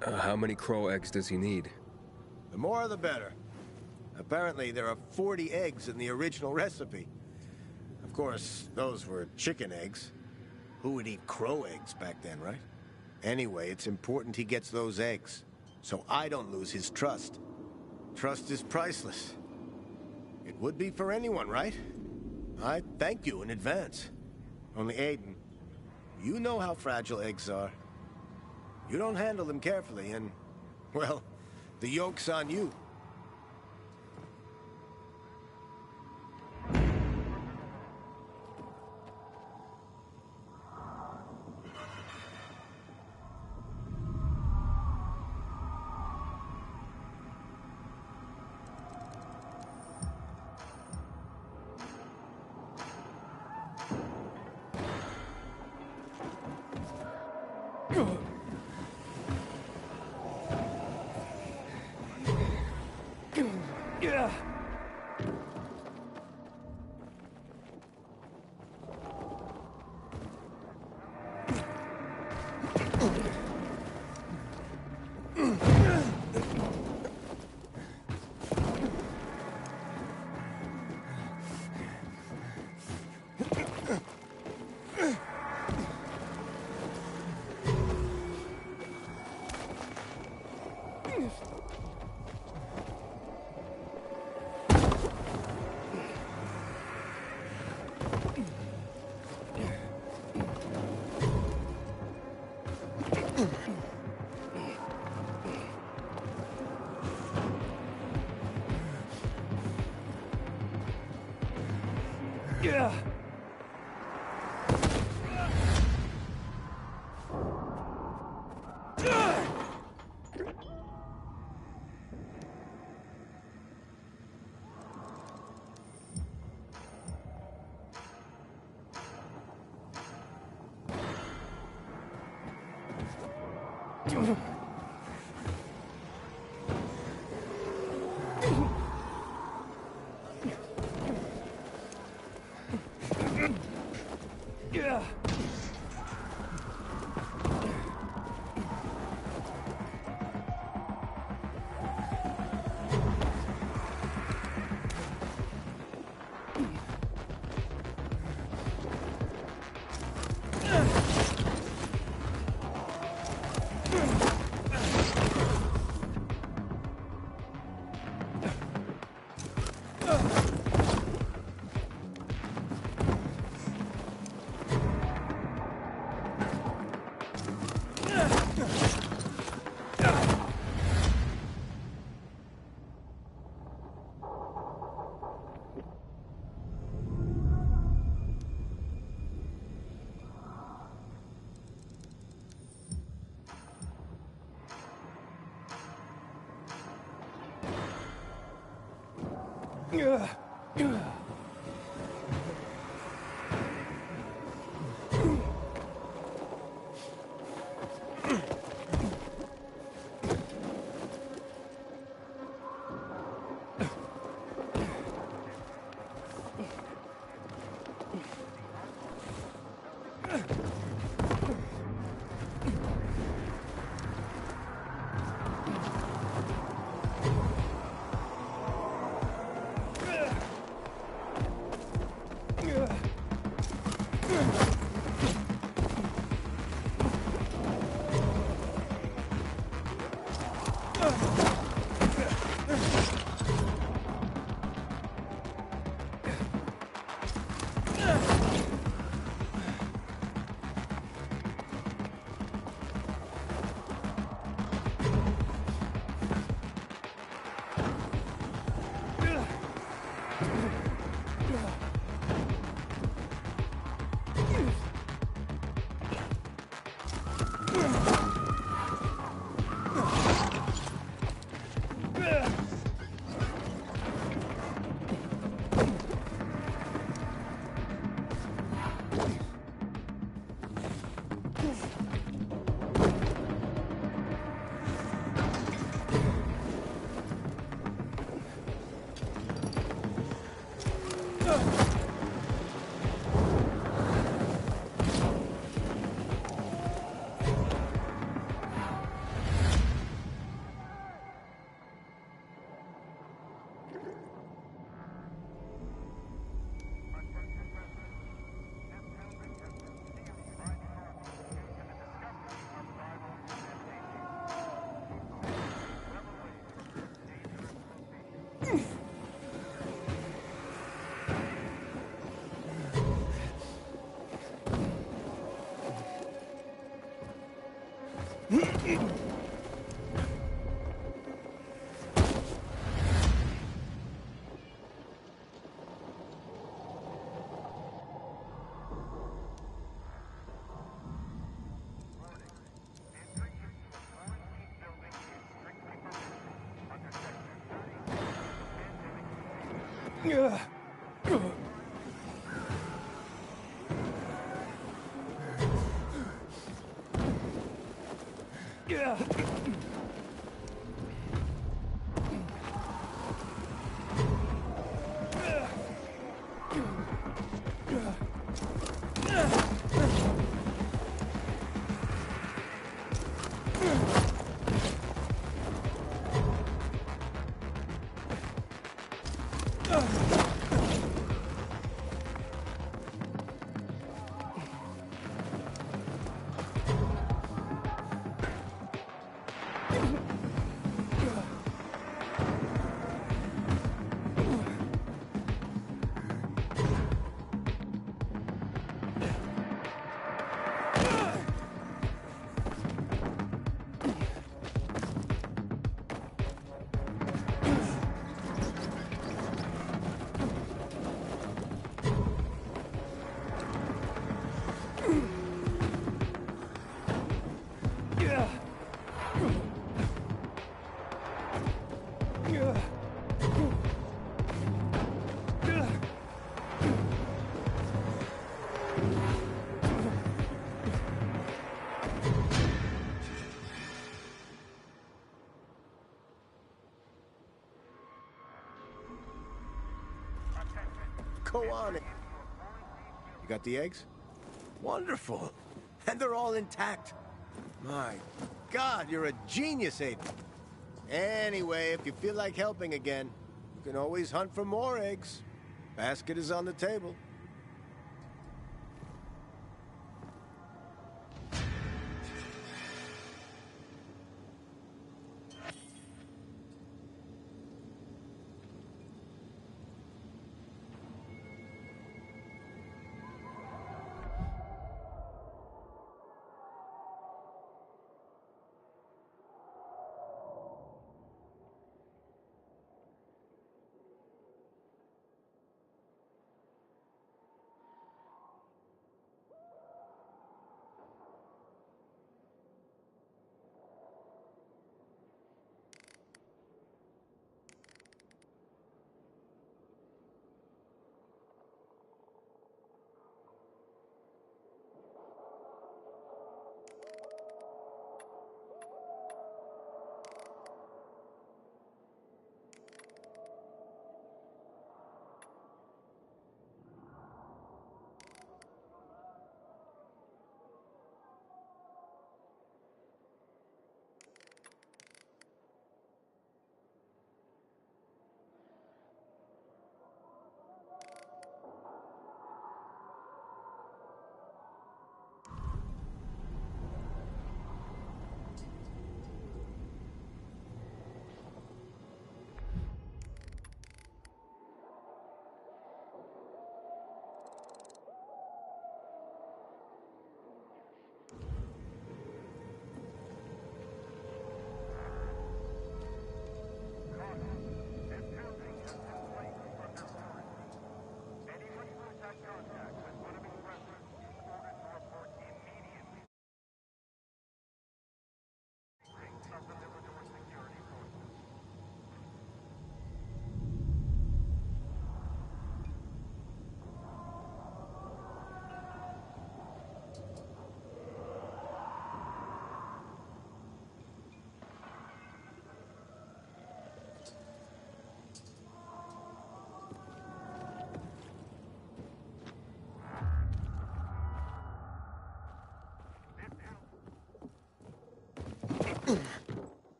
S3: How many crow eggs does he need?
S17: The more the better. Apparently, there are 40 eggs in the original recipe. Of course, those were chicken eggs. Who would eat crow eggs back then, right? Anyway, it's important he gets those eggs, so I don't lose his trust. Trust is priceless. It would be for anyone, right? I thank you in advance. Only Aiden, you know how fragile eggs are. You don't handle them carefully and, well, the yoke's on you. Go on. You got the eggs? Wonderful. And they're all intact. My God, you're a genius, Aiden. Anyway, if you feel like helping again, you can always hunt for more eggs. Basket is on the table.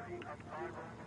S8: Discovery of private